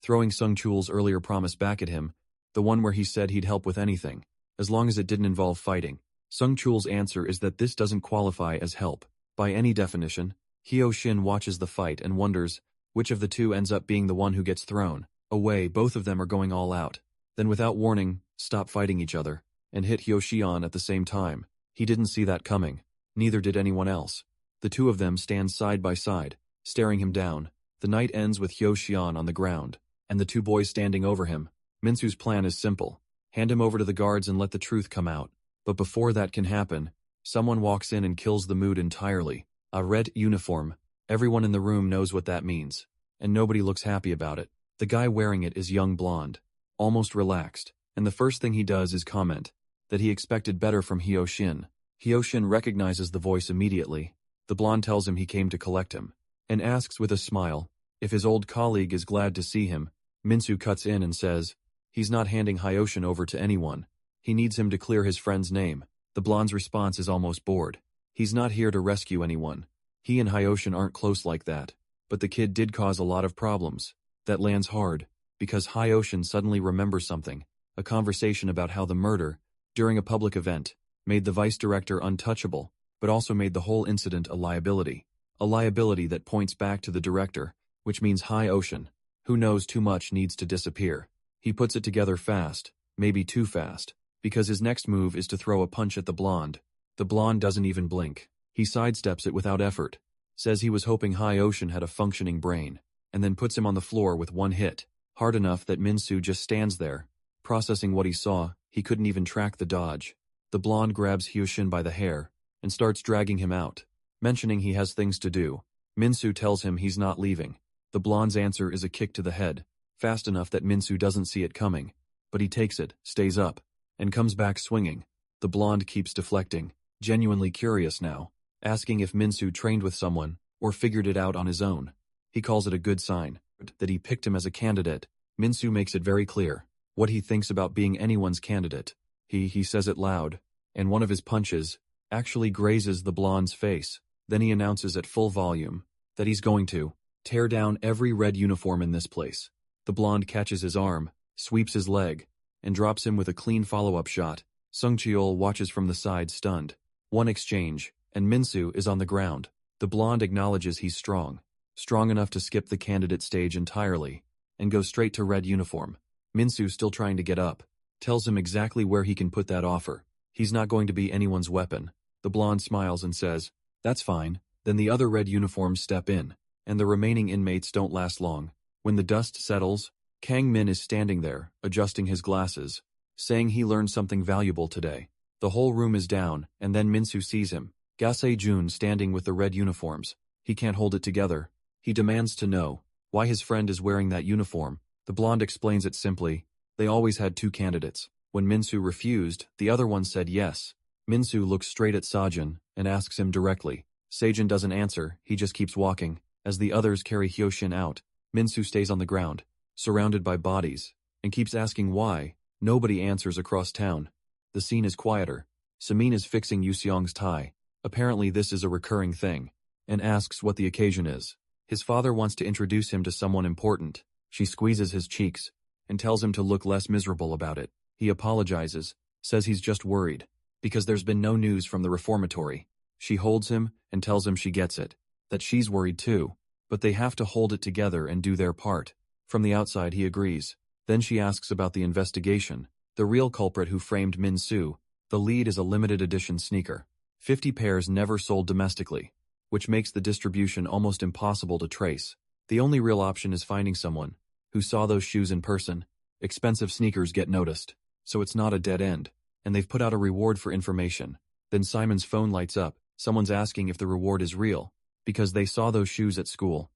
throwing Sung-chul's earlier promise back at him, the one where he said he'd help with anything, as long as it didn't involve fighting. Sung-chul's answer is that this doesn't qualify as help. By any definition, Hyo-shin watches the fight and wonders which of the two ends up being the one who gets thrown away. Both of them are going all out, then without warning, stop fighting each other, and hit Hyo-shion at the same time. He didn't see that coming. Neither did anyone else. The two of them stand side by side, staring him down. The night ends with Hyo-shion on the ground, and the two boys standing over him. Min-soo's plan is simple. Hand him over to the guards and let the truth come out. But before that can happen, someone walks in and kills the mood entirely. A red uniform. Everyone in the room knows what that means, and nobody looks happy about it. The guy wearing it is young blonde, almost relaxed, and the first thing he does is comment that he expected better from Hyo-shin. Hyo-shin recognizes the voice immediately. The blonde tells him he came to collect him, and asks with a smile if his old colleague is glad to see him. Min-soo cuts in and says he's not handing Hyo-shin over to anyone. He needs him to clear his friend's name. The blonde's response is almost bored. He's not here to rescue anyone. He and Hyo-shin aren't close like that. But the kid did cause a lot of problems. That lands hard, because Hyo-shin suddenly remembers something, a conversation about how the murder, during a public event, made the vice director untouchable, but also made the whole incident a liability. A liability that points back to the director, which means Hyo-shin, who knows too much, needs to disappear. He puts it together fast, maybe too fast, because his next move is to throw a punch at the blonde. The blonde doesn't even blink. He sidesteps it without effort, says he was hoping Hyo-shin had a functioning brain, and then puts him on the floor with one hit, hard enough that Min-soo just stands there, processing what he saw. He couldn't even track the dodge. The blonde grabs Hyo-shin by the hair and starts dragging him out, mentioning he has things to do. Min-soo tells him he's not leaving. The blonde's answer is a kick to the head, fast enough that Min-soo doesn't see it coming, but he takes it, stays up, and comes back swinging. The blonde keeps deflecting. genuinely curious now, asking if Minsu trained with someone or figured it out on his own. He calls it a good sign that he picked him as a candidate. Minsu makes it very clear what he thinks about being anyone's candidate. He says it loud, and one of his punches actually grazes the blonde's face. Then he announces at full volume that he's going to tear down every red uniform in this place. The blonde catches his arm, sweeps his leg, and drops him with a clean follow-up shot. Sung Cheol watches from the side stunned. One exchange, and Minsu is on the ground. The blonde acknowledges he's strong enough to skip the candidate stage entirely, and go straight to red uniform. Minsu, still trying to get up, tells him exactly where he can put that offer. He's not going to be anyone's weapon. The blonde smiles and says, "That's fine." Then the other red uniforms step in, and the remaining inmates don't last long. When the dust settles, Kang Min is standing there, adjusting his glasses, saying he learned something valuable today. The whole room is down, and then Minsu sees him, Gasei Jun, standing with the red uniforms. He can't hold it together. He demands to know why his friend is wearing that uniform. The blonde explains it simply. They always had two candidates. When Minsu refused, the other one said yes. Minsu looks straight at Sajin and asks him directly. Sajin doesn't answer, he just keeps walking. As the others carry Hyoshin out, Minsu stays on the ground, surrounded by bodies, and keeps asking why. Nobody answers across town. The scene is quieter. Samin is fixing Yuseong's tie. Apparently this is a recurring thing, and asks what the occasion is. His father wants to introduce him to someone important. She squeezes his cheeks and tells him to look less miserable about it. He apologizes, says he's just worried, because there's been no news from the reformatory. She holds him and tells him she gets it, that she's worried too, but they have to hold it together and do their part. From the outside he agrees. Then she asks about the investigation. The real culprit who framed Minsu, the lead, is a limited edition sneaker. 50 pairs never sold domestically, which makes the distribution almost impossible to trace. The only real option is finding someone who saw those shoes in person. Expensive sneakers get noticed, so it's not a dead end, and they've put out a reward for information. Then Simon's phone lights up. Someone's asking if the reward is real, because they saw those shoes at school.